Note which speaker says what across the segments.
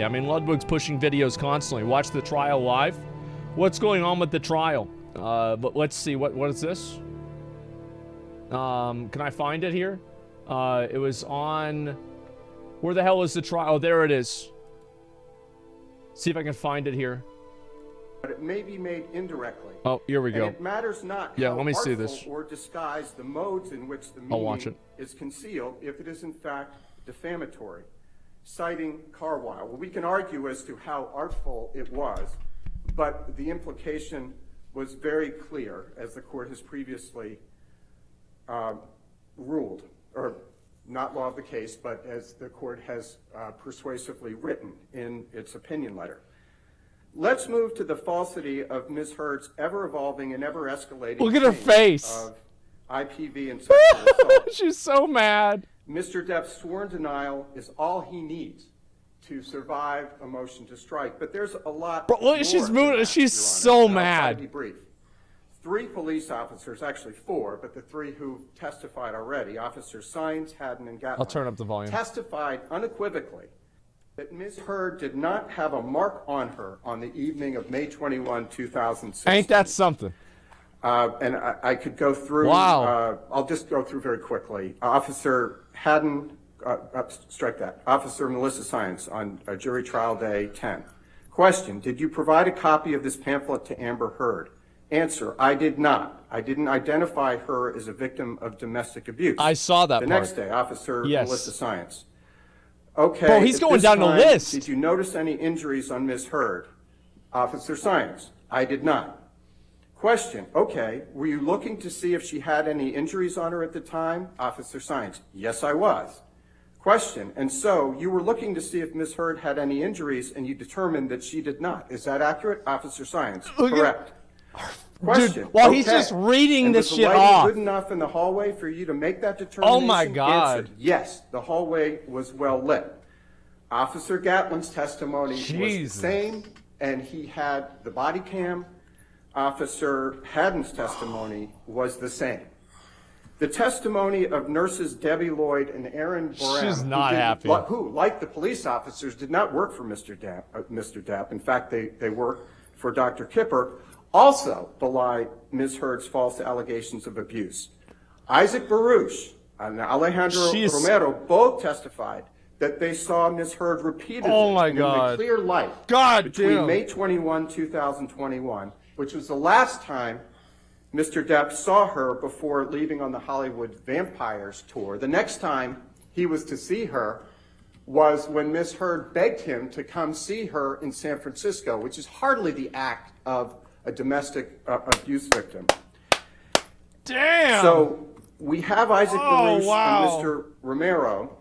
Speaker 1: I mean, Ludwig's pushing videos constantly. Watch the trial live. What's going on with the trial? But let's see. What is this? Can I find it here? It was on... Where the hell is the trial? Oh, there it is. See if I can find it here.
Speaker 2: But it may be made indirectly.
Speaker 1: Oh, here we go.
Speaker 2: And it matters not
Speaker 1: yeah,
Speaker 2: how
Speaker 1: let me see
Speaker 2: artful
Speaker 1: this.
Speaker 2: or disguise the modes in which the
Speaker 1: I'll watch
Speaker 2: meaning is concealed if it is in fact defamatory. Citing Carwile. Well, we can argue as to how artful it was, but the implication was very clear, as the court has previously ruled, or not law of the case, but as the court has persuasively written in its opinion letter. Let's move to the falsity of Ms. Heard's ever-evolving and ever-escalating
Speaker 1: Look at her face
Speaker 2: of IPV and sexual assault.
Speaker 1: She's so mad.
Speaker 2: Mr. Depp's sworn denial is all he needs to survive a motion to strike, but there's a lot
Speaker 1: Bro, look,
Speaker 2: more
Speaker 1: she's
Speaker 2: than
Speaker 1: moving.
Speaker 2: that,
Speaker 1: She's
Speaker 2: Your Honor.
Speaker 1: so
Speaker 2: I'll
Speaker 1: mad.
Speaker 2: try to be brief. 3 police officers, actually 4, but the 3 who testified already, Officers Sines, Haddon, and Gatlin,
Speaker 1: I'll turn up the volume.
Speaker 2: testified unequivocally that Ms. Heard did not have a mark on her on the evening of May 21, 2016.
Speaker 1: Ain't that something?
Speaker 2: And I could go through.
Speaker 1: Wow.
Speaker 2: I'll just go through very quickly. Officer Haddon, strike that. Officer Melissa Sines on jury trial day 10. Question, did you provide a copy of this pamphlet to Amber Heard? Answer, I did not. I didn't identify her as a victim of domestic abuse.
Speaker 1: I saw that
Speaker 2: the
Speaker 1: part.
Speaker 2: next day, Officer
Speaker 1: Yes.
Speaker 2: Melissa Sines. Okay.
Speaker 1: Bro, he's
Speaker 2: at
Speaker 1: going
Speaker 2: this
Speaker 1: down the
Speaker 2: time,
Speaker 1: list.
Speaker 2: Did you notice any injuries on Ms. Heard? Officer Sines, I did not. Question, okay, were you looking to see if she had any injuries on her at the time? Officer Sines, yes, I was. Question, and so you were looking to see if Ms. Heard had any injuries and you determined that she did not. Is that accurate? Officer Sines, correct. Question,
Speaker 1: Dude, while
Speaker 2: okay.
Speaker 1: he's just reading
Speaker 2: And
Speaker 1: this
Speaker 2: was the
Speaker 1: shit
Speaker 2: lighting
Speaker 1: off.
Speaker 2: good enough in the hallway for you to make that determination?
Speaker 1: Oh my God.
Speaker 2: Answer, yes, the hallway was well lit. Officer Gatlin's testimony was the same, and he had the body cam. Officer Haddon's testimony was the same. The testimony of nurses Debbie Lloyd and Erin Boran,
Speaker 1: She's not happy.
Speaker 2: who, like the police officers, did not work for Mr. Depp. In fact, they worked for Dr. Kipper, also belie Ms. Heard's false allegations of abuse. Isaac Baruch and Alejandro Romero both testified that they saw Ms. Heard repeatedly in the clear light between May 21, 2021, which was the last time Mr. Depp saw her before leaving on the Hollywood Vampires tour. The next time he was to see her was when Ms. Heard begged him to come see her in San Francisco, which is hardly the act of a domestic abuse victim.
Speaker 1: Damn!
Speaker 2: So we have Isaac Baruch and Mr. Romero.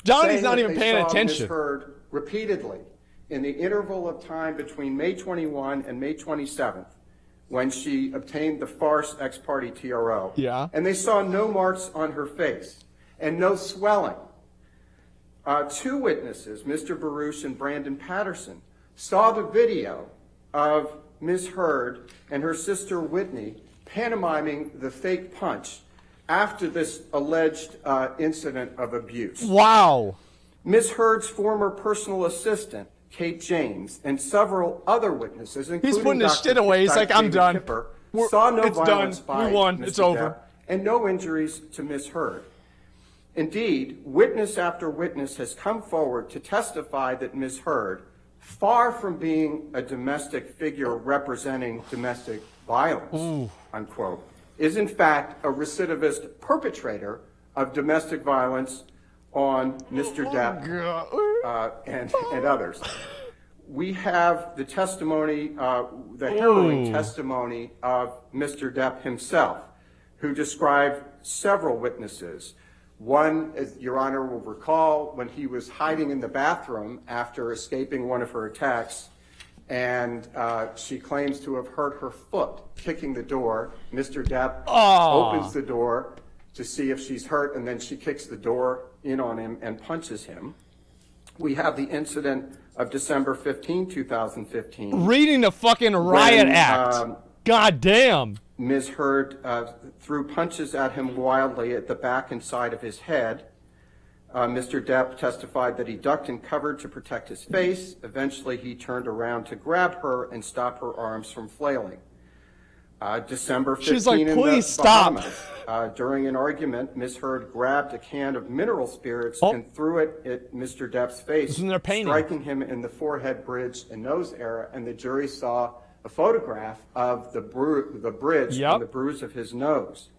Speaker 1: Johnny's not even paying attention.
Speaker 2: Ms. Heard repeatedly in the interval of time between May 21 and May 27th, when she obtained the farce ex parte TRO.
Speaker 1: Yeah.
Speaker 2: And they saw no marks on her face and no swelling. 2 witnesses, Mr. Baruch and Brandon Patterson, saw the video of Ms. Heard and her sister Whitney pantomiming the fake punch after this alleged incident of abuse.
Speaker 1: Wow.
Speaker 2: Ms. Heard's former personal assistant, Kate James, and several other witnesses, including
Speaker 1: He's putting his
Speaker 2: Dr.
Speaker 1: shit away. He's like, I'm
Speaker 2: David
Speaker 1: done.
Speaker 2: Kipper, saw no
Speaker 1: It's
Speaker 2: violence
Speaker 1: done.
Speaker 2: by
Speaker 1: We won.
Speaker 2: Mr.
Speaker 1: It's over.
Speaker 2: Depp and no injuries to Ms. Heard. Indeed, witness after witness has come forward to testify that Ms. Heard, far from being a domestic figure representing domestic violence, unquote, is in fact a recidivist perpetrator of domestic violence on Mr. Depp and others. We have the testimony, the harrowing testimony of Mr. Depp himself, who described several witnesses. One, as Your Honor will recall, when he was hiding in the bathroom after escaping one of her attacks, and she claims to have hurt her foot kicking the door. Mr. Depp opens the door to see if she's hurt, and then she kicks the door in on him and punches him. We have the incident of December 15, 2015.
Speaker 1: Reading the fucking riot act. God damn.
Speaker 2: Ms. Heard threw punches at him wildly at the back and side of his head. Mr. Depp testified that he ducked and covered to protect his face. Eventually, he turned around to grab her and stop her arms from flailing. December 15
Speaker 1: She's like,
Speaker 2: in
Speaker 1: please
Speaker 2: the
Speaker 1: stop.
Speaker 2: Bahamas. During an argument, Miss Heard grabbed a can of mineral spirits and threw it at Mr. Depp's face, striking him in the forehead, bridge, and nose area. And the jury saw a photograph of the bridge and the bruise of his nose.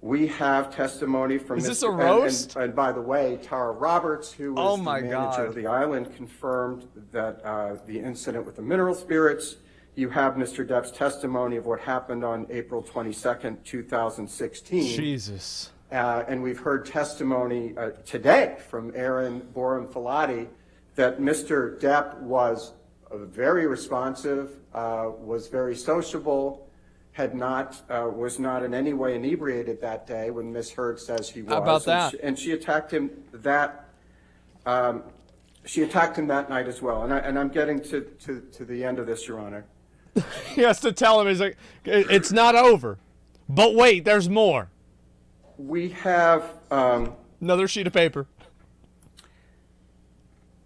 Speaker 2: We have testimony from
Speaker 1: Is this a roast?
Speaker 2: And by the way, Tara Roberts, who was the manager of the island, confirmed that the incident with the mineral spirits. You have Mr. Depp's testimony of what happened on April 22nd, 2016.
Speaker 1: Jesus.
Speaker 2: And we've heard testimony today from Aaron Borum-Filati that Mr. Depp was very responsive, was very sociable, was not in any way inebriated that day when Miss Heard says he was.
Speaker 1: How about that?
Speaker 2: And she attacked him she attacked him that night as well. And I'm getting to the end of this, Your Honor.
Speaker 1: He has to tell him, he's like, it's not over. But wait, there's more.
Speaker 2: We have
Speaker 1: another sheet of paper.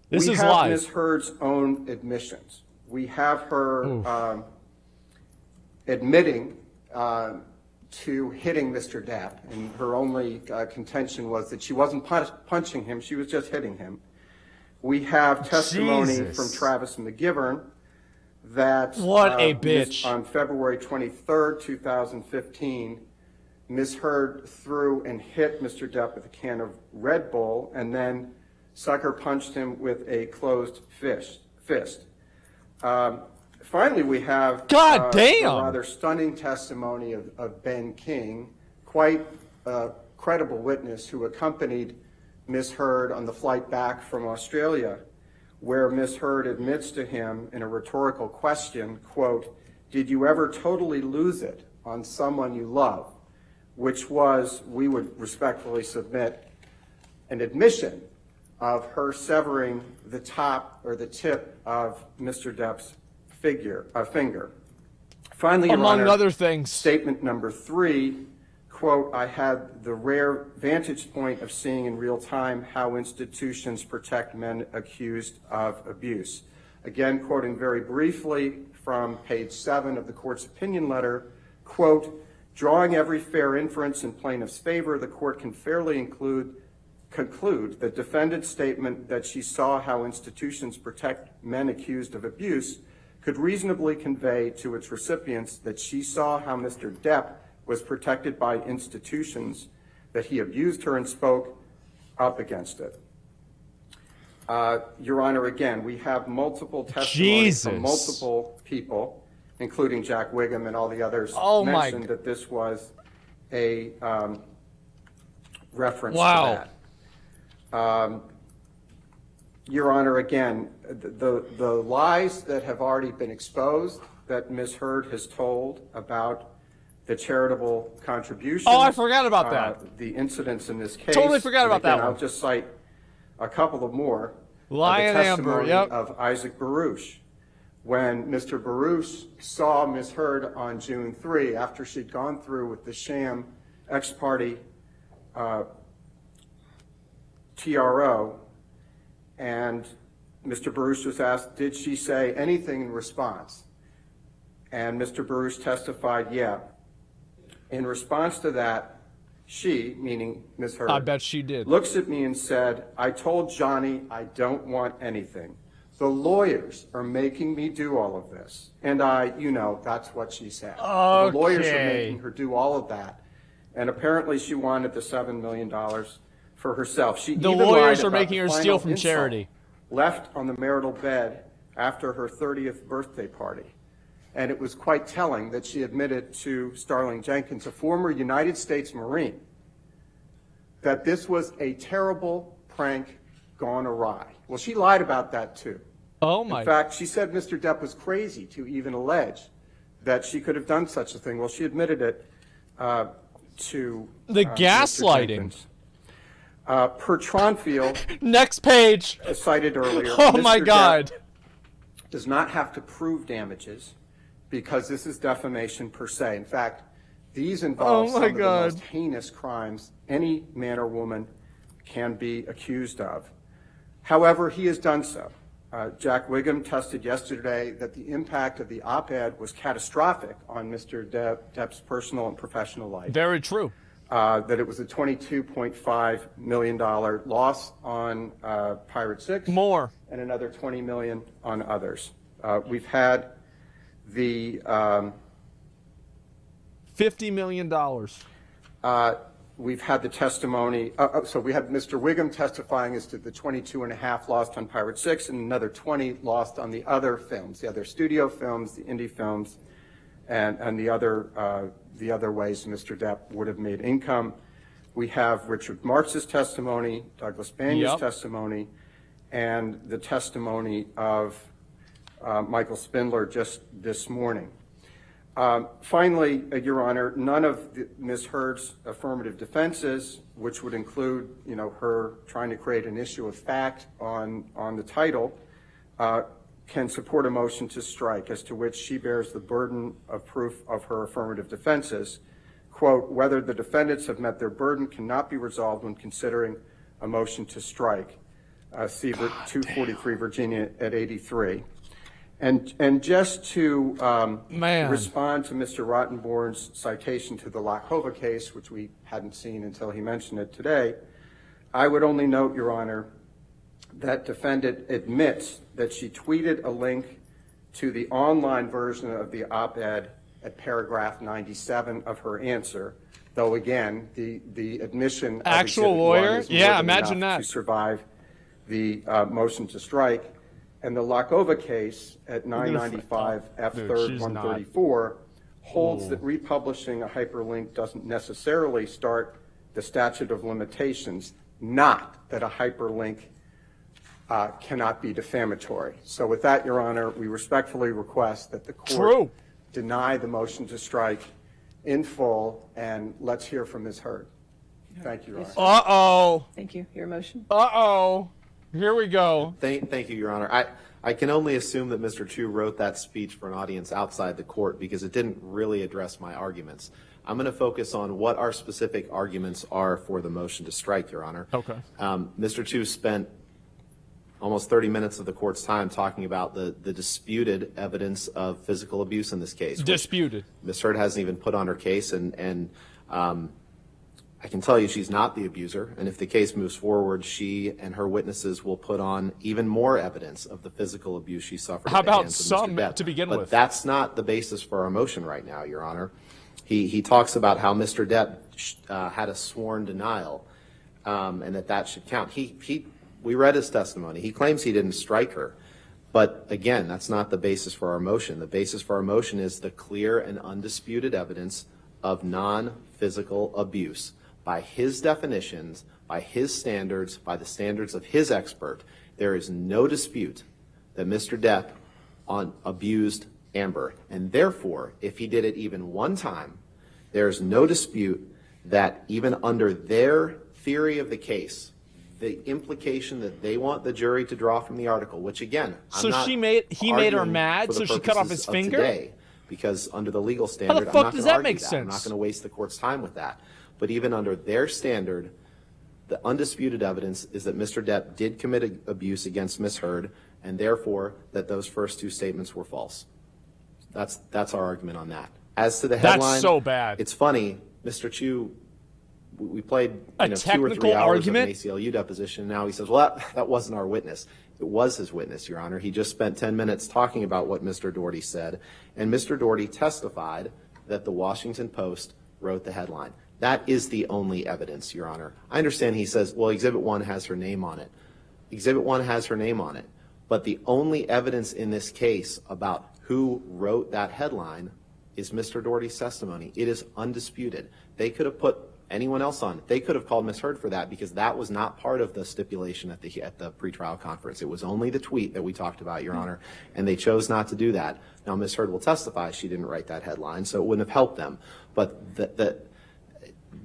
Speaker 1: This is live.
Speaker 2: We have Ms. Heard's own admissions. We have her admitting to hitting Mr. Depp, and her only contention was that she wasn't punching him, she was just hitting him. We have testimony from Travis McGivern that
Speaker 1: what a bitch.
Speaker 2: On February 23rd, 2015, Ms. Heard threw and hit Mr. Depp with a can of Red Bull and then sucker punched him with a closed fist. Finally, we have a rather stunning testimony of Ben King, quite a credible witness who accompanied Ms. Heard on the flight back from Australia, where Ms. Heard admits to him in a rhetorical question, quote, "Did you ever totally lose it on someone you love?" Which was, we would respectfully submit, an admission of her severing the top or the tip of Mr. Depp's finger. Finally, Your
Speaker 1: among
Speaker 2: Honor,
Speaker 1: other things,
Speaker 2: statement number 3, quote, "I had the rare vantage point of seeing in real time how institutions protect men accused of abuse." Again, quoting very briefly from page 7 of the court's opinion letter, quote, "Drawing every fair inference in plaintiff's favor, the court can fairly conclude the defendant's statement that she saw how institutions protect men accused of abuse could reasonably convey to its recipients that she saw how Mr. Depp was protected by institutions, that he abused her and spoke up against it." Your Honor, again, we have multiple testimonies from multiple people, including Jack Wiggum and all the others, mentioned that this was a reference to that. Your Honor, again, the lies that have already been exposed that Ms. Heard has told about the charitable contributions.
Speaker 1: Oh, I forgot about that.
Speaker 2: The incidents in this case.
Speaker 1: Totally forgot about that one.
Speaker 2: I'll just cite a couple of more.
Speaker 1: Lion Amber, yep.
Speaker 2: Of Isaac Baruch. When Mr. Baruch saw Ms. Heard on June 3, after she'd gone through with the sham ex-party TRO, and Mr. Baruch was asked, did she say anything in response? And Mr. Baruch testified, yeah. In response to that, she, meaning Ms. Heard,
Speaker 1: I bet she did,
Speaker 2: looks at me and said, "I told Johnny I don't want anything. The lawyers are making me do all of this." And that's what she said.
Speaker 1: Okay.
Speaker 2: The lawyers are making her do all of that. And apparently she wanted the $7 million for herself. The
Speaker 1: lawyers are making her steal from charity.
Speaker 2: Left on the marital bed after her 30th birthday party. And it was quite telling that she admitted to Starling Jenkins, a former United States Marine, that this was a terrible prank gone awry. Well, she lied about that too. In fact, she said Mr. Depp was crazy to even allege that she could have done such a thing. Well, she admitted it to
Speaker 1: the gaslighting.
Speaker 2: Per Tronfield.
Speaker 1: Next page.
Speaker 2: Cited earlier.
Speaker 1: Oh my God.
Speaker 2: Depp does not have to prove damages because this is defamation per se. In fact, these involve some of the most heinous crimes any man or woman can be accused of. However, he has done so. Jack Wiggum tested yesterday that the impact of the op-ed was catastrophic on Mr. Depp's personal and professional life.
Speaker 1: Very true.
Speaker 2: That it was a $22.5 million loss on Pirate 6.
Speaker 1: More.
Speaker 2: And another $20 million on others. We've had the...
Speaker 1: $50 million.
Speaker 2: We've had the testimony, so we have Mr. Wiggum testifying as to the 22.5 lost on Pirate 6 and another 20 lost on the other films, the other studio films, the indie films, and the other ways Mr. Depp would have made income. We have Richard Marx's testimony, Douglas Banya's testimony, and the testimony of Michael Spindler just this morning. Finally, Your Honor, none of Ms. Heard's affirmative defenses, which would include, her trying to create an issue of fact on the title, can support a motion to strike, as to which she bears the burden of proof of her affirmative defenses. Quote, whether the defendants have met their burden cannot be resolved when considering a motion to strike. See 243 Virginia at 83. And just to respond to Mr. Rottenborn's citation to the Lachova case, which we hadn't seen until he mentioned it today, I would only note, Your Honor, that defendant admits that she tweeted a link to the online version of the op-ed at paragraph 97 of her answer, though again, the admission of
Speaker 1: actual lawyer,
Speaker 2: is more than
Speaker 1: imagine
Speaker 2: enough
Speaker 1: that,
Speaker 2: to survive the motion to strike. And the Lachova case at 995 F. 3rd 134 holds that republishing a hyperlink doesn't necessarily start the statute of limitations, not that a hyperlink cannot be defamatory. So with that, Your Honor, we respectfully request that the court deny the motion to strike in full, and let's hear from Ms. Heard. Thank you, Your Honor.
Speaker 1: Uh-oh.
Speaker 3: Thank you. Your motion?
Speaker 1: Uh-oh. Here we go.
Speaker 4: Thank you, Your Honor. I can only assume that Mr. Chu wrote that speech for an audience outside the court because it didn't really address my arguments. I'm going to focus on what our specific arguments are for the motion to strike, Your Honor.
Speaker 1: Okay.
Speaker 4: Mr. Chu spent almost 30 minutes of the court's time talking about the disputed evidence of physical abuse in this case.
Speaker 1: Disputed.
Speaker 4: Ms. Heard hasn't even put on her case, and I can tell you she's not the abuser, and if the case moves forward, she and her witnesses will put on even more evidence of the physical abuse she suffered.
Speaker 1: How
Speaker 4: at the
Speaker 1: about
Speaker 4: hands of
Speaker 1: some
Speaker 4: Mr. Depp.
Speaker 1: to begin
Speaker 4: but
Speaker 1: with?
Speaker 4: That's not the basis for our motion right now, Your Honor. He talks about how Mr. Depp had a sworn denial, and that should count. We read his testimony. He claims he didn't strike her. But again, that's not the basis for our motion. The basis for our motion is the clear and undisputed evidence of non-physical abuse. By his definitions, by his standards, by the standards of his expert, there is no dispute that Mr. Depp abused Amber. And therefore, if he did it even one time, there is no dispute that even under their theory of the case, the implication that they want the jury to draw from the article, which again,
Speaker 1: he made her mad, so she cut off his finger?
Speaker 4: Today, because under the legal standard,
Speaker 1: How the fuck does that make
Speaker 4: I'm
Speaker 1: sense?
Speaker 4: not going to waste the court's time with that. But even under their standard, the undisputed evidence is that Mr. Depp did commit abuse against Ms. Heard, and therefore that those first two statements were false. That's our argument on that. As to the headline,
Speaker 1: that's so bad.
Speaker 4: It's funny, Mr. Chu. We played 2 or 3 hours
Speaker 1: argument?
Speaker 4: of an ACLU deposition. And now he says, well, that wasn't our witness. It was his witness, Your Honor. He just spent 10 minutes talking about what Mr. Doherty said, and Mr. Doherty testified that the Washington Post wrote the headline. That is the only evidence, Your Honor. I understand he says, well, Exhibit 1 has her name on it. Exhibit 1 has her name on it. But the only evidence in this case about who wrote that headline is Mr. Doherty's testimony. It is undisputed. They could have put anyone else on. They could have called Ms. Heard for that because that was not part of the stipulation at the pretrial conference. It was only the tweet that we talked about, Your Honor, and they chose not to do that. Now, Ms. Heard will testify she didn't write that headline, so it wouldn't have helped them. But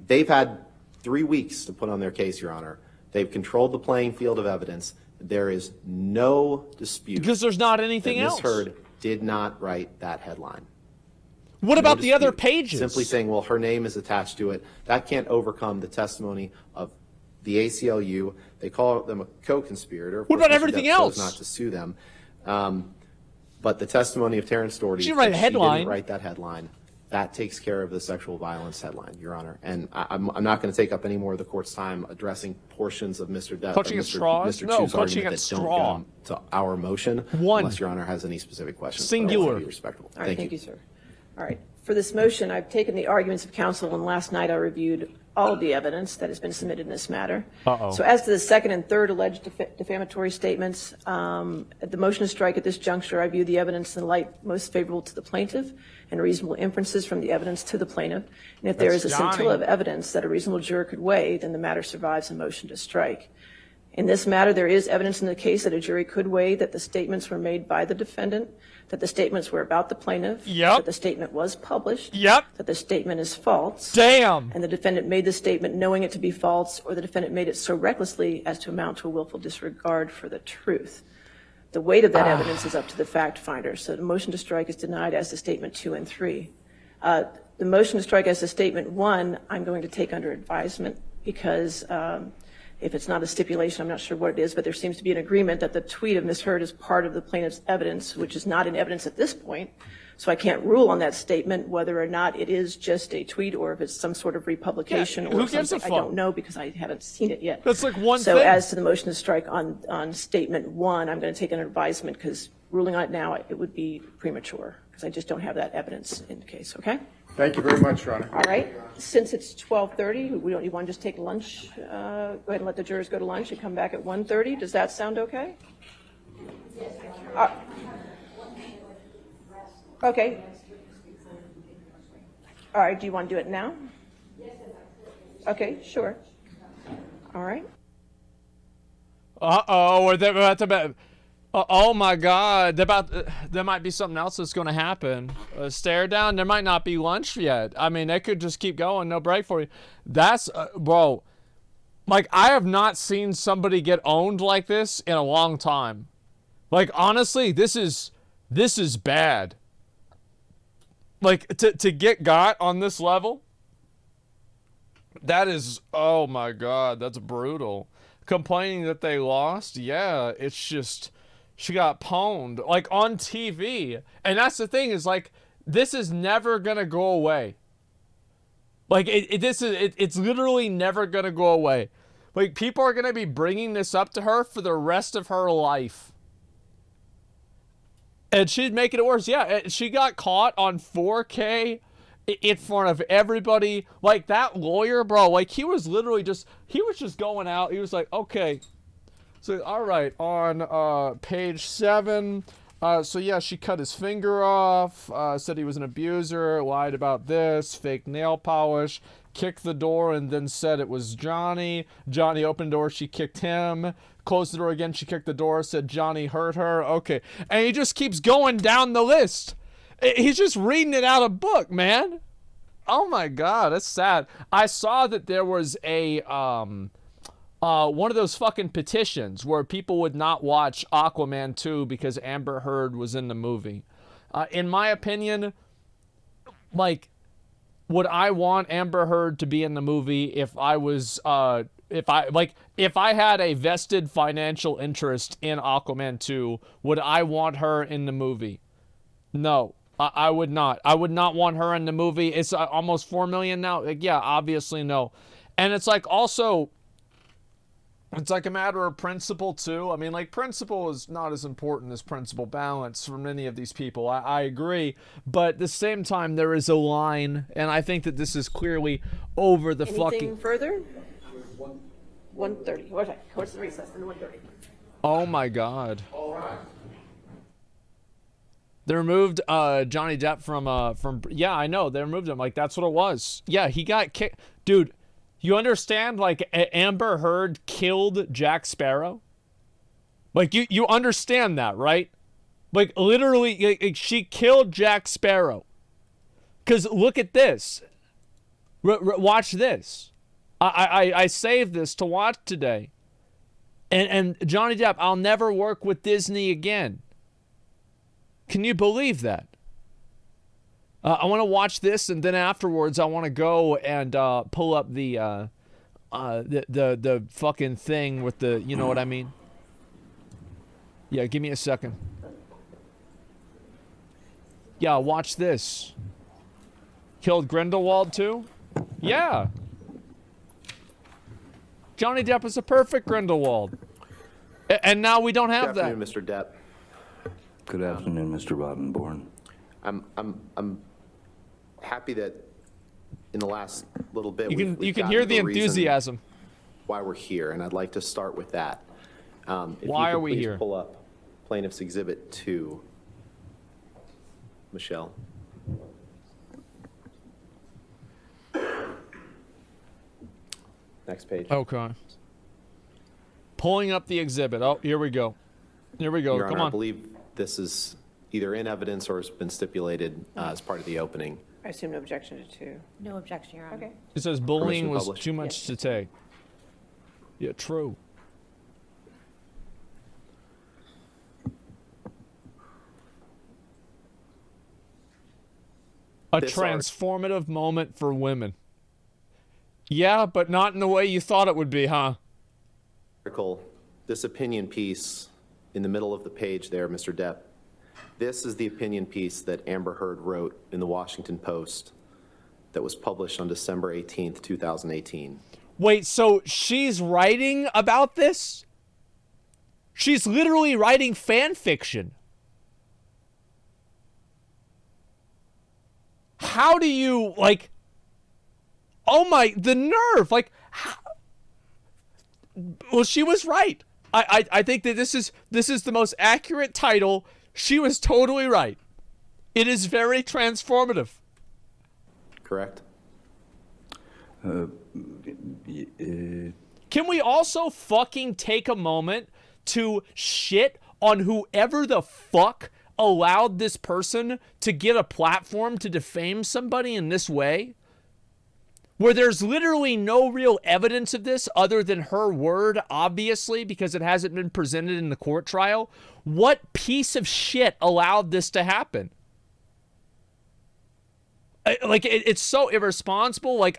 Speaker 4: they've had 3 weeks to put on their case, Your Honor. They've controlled the playing field of evidence. There is no dispute.
Speaker 1: Because there's not anything
Speaker 4: that
Speaker 1: else.
Speaker 4: Ms. Heard did not write that headline.
Speaker 1: What about the other pages?
Speaker 4: Simply saying, well, her name is attached to it, that can't overcome the testimony of the ACLU. They call them a co-conspirator.
Speaker 1: What about everything else?
Speaker 4: Chose not to sue them. But the testimony of Terrence Doherty,
Speaker 1: She didn't write a headline.
Speaker 4: She didn't write that headline. That takes care of the sexual violence headline, Your Honor. And I'm not going to take up any more of the court's time addressing portions of Mr.
Speaker 1: Clutching at straws? No,
Speaker 4: Chu's
Speaker 1: clutching
Speaker 4: argument
Speaker 1: at
Speaker 4: that don't
Speaker 1: straw.
Speaker 4: come to our motion.
Speaker 1: One.
Speaker 4: Unless Your Honor has any specific questions.
Speaker 1: Singular.
Speaker 4: But I want to be respectful.
Speaker 3: All right, thank you, sir. All right. For this motion, I've taken the arguments of counsel, and last night I reviewed all of the evidence that has been submitted in this matter.
Speaker 1: Uh-oh.
Speaker 3: So as to the second and third alleged defamatory statements, at the motion to strike at this juncture, I view the evidence in the light most favorable to the plaintiff and reasonable inferences from the evidence to the plaintiff. And if there is a scintilla of evidence that a reasonable juror could weigh, then the matter survives a motion to strike. In this matter, there is evidence in the case that a jury could weigh that the statements were made by the defendant, that the statements were about the plaintiff, that the statement was published, that the statement is false, and the defendant made the statement knowing it to be false, or the defendant made it so recklessly as to amount to a willful disregard for the truth. The weight of that evidence is up to the fact finder. So the motion to strike is denied as to statement 2 and 3. The motion to strike as to statement 1, I'm going to take under advisement because if it's not a stipulation, I'm not sure what it is, but there seems to be an agreement that the tweet of Ms. Hurd is part of the plaintiff's evidence, which is not in evidence at this point. So I can't rule on that statement whether or not it is just a tweet or if it's some sort of republication or something. I don't know because I haven't seen it yet.
Speaker 1: That's like one
Speaker 3: so
Speaker 1: thing.
Speaker 3: As to the motion to strike on statement 1, I'm going to take under advisement because ruling on it now, it would be premature because I just don't have that evidence in the case, okay?
Speaker 2: Thank you very much, Your Honor.
Speaker 3: All right. Since it's 12:30, you want to just take lunch? Go ahead and let the jurors go to lunch and come back at 1:30. Does that sound okay? Okay. All right. Do you want to do it now? Okay. Sure. All right.
Speaker 1: Or they're about to. Oh my God! There might be something else that's going to happen. A stare down. There might not be lunch yet. I mean, they could just keep going. No break for you. That's bro. Like I have not seen somebody get owned like this in a long time. Like honestly, this is bad. Like to get got on this level. That is. Oh my God! That's brutal. Complaining that they lost. Yeah, it's just. She got pwned, like, on TV. And that's the thing is, like, this is never going to go away. Like, it's literally never going to go away. Like, people are going to be bringing this up to her for the rest of her life. And she'd make it worse. Yeah, she got caught on 4K in front of everybody. Like, that lawyer, bro, like, he was just going out. He was like, okay. So, all right, on page 7, so yeah, she cut his finger off, said he was an abuser, lied about this, fake nail polish, kicked the door and then said it was Johnny. Johnny opened the door, she kicked him, closed the door again, she kicked the door, said Johnny hurt her. Okay, and he just keeps going down the list. He's just reading it out of book, man. Oh my God, that's sad. I saw that there was a, one of those fucking petitions where people would not watch Aquaman 2 because Amber Heard was in the movie. In my opinion, like, would I want Amber Heard to be in the movie if I was, if I had a vested financial interest in Aquaman 2, would I want her in the movie? No, I would not. I would not want her in the movie. It's almost 4 million now. Like, yeah, obviously no. And it's like also, it's like a matter of principle, too. I mean, like, principle is not as important as principle balance for many of these people. I agree. But at the same time, there is a line, and I think that this is clearly over the
Speaker 3: Anything
Speaker 1: fucking...
Speaker 3: further? 1:30. What's the recess? 1:30.
Speaker 1: Oh, my God. All right. They removed Johnny Depp from... Yeah, I know. They removed him. Like, that's what it was. Yeah, he got kicked. Dude... You understand, like, Amber Heard killed Jack Sparrow? Like, you understand that, right? Like, literally, like, she killed Jack Sparrow. Because look at this. Watch this. I saved this to watch today. And Johnny Depp, I'll never work with Disney again. Can you believe that? I want to watch this, and then afterwards, I want to go and pull up the the fucking thing with the, you know what I mean? Yeah, give me a second. Yeah, watch this. Killed Grindelwald too? Yeah. Johnny Depp is a perfect Grindelwald. And now we don't have
Speaker 4: Good
Speaker 1: that.
Speaker 4: afternoon, Mr. Depp.
Speaker 5: Good afternoon, Mr. Roddenborn.
Speaker 4: I'm happy that in the last little bit
Speaker 1: You
Speaker 4: we've
Speaker 1: can
Speaker 4: gotten
Speaker 1: hear the
Speaker 4: reason
Speaker 1: enthusiasm.
Speaker 4: why we're here, and I'd like to start with that. If
Speaker 1: Why
Speaker 4: you could
Speaker 1: are we
Speaker 4: please
Speaker 1: here?
Speaker 4: Pull up Plaintiff's Exhibit 2, Michelle. Next page.
Speaker 1: Okay. Pulling up the exhibit. Oh, here we go. Here we go.
Speaker 4: Your
Speaker 1: Come
Speaker 4: Honor, I
Speaker 1: on.
Speaker 4: believe this is either in evidence or has been stipulated as part of the opening.
Speaker 3: I assume no objection to two.
Speaker 6: No objection, Your Honor.
Speaker 3: Okay.
Speaker 1: It says bullying
Speaker 4: Permission to
Speaker 1: was
Speaker 4: publish?
Speaker 1: too much to take. Yeah, true. A
Speaker 4: This art-
Speaker 1: transformative moment for women. Yeah, but not in the way you thought it would be, huh?
Speaker 4: Article, this opinion piece in the middle of the page there, Mr. Depp, this is the opinion piece that Amber Heard wrote in the Washington Post that was published on December 18th, 2018.
Speaker 1: Wait, so she's writing about this? She's literally writing fan fiction. How do you, like, oh my, the nerve, like, how? Well, she was right. I think that this is the most accurate title. She was totally right. It is very transformative.
Speaker 4: Correct?
Speaker 1: Can we also fucking take a moment to shit on whoever the fuck allowed this person to get a platform to defame somebody in this way? Where there's literally no real evidence of this other than her word, obviously, because it hasn't been presented in the court trial. What piece of shit allowed this to happen? It's so irresponsible. Like,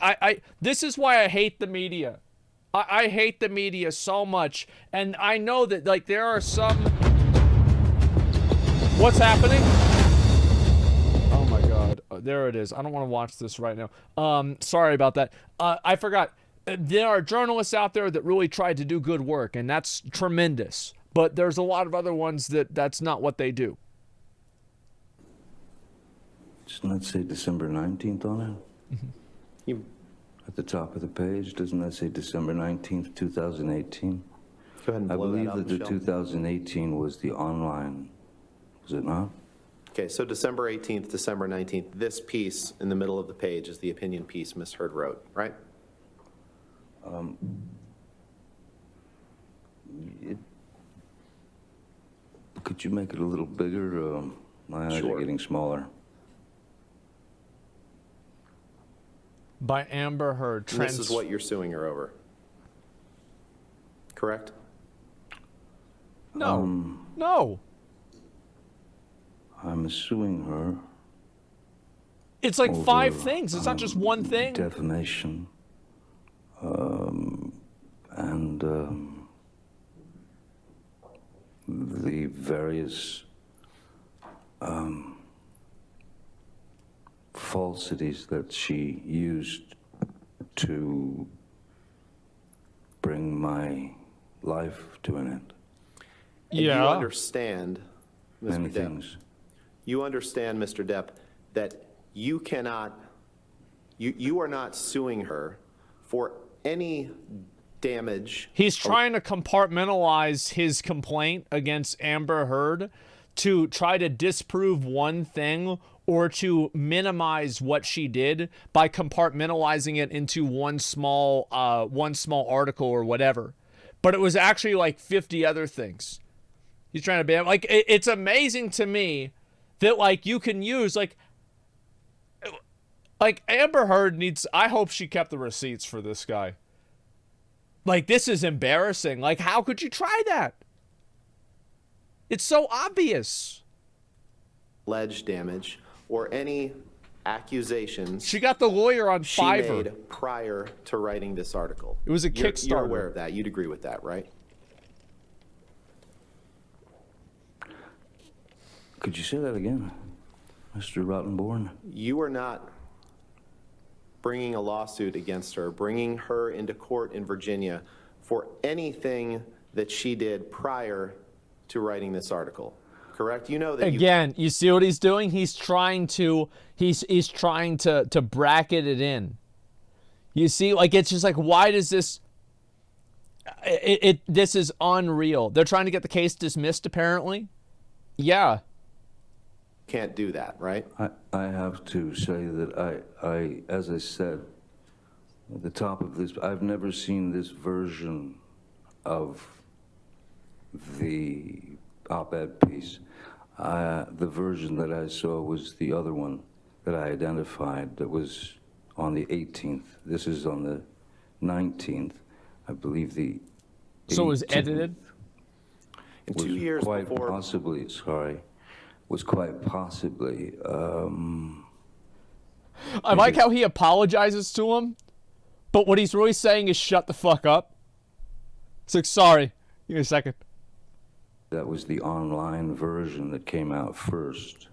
Speaker 1: this is why I hate the media. I hate the media so much. And I know that, like, there are some... What's happening? Oh my God. There it is. I don't want to watch this right now. Sorry about that. I forgot. There are journalists out there that really tried to do good work, and that's tremendous. But there's a lot of other ones that's not what they do.
Speaker 5: Doesn't that say December 19th on it?
Speaker 4: You
Speaker 5: At the top of the page, doesn't that say December 19th, 2018?
Speaker 4: go ahead and
Speaker 5: I
Speaker 4: blow that
Speaker 5: believe
Speaker 4: up,
Speaker 5: that the
Speaker 4: Michelle.
Speaker 5: 2018 was the online, was it not?
Speaker 4: Okay, so December 18th, December 19th, this piece in the middle of the page is the opinion piece Ms. Heard wrote, right?
Speaker 5: Could you make it a little bigger? My eyes
Speaker 4: Sure.
Speaker 5: are getting smaller.
Speaker 1: By Amber Heard.
Speaker 4: This is what you're suing her over. Correct?
Speaker 1: No. No.
Speaker 5: I'm suing her
Speaker 1: It's like
Speaker 5: over,
Speaker 1: 5 things. It's not just one thing.
Speaker 5: defamation, and the various falsities that she used to bring my life to an end.
Speaker 4: And You
Speaker 1: Yeah.
Speaker 4: understand, Mr.
Speaker 5: Many
Speaker 4: Depp,
Speaker 5: things.
Speaker 4: you understand, Mr. Depp, that you cannot, you are not suing her for any damage.
Speaker 1: He's trying to compartmentalize his complaint against Amber Heard to try to disprove one thing or to minimize what she did by compartmentalizing it into one small article or whatever. But it was actually like 50 other things. He's trying to be like, it's amazing to me that, like, you can use like Amber Heard needs, I hope she kept the receipts for this guy. Like, this is embarrassing. Like, how could you try that? It's so obvious.
Speaker 4: Alleged damage or any accusations
Speaker 1: She got the lawyer on
Speaker 4: she
Speaker 1: Fiverr.
Speaker 4: made prior to writing this article.
Speaker 1: It was a
Speaker 4: You're
Speaker 1: Kickstarter.
Speaker 4: aware of that. You'd agree with that, right?
Speaker 5: Could you say that again, Mr. Rottenborn?
Speaker 4: You are not bringing a lawsuit against her, bringing her into court in Virginia for anything that she did prior to writing this article, correct? You know that
Speaker 1: Again, you see what he's doing? He's trying to bracket it in. You see, like, it's just like, why does this this is unreal. They're trying to get the case dismissed, apparently. Yeah.
Speaker 4: can't do that, right?
Speaker 5: I have to say that I, as I said at the top of this, I've never seen this version of the op-ed piece. The version that I saw was the other one that I identified that was on the 18th. This is on the 19th. I believe the
Speaker 1: So it was
Speaker 5: 18th
Speaker 1: edited?
Speaker 4: In
Speaker 5: was
Speaker 4: 2 years
Speaker 5: quite
Speaker 4: before,
Speaker 5: possibly, was quite possibly,
Speaker 1: I like how he apologizes to him, but what he's really saying is shut the fuck up. It's like, sorry. Give me a second.
Speaker 5: that was the online version that came out first.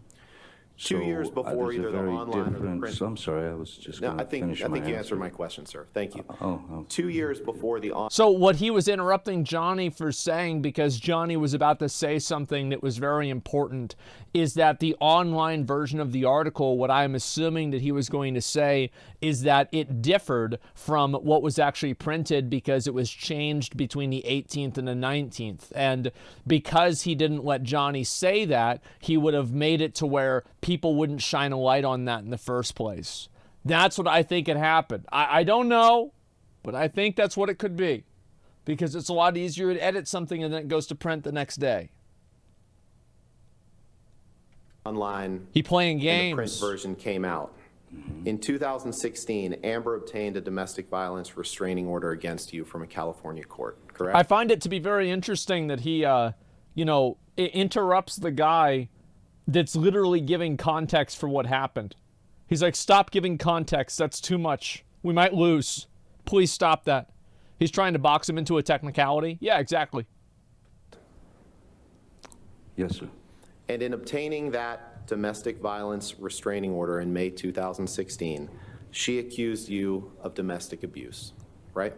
Speaker 4: 2 years before
Speaker 5: there's a
Speaker 4: either the
Speaker 5: very
Speaker 4: online or the
Speaker 5: different-
Speaker 4: print.
Speaker 5: I'm sorry, I was just
Speaker 4: No,
Speaker 5: going
Speaker 4: I
Speaker 5: to
Speaker 4: think
Speaker 5: finish my
Speaker 4: you
Speaker 5: answer.
Speaker 4: answered my question, sir. Thank you.
Speaker 5: Oh,
Speaker 4: 2 years before the
Speaker 1: So what he was interrupting Johnny for saying, because Johnny was about to say something that was very important, is that the online version of the article, what I'm assuming that he was going to say, is that it differed from what was actually printed because it was changed between the 18th and the 19th. And because he didn't let Johnny say that, he would have made it to where people wouldn't shine a light on that in the first place. That's what I think had happened. I don't know, but I think that's what it could be, because it's a lot easier to edit something and then it goes to print the next day.
Speaker 4: online
Speaker 1: He playing
Speaker 4: and the
Speaker 1: games.
Speaker 4: print version came out. In 2016, Amber obtained a domestic violence restraining order against you from a California court, correct?
Speaker 1: I find it to be very interesting that he, interrupts the guy that's literally giving context for what happened. He's like, stop giving context. That's too much. We might lose. Please stop that. He's trying to box him into a technicality. Yeah, exactly.
Speaker 5: yes, sir.
Speaker 4: And in obtaining that domestic violence restraining order in May 2016, she accused you of domestic abuse, right?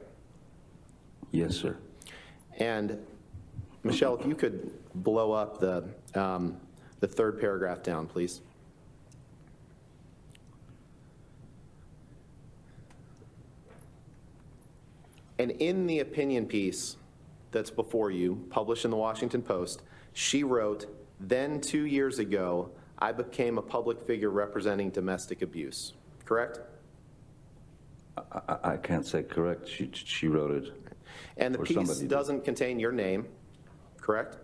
Speaker 5: Yes, sir.
Speaker 4: And Michelle, if you could blow up the third paragraph down, please. And in the opinion piece that's before you, published in the Washington Post, she wrote, "Then 2 years ago, I became a public figure representing domestic abuse." Correct?
Speaker 5: I can't say correct. She wrote it.
Speaker 4: And the
Speaker 5: Or
Speaker 4: piece
Speaker 5: somebody did.
Speaker 4: doesn't contain your name, correct?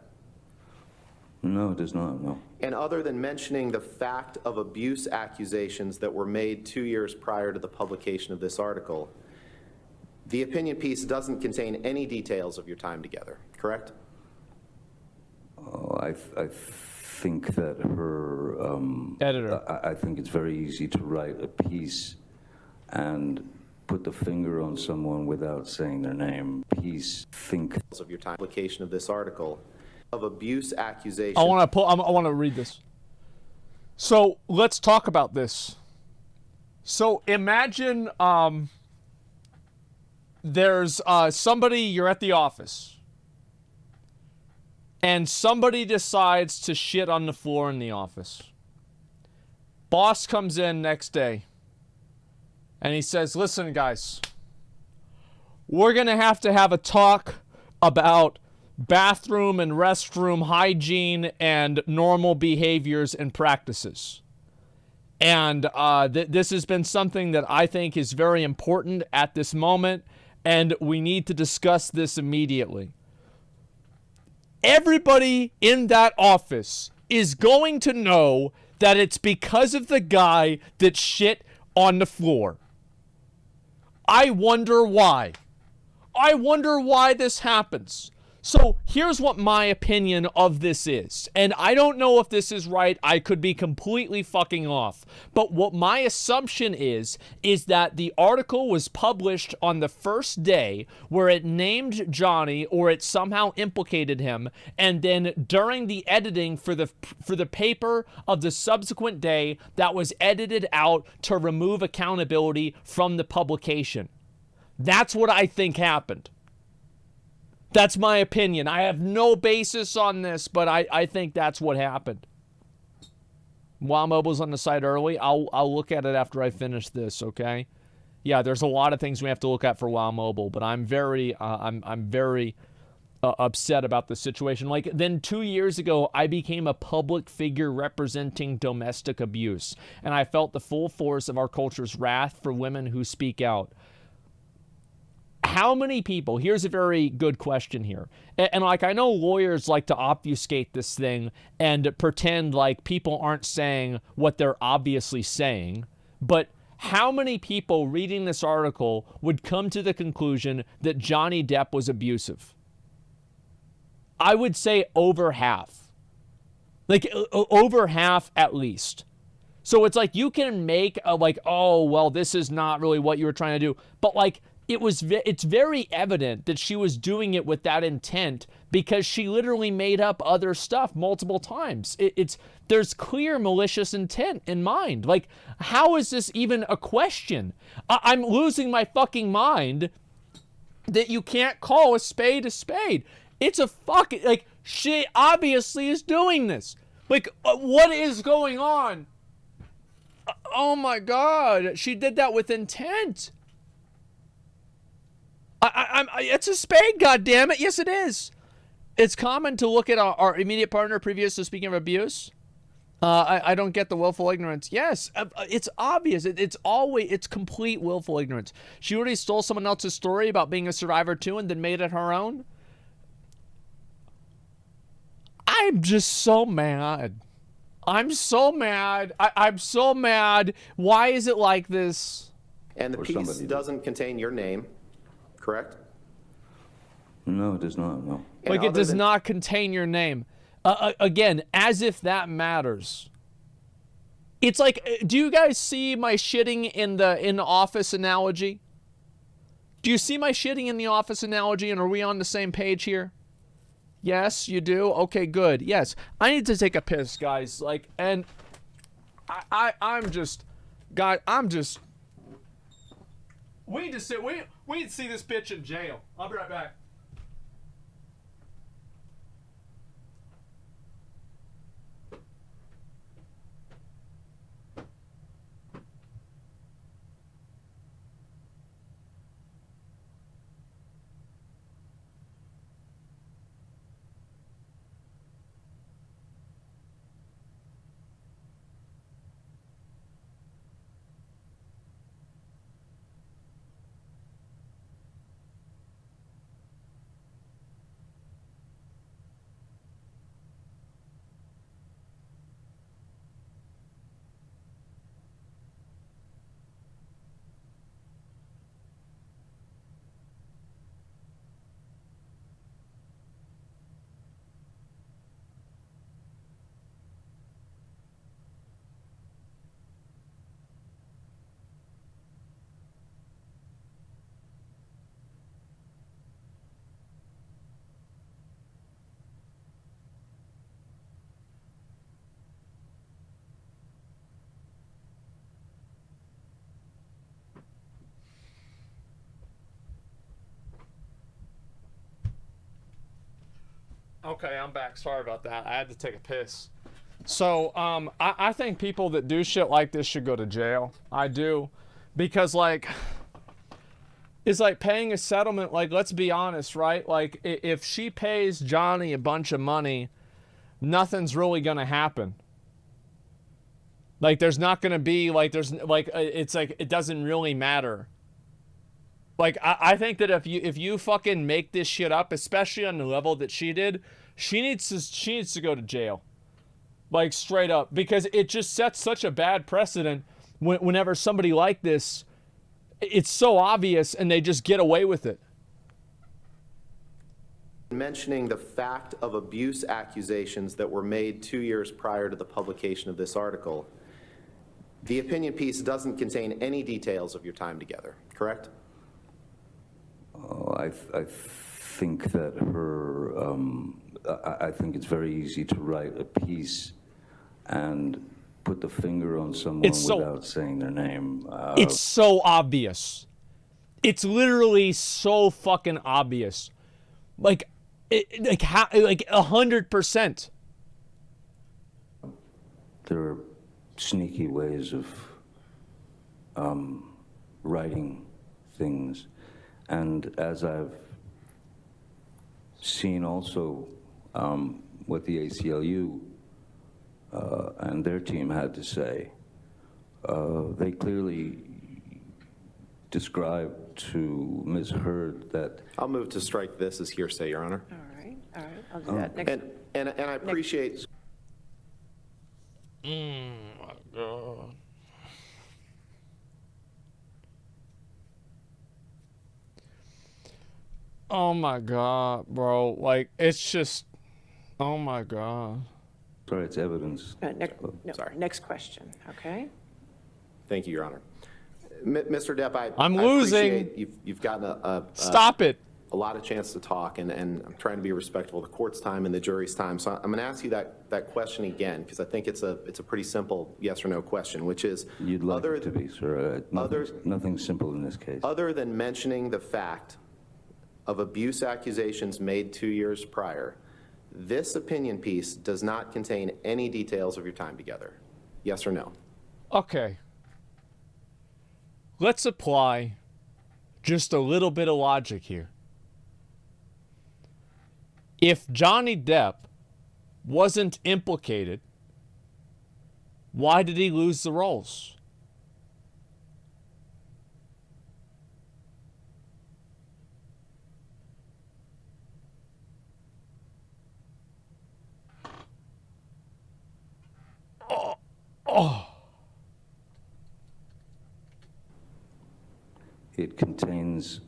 Speaker 5: No, it does not, no.
Speaker 4: And other than mentioning the fact of abuse accusations that were made 2 years prior to the publication of this article, the opinion piece doesn't contain any details of your time together, correct?
Speaker 5: Oh, I think that her...
Speaker 1: Editor.
Speaker 5: I think it's very easy to write a piece and put the finger on someone without saying their name.
Speaker 4: Of your time publication of this article of abuse accusations.
Speaker 1: I want to read this. So let's talk about this. So imagine there's somebody, you're at the office, and somebody decides to shit on the floor in the office. Boss comes in next day, and he says, listen, guys, we're going to have a talk about bathroom and restroom hygiene and normal behaviors and practices. And this has been something that I think is very important at this moment, and we need to discuss this immediately. Everybody in that office is going to know that it's because of the guy that shit on the floor. I wonder why. I wonder why this happens. So here's what my opinion of this is. And I don't know if this is right. I could be completely fucking off. But what my assumption is that the article was published on the first day where it named Johnny or it somehow implicated him. And then during the editing for the paper of the subsequent day, that was edited out to remove accountability from the publication. That's what I think happened. That's my opinion. I have no basis on this, but I think that's what happened. WoW Mobile's on the site early. I'll look at it after I finish this, okay? Yeah, there's a lot of things we have to look at for WoW Mobile, but I'm very upset about the situation. Like, then 2 years ago, I became a public figure representing domestic abuse, and I felt the full force of our culture's wrath for women who speak out. How many people, here's a very good question here, and like, I know lawyers like to obfuscate this thing and pretend like people aren't saying what they're obviously saying, but how many people reading this article would come to the conclusion that Johnny Depp was abusive? I would say over half. Like, over half at least. So it's like, you can make a, like, oh, well, this is not really what you were trying to do, but like, it's very evident that she was doing it with that intent because she literally made up other stuff multiple times. There's clear malicious intent in mind. Like, how is this even a question? I'm losing my fucking mind that you can't call a spade a spade. It's a fucking, like, she obviously is doing this. Like, what is going on? Oh my God, she did that with intent. It's a spade, goddammit. Yes, it is. It's common to look at our immediate partner previous to speaking of abuse. I don't get the willful ignorance. Yes, it's obvious. It's complete willful ignorance. She already stole someone else's story about being a survivor too and then made it her own. I'm just so mad. I'm so mad. I'm so mad. Why is it like this?
Speaker 4: And the piece doesn't contain your name, correct?
Speaker 5: No, it does not, no.
Speaker 1: Like, it does not contain your name. Again, as if that matters. It's like, do you guys see my shitting in the office analogy? Do you see my shitting in the office analogy, and are we on the same page here? Yes, you do? Okay, good. Yes. I need to take a piss, guys. Like, and I'm just, God, I'm just, we need to see this bitch in jail. I'll be right back. Okay, I'm back. Sorry about that. I had to take a piss. So, I think people that do shit like this should go to jail. I do. Because, like, it's like paying a settlement. Like, let's be honest, right? Like, if she pays Johnny a bunch of money, nothing's really going to happen. Like, there's not going to be, like, it's like, it doesn't really matter. Like, I think that if you fucking make this shit up, especially on the level that she did, she needs to go to jail. Like, straight up. Because it just sets such a bad precedent whenever somebody like this, it's so obvious and they just get away with it.
Speaker 4: Mentioning the fact of abuse accusations that were made 2 years prior to the publication of this article, the opinion piece doesn't contain any details of your time together, correct?
Speaker 5: Oh, I think that I think it's very easy to write a piece and put the finger on someone without saying their name.
Speaker 1: It's so obvious. It's literally so fucking obvious. Like 100%.
Speaker 5: There are sneaky ways of writing things, and as I've seen also what the ACLU and their team had to say, they clearly described to Ms. Hurd that...
Speaker 4: I'll move to strike this as hearsay, Your Honor.
Speaker 3: All right, I'll do that. Next.
Speaker 4: And I appreciate...
Speaker 1: My God. Oh my God, bro. Like, it's just, oh my God.
Speaker 5: Sorry, it's evidence.
Speaker 3: Next question, okay?
Speaker 4: Thank you, Your Honor. Mr. Depp,
Speaker 1: I'm
Speaker 4: I
Speaker 1: losing.
Speaker 4: appreciate you've gotten
Speaker 1: Stop it.
Speaker 4: a lot of chance to talk, and I'm trying to be respectful of the court's time and the jury's time. So I'm going to ask you that question again, because I think it's a pretty simple yes or no question, which is...
Speaker 5: You'd like it to be, sir. Nothing simple in this case.
Speaker 4: Other than mentioning the fact of abuse accusations made 2 years prior, this opinion piece does not contain any details of your time together. Yes or no?
Speaker 1: Okay. Let's apply just a little bit of logic here. If Johnny Depp wasn't implicated, why did he lose the roles?
Speaker 5: It contains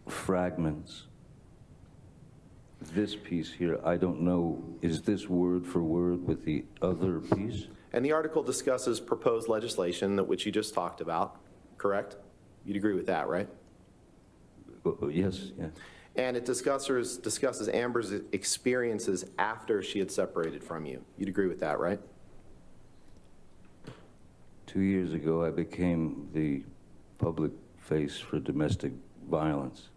Speaker 5: fragments. This piece here, I don't know, is this word for word with the other piece?
Speaker 4: And the article discusses proposed legislation, which you just talked about, correct? You'd agree with that, right?
Speaker 5: Yes, yeah.
Speaker 4: And it discusses Amber's experiences after she had separated from you. You'd agree with that, right?
Speaker 5: 2 years ago, I became the public face for domestic violence.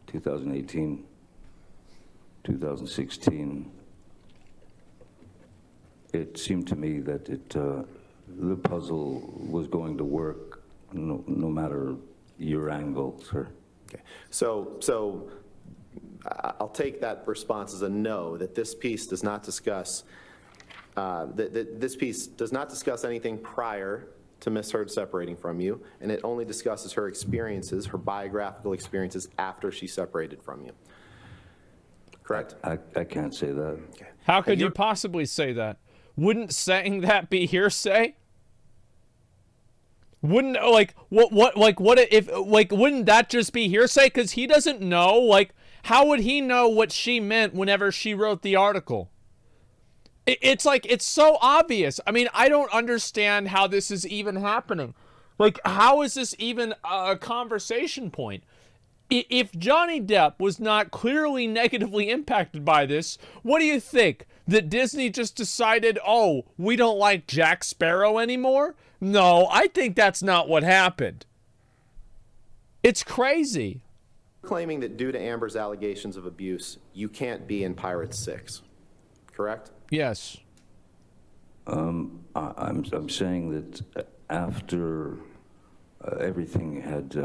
Speaker 5: 2018, 2016, it seemed to me that the puzzle was going to work no matter your angle, sir.
Speaker 4: Okay. So I'll take that response as a no, that this piece does not discuss this piece does not discuss anything prior to Ms. Hurd separating from you, and it only discusses her experiences, her biographical experiences after she separated from you. Correct?
Speaker 5: I can't say that.
Speaker 4: Okay.
Speaker 1: How could you possibly say that? Wouldn't saying that be hearsay? Wouldn't wouldn't that just be hearsay? Because he doesn't know. Like, how would he know what she meant whenever she wrote the article? It's like, it's so obvious. I mean, I don't understand how this is even happening. Like, how is this even a conversation point? If Johnny Depp was not clearly negatively impacted by this, what do you think? That Disney just decided, oh, we don't like Jack Sparrow anymore? No, I think that's not what happened. It's crazy.
Speaker 4: Claiming that due to Amber's allegations of abuse, you can't be in Pirates 6, correct?
Speaker 1: Yes.
Speaker 5: I'm saying that after everything had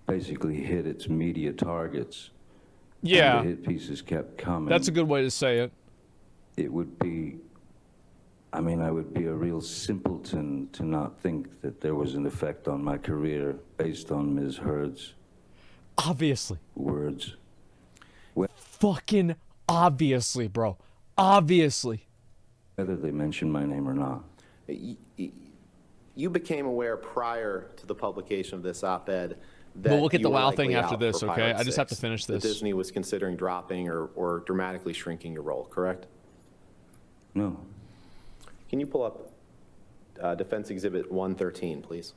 Speaker 5: basically hit its media targets,
Speaker 1: Yeah.
Speaker 5: and the hit pieces kept coming.
Speaker 1: That's a good way to say it.
Speaker 5: It would be, I mean, I would be a real simpleton to not think that there was an effect on my career based on Ms. Hurd's
Speaker 1: Obviously.
Speaker 5: words.
Speaker 1: Fucking obviously, bro. Obviously.
Speaker 5: Whether they mention my name or not.
Speaker 4: you became aware prior to the publication of this op-ed that
Speaker 1: We'll look at
Speaker 4: you
Speaker 1: the
Speaker 4: were
Speaker 1: WoW
Speaker 4: likely
Speaker 1: thing after
Speaker 4: out
Speaker 1: this,
Speaker 4: for
Speaker 1: okay?
Speaker 4: Pilot
Speaker 1: I just have to
Speaker 4: 6,
Speaker 1: finish this.
Speaker 4: that Disney was considering dropping or dramatically shrinking your role, correct?
Speaker 5: No.
Speaker 4: Can you pull up Defense Exhibit 113, please?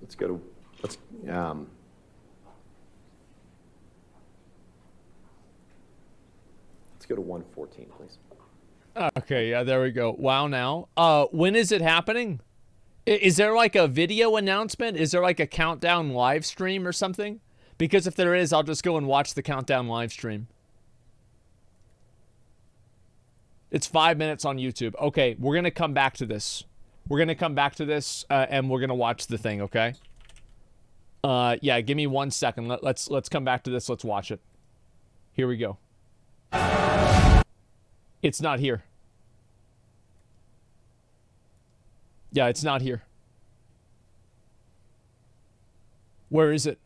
Speaker 4: Let's go to, let's go to 114, please.
Speaker 1: Okay, yeah, there we go. Wow, now. When is it happening? Is there like a video announcement? Is there like a countdown live stream or something? Because if there is, I'll just go and watch the countdown live stream. It's 5 minutes on YouTube. Okay, we're going to come back to this. We're going to come back to this, and we're going to watch the thing, okay? Yeah, give me 1 second. Let's come back to this. Let's watch it. Here we go. It's not here. Yeah, it's not here. Where is it?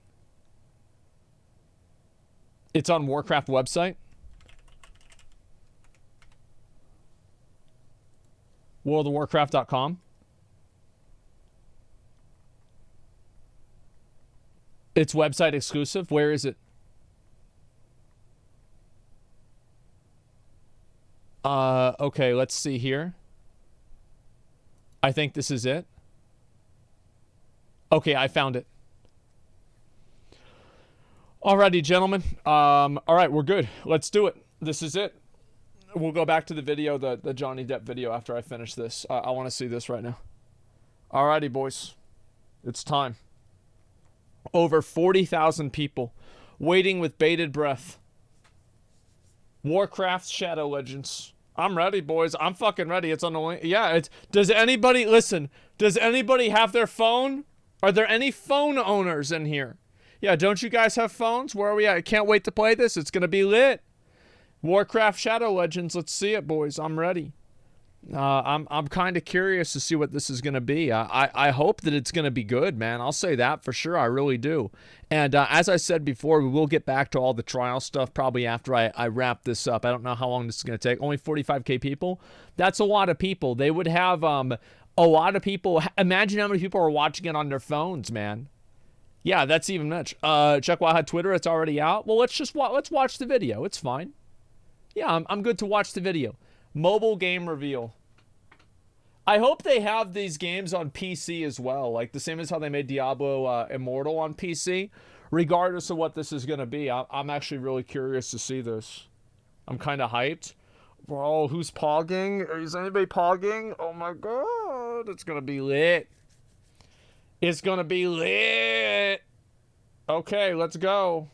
Speaker 1: It's on Warcraft website. worldofwarcraft.com. It's website exclusive. Where is it? Okay, let's see here. I think this is it. Okay, I found it. Alrighty, gentlemen. All right, we're good. Let's do it. This is it. We'll go back to the video, the Johnny Depp video after I finish this. I want to see this right now. Alrighty, boys. It's time. Over 40,000 people waiting with bated breath. Warcraft Shadow Legends. I'm ready, boys. I'm fucking ready. It's on the way. Yeah, it's... Does anybody... Listen. Does anybody have their phone? Are there any phone owners in here? Yeah, don't you guys have phones? Where are we at? I can't wait to play this. It's gonna be lit. Warcraft Shadow Legends. Let's see it, boys. I'm ready. I'm kind of curious to see what this is gonna be. I hope that it's gonna be good, man. I'll say that for sure. I really do. And as I said before, we will get back to all the trial stuff probably after I wrap this up. I don't know how long this is gonna take. Only 45K people. That's a lot of people. They would have a lot of people. Imagine how many people are watching it on their phones, man. Yeah, that's even much. Check Wildhat Twitter. It's already out. Well, let's watch the video. It's fine. Yeah, I'm good to watch the video. Mobile game reveal. I hope they have these games on PC as well, like the same as how they made Diablo Immortal on PC. Regardless of what this is going to be, I'm actually really curious to see this. I'm kind of hyped. Bro, who's pogging? Is anybody pogging? Oh my god, it's going to be lit. It's going to be lit. Okay, let's go.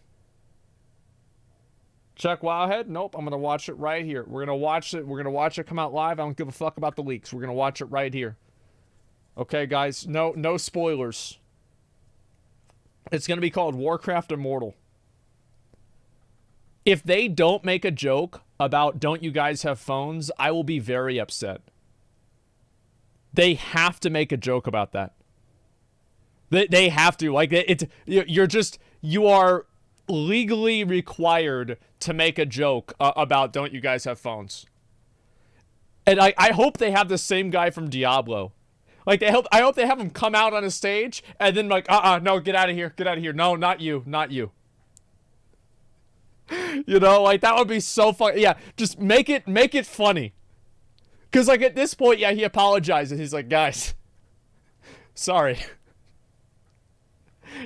Speaker 1: Check Wowhead? Nope, I'm going to watch it right here. We're going to watch it. We're going to watch it come out live. I don't give a fuck about the leaks. We're going to watch it right here. Okay, guys. No spoilers. It's going to be called Warcraft Immortal. If they don't make a joke about don't you guys have phones, I will be very upset. They have to make a joke about that. They have to. Like, you are legally required to make a joke about don't you guys have phones. And I hope they have the same guy from Diablo. Like, I hope they have him come out on a stage and then like, no, get out of here. Get out of here. No, not you. Not you. You know, like, that would be so fun. Yeah, just make it funny. Because, like, at this point, yeah, he apologizes. He's like, guys, sorry.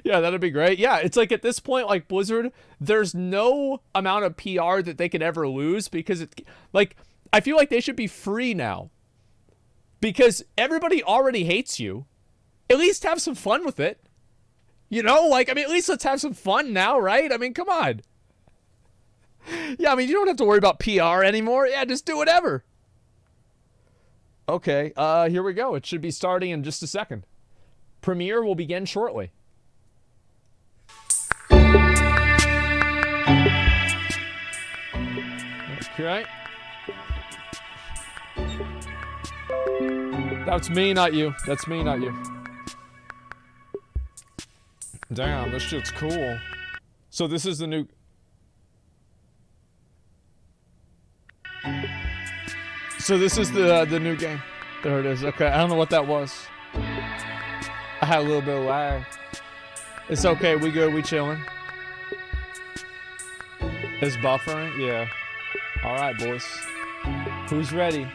Speaker 1: Yeah, that'd be great. Yeah, it's like at this point, like Blizzard, there's no amount of PR that they could ever lose because it's like, I feel like they should be free now because everybody already hates you. At least have some fun with it. You know, like, I mean, at least let's have some fun now, right? I mean, come on. Yeah, I mean, you don't have to worry about PR anymore. Yeah, just do whatever. Okay, here we go. It should be starting in just a second. Premiere will begin shortly. Okay. That's me, not you. That's me, not you. Damn, this shit's cool. So this is the new... So this is the new game. There it is. Okay, I don't know what that was. I had a little bit of lag. It's okay, we good, we chilling. It's buffering? Yeah. Alright, boys. Who's ready?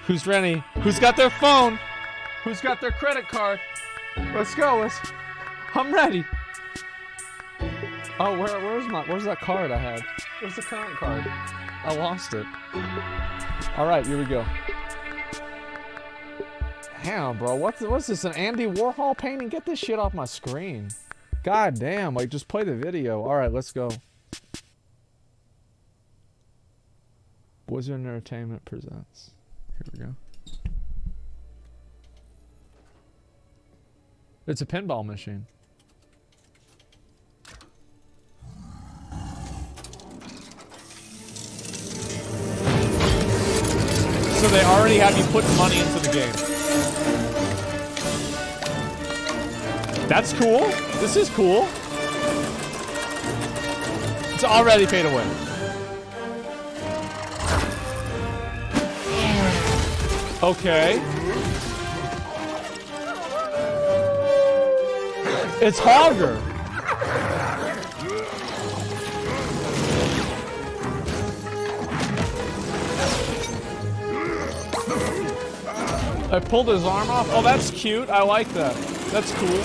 Speaker 1: Who's ready? Who's got their phone? Who's got their credit card? Let's go. I'm ready. Oh, where's that card I had? Where's the current card? I lost it. Alright, here we go. Damn, bro. What's this? An Andy Warhol painting? Get this shit off my screen. God damn, like just play the video. Alright, let's go. Blizzard Entertainment presents. Here we go. It's a pinball machine. So they already have you put money into the game. That's cool. This is cool. It's already pay to win. Okay. It's Hogger. I pulled his arm off. Oh, that's cute. I like that. That's cool.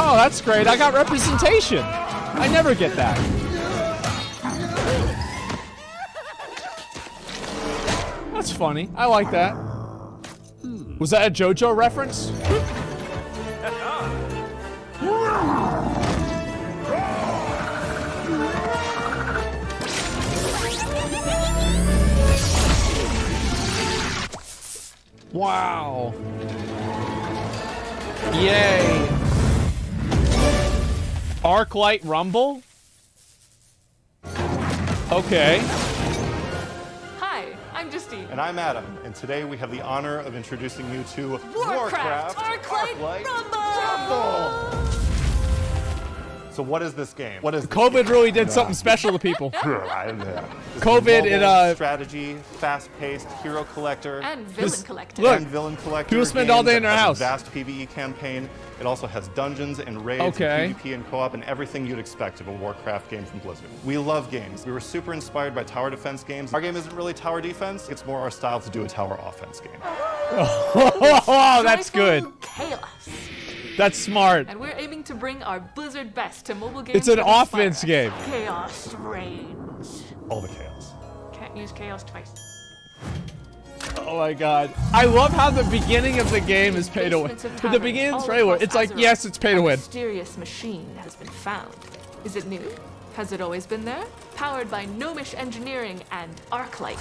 Speaker 1: Oh, that's great. I got representation. I never get that. That's funny. I like that. Was that a JoJo reference? Wow. Yay. Arclight Rumble? Okay.
Speaker 6: Hi, I'm Justine.
Speaker 7: And I'm Adam, and today we have the honor of introducing you to
Speaker 6: Warcraft Arclight Rumble!
Speaker 7: So what is this game? What is this
Speaker 1: COVID
Speaker 7: game?
Speaker 1: really did something special to people.
Speaker 7: This
Speaker 1: COVID,
Speaker 7: is a mobile
Speaker 1: it,
Speaker 7: strategy, fast-paced hero collector.
Speaker 6: And villain collector.
Speaker 1: Look,
Speaker 7: and villain collector.
Speaker 1: people spend all day in
Speaker 7: game
Speaker 1: their
Speaker 7: that
Speaker 1: house.
Speaker 7: has a vast PvE campaign. It also has dungeons and raids
Speaker 1: Okay.
Speaker 7: and PvP and co-op and everything you'd expect of a Warcraft game from Blizzard. We love games. We were super inspired by tower defense games. Our game isn't really tower defense. It's more our style to do a tower offense game.
Speaker 1: Oh, that's good.
Speaker 6: Joyful Chaos.
Speaker 1: That's smart.
Speaker 6: And we're aiming to bring our Blizzard best to mobile games.
Speaker 1: It's an
Speaker 6: that inspire
Speaker 1: offense
Speaker 6: us.
Speaker 1: game.
Speaker 6: Chaos reigns.
Speaker 7: All the chaos.
Speaker 6: Can't use chaos twice.
Speaker 1: Oh my god. I love how the beginning of the game is pay to win.
Speaker 6: Basements of
Speaker 1: But the
Speaker 6: taverns
Speaker 1: beginning is
Speaker 6: all
Speaker 1: pay to win.
Speaker 6: across
Speaker 1: It's like,
Speaker 6: Azeroth.
Speaker 1: yes, it's pay to
Speaker 6: A
Speaker 1: win.
Speaker 6: mysterious machine has been found. Is it new? Has it always been there? Powered by Gnomish engineering and Arclight.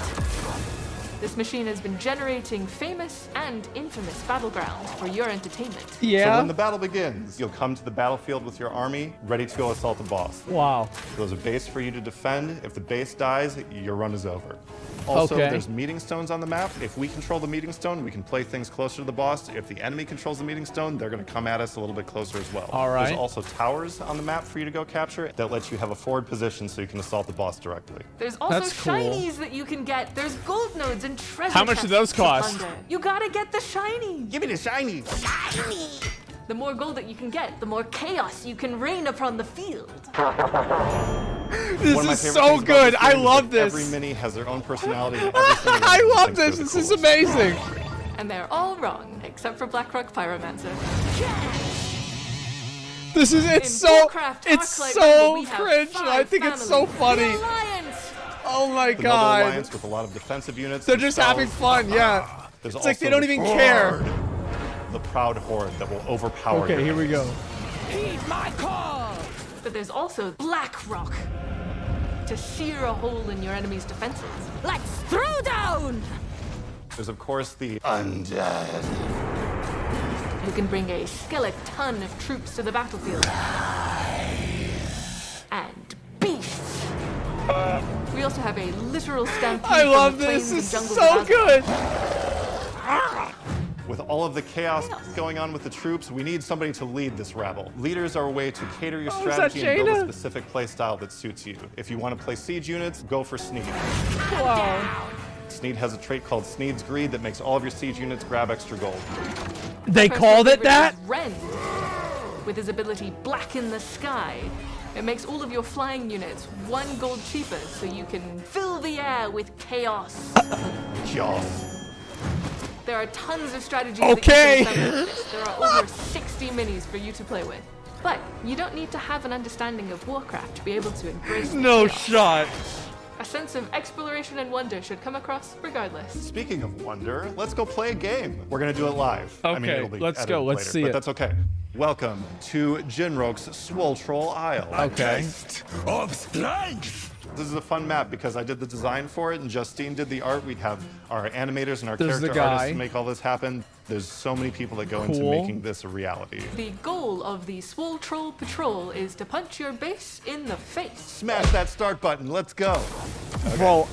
Speaker 6: This machine has been generating famous and infamous battlegrounds for your entertainment.
Speaker 7: So
Speaker 1: Yeah?
Speaker 7: when the battle begins, you'll come to the battlefield with your army, ready to go assault the boss.
Speaker 1: Wow.
Speaker 7: There's a base for you to defend. If the base dies, your run is over. Also,
Speaker 1: Okay.
Speaker 7: there's meeting stones on the map. If we control the meeting stone, we can play things closer to the boss. If the enemy controls the meeting stone, they're going to come at us a little bit closer as well.
Speaker 1: All right.
Speaker 7: There's also towers on the map for you to go capture that lets you have a forward position so you can assault the boss directly.
Speaker 6: There's also
Speaker 1: That's cool.
Speaker 6: shinies that you can get. There's gold nodes and treasure
Speaker 1: How much do
Speaker 6: chests
Speaker 1: those
Speaker 6: to
Speaker 1: cost?
Speaker 6: plunder. You gotta get the shiny.
Speaker 7: Give me the shiny!
Speaker 6: The more gold that you can get, the more chaos you can rain upon the field.
Speaker 1: This
Speaker 7: One of my
Speaker 1: is
Speaker 7: favorite
Speaker 1: so
Speaker 7: things about
Speaker 1: good.
Speaker 7: this
Speaker 1: I
Speaker 7: game is
Speaker 1: love
Speaker 7: that Every
Speaker 1: this.
Speaker 7: mini has their own personality. And every single one
Speaker 1: I
Speaker 7: of them
Speaker 1: love
Speaker 7: thinks
Speaker 1: this.
Speaker 7: they're
Speaker 1: This
Speaker 7: the
Speaker 1: is
Speaker 7: coolest.
Speaker 1: amazing.
Speaker 6: And they're all wrong, except for Blackrock Pyromancer.
Speaker 1: This is, it's
Speaker 6: In
Speaker 1: so,
Speaker 6: Warcraft
Speaker 1: it's
Speaker 6: Arclight
Speaker 1: so
Speaker 6: Rumble, we have
Speaker 1: cringe. I
Speaker 6: 5
Speaker 1: think it's so
Speaker 6: families.
Speaker 1: funny.
Speaker 6: The Alliance!
Speaker 1: Oh my
Speaker 7: The Noble
Speaker 1: god.
Speaker 7: Alliance with a lot of defensive units.
Speaker 1: They're
Speaker 7: and
Speaker 1: just
Speaker 7: spells.
Speaker 1: having fun, yeah.
Speaker 7: There's
Speaker 1: It's like they
Speaker 7: also
Speaker 1: don't
Speaker 7: the
Speaker 1: even care.
Speaker 7: Horde, the proud horde that will overpower
Speaker 1: Okay,
Speaker 7: your
Speaker 1: here we go.
Speaker 6: But there's also Blackrock to sear a hole in your enemy's defenses. Let's throw down!
Speaker 7: There's of course the undead.
Speaker 6: You can bring a skeleton of troops to the battlefield. also have a literal stampede
Speaker 1: I
Speaker 6: from
Speaker 1: love
Speaker 6: the
Speaker 1: this.
Speaker 6: plains
Speaker 1: This
Speaker 6: and
Speaker 1: is
Speaker 6: jungles of
Speaker 1: so
Speaker 6: Asmongold.
Speaker 1: good.
Speaker 7: With all of the chaos going on with the troops, we need somebody to lead this rabble. Leaders are a way to cater your
Speaker 1: Oh, is that
Speaker 7: strategy and build a
Speaker 1: Jaina?
Speaker 7: specific play style that suits you. If you want to play siege units, go for Sneed.
Speaker 1: Wow.
Speaker 7: Sneed has a trait called Sneed's Greed that makes all of your siege units grab extra gold.
Speaker 1: They
Speaker 6: Personal
Speaker 1: called it
Speaker 6: favorite
Speaker 1: that?
Speaker 6: is Rend. With his ability Black in the Sky, it makes all of your flying units 1 gold cheaper, so you can fill the air with chaos.
Speaker 7: Chaos.
Speaker 6: There are tons of strategies
Speaker 1: Okay.
Speaker 6: that you can assemble with this. There are over 60 minis for you to play with. But you don't need to have an understanding of Warcraft to be able to embrace the
Speaker 1: No
Speaker 6: chaos.
Speaker 1: shot.
Speaker 6: A sense of exploration and wonder should come across regardless.
Speaker 7: Speaking of wonder, let's go play a game. We're gonna do it live. I mean,
Speaker 1: Okay,
Speaker 7: it'll be
Speaker 1: let's
Speaker 7: edited
Speaker 1: go. Let's
Speaker 7: later,
Speaker 1: see
Speaker 7: but
Speaker 1: it.
Speaker 7: that's okay. Welcome to Jinroke's Swole Troll Isle.
Speaker 1: Okay.
Speaker 8: Of strength.
Speaker 7: This is a fun map because I did the design for it and Justine did the art. We have our animators and our
Speaker 1: There's the
Speaker 7: character artists
Speaker 1: guy.
Speaker 7: to make all this happen. There's so many people that go into
Speaker 1: Cool.
Speaker 7: making this a reality.
Speaker 6: The goal of the Swole Troll Patrol is to punch your base in the face.
Speaker 7: Smash that start button. Let's go.
Speaker 1: Bro,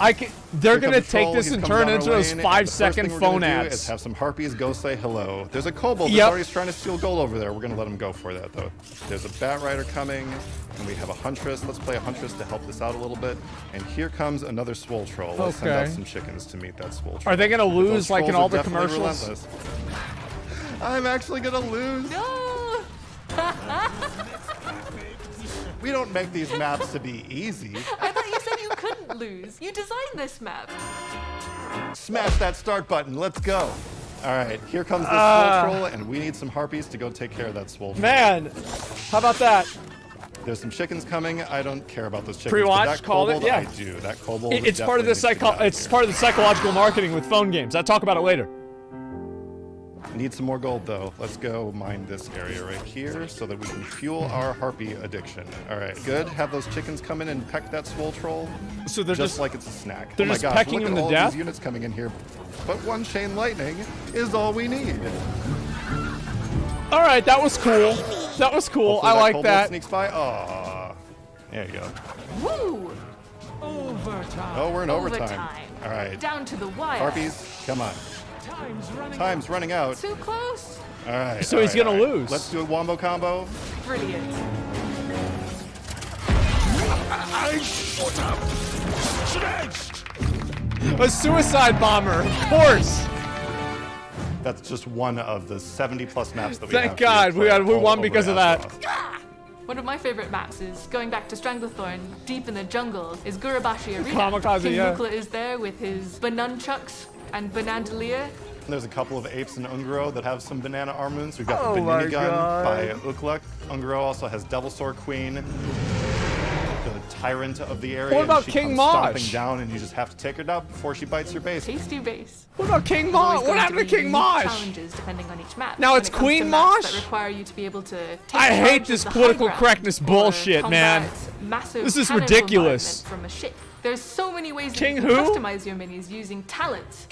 Speaker 1: they're
Speaker 7: Here
Speaker 1: gonna
Speaker 7: comes
Speaker 1: take
Speaker 7: Troll.
Speaker 1: this
Speaker 7: He's
Speaker 1: and
Speaker 7: coming
Speaker 1: turn
Speaker 7: down
Speaker 1: into
Speaker 7: our
Speaker 1: those
Speaker 7: lane, and
Speaker 1: 5-second
Speaker 7: the first thing
Speaker 1: phone
Speaker 7: we're gonna do
Speaker 1: ads.
Speaker 7: is have some harpies go say hello. There's a kobold
Speaker 1: Yep.
Speaker 7: that's already trying to steal gold over there. We're gonna let him go for that though. There's a bat rider coming, and we have a huntress. Let's play a huntress to help this out a little bit. And here comes another swole troll. Let's send out
Speaker 1: Okay.
Speaker 7: some chickens to meet that swole troll.
Speaker 1: Are they gonna
Speaker 7: Those
Speaker 1: lose like in
Speaker 7: trolls
Speaker 1: all
Speaker 7: are
Speaker 1: the
Speaker 7: definitely
Speaker 1: commercials?
Speaker 7: relentless. I'm actually gonna lose.
Speaker 6: No!
Speaker 7: We don't make these maps to be easy.
Speaker 6: I thought you said you couldn't lose. You designed this map.
Speaker 7: Smash that start button. Let's go. All right, here comes the swole troll, and we need some harpies to go take care of that swole troll.
Speaker 1: Man, how about that?
Speaker 7: There's some chickens coming. I don't care about those chickens.
Speaker 1: Pre-watch,
Speaker 7: but that
Speaker 1: called it,
Speaker 7: kobold,
Speaker 1: yeah.
Speaker 7: I do. That kobold.
Speaker 1: It's part of the
Speaker 7: It's
Speaker 1: part of the psychological marketing with phone games. I'll talk about it later.
Speaker 7: Need some more gold though. Let's go mine this area right here so that we can fuel our harpy addiction. All right, good. Have those chickens come in and peck that swole troll.
Speaker 1: So they're
Speaker 7: just
Speaker 1: just
Speaker 7: like it's a snack.
Speaker 1: they're
Speaker 7: oh my
Speaker 1: just
Speaker 7: gosh,
Speaker 1: pecking
Speaker 7: look
Speaker 1: him
Speaker 7: at
Speaker 1: to
Speaker 7: all
Speaker 1: death?
Speaker 7: These units coming in here, but one chain lightning is all we need.
Speaker 1: All right. That was cool. That was cool.
Speaker 7: Hopefully
Speaker 1: I like
Speaker 7: kobold
Speaker 1: that.
Speaker 7: Sneaks by. Aw, there you go.
Speaker 6: Woo!
Speaker 7: Oh, we're in overtime. All right,
Speaker 6: Down to the wire.
Speaker 7: harpies, come on. Time's running out.
Speaker 6: Too close.
Speaker 7: All right.
Speaker 1: So
Speaker 7: all
Speaker 1: he's
Speaker 7: right,
Speaker 1: gonna
Speaker 7: all right.
Speaker 1: lose.
Speaker 7: Let's do a wombo combo.
Speaker 6: Brilliant.
Speaker 8: I shut up. Strength.
Speaker 1: A suicide bomber, of course.
Speaker 7: That's just one of the 70 plus maps that we
Speaker 1: Thank
Speaker 7: have.
Speaker 1: God, we
Speaker 7: play
Speaker 1: won
Speaker 7: all
Speaker 1: because
Speaker 7: over
Speaker 1: of that.
Speaker 7: Azeroth.
Speaker 6: One of my favorite maps is going back to Stranglethorn, deep in the jungle, is Gurabashi Arena.
Speaker 1: Kamikaze,
Speaker 6: King
Speaker 1: yeah.
Speaker 6: Mukla is there with his banunchucks and banandalier.
Speaker 7: There's a couple of apes in Ungro that have some banana armaments. We've got
Speaker 1: Oh
Speaker 7: the
Speaker 1: my
Speaker 7: Banini gun
Speaker 1: God.
Speaker 7: by Ukluk. Ungro also has Devil Sword Queen, the tyrant of the area.
Speaker 1: What
Speaker 7: and
Speaker 1: about
Speaker 7: she
Speaker 1: King
Speaker 7: comes
Speaker 1: Mosh?
Speaker 7: stomping down, and you just have to take her down before she bites your base.
Speaker 6: Tasty base.
Speaker 1: What about King
Speaker 6: There's
Speaker 1: Mosh?
Speaker 6: always
Speaker 1: What
Speaker 6: going
Speaker 1: happened to
Speaker 6: be
Speaker 1: King
Speaker 6: unique
Speaker 1: Mosh?
Speaker 6: Challenges depending on each map.
Speaker 1: Now
Speaker 6: When
Speaker 1: it's
Speaker 6: it comes to
Speaker 1: Queen
Speaker 6: maps
Speaker 1: Mosh?
Speaker 6: That require you to be able to take
Speaker 1: I hate
Speaker 6: charge
Speaker 1: this
Speaker 6: of the
Speaker 1: political
Speaker 6: high ground
Speaker 1: correctness
Speaker 6: or
Speaker 1: bullshit, man.
Speaker 6: combat massive
Speaker 1: This is
Speaker 6: cannon
Speaker 1: ridiculous.
Speaker 6: bombardment from a ship. There's so many ways
Speaker 1: King
Speaker 6: that you can
Speaker 1: who?
Speaker 6: customize your minis using talents.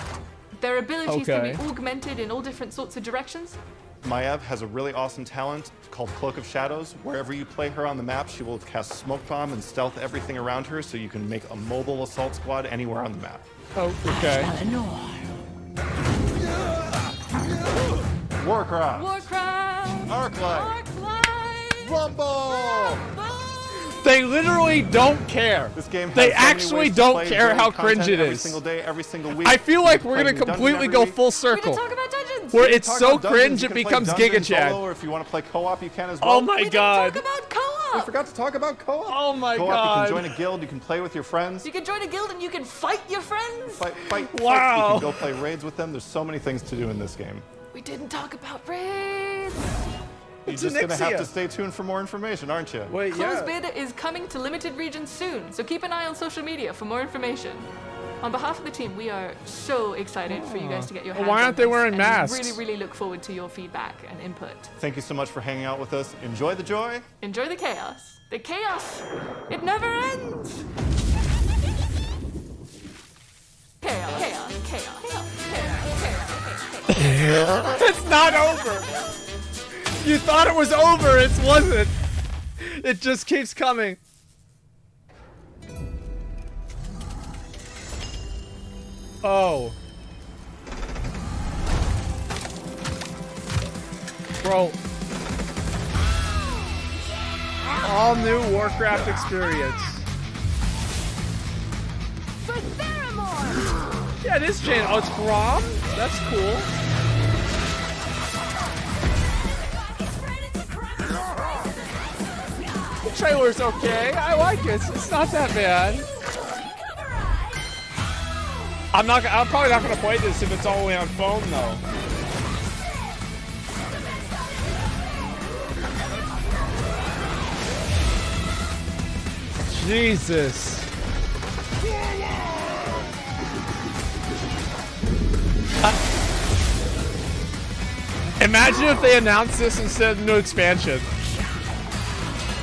Speaker 6: Their abilities can
Speaker 1: Okay.
Speaker 6: be augmented in all different sorts of directions.
Speaker 7: Maiev has a really awesome talent called Cloak of Shadows. Wherever you play her on the map, she will cast Smoke Bomb and stealth everything around her so you can make a mobile assault squad anywhere on the map.
Speaker 1: Oh, okay.
Speaker 7: Warcraft!
Speaker 6: Warcraft!
Speaker 7: Arclight!
Speaker 6: Arclight!
Speaker 7: Rumble!
Speaker 1: They literally don't care.
Speaker 7: This game has
Speaker 1: They
Speaker 7: so many
Speaker 1: actually
Speaker 7: ways to
Speaker 1: don't
Speaker 7: play
Speaker 1: care
Speaker 7: daily
Speaker 1: how cringe
Speaker 7: content
Speaker 1: it
Speaker 7: every
Speaker 1: is.
Speaker 7: single day, every single week.
Speaker 1: I feel
Speaker 7: You
Speaker 1: like
Speaker 7: can
Speaker 1: we're
Speaker 7: play
Speaker 1: gonna
Speaker 7: new dungeon
Speaker 1: completely
Speaker 7: every
Speaker 1: go
Speaker 7: week.
Speaker 1: full
Speaker 6: We didn't
Speaker 1: circle.
Speaker 6: talk about dungeons!
Speaker 1: Where
Speaker 7: You can
Speaker 1: it's
Speaker 7: talk
Speaker 1: so
Speaker 7: about dungeons,
Speaker 1: cringe
Speaker 7: you
Speaker 1: it
Speaker 7: can play
Speaker 1: becomes
Speaker 7: dungeons
Speaker 1: Giga Chad.
Speaker 7: solo, or if you want to play co-op, you can as well.
Speaker 1: Oh my
Speaker 6: We didn't
Speaker 1: god.
Speaker 6: talk about co-op!
Speaker 7: I forgot to talk about co-op.
Speaker 1: Oh my
Speaker 7: co-op,
Speaker 1: God.
Speaker 7: You can join a guild, you can play with your friends.
Speaker 6: You can join a guild and you can fight your friends!
Speaker 7: Fight.
Speaker 1: Wow.
Speaker 7: You can go play raids with them. There's so many things to do in this game.
Speaker 6: We didn't talk about raids!
Speaker 7: You're
Speaker 1: It's
Speaker 7: just gonna have
Speaker 1: Onyxia.
Speaker 7: to stay tuned for more information, aren't you?
Speaker 1: Wait,
Speaker 6: Closed
Speaker 1: yeah.
Speaker 6: bid is coming to limited regions soon, so keep an eye on social media for more information. On behalf of the team, we are so excited for you guys to get your
Speaker 1: Well,
Speaker 6: hands
Speaker 1: why
Speaker 6: on
Speaker 1: aren't they
Speaker 6: this,
Speaker 1: wearing
Speaker 6: and
Speaker 1: masks?
Speaker 6: we really look forward to your feedback and input.
Speaker 7: Thank you so much for hanging out with us. Enjoy the joy.
Speaker 6: Enjoy the chaos. The chaos! It never ends! Chaos, chaos, chaos, chaos, chaos.
Speaker 1: It's not over. You thought it was over. It wasn't. It just keeps coming. Oh. Bro. All new Warcraft experience.
Speaker 9: For Theramore!
Speaker 1: Yeah, it is Jane. Oh, it's Grom? That's cool. The trailer's okay. I like it. It's not that bad. I'm probably not gonna play this if it's all the way on phone though. Jesus. Imagine if they announced this instead of new expansion.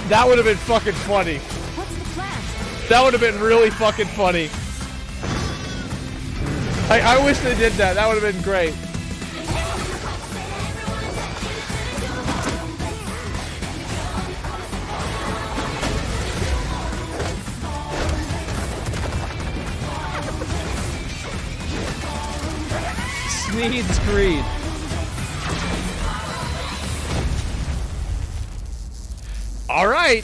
Speaker 1: That would have been fucking funny.
Speaker 9: What's the plan?
Speaker 1: That would have been really fucking funny. I wish they did that. That would have been great. Sneed's Greed. All right.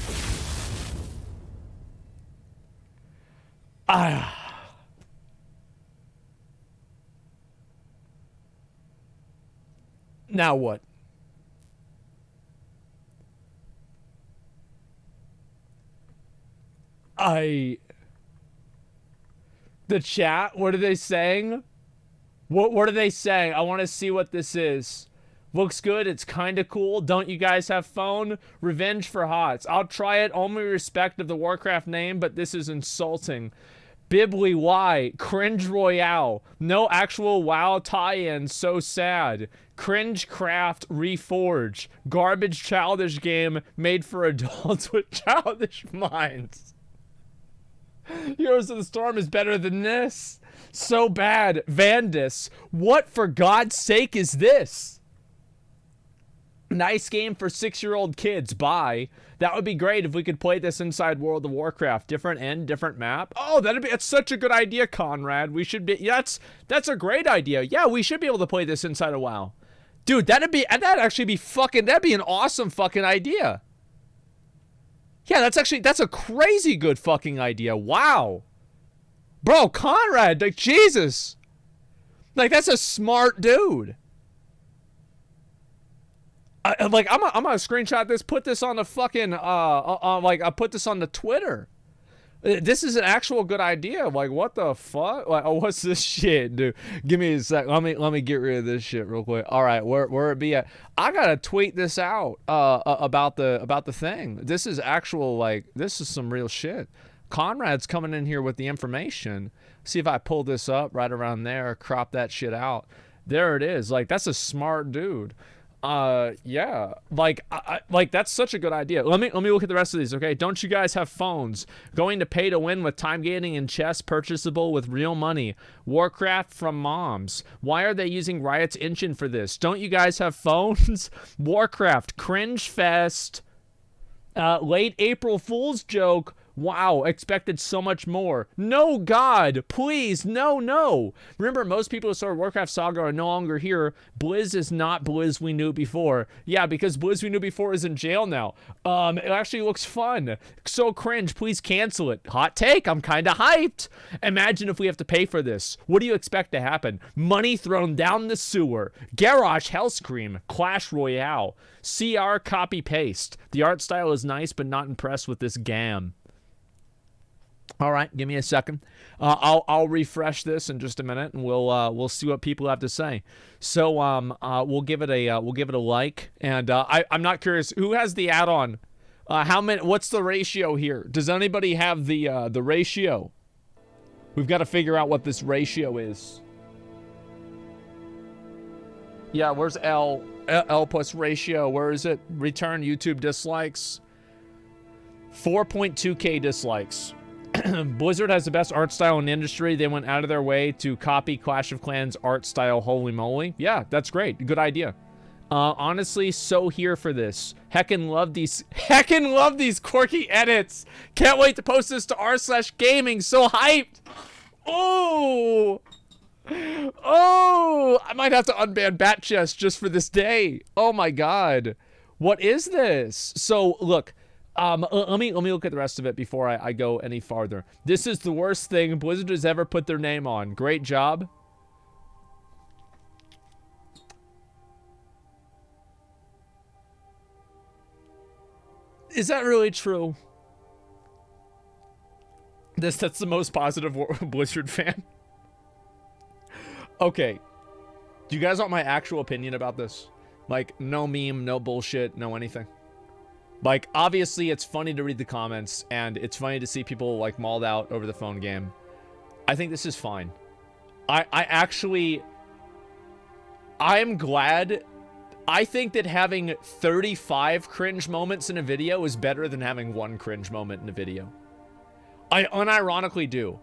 Speaker 1: Now what? The chat, what are they saying? What are they saying? I want to see what this is. Looks good. It's kind of cool. Don't you guys have phone? Revenge for Hots. I'll try it. Only respect of the Warcraft name, but this is insulting. Bibly Y. Cringe Royale. No actual WoW tie-in. So sad. Cringe Craft Reforge. Garbage childish game made for adults with childish minds. Heroes of the Storm is better than this. So bad. Vandus. What for God's sake is this? Nice game for 6-year-old kids. Bye. That would be great if we could play this inside World of Warcraft. Different end, different map. Oh, that's such a good idea, Conrad. We should be, that's a great idea. Yeah, we should be able to play this inside of WoW. Dude, that'd actually be that'd be an awesome fucking idea. Yeah, that's a crazy good fucking idea. Wow. Bro, Conrad, like, Jesus. Like, that's a smart dude. I'm gonna screenshot this, put this on the fucking, I put this on the Twitter. This is an actual good idea. Like, what the fuck? Like, oh, what's this shit, dude? Give me a sec. Let me get rid of this shit real quick. All right, where it be at? I gotta tweet this out, about the thing. This is actual, like, this is some real shit. Conrad's coming in here with the information. See if I pull this up right around there, crop that shit out. There it is. Like, that's a smart dude. Yeah, like that's such a good idea. Let me look at the rest of these. Okay, don't you guys have phones? Going to pay to win with time gating and chess, purchasable with real money. Warcraft from moms. Why are they using Riot's engine for this? Don't you guys have phones? Warcraft cringe fest. Late April Fool's joke. Wow, expected so much more. No, God, please, no. Remember, most people who started Warcraft Saga are no longer here. Blizz is not Blizz we knew before. Yeah, because Blizz we knew before is in jail now. It actually looks fun. So cringe, please cancel it. Hot take, I'm kind of hyped. Imagine if we have to pay for this. What do you expect to happen? Money thrown down the sewer. Garrosh Hellscream. Clash Royale. CR copy paste. The art style is nice, but not impressed with this gam. All right, give me a second. I'll refresh this in just a minute, and we'll see what people have to say. So we'll give it a like, and I'm not curious who has the add-on. How many? What's the ratio here? Does anybody have the ratio? We've got to figure out what this ratio is. Yeah, where's L plus ratio? Where is it? Return YouTube dislikes. 4.2K dislikes. Blizzard has the best art style in the industry. They went out of their way to copy Clash of Clans art style. Holy moly. Yeah, that's great. Good idea. Honestly, so here for this. Heckin' love these quirky edits. Can't wait to post this to r/gaming. So hyped. Oh, Oh, I might have to unban Bat Chest just for this day. Oh my God. What is this? So look, let me look at the rest of it before I go any farther. This is the worst thing Blizzard has ever put their name on. Great job. Is that really true? That's the most positive Blizzard fan. Okay. Do you guys want my actual opinion about this? Like, no meme, no bullshit, no anything. Like, obviously, it's funny to read the comments, and it's funny to see people, like, mauled out over the phone game. I think this is fine. I am glad. I think that having 35 cringe moments in a video is better than having one cringe moment in a video. I unironically do.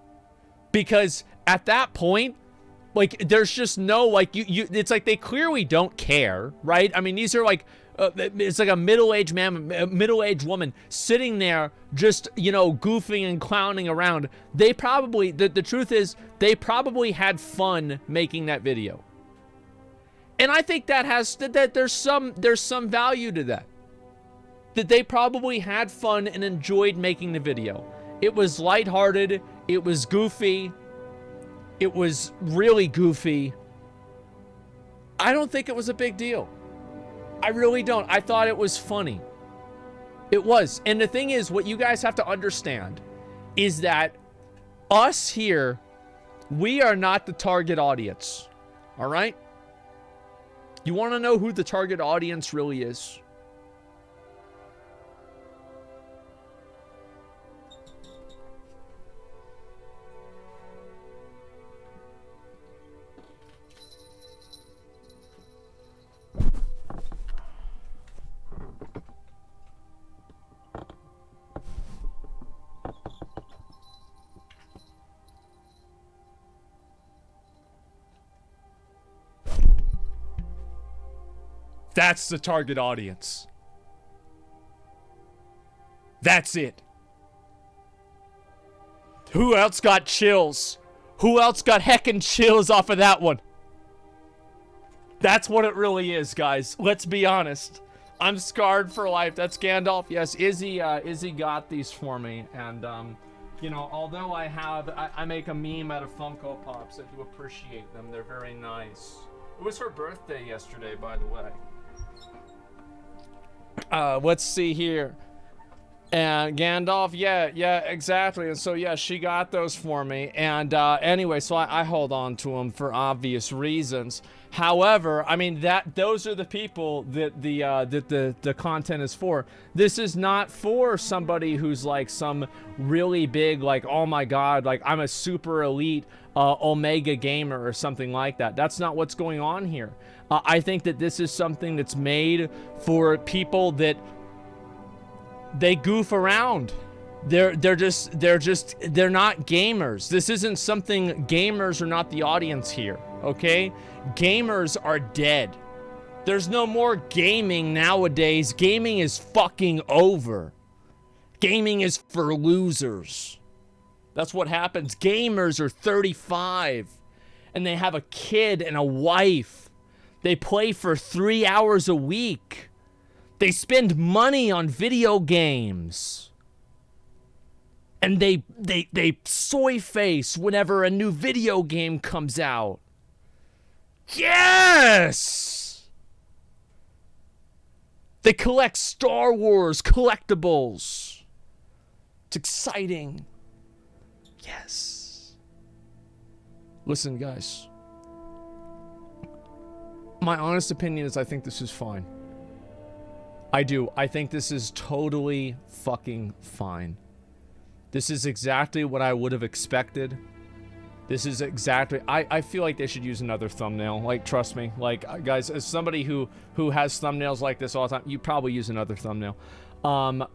Speaker 1: Because at that point, like, there's just no, like, it's like they clearly don't care, right? I mean, these are like, it's like a middle-aged man, a middle-aged woman sitting there just, you know, goofing and clowning around. They probably, the truth is, they probably had fun making that video. And I think that there's some value to that. That they probably had fun and enjoyed making the video. It was lighthearted, it was goofy, it was really goofy. I don't think it was a big deal. I really don't. I thought it was funny. It was. And the thing is, what you guys have to understand is that us here, we are not the target audience. All right? You want to know who the target audience really is? That's the target audience. That's it. Who else got chills? Who else got heckin' chills off of that one? That's what it really is, guys. Let's be honest. I'm scarred for life. That's Gandalf. Yes, Izzy got these for me. And, you know, although I make a meme out of Funko Pops, I do appreciate them. They're very nice. It was her birthday yesterday, by the way. Let's see here. And Gandalf, yeah, exactly. And so, yeah, she got those for me. And anyway, so I hold on to them for obvious reasons. However, I mean, those are the people that the content is for. This is not for somebody who's like some really big, like, oh my God, like I'm a super elite Omega gamer or something like that. That's not what's going on here. I think that this is something that's made for people that they goof around. They're not gamers. This isn't something, gamers are not the audience here, okay? Gamers are dead. There's no more gaming nowadays. Gaming is fucking over. Gaming is for losers. That's what happens. Gamers are 35 and they have a kid and a wife. They play for 3 hours a week. They spend money on video games. And they soy face whenever a new video game comes out. Yes! They collect Star Wars collectibles. It's exciting. Yes. Listen, guys. My honest opinion is I think this is fine. I do. I think this is totally fucking fine. This is exactly what I would have expected. This is exactly... I feel like they should use another thumbnail. Like, trust me. Like, guys, as somebody who has thumbnails like this all the time, you probably use another thumbnail.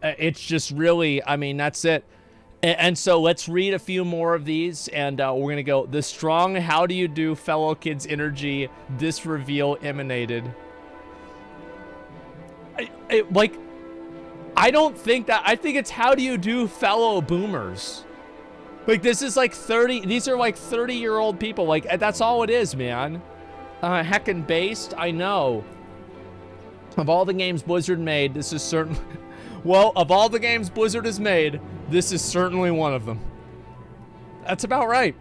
Speaker 1: It's just really... I mean, that's it. And so let's read a few more of these, and we're going to go. The strong how do you do fellow kids energy this reveal emanated. I don't think that... I think it's how do you do fellow boomers. Like, this is like 30, these are like 30-year-old people. Like, that's all it is, man. Heckin' based, I know. Of all the games Blizzard made, this is certain. Well, of all the games Blizzard has made, this is certainly one of them. That's about right.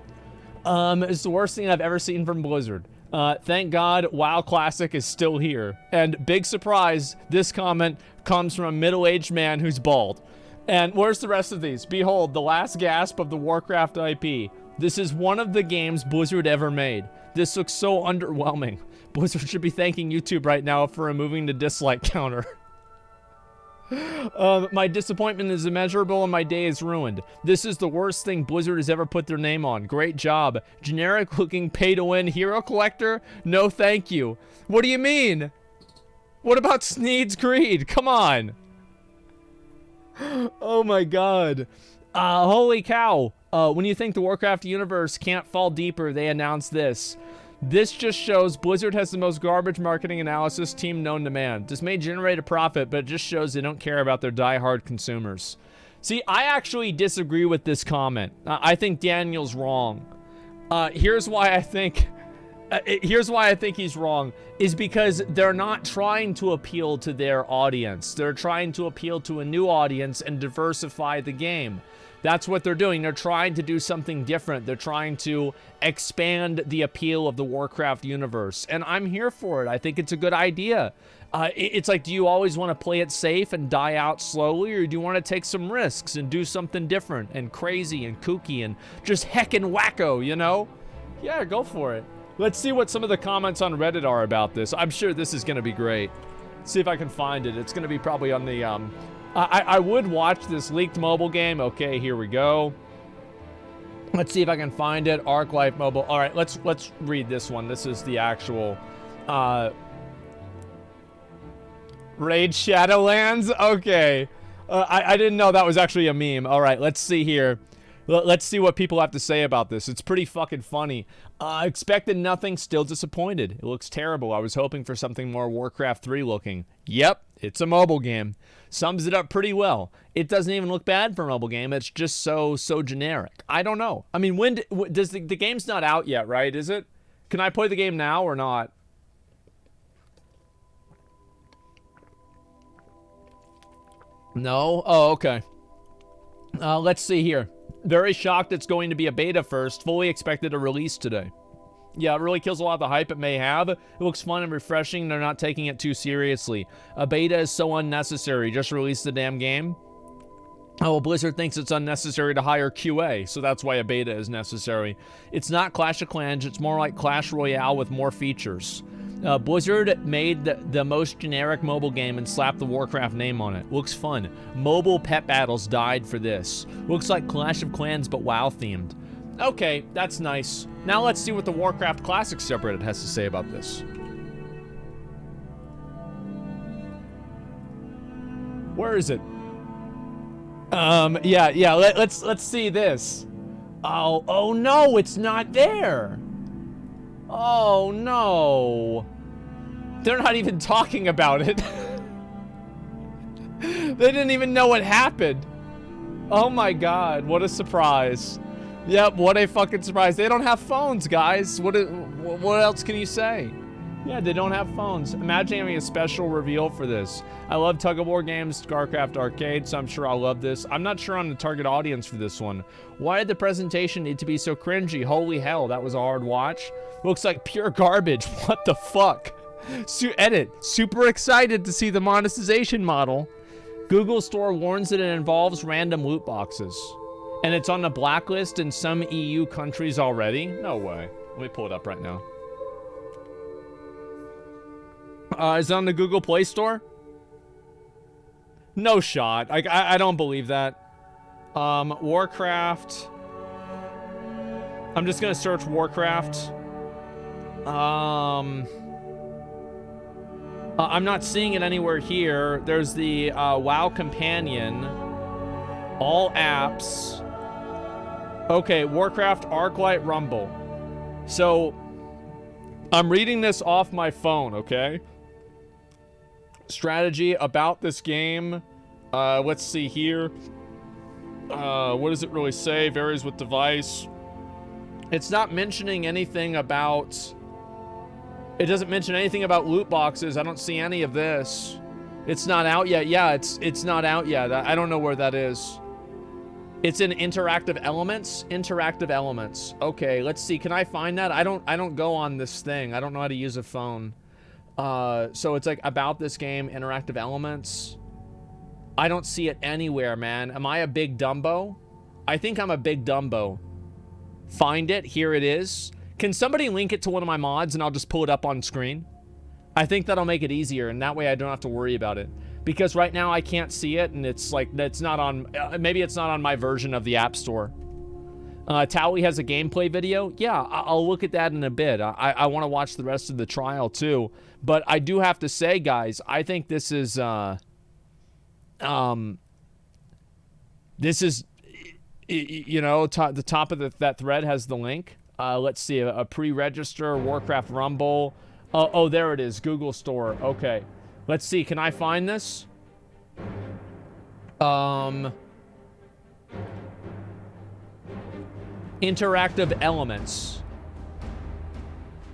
Speaker 1: It's the worst thing I've ever seen from Blizzard. Thank God WoW Classic is still here. And big surprise, this comment comes from a middle-aged man who's bald. And where's the rest of these? Behold, the last gasp of the Warcraft IP. This is one of the games Blizzard ever made. This looks so underwhelming. Blizzard should be thanking YouTube right now for removing the dislike counter. My disappointment is immeasurable and my day is ruined. This is the worst thing Blizzard has ever put their name on. Great job. Generic looking pay-to-win hero collector? No thank you. What do you mean? What about Sneed's Greed? Come on. Oh my god. Holy cow. When you think the Warcraft universe can't fall deeper, they announce this. This just shows Blizzard has the most garbage marketing analysis team known to man. This may generate a profit, but it just shows they don't care about their diehard consumers. See, I actually disagree with this comment. I think Daniel's wrong. Here's why I think he's wrong, is because they're not trying to appeal to their audience. They're trying to appeal to a new audience and diversify the game. That's what they're doing. They're trying to do something different. They're trying to expand the appeal of the Warcraft universe. And I'm here for it. I think it's a good idea. It's like, do you always want to play it safe and die out slowly, or do you want to take some risks and do something different and crazy and kooky and just heckin' wacko, you know? Yeah, go for it. Let's see what some of the comments on Reddit are about this. I'm sure this is going to be great. Let's see if I can find it. It's going to be probably on the... I would watch this leaked mobile game. Okay, here we go. Let's see if I can find it. Arc Life Mobile. All right, let's read this one. This is the actual Raid Shadowlands. Okay, I didn't know that was actually a meme. All right, let's see here. Let's see what people have to say about this. It's pretty fucking funny. Expected nothing, still disappointed. It looks terrible. I was hoping for something more Warcraft 3 looking. Yep, it's a mobile game. Sums it up pretty well. It doesn't even look bad for a mobile game. It's just so generic. I don't know. I mean, when does the game's not out yet, right? Is it? Can I play the game now or not? No? Oh, okay. Let's see here. Very shocked it's going to be a beta first. Fully expected a release today. Yeah, it really kills a lot of the hype it may have. It looks fun and refreshing. They're not taking it too seriously. A beta is so unnecessary. Just release the damn game. Oh, well, Blizzard thinks it's unnecessary to hire QA, so that's why a beta is necessary. It's not Clash of Clans. It's more like Clash Royale with more features. Blizzard made the most generic mobile game and slapped the Warcraft name on it. Looks fun. Mobile pet battles died for this. Looks like Clash of Clans, but WoW themed. Okay, that's nice. Now let's see what the Warcraft Classic subreddit has to say about this. Where is it? Yeah, let's see this. Oh no, it's not there. Oh no. They're not even talking about it. They didn't even know what happened. Oh my god, what a surprise. Yep, what a fucking surprise. They don't have phones, guys. What else can you say? Yeah, they don't have phones. Imagine having a special reveal for this. I love tug-of-war games, StarCraft Arcade, so I'm sure I'll love this. I'm not sure I'm the target audience for this one. Why did the presentation need to be so cringy? Holy hell, that was a hard watch. Looks like pure garbage. What the fuck? Edit. Super excited to see the monetization model. Google Store warns that it involves random loot boxes. And it's on the blacklist in some EU countries already? No way. Let me pull it up right now. Is it on the Google Play Store? No shot. I don't believe that. Warcraft. I'm just gonna search Warcraft. I'm not seeing it anywhere here. There's the WoW Companion. All apps. Okay, Warcraft Arclight Rumble. So, I'm reading this off my phone, okay? Strategy about this game. Let's see here. What does it really say? Varies with device. It's not mentioning anything about... It doesn't mention anything about loot boxes. I don't see any of this. It's not out yet. Yeah, it's not out yet. I don't know where that is. It's in interactive elements. Interactive elements. Okay, let's see. Can I find that? I don't go on this thing. I don't know how to use a phone. So it's like about this game, interactive elements. I don't see it anywhere, man. Am I a big Dumbo? I think I'm a big Dumbo. Find it. Here it is. Can somebody link it to one of my mods and I'll just pull it up on screen? I think that'll make it easier, and that way I don't have to worry about it. Because right now I can't see it, and it's like, it's not on, maybe it's not on my version of the App Store. Towie has a gameplay video. Yeah, I'll look at that in a bit. I want to watch the rest of the trial too. But I do have to say, guys, I think this is, you know, the top of that thread has the link. Let's see, a pre-register, Warcraft Rumble. Oh, there it is, Google Store. Okay, let's see, can I find this? Interactive elements.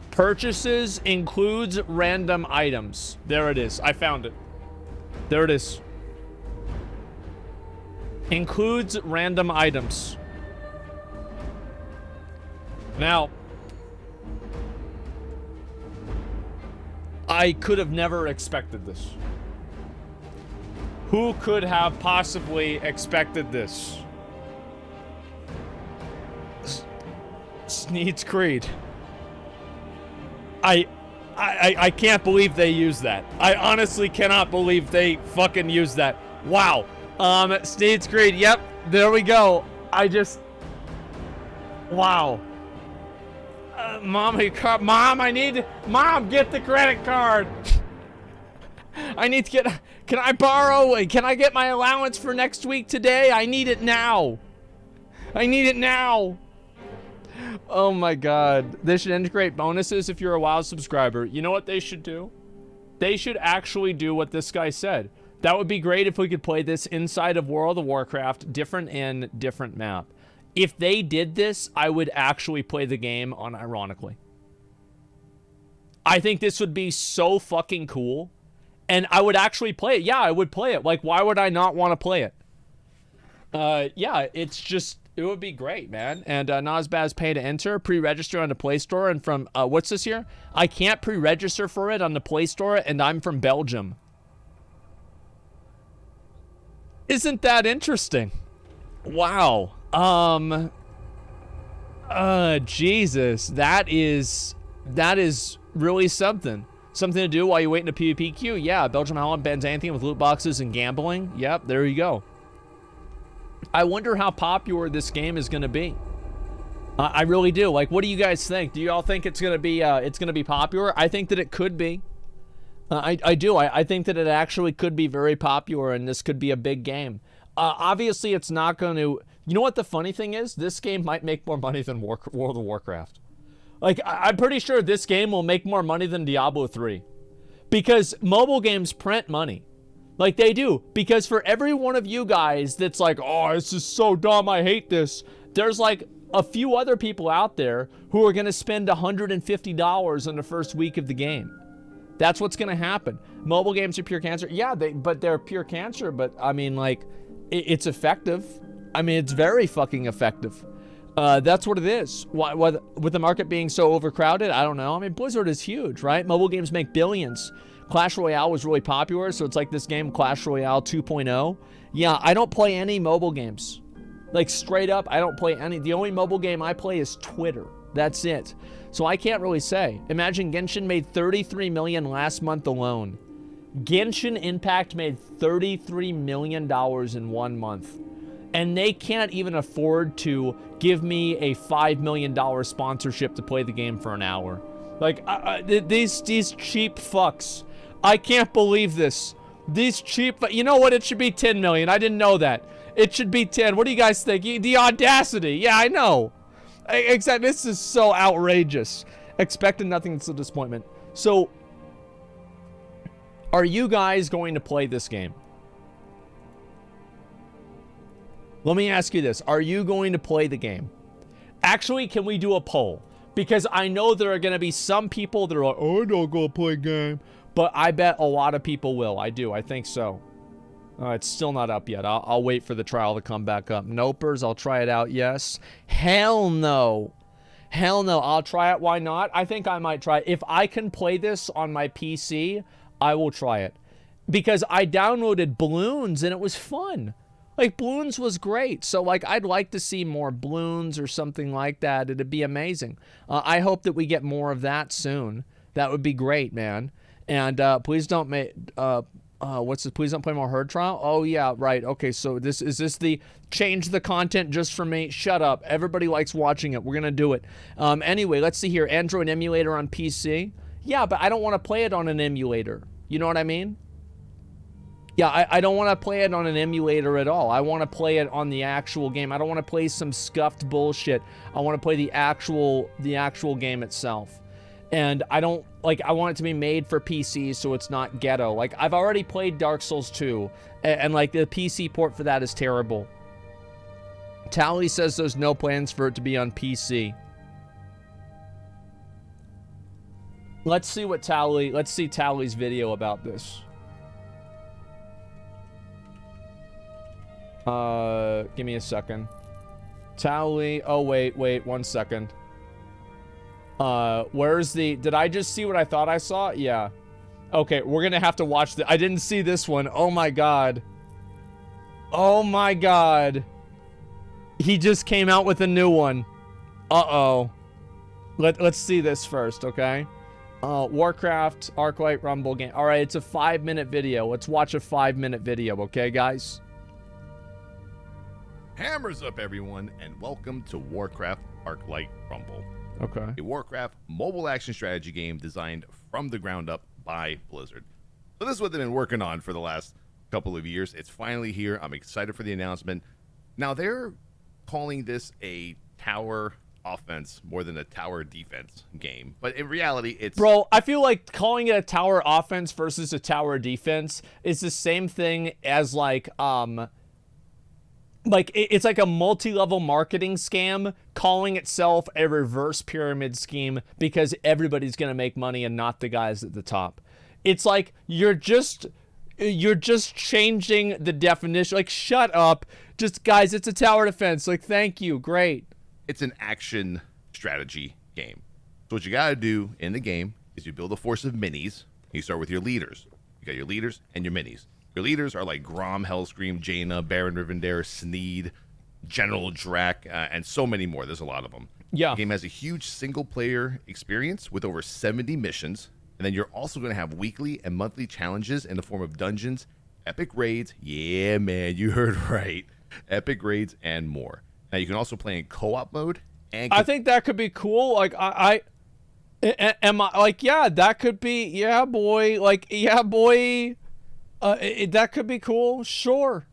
Speaker 1: Purchases includes random items. There it is, I found it. There it is. Includes random items. Now, I could have never expected this. Who could have possibly expected this? Sneed's Creed. I can't believe they used that. I honestly cannot believe they fucking used that. Wow. Sneed's Creed. Yep. There we go. Wow. Mom, Mom, get the credit card. I need to get, can I borrow? Can I get my allowance for next week today? I need it now. I need it now. Oh my God. They should integrate bonuses if you're a WoW subscriber. You know what they should do? They should actually do what this guy said. That would be great if we could play this inside of World of Warcraft, different in, different map. If they did this, I would actually play the game unironically. I think this would be so fucking cool. And I would actually play it. Yeah, I would play it. Like, why would I not want to play it? Yeah, it's just, it would be great, man. And not as bad as pay to enter. Pre-register on the Play Store. And from, what's this here? I can't pre-register for it on the Play Store, and I'm from Belgium. Isn't that interesting? Wow. Jesus, that is really something. Something to do while you wait in a PvP queue? Yeah, Belgium Holland bans anything with loot boxes and gambling. Yep, there you go. I wonder how popular this game is going to be. I really do. Like, what do you guys think? Do you all think it's going to be popular? I think that it could be. I do. I think that it actually could be very popular, and this could be a big game. Obviously, it's not going to... You know what the funny thing is? This game might make more money than World of Warcraft. Like, I'm pretty sure this game will make more money than Diablo 3. Because mobile games print money. Like, they do. Because for every one of you guys that's like, oh, this is so dumb, I hate this. There's like a few other people out there who are going to spend $150 on the first week of the game. That's what's going to happen. Mobile games are pure cancer. Yeah, they're pure cancer, but I mean, like, it's effective. I mean, it's very fucking effective. That's what it is. Why, with the market being so overcrowded, I don't know. I mean, Blizzard is huge, right? Mobile games make billions. Clash Royale was really popular, so it's like this game, Clash Royale 2.0. Yeah, I don't play any mobile games. Like, straight up, I don't play any. The only mobile game I play is Twitter. That's it. So I can't really say. Imagine Genshin made $33 million last month alone. Genshin Impact made $33 million in 1 month. And they can't even afford to give me a $5 million sponsorship to play the game for an hour. Like, these cheap fucks. I can't believe this. These cheap... You know what? It should be 10 million. I didn't know that. It should be 10. What do you guys think? The audacity. Yeah, I know. Except this is so outrageous. Expecting nothing but disappointment. So, are you guys going to play this game? Let me ask you this. Are you going to play the game? Actually, can we do a poll? Because I know there are going to be some people that are like, oh, I don't go play game. But I bet a lot of people will. I do. I think so. It's still not up yet. I'll wait for the trial to come back up. Nopers, I'll try it out, yes. Hell no. Hell no. I'll try it. Why not? I think I might try it. If I can play this on my PC, I will try it. Because I downloaded Bloons and it was fun. Like, Bloons was great. So, like, I'd like to see more Bloons or something like that. It'd be amazing. I hope that we get more of that soon. That would be great, man. And please don't make... what's this? Please don't play more Herd Trial? Oh, yeah, right. Okay, so is this the change the content just for me? Shut up. Everybody likes watching it. We're going to do it. Anyway, let's see here. Android emulator on PC? Yeah, but I don't want to play it on an emulator. You know what I mean? Yeah, I don't want to play it on an emulator at all. I want to play it on the actual game. I don't want to play some scuffed bullshit. I want to play the actual game itself. And I don't, like, I want it to be made for PC so it's not ghetto. Like, I've already played Dark Souls 2, and like, the PC port for that is terrible. Tally says there's no plans for it to be on PC. Let's see Tally's video about this. Give me a second. Tally, oh, wait, 1 second. Where's the... Did I just see what I thought I saw? Yeah. Okay, we're gonna have to watch the... I didn't see this one. Oh my god. Oh my god. He just came out with a new one. Uh-oh. Let's see this first, okay? Warcraft, Arclight, Rumble game. Alright, it's a 5-minute video. Let's watch a 5-minute video, okay, guys?
Speaker 10: Hammers up, everyone, and welcome to Warcraft Arclight Rumble.
Speaker 1: Okay.
Speaker 10: A Warcraft mobile action strategy game designed from the ground up by Blizzard. So this is what they've been working on for the last couple of years. It's finally here. I'm excited for the announcement. Now, they're calling this a tower offense more than a tower defense game. But in reality, it's...
Speaker 1: Bro, I feel like calling it a tower offense versus a tower defense is the same thing as, like, it's like a multi-level marketing scam calling itself a reverse pyramid scheme because everybody's going to make money and not the guys at the top. It's like you're just changing the definition. Like, shut up. Just, guys, it's a tower defense. Like, thank you. Great.
Speaker 10: It's an action strategy game. So what you got to do in the game is you build a force of minis. You start with your leaders. You got your leaders and your minis. Your leaders are like Grom, Hellscream, Jaina, Baron Rivendare, Sneed, General Drac, and so many more. There's a lot of them.
Speaker 1: Yeah.
Speaker 10: The game has a huge single-player experience with over 70 missions, and then you're also going to have weekly and monthly challenges in the form of dungeons, epic raids. Yeah, man, you heard right. Epic raids and more. Now, you can also play in co-op mode. And
Speaker 1: I think that could be cool. Like, am I like, yeah, that could be, yeah, boy. Like, yeah, boy. That could be cool. Sure.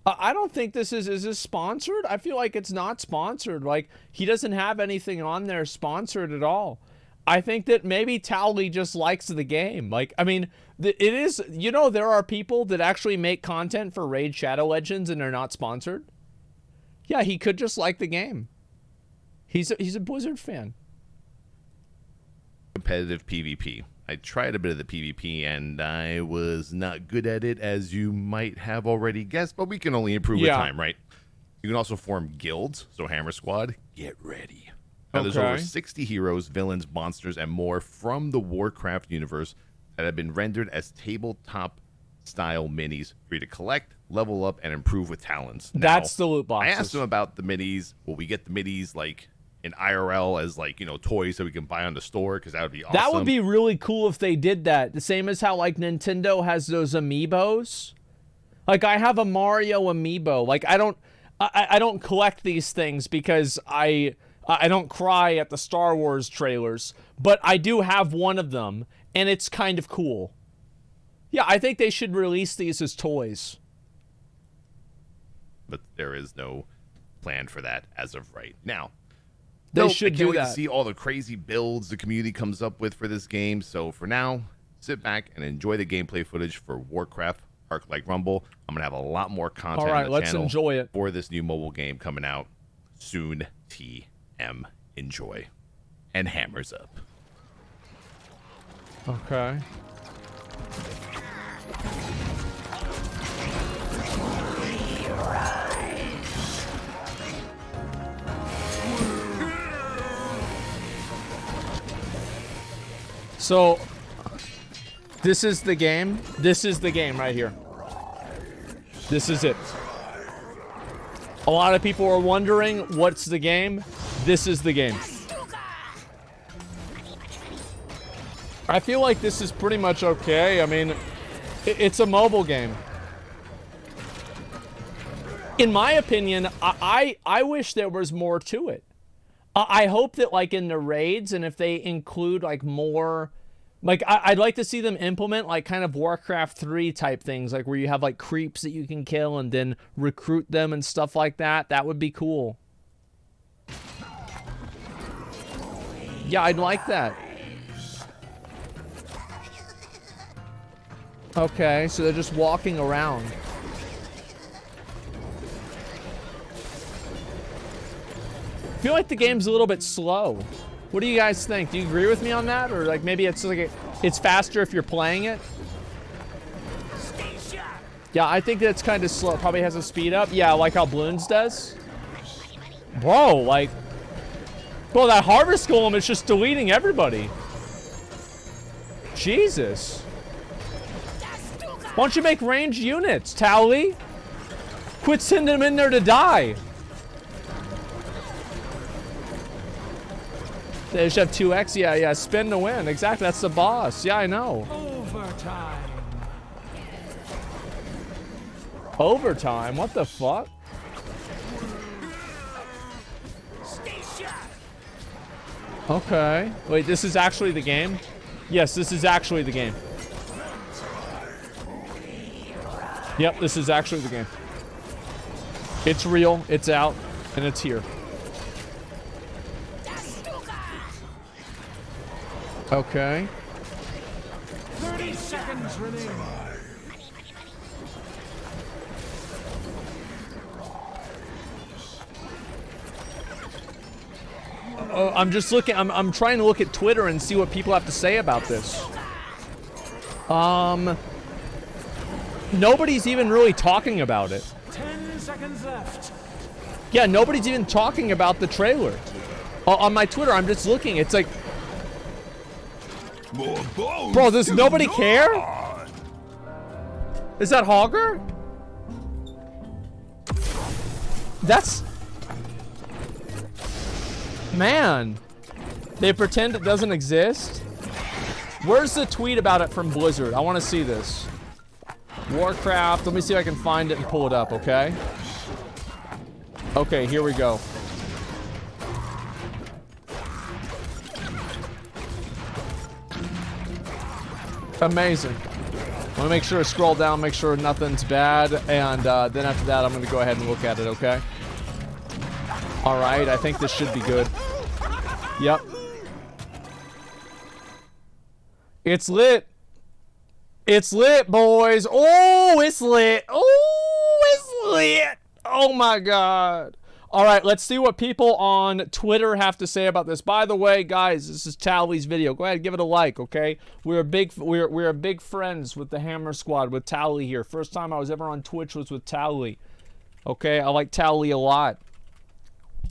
Speaker 1: I don't think is this sponsored? I feel like it's not sponsored. Like, he doesn't have anything on there sponsored at all. I think that maybe Towley just likes the game. Like, I mean, it is, you know, there are people that actually make content for Raid Shadow Legends and they're not sponsored. Yeah, he could just like the game. He's a Blizzard fan.
Speaker 10: Competitive PvP. I tried a bit of the PvP, and I was not good at it, as you might have already guessed, but we can only improve with time, right? You can also form guilds, so Hammer Squad, get ready. Now, there's over 60 heroes, villains, monsters, and more from the Warcraft universe that have been rendered as tabletop-style minis for you to collect, level up, and improve with talents.
Speaker 1: That's the loot boxes.
Speaker 10: I asked him about the minis. Will we get the minis, like, in IRL as, like, you know, toys that we can buy on the store? Because that would be awesome.
Speaker 1: That would be really cool if they did that. The same as how, like, Nintendo has those amiibos. Like, I have a Mario amiibo. Like, I don't collect these things because I don't cry at the Star Wars trailers, but I do have one of them, and it's kind of cool. Yeah, I think they should release these as toys.
Speaker 10: But there is no plan for that as of right now.
Speaker 1: They should do that.
Speaker 10: I can't wait to see all the crazy builds the community comes up with for this game. So for now, sit back and enjoy the gameplay footage for Warcraft Arc-like Rumble. I'm gonna have a lot more content.
Speaker 1: All right,
Speaker 10: on the
Speaker 1: let's
Speaker 10: channel
Speaker 1: enjoy it
Speaker 10: for this new mobile game coming out soon. TM, enjoy, and hammers up.
Speaker 1: Okay. So, this is the game. This is the game right here. This is it. A lot of people are wondering, what's the game? This is the game. I feel like this is pretty much okay. I mean, it's a mobile game. In my opinion, I wish there was more to it. I hope that, like, in the raids, and if they include, like, more... Like, I'd like to see them implement, like, kind of Warcraft 3 type things, like, where you have, like, creeps that you can kill and then recruit them and stuff like that. That would be cool. Yeah, I'd like that. Okay, so they're just walking around. I feel like the game's a little bit slow. What do you guys think? Do you agree with me on that? Or like maybe it's like it's faster if you're playing it? Yeah, I think that's kind of slow. Probably has a speed up. Yeah, like how Bloons does. Bro, like... Bro, that Harvest Golem is just deleting everybody. Jesus. Why don't you make ranged units, Towley? Quit sending them in there to die. They just have 2x. Yeah, spin to win. Exactly, that's the boss. Yeah, I know. Overtime? What the fuck? Okay. Wait, this is actually the game? Yes, this is actually the game. Yep, this is actually the game. It's real, it's out, and it's here. Okay.
Speaker 8: 30 seconds remaining.
Speaker 1: I'm just looking, I'm trying to look at Twitter and see what people have to say about this. Nobody's even really talking about it.
Speaker 8: 10 seconds left.
Speaker 1: Yeah, nobody's even talking about the trailer. On my Twitter, I'm just looking, it's like... Bro, does nobody care? Is that Hogger? That's... Man. They pretend it doesn't exist? Where's the tweet about it from Blizzard? I want to see this. Warcraft. Let me see if I can find it and pull it up, okay? Okay, here we go. Amazing. Let me make sure to scroll down, make sure nothing's bad, and then after that, I'm going to go ahead and look at it, okay? All right, I think this should be good. Yep. It's lit. It's lit, boys. Oh, it's lit. Oh, it's lit. Oh, my God. All right, let's see what people on Twitter have to say about this. By the way, guys, this is Towley's video. Go ahead and give it a like, okay? We're big friends with the Hammer Squad, with Towley here. First time I was ever on Twitch was with Towley. Okay, I like Towley a lot.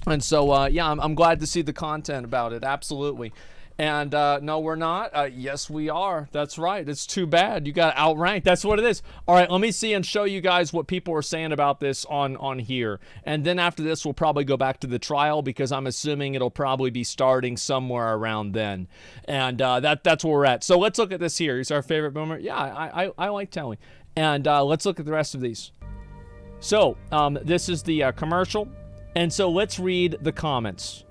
Speaker 1: And so, yeah, I'm glad to see the content about it. Absolutely. And no, we're not. Yes, we are. That's right. It's too bad. You got outranked. That's what it is. All right, let me see and show you guys what people are saying about this on here. And then after this, we'll probably go back to the trial because I'm assuming it'll probably be starting somewhere around then. And that's where we're at. So let's look at this here. He's our favorite boomer. Yeah, I like telling. And let's look at the rest of these. So this is the commercial. And so let's read the comments.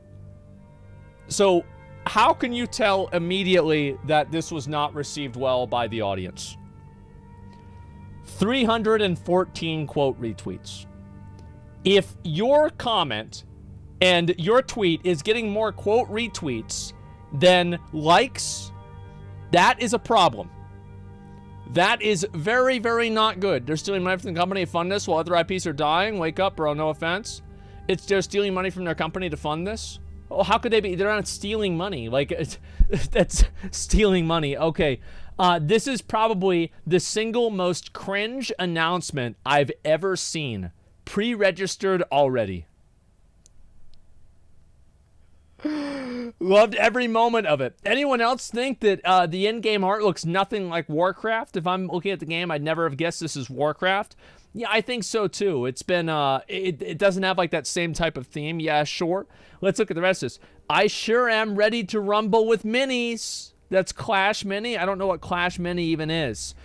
Speaker 1: So how can you tell immediately that this was not received well by the audience? 314 quote retweets. If your comment and your tweet is getting more quote retweets than likes, that is a problem. That is very, very not good. They're stealing money from the company to fund this while other IPs are dying. Wake up, bro. No offense. They're stealing money from their company to fund this. Oh, how could they be? They're not stealing money. Like, that's stealing money. Okay. This is probably the single most cringe announcement I've ever seen. Pre-registered already. Loved every moment of it. Anyone else think that the in-game art looks nothing like Warcraft? If I'm looking at the game, I'd never have guessed this is Warcraft. Yeah, I think so too. It's been, it doesn't have like that same type of theme. Yeah, sure. Let's look at the rest of this. I sure am ready to rumble with minis. That's Clash Mini. I don't know what Clash Mini even is.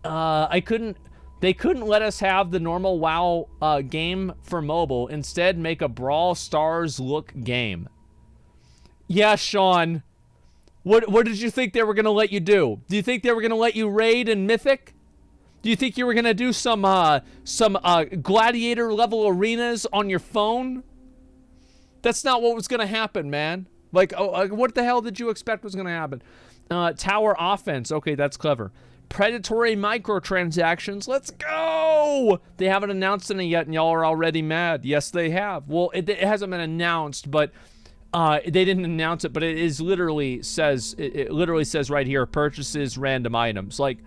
Speaker 1: They couldn't let us have the normal WoW game for mobile. Instead, make a Brawl Stars look game. Yeah, Sean. What did you think they were going to let you do? Do you think they were going to let you raid in Mythic? Do you think you were going to do some gladiator level arenas on your phone? That's not what was going to happen, man. Like, what the hell did you expect was going to happen? Tower offense. Okay, that's clever. Predatory microtransactions. Let's go! They haven't announced any yet, and y'all are already mad. Yes, they have. Well, it hasn't been announced, but they didn't announce it, but it is literally says right here, purchases random items. Like,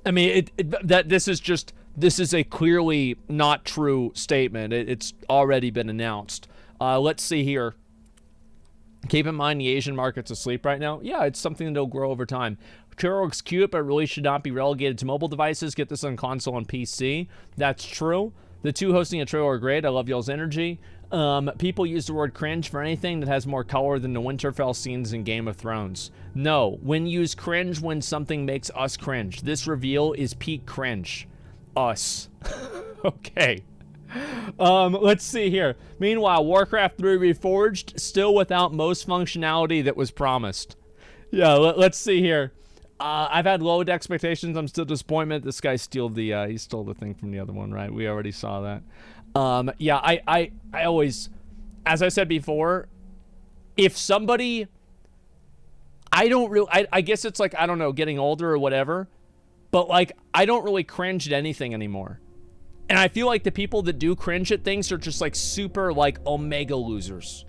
Speaker 1: I mean, this is a clearly not true statement. It's already been announced. Let's see here. Keep in mind the Asian market's asleep right now. Yeah, it's something that'll grow over time. Trailer looks cute, but really should not be relegated to mobile devices. Get this on console and PC. That's true. The two hosting a trailer are great. I love y'all's energy. People use the word cringe for anything that has more color than the Winterfell scenes in Game of Thrones. No, when use cringe when something makes us cringe. This reveal is peak cringe. Us. Okay. Let's see here. Meanwhile, Warcraft 3 Reforged, still without most functionality that was promised. Yeah, let's see here. I've had low expectations. I'm still disappointed. This guy stole the thing from the other one, right? We already saw that. Yeah, I always, as I said before, if somebody, I guess it's like, I don't know, getting older or whatever, but like, I don't really cringe at anything anymore. And I feel like the people that do cringe at things are just like super like omega losers.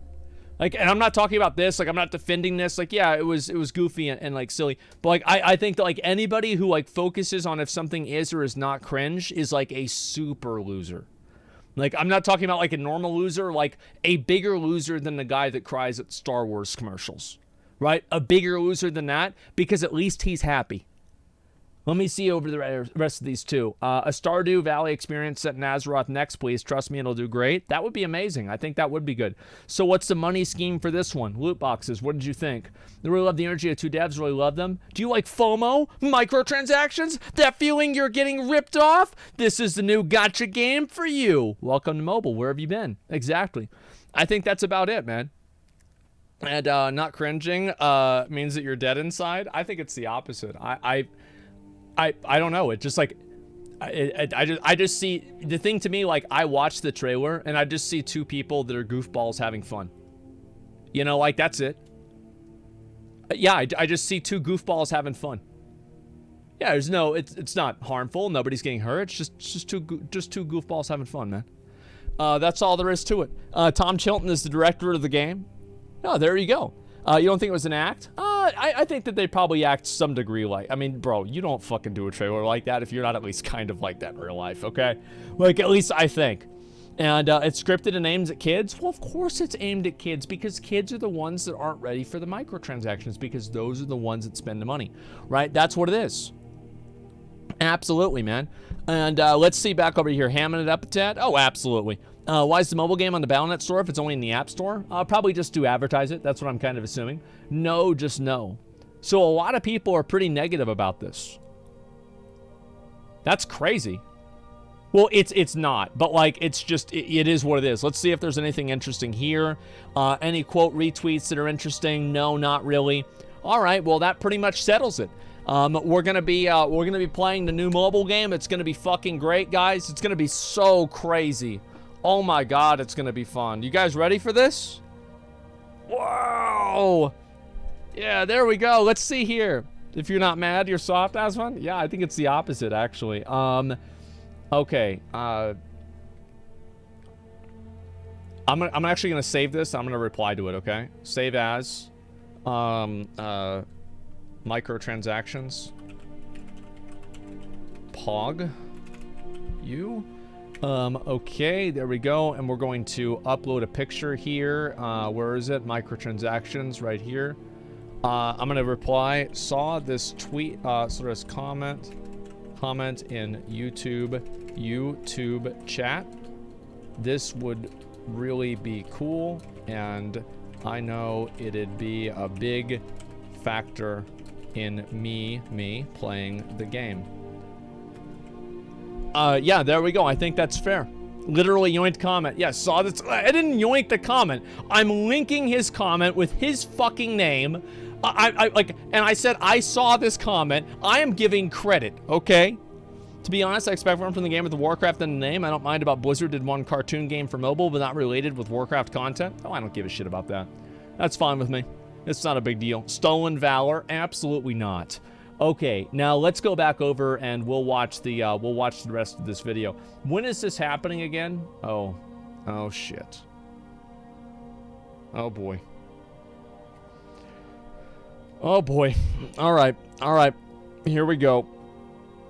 Speaker 1: Like, and I'm not talking about this, like I'm not defending this, like yeah, it was goofy and like silly, but like I think that like anybody who like focuses on if something is or is not cringe is like a super loser. Like, I'm not talking about like a normal loser, like a bigger loser than the guy that cries at Star Wars commercials, right? A bigger loser than that, because at least he's happy. Let me see over the rest of these two. A Stardew Valley experience set in Azeroth next, please. Trust me, it'll do great. That would be amazing. I think that would be good. So what's the money scheme for this one? Loot boxes. What did you think? I really love the energy of two devs. Really love them. Do you like FOMO? Microtransactions? That feeling you're getting ripped off? This is the new gacha game for you. Welcome to mobile. Where have you been? Exactly. I think that's about it, man. And not cringing means that you're dead inside. I think it's the opposite. I don't know. It just like, I just see the thing to me, like I watch the trailer and I just see two people that are goofballs having fun. You know, like that's it. Yeah, I just see two goofballs having fun. Yeah, there's no, it's not harmful. Nobody's getting hurt. It's just two goofballs having fun, man. That's all there is to it. Tom Chilton is the director of the game. Oh, there you go. You don't think it was an act? I think that they probably act some degree like, I mean, bro, you don't fucking do a trailer like that if you're not at least kind of like that in real life, okay? Like, at least I think. And it's scripted and aimed at kids. Well, of course it's aimed at kids, because kids are the ones that aren't ready for the microtransactions, because those are the ones that spend the money, right? That's what it is. Absolutely, man. And let's see back over here. Hamming it up a tad? Oh, absolutely. Why is the mobile game on the Battle.net store if it's only in the App Store? Probably just to advertise it. That's what I'm kind of assuming. No, just no. So a lot of people are pretty negative about this. That's crazy. Well, it's not, but like it's just it is what it is. Let's see if there's anything interesting here. Any quote retweets that are interesting? No, not really. All right, well that pretty much settles it. We're gonna be playing the new mobile game. It's gonna be fucking great, guys. It's gonna be so crazy. Oh my god, it's gonna be fun. You guys ready for this? Whoa! Yeah, there we go. Let's see here. If you're not mad, you're soft, Aswan? Yeah, I think it's the opposite, actually. Okay. I'm actually gonna save this. I'm gonna reply to it, okay? Save as. Microtransactions. Pog. You. Okay, there we go. And we're going to upload a picture here. Where is it? Microtransactions, right here. I'm gonna reply. Saw this tweet, sort of this comment in YouTube chat. This would really be cool, and I know it'd be a big factor in me playing the game. Yeah, there we go. I think that's fair. Literally yoinked comment. Yeah, saw this. I didn't yoink the comment. I'm linking his comment with his fucking name. And I said I saw this comment. I am giving credit, okay? To be honest, I expect one from the game with the Warcraft in the name. I don't mind about Blizzard did one cartoon game for mobile, but not related with Warcraft content. Oh, I don't give a shit about that. That's fine with me. It's not a big deal. Stolen Valor? Absolutely not. Okay, now let's go back over and we'll watch the rest of this video. When is this happening again? Oh shit. Oh boy. Oh boy. All right. Here we go.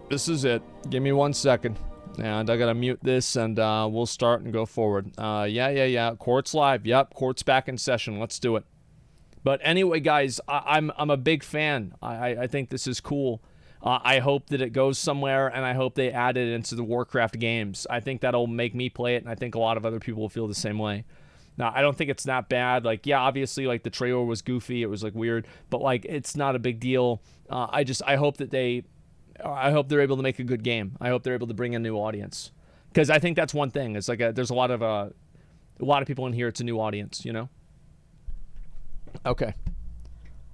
Speaker 1: This is it. Give me 1 second. And I gotta mute this and we'll start and go forward. Yeah. Court's live. Yep, court's back in session. Let's do it. But anyway, guys, I'm a big fan. I think this is cool. I hope that it goes somewhere, and I hope they add it into the Warcraft games. I think that'll make me play it, and I think a lot of other people will feel the same way. Now, I don't think it's that bad. Like, yeah, obviously, like, the trailer was goofy. It was, like, weird. But, like, it's not a big deal. I hope that they're able to make a good game. I hope they're able to bring in a new audience. Because I think that's one thing. It's like there's a lot of people in here. It's a new audience, you know? Okay.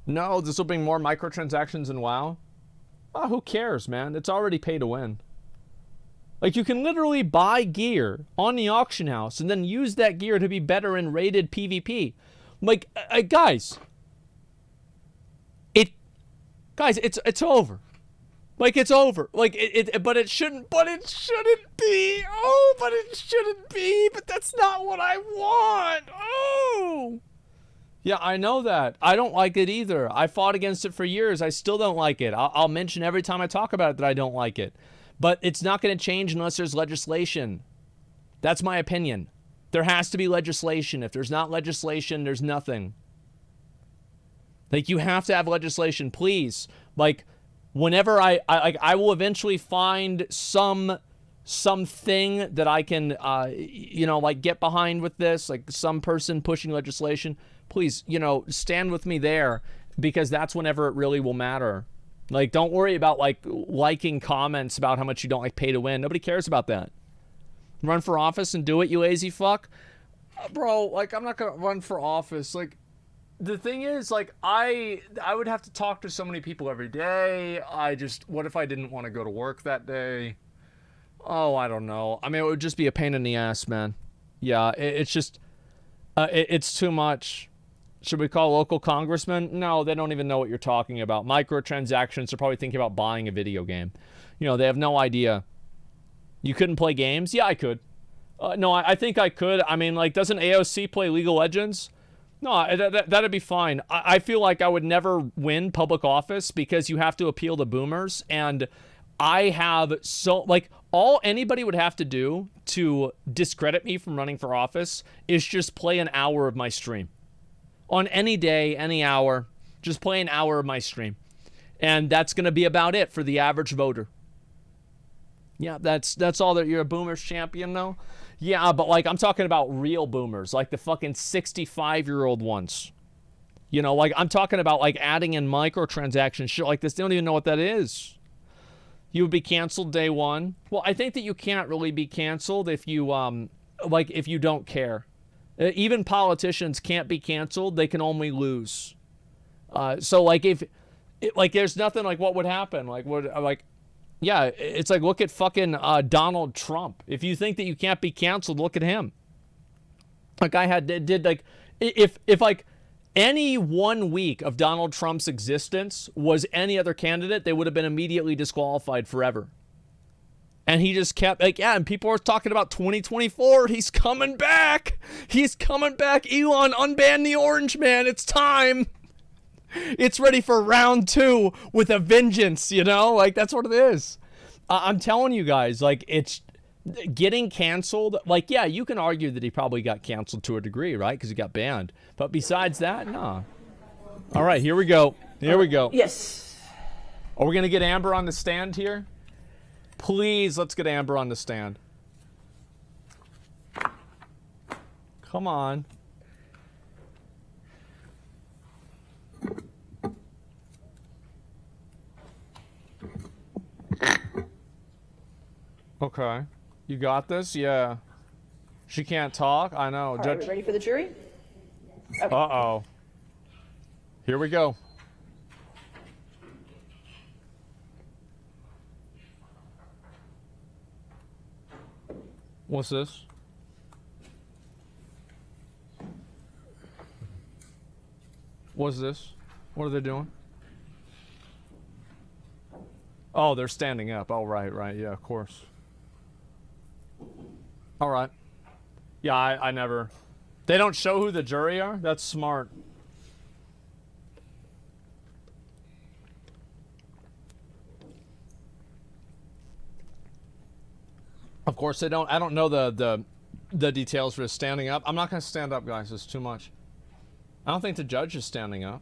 Speaker 1: No, this will bring more microtransactions in WoW. Oh, who cares, man? It's already pay to win. Like, you can literally buy gear on the auction house and then use that gear to be better in rated PvP. Like, guys, it's over. Like, it's over. Like, but it shouldn't be. Oh, but it shouldn't be. But that's not what I want. Oh. Yeah, I know that. I don't like it either. I fought against it for years. I still don't like it. I'll mention every time I talk about it that I don't like it. But it's not going to change unless there's legislation. That's my opinion. There has to be legislation. If there's not legislation, there's nothing. Like, you have to have legislation, please. Like, whenever I will eventually find something that I can, like, get behind with this, like some person pushing legislation. Please, stand with me there, because that's whenever it really will matter. Like, don't worry about, like, liking comments about how much you don't like pay to win. Nobody cares about that. Run for office and do it, you lazy fuck. Bro, like, I'm not gonna run for office. Like, the thing is, like, I would have to talk to so many people every day. What if I didn't want to go to work that day? Oh, I don't know. I mean, it would just be a pain in the ass, man. Yeah, it's just, it's too much. Should we call local congressmen? No, they don't even know what you're talking about. Microtransactions, they're probably thinking about buying a video game. They have no idea. You couldn't play games? Yeah, I could. No, I think I could. I mean, like, doesn't AOC play League of Legends? No, that'd be fine. I feel like I would never win public office because you have to appeal to boomers. And I have all anybody would have to do to discredit me from running for office is just play an hour of my stream. On any day, any hour, just play an hour of my stream. And that's going to be about it for the average voter. Yeah, that's all that you're a boomers champion, though? Yeah, but, like, I'm talking about real boomers, like the fucking 65-year-old ones. Like, I'm talking about, like, adding in microtransactions, shit like this. They don't even know what that is. You would be canceled day one. Well, I think that you can't really be canceled if you, if you don't care. Even politicians can't be canceled. They can only lose. So, like, there's nothing, like, what would happen? Yeah, it's like, look at fucking Donald Trump. If you think that you can't be canceled, look at him. Like, I did like, if any 1 week of Donald Trump's existence was any other candidate, they would have been immediately disqualified forever. And he just kept, like, yeah, and people are talking about 2024. He's coming back. He's coming back. Elon, unban the orange man. It's time. It's ready for round 2 with a vengeance, you know? Like, that's what it is. I'm telling you guys, like, it's getting canceled. Like, yeah, you can argue that he probably got canceled to a degree, right? Because he got banned. But besides that, no. All right, here we go. Here we go.
Speaker 3: Yes.
Speaker 1: Are we going to get Amber on the stand here? Please, let's get Amber on the stand. Come on. Okay. You got this? Yeah. She can't talk? I know.
Speaker 3: All right, we ready for the jury? Okay.
Speaker 1: Uh-oh. Here we go. What's this? What's this? What are they doing? Oh, they're standing up. Oh, right. Yeah, of course. All right. Yeah, I never... They don't show who the jury are? That's smart. Of course they don't. I don't know the details for standing up. I'm not going to stand up, guys. It's too much. I don't think the judge is standing up.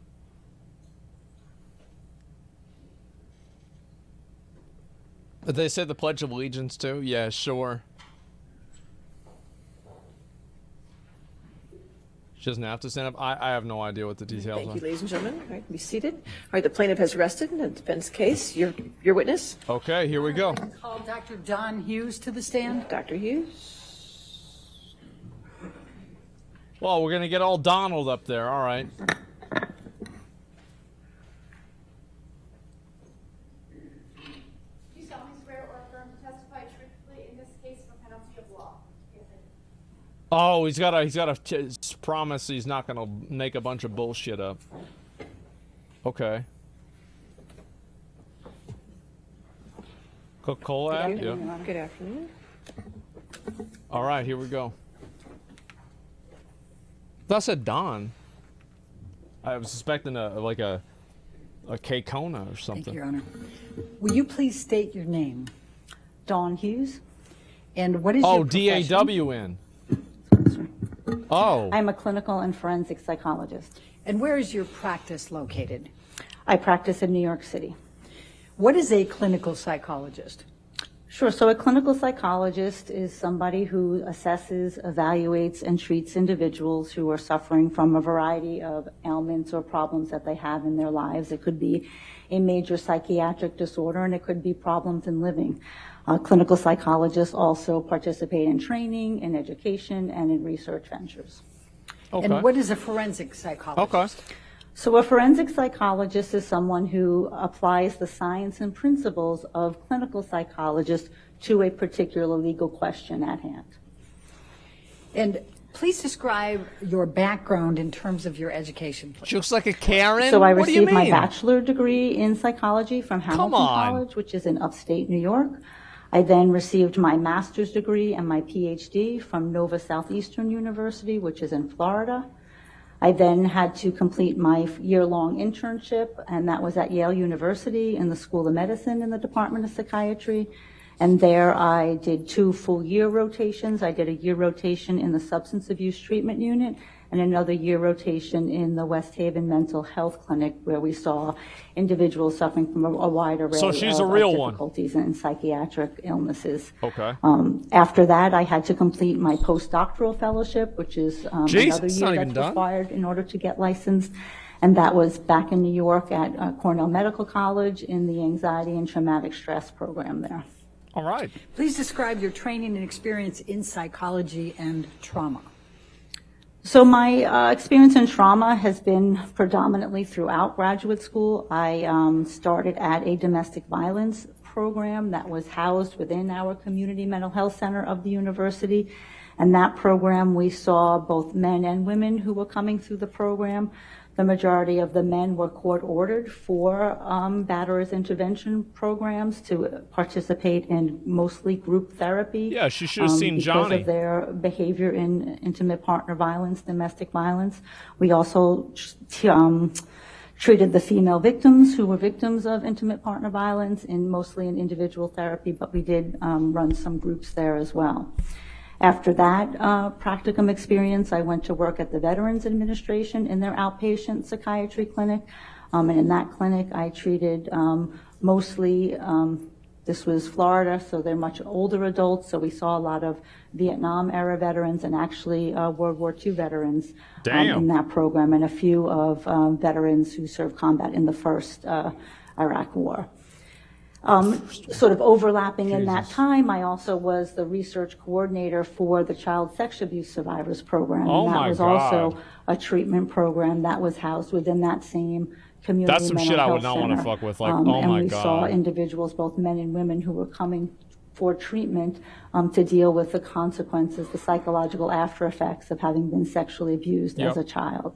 Speaker 1: But they say the Pledge of Allegiance too? Yeah, sure. She doesn't have to stand up. I have no idea what the details are.
Speaker 3: Thank you, ladies and gentlemen. All right, be seated. All right, the plaintiff has rested in the defense case. Your witness,
Speaker 1: Okay, here we go.
Speaker 11: Call Dr. Don Hughes to the stand.
Speaker 3: Dr. Hughes.
Speaker 1: Well, we're going to get all Donald up there. All right.
Speaker 12: Do you solemnly swear or affirm to testify truthfully in this case for penalty of law?
Speaker 1: Oh, he's got to promise he's not going to make a bunch of bullshit up. Okay. Coca-Cola app? Yeah.
Speaker 3: Good afternoon.
Speaker 1: All right, here we go. That said Don. I was suspecting a K-Kona or something.
Speaker 11: Thank you, Your Honor. Will you please state your name?
Speaker 13: Dawn Hughes.
Speaker 11: And what is your profession?
Speaker 1: D-A-W-N. Oh.
Speaker 13: I'm a clinical and forensic psychologist.
Speaker 11: And where is your practice located?
Speaker 13: I practice in New York City.
Speaker 11: What is a clinical psychologist?
Speaker 13: Sure. So a clinical psychologist is somebody who assesses, evaluates, and treats individuals who are suffering from a variety of ailments or problems that they have in their lives. It could be a major psychiatric disorder, and it could be problems in living. Clinical psychologists also participate in training, in education, and in research ventures.
Speaker 1: Okay.
Speaker 11: And what is a forensic psychologist?
Speaker 1: Okay.
Speaker 13: So a forensic psychologist is someone who applies the science and principles of clinical psychologists to a particular legal question at hand.
Speaker 11: And please describe your background in terms of your education, please.
Speaker 1: She looks like a Karen.
Speaker 13: So I
Speaker 1: What do you
Speaker 13: received my
Speaker 1: mean?
Speaker 13: bachelor degree in psychology from Hamilton
Speaker 1: on.
Speaker 13: College, which is in upstate New York. I then received my master's degree and my PhD from Nova Southeastern University, which is in Florida. I then had to complete my year-long internship, and that was at Yale University in the School of Medicine in the Department of Psychiatry. And there I did 2 full-year rotations. I did a year rotation in the Substance Abuse Treatment Unit and another year rotation in the West Haven Mental Health Clinic, where we saw individuals suffering from a wide array
Speaker 1: So she's a real one.
Speaker 13: difficulties and psychiatric illnesses.
Speaker 1: Okay.
Speaker 13: After that, I had to complete my postdoctoral fellowship, which is
Speaker 1: Jeez,
Speaker 13: another
Speaker 1: it's
Speaker 13: year
Speaker 1: not even
Speaker 13: that's
Speaker 1: done.
Speaker 13: required in order to get licensed. And that was back in New York at Cornell Medical College in the Anxiety and Traumatic Stress program there.
Speaker 1: All right.
Speaker 11: Please describe your training and experience in psychology and trauma.
Speaker 13: So my experience in trauma has been predominantly throughout graduate school. I started at a domestic violence program that was housed within our community mental health center of the university. And that program, we saw both men and women who were coming through the program. The majority of the men were court-ordered for batterers intervention programs to participate in mostly group therapy.
Speaker 1: Yeah, she should have seen
Speaker 13: because
Speaker 1: Johnny.
Speaker 13: of their behavior in intimate partner violence, domestic violence. We also treated the female victims who were victims of intimate partner violence mostly in individual therapy, but we did run some groups there as well. After that practicum experience, I went to work at the Veterans Administration in their outpatient psychiatry clinic. And in that clinic, I treated mostly, this was Florida, so they're much older adults. So we saw a lot of Vietnam-era veterans and actually World War II veterans in that program, and a few of veterans who served combat in the first Iraq War. Sort of overlapping in that time, I also was the research coordinator for the Child Sex Abuse Survivors Program.
Speaker 1: Oh
Speaker 13: and that
Speaker 1: my
Speaker 13: was
Speaker 1: God.
Speaker 13: also a treatment program that was housed within that same community
Speaker 1: That's some
Speaker 13: mental
Speaker 1: shit I
Speaker 13: health
Speaker 1: would not want to
Speaker 13: center.
Speaker 1: fuck with. Like,
Speaker 13: And
Speaker 1: oh my
Speaker 13: we
Speaker 1: God.
Speaker 13: saw individuals, both men and women, who were coming for treatment to deal with the consequences, the psychological after effects of having been sexually abused as a child.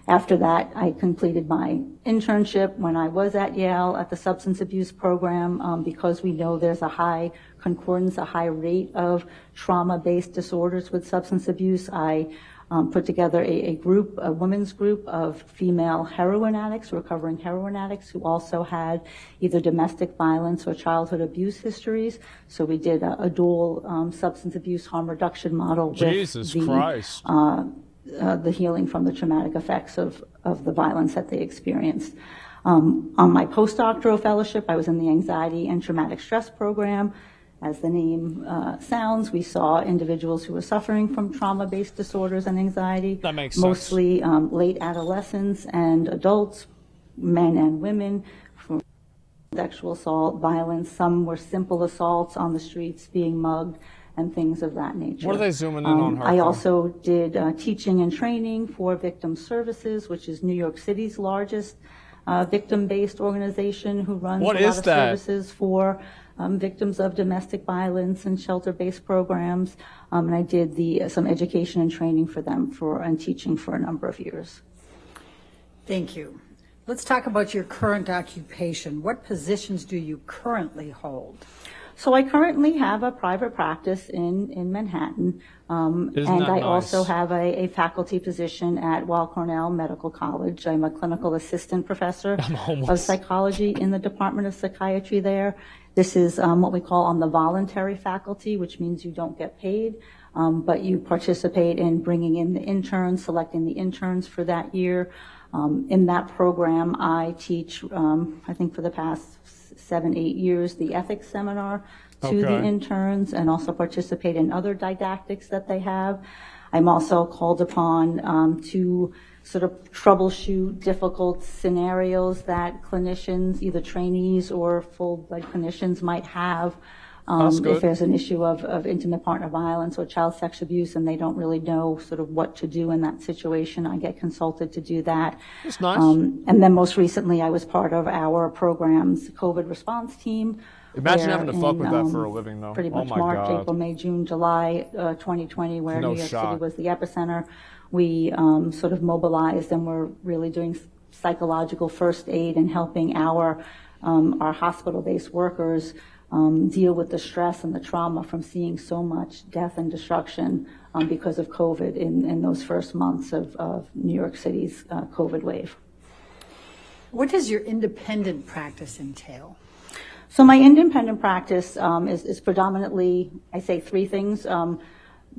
Speaker 13: After that, I completed my internship when I was at Yale at the substance abuse program because we know there's a high concordance, a high rate of trauma-based disorders with substance abuse. I put together a group, a women's group of female heroin addicts, recovering heroin addicts who also had either domestic violence or childhood abuse histories. So we did a dual substance abuse harm reduction model
Speaker 1: Jesus
Speaker 13: with
Speaker 1: Christ.
Speaker 13: the healing from the traumatic effects of the violence that they experienced. On my postdoctoral fellowship, I was in the anxiety and traumatic stress program. As the name sounds, we saw individuals who were suffering from trauma-based disorders and anxiety.
Speaker 1: That makes sense.
Speaker 13: Mostly late adolescents and adults, men and women, for sexual assault, violence. Some were simple assaults on the streets, being mugged, and things of that nature.
Speaker 1: What are they zooming in on her
Speaker 13: I
Speaker 1: for?
Speaker 13: also did teaching and training for Victim Services, which is New York City's largest victim-based organization who runs
Speaker 1: What
Speaker 13: a lot
Speaker 1: is
Speaker 13: of
Speaker 1: that?
Speaker 13: services for victims of domestic violence and shelter-based programs. And I did some education and training for them and teaching for a number of years.
Speaker 11: Thank you. Let's talk about your current occupation. What positions do you currently hold?
Speaker 13: So I currently have a private practice in Manhattan, and
Speaker 1: that
Speaker 13: I
Speaker 1: nice?
Speaker 13: also have a faculty position at Weill Cornell Medical College. I'm a clinical assistant professor of psychology in the Department of Psychiatry there. This is what we call on the voluntary faculty, which means you don't get paid, but you participate in bringing in the interns, selecting the interns for that year. In that program, I teach, I think for the past 7-8 years, the ethics seminar to the
Speaker 1: Okay.
Speaker 13: interns, and also participate in other didactics that they have. I'm also called upon to sort of troubleshoot difficult scenarios that clinicians, either trainees or full-blood clinicians, might have.
Speaker 1: That's good.
Speaker 13: If there's an issue of intimate partner violence or child sex abuse and they don't really know sort of what to do in that situation, I get consulted to do that.
Speaker 1: That's nice.
Speaker 13: And then most recently, I was part of our program's COVID response team.
Speaker 1: Imagine
Speaker 13: where
Speaker 1: having to fuck
Speaker 13: in,
Speaker 1: with that for a living, though.
Speaker 13: Pretty
Speaker 1: Oh
Speaker 13: much
Speaker 1: my
Speaker 13: March,
Speaker 1: God.
Speaker 13: April, May, June, July 2020, where
Speaker 1: No
Speaker 13: New York
Speaker 1: shot.
Speaker 13: City was the epicenter. We sort of mobilized and were really doing psychological first aid and helping our hospital-based workers deal with the stress and the trauma from seeing so much death and destruction because of COVID in those first months of New York City's COVID wave.
Speaker 11: What does your independent practice entail?
Speaker 13: So my independent practice is predominantly, I say three things.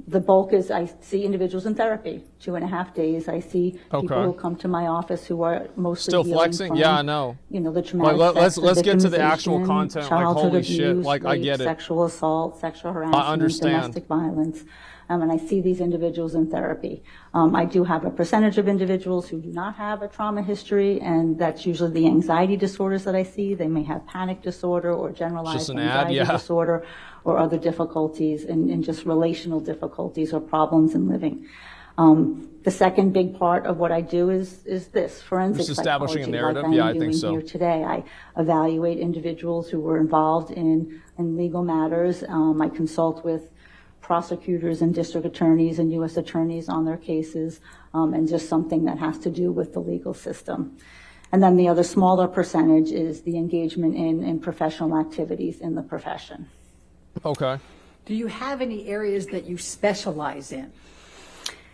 Speaker 13: The bulk is I see individuals in therapy, 2.5 days. I see people
Speaker 1: Okay.
Speaker 13: who come to my office who are mostly
Speaker 1: Still
Speaker 13: healing
Speaker 1: flexing?
Speaker 13: from,
Speaker 1: Yeah, I know.
Speaker 13: The traumatic
Speaker 1: Like, let's
Speaker 13: effects of
Speaker 1: get to the actual
Speaker 13: victimization,
Speaker 1: content, like,
Speaker 13: childhood
Speaker 1: holy shit,
Speaker 13: abuse,
Speaker 1: like, I
Speaker 13: rape,
Speaker 1: get it.
Speaker 13: sexual assault, sexual harassment,
Speaker 1: understand.
Speaker 13: domestic violence. And I see these individuals in therapy. I do have a percentage of individuals who do not have a trauma history, and that's usually the anxiety disorders that I see. They may have panic disorder or generalized
Speaker 1: Just an ad,
Speaker 13: anxiety
Speaker 1: yeah.
Speaker 13: disorder or other difficulties and just relational difficulties or problems in living. The second big part of what I do is this, forensic
Speaker 1: Just establishing a
Speaker 13: psychology,
Speaker 1: narrative?
Speaker 13: like
Speaker 1: Yeah,
Speaker 13: I'm
Speaker 1: I think
Speaker 13: doing
Speaker 1: so.
Speaker 13: here today. I evaluate individuals who were involved in legal matters. I consult with prosecutors and district attorneys and U.S. attorneys on their cases, and just something that has to do with the legal system. And then the other smaller percentage is the engagement in professional activities in the profession.
Speaker 1: Okay.
Speaker 11: Do you have any areas that you specialize in?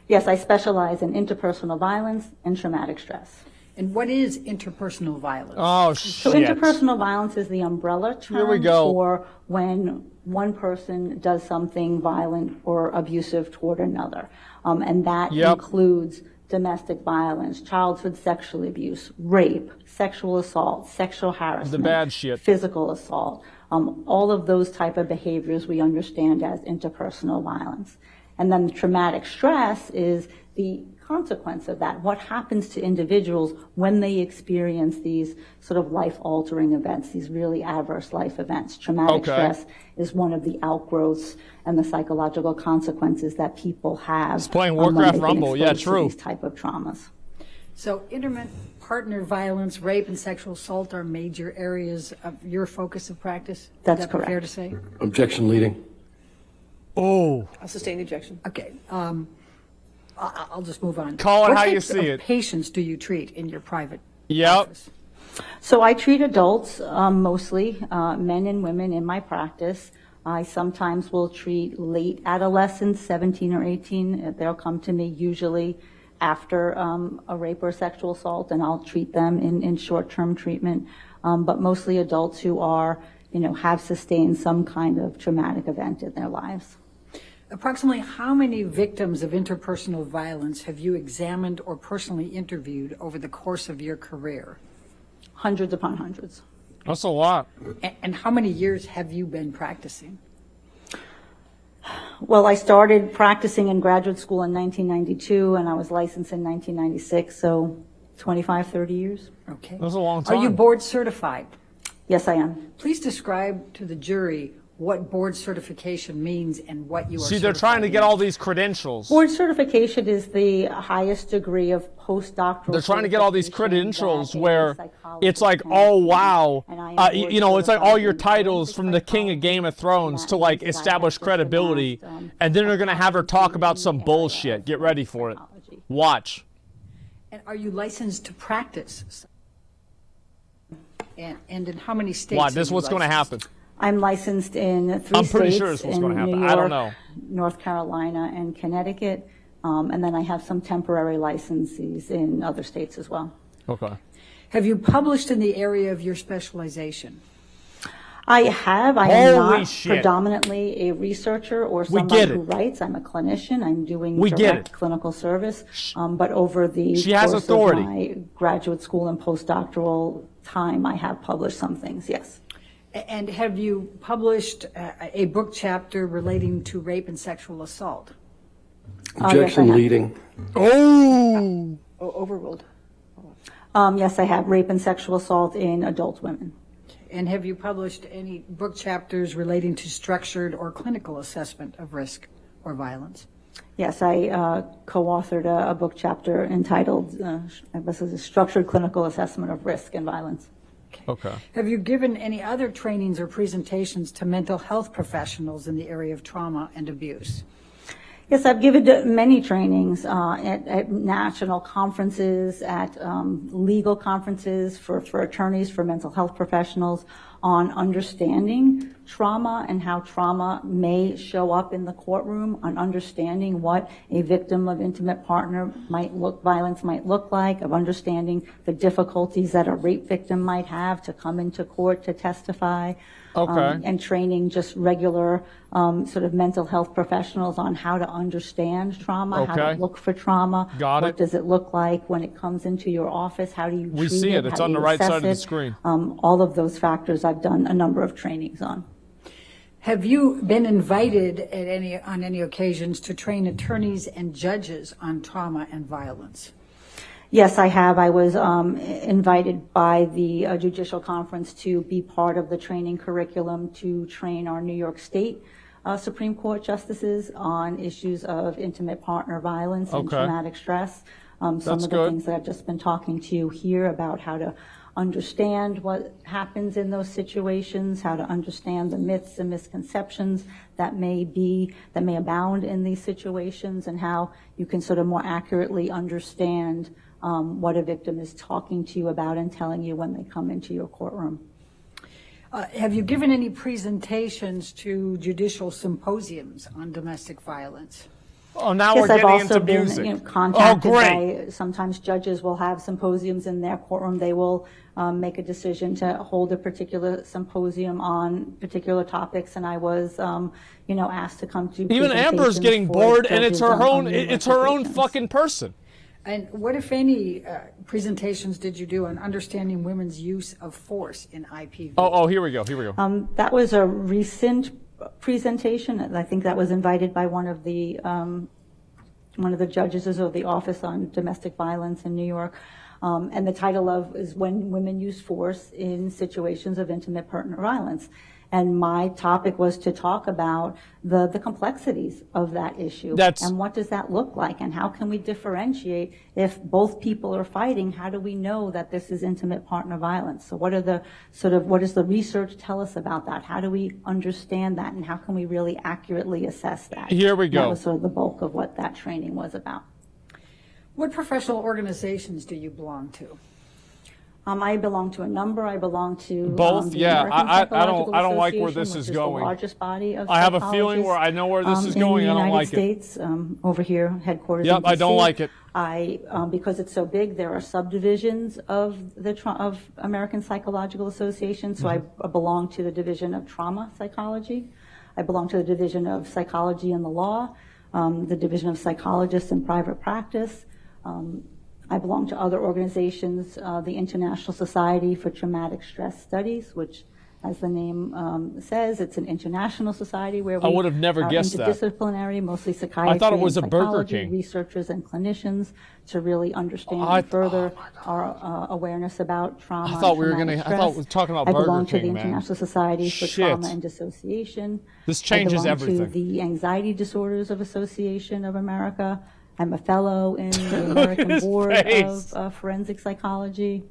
Speaker 13: Yes, I specialize in interpersonal violence and traumatic stress.
Speaker 11: And what is interpersonal violence?
Speaker 1: Oh,
Speaker 13: So
Speaker 1: shit.
Speaker 13: interpersonal violence is the umbrella
Speaker 1: Here we
Speaker 13: term
Speaker 1: go.
Speaker 13: for when one person does something violent or abusive toward another. And that includes domestic violence, childhood sexual abuse, rape, sexual assault, sexual harassment,
Speaker 1: The bad shit.
Speaker 13: physical assault. All of those type of behaviors we understand as interpersonal violence. And then the traumatic stress is the consequence of that. What happens to individuals when they experience these sort of life-altering events, these really adverse life events? Traumatic stress is one of the outgrowths and the psychological consequences that people have.
Speaker 1: It's playing
Speaker 13: when
Speaker 1: Warcraft
Speaker 13: they've been
Speaker 1: Rumble. Yeah,
Speaker 13: exposed to
Speaker 1: true.
Speaker 13: these type of traumas.
Speaker 11: So intimate partner violence, rape, and sexual assault are major areas of your focus of practice?
Speaker 13: That's
Speaker 11: Is that fair
Speaker 13: correct.
Speaker 11: to say?
Speaker 14: Objection leading.
Speaker 1: Oh.
Speaker 3: I'll sustain the objection.
Speaker 11: Okay. I'll just move on.
Speaker 1: Call it
Speaker 11: What
Speaker 1: how you
Speaker 11: types
Speaker 1: see
Speaker 11: of
Speaker 1: it.
Speaker 11: patients do you treat in your private
Speaker 1: Yep.
Speaker 11: office?
Speaker 13: So I treat adults, mostly men and women in my practice. I sometimes will treat late adolescents, 17 or 18. They'll come to me usually after a rape or sexual assault, and I'll treat them in short-term treatment. But mostly adults who are, have sustained some kind of traumatic event in their lives.
Speaker 11: Approximately how many victims of interpersonal violence have you examined or personally interviewed over the course of your career?
Speaker 13: Hundreds upon hundreds.
Speaker 1: That's a lot.
Speaker 11: And how many years have you been practicing?
Speaker 13: Well, I started practicing in graduate school in 1992, and I was licensed in 1996, so 25, 30 years.
Speaker 11: Okay.
Speaker 1: That's a long
Speaker 11: Are
Speaker 1: time.
Speaker 11: you board certified?
Speaker 13: Yes, I am.
Speaker 11: Please describe to the jury what board certification means and what you are
Speaker 1: See, they're trying to
Speaker 11: certified
Speaker 1: get
Speaker 11: in.
Speaker 1: all these credentials.
Speaker 13: Board certification is the highest degree of postdoctoral.
Speaker 1: They're trying to get all these
Speaker 13: certification
Speaker 1: credentials
Speaker 13: that a
Speaker 1: where
Speaker 13: psychologist
Speaker 1: it's like,
Speaker 13: can
Speaker 1: oh,
Speaker 13: obtain.
Speaker 1: wow.
Speaker 13: And I am board
Speaker 1: It's like all
Speaker 13: certified
Speaker 1: your
Speaker 13: in
Speaker 1: titles
Speaker 13: forensic
Speaker 1: from the king of Game of Thrones
Speaker 13: that
Speaker 1: to like
Speaker 13: means that I have
Speaker 1: establish
Speaker 13: just
Speaker 1: credibility.
Speaker 13: amassed,
Speaker 1: And then they're going to have her talk about some
Speaker 13: area
Speaker 1: bullshit.
Speaker 13: of
Speaker 1: Get ready for it.
Speaker 13: psychology.
Speaker 1: Watch.
Speaker 11: And are you licensed to practice? And in how many states?
Speaker 1: Watch.
Speaker 11: are
Speaker 1: This is
Speaker 11: you
Speaker 1: what's going to
Speaker 11: licensed?
Speaker 1: happen.
Speaker 13: I'm licensed in 3
Speaker 1: I'm
Speaker 13: states.
Speaker 1: pretty sure it's what's
Speaker 13: in
Speaker 1: gonna happen.
Speaker 13: New
Speaker 1: I don't
Speaker 13: York,
Speaker 1: know.
Speaker 13: North Carolina, and Connecticut. And then I have some temporary licenses in other states as well.
Speaker 1: Okay.
Speaker 11: Have you published in the area of your specialization?
Speaker 13: I have. I am
Speaker 1: Holy
Speaker 13: not
Speaker 1: shit.
Speaker 13: predominantly a researcher or
Speaker 1: We
Speaker 13: somebody
Speaker 1: get
Speaker 13: who
Speaker 1: it.
Speaker 13: writes. I'm a clinician. I'm doing
Speaker 1: We get
Speaker 13: direct
Speaker 1: it.
Speaker 13: clinical service. But over the
Speaker 1: She has
Speaker 13: course
Speaker 1: authority.
Speaker 13: of my graduate school and postdoctoral time, I have published some things, yes.
Speaker 11: And have you published a book chapter relating to rape and sexual assault?
Speaker 14: Objection
Speaker 13: have.
Speaker 14: leading.
Speaker 1: Oh.
Speaker 3: Overruled.
Speaker 13: Yes, I have rape and sexual assault in adult women.
Speaker 11: And have you published any book chapters relating to structured or clinical assessment of risk or violence?
Speaker 13: Yes, I co-authored a book chapter entitled, I guess it's a Structured Clinical Assessment of Risk and Violence.
Speaker 1: Okay.
Speaker 11: Have you given any other trainings or presentations to mental health professionals in the area of trauma and abuse?
Speaker 13: Yes, I've given many trainings at national conferences, at legal conferences for attorneys, for mental health professionals on understanding trauma and how trauma may show up in the courtroom, on understanding what a victim of intimate partner violence might look like, of understanding the difficulties that a rape victim might have to come into court to testify.
Speaker 1: Okay.
Speaker 13: And training just regular sort of mental health professionals on how to understand trauma, how
Speaker 1: Okay.
Speaker 13: to look for trauma.
Speaker 1: Got
Speaker 13: what
Speaker 1: it.
Speaker 13: does it look like when it comes into your office? How do you
Speaker 1: We
Speaker 13: treat
Speaker 1: see
Speaker 13: it?
Speaker 1: it. It's
Speaker 13: How
Speaker 1: on
Speaker 13: do
Speaker 1: the
Speaker 13: you
Speaker 1: right
Speaker 13: assess
Speaker 1: side of the
Speaker 13: it?
Speaker 1: screen.
Speaker 13: All of those factors I've done a number of trainings on.
Speaker 11: Have you been invited on any occasions to train attorneys and judges on trauma and violence?
Speaker 13: Yes, I have. I was invited by the Judicial Conference to be part of the training curriculum to train our New York State Supreme Court justices on issues of intimate partner violence and
Speaker 1: Okay.
Speaker 13: traumatic stress. Some
Speaker 1: That's
Speaker 13: of the
Speaker 1: good.
Speaker 13: things that I've just been talking to you here about how to understand what happens in those situations, how to understand the myths and misconceptions that may abound in these situations, and how you can sort of more accurately understand what a victim is talking to you about and telling you when they come into your courtroom.
Speaker 11: Have you given any presentations to judicial symposiums on domestic violence?
Speaker 1: Oh, now
Speaker 13: Yes,
Speaker 1: we're
Speaker 13: I've
Speaker 1: getting
Speaker 13: also
Speaker 1: into
Speaker 13: been,
Speaker 1: music.
Speaker 13: contacted
Speaker 1: Oh, great.
Speaker 13: by, sometimes judges will have symposiums in their courtroom. They will make a decision to hold a particular symposium on particular topics, and I was, asked to come to
Speaker 1: Even Amber's
Speaker 13: presentations
Speaker 1: getting
Speaker 13: for
Speaker 1: bored, and it's
Speaker 13: judges
Speaker 1: her
Speaker 13: on
Speaker 1: own.
Speaker 13: numerous
Speaker 1: It's her own
Speaker 13: occasions.
Speaker 1: fucking person.
Speaker 11: And what, if any, presentations did you do on understanding women's use of force in IPV?
Speaker 1: Oh, here we go.
Speaker 13: That was a recent presentation. I think that was invited by one of the judges of the Office on Domestic Violence in New York. And the title is When Women Use Force in Situations of Intimate Partner Violence. And my topic was to talk about the complexities of that issue. And what does that look like? And how can we differentiate if both people are fighting? How do we know that this is intimate partner violence? So what does the research tell us about that? How do we understand that? And how can we really accurately assess that?
Speaker 1: Here we go.
Speaker 13: That was sort of the bulk of what that training was about.
Speaker 11: What professional organizations do you belong to?
Speaker 13: I belong to a number. I belong to
Speaker 1: both.
Speaker 13: the
Speaker 1: Yeah,
Speaker 13: American
Speaker 1: I
Speaker 13: Psychological
Speaker 1: don't like where
Speaker 13: Association,
Speaker 1: this
Speaker 13: which
Speaker 1: is
Speaker 13: the
Speaker 1: going.
Speaker 13: largest body of
Speaker 1: I have a feeling where I know where this is going. I don't like
Speaker 13: it. In the United States, over here, headquarters.
Speaker 1: Yep,
Speaker 13: in
Speaker 1: I don't
Speaker 13: DC.
Speaker 1: like it.
Speaker 13: Because it's so big, there are subdivisions of of American Psychological Association. So I belong to the division of trauma psychology. I belong to the division of psychology and the law, the division of psychologists in private practice. I belong to other organizations, the International Society for Traumatic Stress Studies, which, as the name says, it's an international society where we
Speaker 1: I would have never guessed that.
Speaker 13: Interdisciplinary, mostly psychiatry
Speaker 1: I thought it was
Speaker 13: and
Speaker 1: a Burger
Speaker 13: psychology,
Speaker 1: King.
Speaker 13: researchers and clinicians to really understand and further our awareness about trauma.
Speaker 1: I thought we were
Speaker 13: traumatic
Speaker 1: I thought we were
Speaker 13: stress.
Speaker 1: talking about
Speaker 13: I
Speaker 1: Burger
Speaker 13: belong to the
Speaker 1: King, man.
Speaker 13: International Society for
Speaker 1: Shit.
Speaker 13: Trauma and Dissociation.
Speaker 1: This changes
Speaker 13: I belong
Speaker 1: everything.
Speaker 13: to the Anxiety Disorders of Association of America. I'm a fellow in the American Board of Forensic Psychology.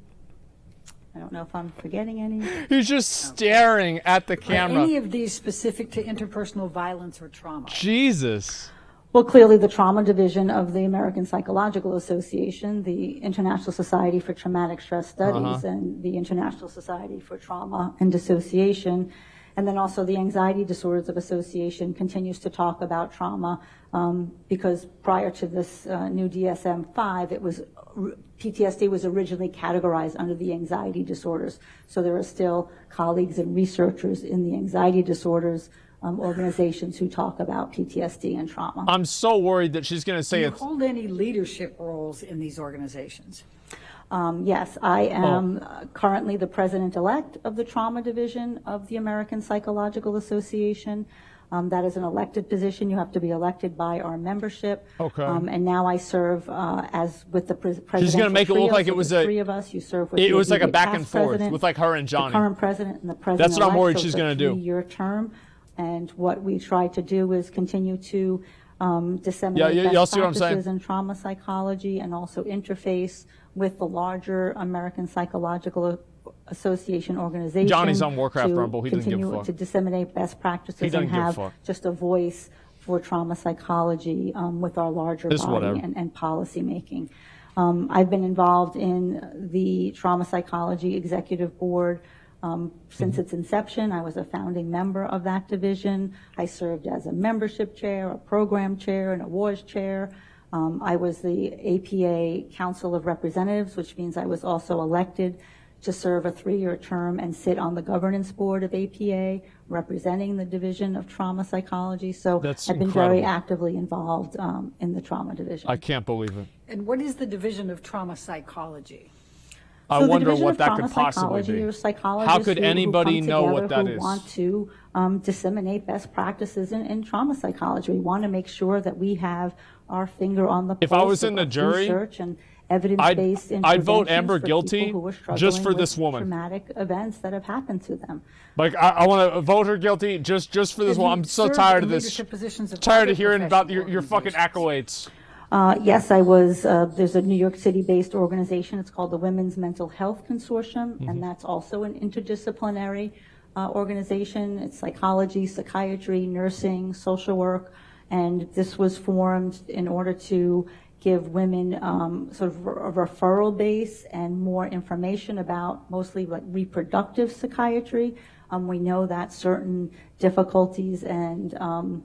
Speaker 13: I don't know if I'm forgetting any.
Speaker 1: He's just staring at the camera.
Speaker 11: Are any of these specific to interpersonal violence or trauma?
Speaker 1: Jesus.
Speaker 13: Well, clearly the trauma division of the American Psychological Association, the International Society for Traumatic Stress Studies, and the International Society for Trauma and Dissociation. And then also the Anxiety Disorders of Association continues to talk about trauma because prior to this new DSM-5, PTSD was originally categorized under the anxiety disorders. So there are still colleagues and researchers in the anxiety disorders organizations who talk about PTSD and trauma.
Speaker 1: I'm so worried that she's going to say
Speaker 11: Do you
Speaker 1: it's.
Speaker 11: hold any leadership roles in these organizations?
Speaker 13: Yes, I am currently the president-elect of the Trauma Division of the American Psychological Association. That is an elected position. You have to be elected by our membership.
Speaker 1: Okay.
Speaker 13: And now I serve as with the president.
Speaker 1: She's going to make it look like it was
Speaker 13: three of us. You serve with
Speaker 1: It
Speaker 13: the
Speaker 1: was like a
Speaker 13: immediate
Speaker 1: back
Speaker 13: past
Speaker 1: and forth
Speaker 13: president,
Speaker 1: with like her and Johnny.
Speaker 13: the current president and the president.
Speaker 1: That's what I'm worried she's going to do.
Speaker 13: 3-year term. And what we try to do is continue to disseminate
Speaker 1: y'all
Speaker 13: best
Speaker 1: see what I'm saying?
Speaker 13: practices in trauma psychology and also interface with the larger American Psychological Association organization.
Speaker 1: Johnny's on Warcraft
Speaker 13: to
Speaker 1: Rumble. He doesn't give a
Speaker 13: continue
Speaker 1: fuck.
Speaker 13: to disseminate best
Speaker 1: He
Speaker 13: practices
Speaker 1: doesn't
Speaker 13: and
Speaker 1: give a
Speaker 13: have
Speaker 1: fuck.
Speaker 13: just a voice for trauma psychology with our larger
Speaker 1: It's
Speaker 13: body
Speaker 1: whatever.
Speaker 13: and policy making. I've been involved in the Trauma Psychology Executive Board since its inception. I was a founding member of that division. I served as a membership chair, a program chair, an awards chair. I was the APA Council of Representatives, which means I was also elected to serve a 3-year term and sit on the governance board of APA, representing the Division of Trauma Psychology. So
Speaker 1: That's
Speaker 13: I've been very
Speaker 1: incredible.
Speaker 13: actively involved in the trauma division.
Speaker 1: I can't believe it.
Speaker 11: And what is the Division of Trauma Psychology?
Speaker 1: I
Speaker 13: So the
Speaker 1: wonder
Speaker 13: Division
Speaker 1: what
Speaker 13: of
Speaker 1: that
Speaker 13: Trauma
Speaker 1: could possibly
Speaker 13: Psychology
Speaker 1: be.
Speaker 13: are psychologists
Speaker 1: How could
Speaker 13: who
Speaker 1: anybody
Speaker 13: come
Speaker 1: know what
Speaker 13: together
Speaker 1: that
Speaker 13: who
Speaker 1: is?
Speaker 13: want to disseminate best practices in trauma psychology. We want to make sure that we have our finger on the
Speaker 1: If I
Speaker 13: pulse
Speaker 1: was in
Speaker 13: of
Speaker 1: the jury,
Speaker 13: research and evidence-based
Speaker 1: I'd vote
Speaker 13: interventions
Speaker 1: Amber
Speaker 13: for
Speaker 1: guilty
Speaker 13: people who are
Speaker 1: just for
Speaker 13: struggling
Speaker 1: this
Speaker 13: with
Speaker 1: woman.
Speaker 13: traumatic events that have happened to them.
Speaker 1: Like I want to vote her guilty just for this
Speaker 11: Have
Speaker 1: one.
Speaker 11: you
Speaker 1: I'm so
Speaker 11: served
Speaker 1: tired
Speaker 11: in
Speaker 1: of this.
Speaker 11: leadership positions of
Speaker 1: Tired
Speaker 11: other
Speaker 1: of hearing about
Speaker 11: professional
Speaker 1: your fucking accolades.
Speaker 13: Yes, I was, there's a New York City-based organization. It's called the Women's Mental Health Consortium, and that's also an interdisciplinary organization. It's psychology, psychiatry, nursing, social work, and this was formed in order to give women sort of a referral base and more information about mostly like reproductive psychiatry. We know that certain difficulties and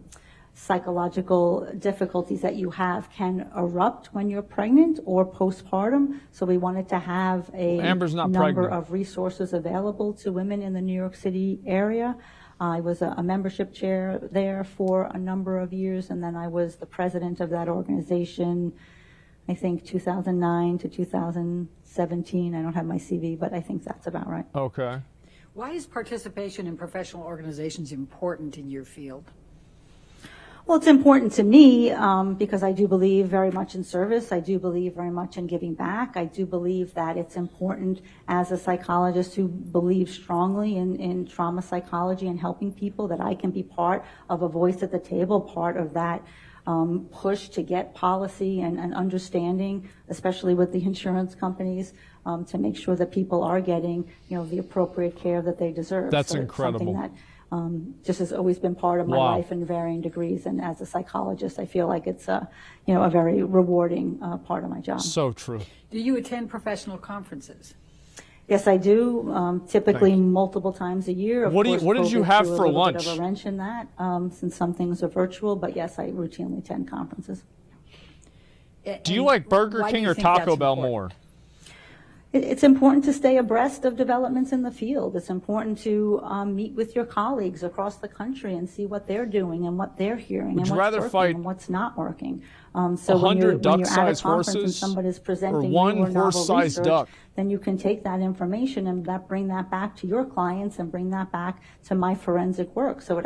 Speaker 13: psychological difficulties that you have can erupt when you're pregnant or postpartum. So we wanted to have a number of resources available to women in the New York City area. I was a membership chair there for a number of years, and then I was the president of that organization, I think 2009 to 2017. I don't have my CV, but I think that's about right.
Speaker 1: Okay.
Speaker 11: Why is participation in professional organizations important in your field?
Speaker 13: Well, it's important to me because I do believe very much in service. I do believe very much in giving back. I do believe that it's important as a psychologist who believes strongly in trauma psychology and helping people that I can be part of a voice at the table, part of that push to get policy and understanding, especially with the insurance companies, to make sure that people are getting, the appropriate care that they deserve.
Speaker 1: That's incredible.
Speaker 13: It's something that just has always been part of my life in varying degrees. And as a psychologist, I feel like it's a very rewarding part of my job.
Speaker 1: So true.
Speaker 11: Do you attend professional conferences?
Speaker 13: Yes, I do. Typically multiple times a year.
Speaker 1: What did you have for lunch?
Speaker 13: Bit of a wrench in that, since some things are virtual. But yes, I routinely attend conferences.
Speaker 1: Do you like Burger King or Taco Bell more?
Speaker 13: It's important to stay abreast of developments in the field. It's important to meet with your colleagues across the country and see what they're doing and what they're hearing and what's working and what's not working. So when you're at a conference and somebody's presenting new or novel research, then you can take that information and bring that back to your clients and bring that back to my forensic work. So it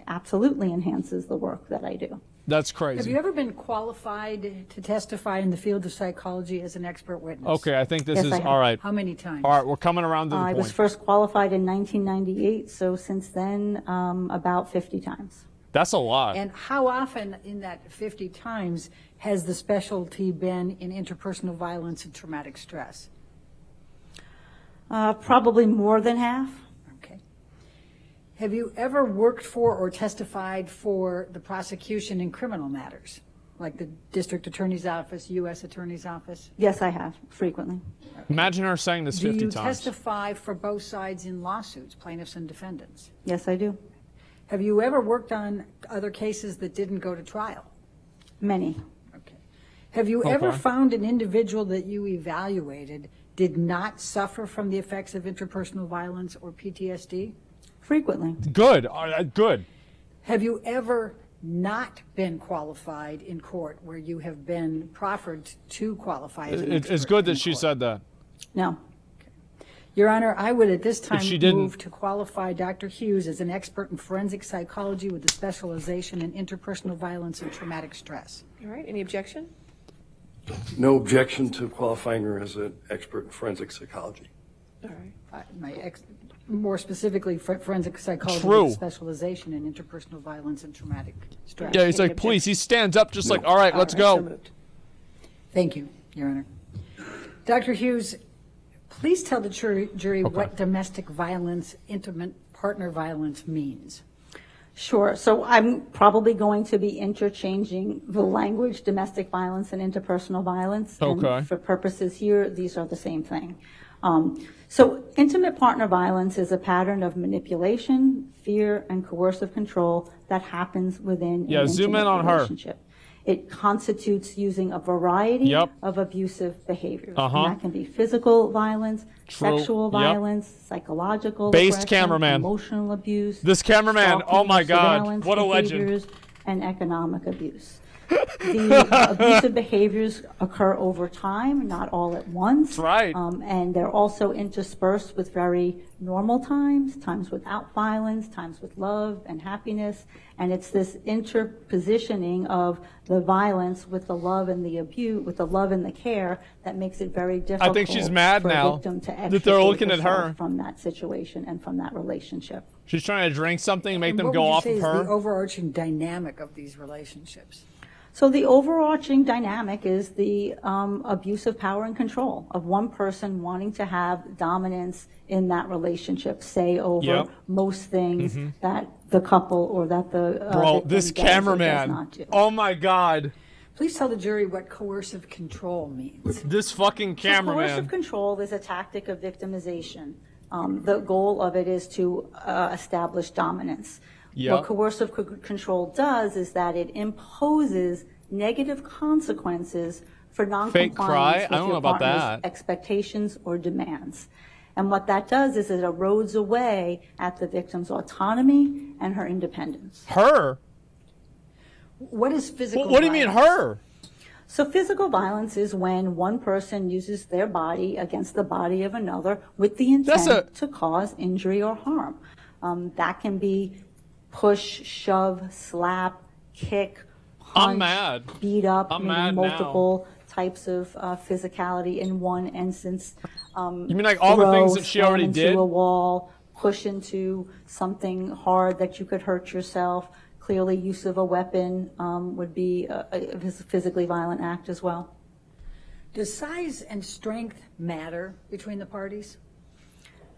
Speaker 13: absolutely enhances the work that I do.
Speaker 1: That's crazy.
Speaker 11: Have you ever been qualified to testify in the field of psychology as an expert witness?
Speaker 1: Okay, I think this is all right.
Speaker 11: How many times?
Speaker 1: All right, we're coming around to the point.
Speaker 13: I was first qualified in 1998, so since then, about 50 times.
Speaker 1: That's a lot.
Speaker 11: And how often in that 50 times has the specialty been in interpersonal violence and traumatic stress?
Speaker 13: Probably more than half.
Speaker 11: Okay. Have you ever worked for or testified for the prosecution in criminal matters, like the district attorney's office, U.S. attorney's office?
Speaker 13: Yes, I have, frequently.
Speaker 1: Okay. Imagine her saying this 50 times.
Speaker 11: Do you testify for both sides in lawsuits, plaintiffs and defendants?
Speaker 13: Yes, I do.
Speaker 11: Have you ever worked on other cases that didn't go to trial?
Speaker 13: Many.
Speaker 11: Okay. Have you ever found an individual that you evaluated did not suffer from the effects of interpersonal violence or PTSD?
Speaker 13: Frequently.
Speaker 1: Good. Good.
Speaker 11: Have you ever not been qualified in court where you have been proffered to qualify as an expert?
Speaker 1: It's good that she said that.
Speaker 13: No.
Speaker 11: Your Honor, I would at this time move to qualify Dr. Hughes as an expert in forensic psychology with a specialization in interpersonal violence and traumatic stress.
Speaker 3: All right, any objection?
Speaker 14: No objection to qualifying her as an expert in forensic psychology.
Speaker 3: All right.
Speaker 11: More specifically, forensic psychology with a specialization in interpersonal violence and traumatic stress.
Speaker 1: Yeah, he's like, please. He stands up just like, all right, let's go.
Speaker 11: Thank you, Your Honor. Dr. Hughes, please tell the jury what domestic violence, intimate partner violence means.
Speaker 13: Sure. So I'm probably going to be interchanging the language, domestic violence and interpersonal violence.
Speaker 1: Okay.
Speaker 13: And for purposes here, these are the same thing. So intimate partner violence is a pattern of manipulation, fear, and coercive control that happens within an
Speaker 1: zoom in
Speaker 13: intimate
Speaker 1: on
Speaker 13: relationship. It constitutes using a variety of abusive behaviors. And that can be physical violence, sexual violence, psychological
Speaker 1: based
Speaker 13: aggression,
Speaker 1: cameraman,
Speaker 13: emotional abuse.
Speaker 1: This cameraman, oh my God, what a legend.
Speaker 13: And economic abuse. The abusive behaviors occur over time, not all at once.
Speaker 1: That's right.
Speaker 13: And they're also interspersed with very normal times, times without violence, times with love and happiness. And it's this interpositioning of the violence with the love and the abuse, with the love and the care, that makes it very difficult.
Speaker 1: I think she's mad
Speaker 13: for
Speaker 1: now
Speaker 13: a victim to
Speaker 1: that they're looking at her
Speaker 13: from that situation and from that relationship.
Speaker 1: She's trying to drink something, make
Speaker 11: And
Speaker 1: them
Speaker 11: what
Speaker 1: go
Speaker 11: would you
Speaker 1: off
Speaker 11: say
Speaker 1: of
Speaker 11: is
Speaker 1: her.
Speaker 11: the overarching dynamic of these relationships?
Speaker 13: So the overarching dynamic is the abuse of power and control of one person wanting to have dominance in that relationship, say over most things that the couple or that the
Speaker 1: Bro,
Speaker 13: victim
Speaker 1: this
Speaker 13: does or does
Speaker 1: cameraman.
Speaker 13: not do.
Speaker 1: Oh my God.
Speaker 11: Please tell the jury what coercive control means.
Speaker 1: This fucking
Speaker 13: So
Speaker 1: cameraman.
Speaker 13: coercive control is a tactic of victimization. The goal of it is to establish dominance.
Speaker 1: Yep.
Speaker 13: What coercive control does is that it imposes negative consequences for
Speaker 1: Fake cry?
Speaker 13: noncompliance
Speaker 1: I
Speaker 13: with
Speaker 1: don't know
Speaker 13: your
Speaker 1: about
Speaker 13: partner's
Speaker 1: that.
Speaker 13: expectations or demands. And what that does is it erodes away at the victim's autonomy and her independence.
Speaker 1: Her?
Speaker 11: What is physical
Speaker 1: What do you mean
Speaker 11: violence?
Speaker 1: her?
Speaker 13: So physical violence is when one person uses their body against the body of another with the intent to cause injury or harm. That can be push, shove, slap, kick, punch,
Speaker 1: I'm mad.
Speaker 13: beat up,
Speaker 1: I'm
Speaker 13: meaning
Speaker 1: mad now.
Speaker 13: multiple types of physicality in one instance.
Speaker 1: You mean like all the
Speaker 13: Throw,
Speaker 1: things that she
Speaker 13: slam
Speaker 1: already
Speaker 13: into
Speaker 1: did?
Speaker 13: a wall, push into something hard that you could hurt yourself. Clearly, use of a weapon would be a physically violent act as well.
Speaker 11: Does size and strength matter between the parties?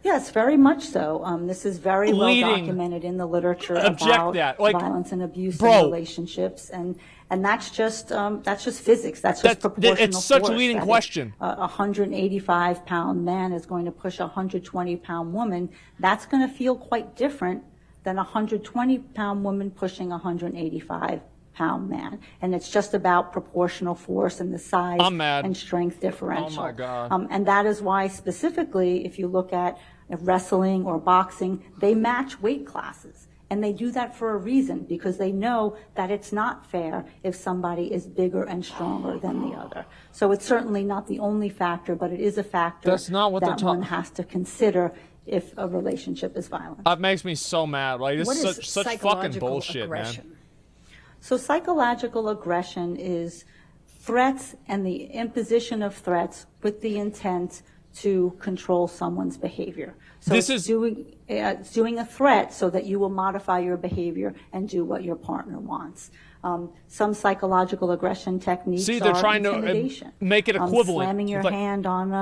Speaker 13: Yes, very much so. This is very well
Speaker 1: Leading.
Speaker 13: documented in the literature
Speaker 1: Object
Speaker 13: about
Speaker 1: that. Like,
Speaker 13: violence and abuse
Speaker 1: bro.
Speaker 13: in relationships, and that's just physics. That's just proportional
Speaker 1: it's such a
Speaker 13: force,
Speaker 1: leading
Speaker 13: that
Speaker 1: question.
Speaker 13: A 185-pound man is going to push a 120-pound woman. That's going to feel quite different than a 120-pound woman pushing a 185-pound man. And it's just about proportional force and the size
Speaker 1: I'm mad.
Speaker 13: and strength differential.
Speaker 1: Oh my God.
Speaker 13: And that is why specifically, if you look at wrestling or boxing, they match weight classes. And they do that for a reason, because they know that it's not fair if somebody is bigger and stronger than the other. So it's certainly not the only factor, but it is a factor
Speaker 1: That's not what they're
Speaker 13: that one has to consider if a relationship is violent.
Speaker 1: That makes me so mad. Like, this
Speaker 11: What
Speaker 1: is
Speaker 11: is
Speaker 1: such fucking
Speaker 11: psychological
Speaker 1: bullshit,
Speaker 11: aggression?
Speaker 1: man.
Speaker 13: So psychological aggression is threats and the imposition of threats with the intent to control someone's behavior. So
Speaker 1: This
Speaker 13: it's
Speaker 1: is-
Speaker 13: doing a threat so that you will modify your behavior and do what your partner wants. Some psychological aggression techniques
Speaker 1: See, they're
Speaker 13: are
Speaker 1: trying to
Speaker 13: intimidation.
Speaker 1: make it equivalent.
Speaker 13: Slamming your
Speaker 1: It's like-
Speaker 13: hand on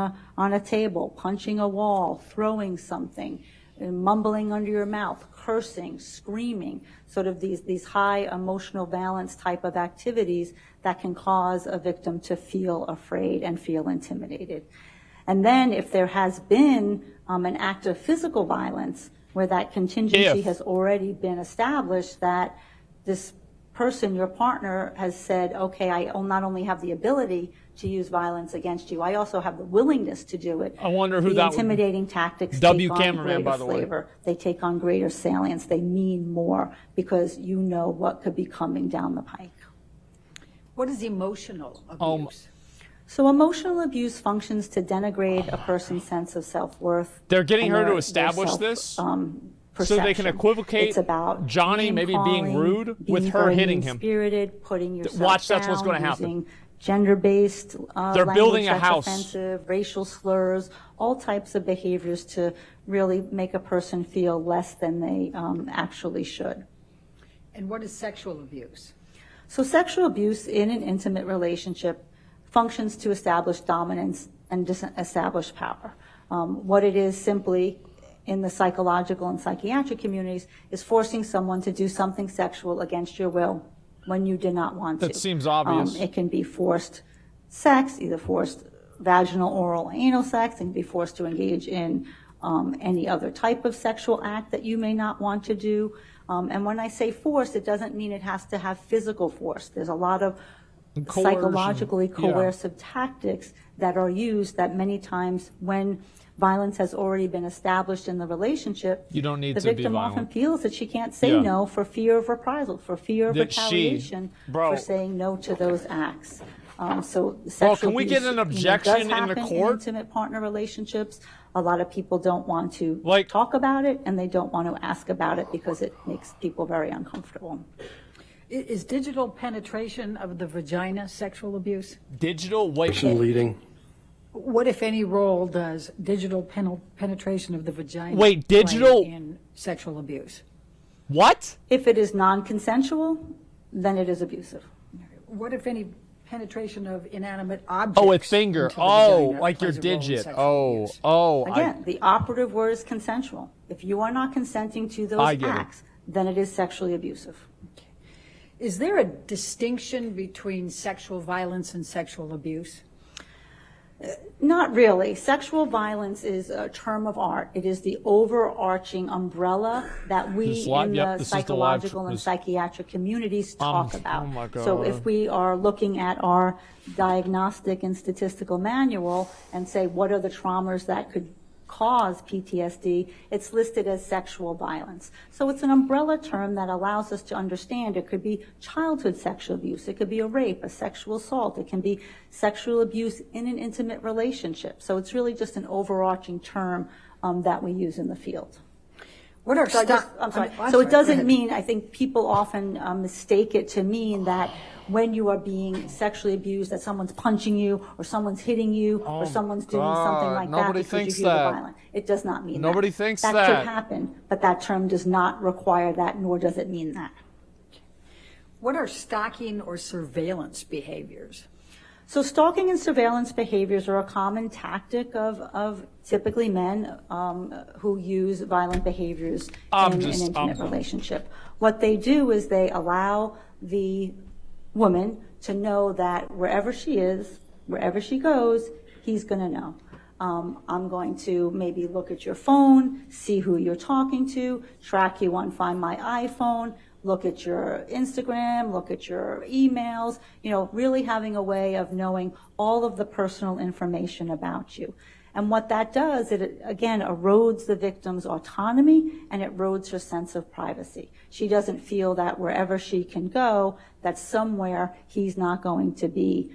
Speaker 13: a table, punching a wall, throwing something, mumbling under your mouth, cursing, screaming, sort of these high emotional balance type of activities that can cause a victim to feel afraid and feel intimidated. And then if there has been an act of physical violence where that contingency has already been established, that this person, your partner, has said, okay, I not only have the ability to use violence against you, I also have the willingness to do it.
Speaker 1: I wonder who
Speaker 13: the
Speaker 1: that would-
Speaker 13: intimidating tactics
Speaker 1: W
Speaker 13: take on
Speaker 1: cameraman,
Speaker 13: greater
Speaker 1: by the way.
Speaker 13: flavor. They take on greater salience. They mean more because you know what could be coming down the pike.
Speaker 11: What is emotional abuse?
Speaker 13: So emotional abuse functions to denigrate a person's sense of self-worth.
Speaker 1: They're getting
Speaker 13: and
Speaker 1: her to
Speaker 13: their
Speaker 1: establish
Speaker 13: self,
Speaker 1: this so they can
Speaker 13: perception.
Speaker 1: equivocate
Speaker 13: It's about
Speaker 1: Johnny maybe being
Speaker 13: name-calling,
Speaker 1: rude with
Speaker 13: being
Speaker 1: her
Speaker 13: very
Speaker 1: hitting him.
Speaker 13: mean-spirited, putting yourself
Speaker 1: Watch, that's
Speaker 13: down,
Speaker 1: what's gonna happen.
Speaker 13: using gender-based
Speaker 1: They're building
Speaker 13: language
Speaker 1: a
Speaker 13: that's
Speaker 1: house.
Speaker 13: offensive, racial slurs, all types of behaviors to really make a person feel less than they actually should.
Speaker 11: And what is sexual abuse?
Speaker 13: So sexual abuse in an intimate relationship functions to establish dominance and establish power. What it is simply in the psychological and psychiatric communities is forcing someone to do something sexual against your will when you did not want to.
Speaker 1: That seems obvious.
Speaker 13: It can be forced sex, either forced vaginal, oral, anal sex. It can be forced to engage in any other type of sexual act that you may not want to do. And when I say force, it doesn't mean it has to have physical force. There's a lot of
Speaker 1: Coercion.
Speaker 13: psychologically
Speaker 1: Yeah.
Speaker 13: coercive tactics that are used that many times when violence has already been established in the relationship,
Speaker 1: You don't need
Speaker 13: the
Speaker 1: to be
Speaker 13: victim often
Speaker 1: violent.
Speaker 13: feels that she can't say
Speaker 1: Yeah.
Speaker 13: no for fear of reprisal, for fear of
Speaker 1: That she-
Speaker 13: retaliation
Speaker 1: Bro.
Speaker 13: for saying no to those acts. So
Speaker 1: Bro,
Speaker 13: sexual
Speaker 1: can we get
Speaker 13: abuse,
Speaker 1: an objection
Speaker 13: does
Speaker 1: in the
Speaker 13: happen
Speaker 1: court?
Speaker 13: intimate partner relationships. A lot of people don't want to
Speaker 1: Like-
Speaker 13: talk about it, and they don't want to ask about it because it makes people very uncomfortable.
Speaker 11: Is digital penetration of the vagina sexual abuse?
Speaker 1: Digital? Wait.
Speaker 14: Person leading.
Speaker 11: What, if any, role does digital penetration of the vagina
Speaker 1: Wait,
Speaker 11: play
Speaker 1: digital-
Speaker 11: in sexual abuse?
Speaker 1: What?
Speaker 13: If it is non-consensual, then it is abusive.
Speaker 11: What, if any, penetration of inanimate objects?
Speaker 1: Oh, a finger.
Speaker 11: into the
Speaker 1: Oh,
Speaker 11: vagina
Speaker 1: like your
Speaker 11: plays a role in
Speaker 1: digit.
Speaker 11: sexual
Speaker 1: Oh,
Speaker 11: abuse?
Speaker 1: oh.
Speaker 13: Again, the operative word is consensual. If you are not consenting to
Speaker 1: I
Speaker 13: those
Speaker 1: get it.
Speaker 13: acts, then it is sexually abusive.
Speaker 11: Is there a distinction between sexual violence and sexual abuse?
Speaker 13: Not really. Sexual violence is a term of art. It is the overarching umbrella that we
Speaker 1: This is live?
Speaker 13: in
Speaker 1: Yep,
Speaker 13: the
Speaker 1: this is the live-
Speaker 13: psychological and
Speaker 1: this-
Speaker 13: psychiatric communities talk about.
Speaker 1: oh my
Speaker 13: So
Speaker 1: God.
Speaker 13: if we are looking at our diagnostic and statistical manual and say what are the traumas that could cause PTSD, it's listed as sexual violence. So it's an umbrella term that allows us to understand it could be childhood sexual abuse, it could be a rape, a sexual assault, it can be sexual abuse in an intimate relationship. So it's really just an overarching term that we use in the field.
Speaker 11: What are
Speaker 13: So I'm sorry. So it doesn't mean, I think people often mistake it to mean that when you are being sexually abused, that someone's punching you or someone's hitting you or someone's doing something like
Speaker 1: Nobody
Speaker 13: that because
Speaker 1: thinks
Speaker 13: you hear
Speaker 1: that.
Speaker 13: the violent. It does not mean
Speaker 1: Nobody
Speaker 13: that.
Speaker 1: thinks
Speaker 13: that.
Speaker 1: that.
Speaker 13: Could happen, but that term does not require that, nor does it mean that.
Speaker 11: What are stalking or surveillance behaviors?
Speaker 13: So stalking and surveillance behaviors are a common tactic of typically men who use violent behaviors in an intimate relationship. What they do is they allow the woman to know that wherever she is, wherever she goes, he's going to know. I'm going to maybe look at your phone, see who you're talking to, track you on Find My iPhone, look at your Instagram, look at your emails, really having a way of knowing all of the personal information about you. And what that does, it again erodes the victim's autonomy and it erodes her sense of privacy. She doesn't feel that wherever she can go, that somewhere he's not going to be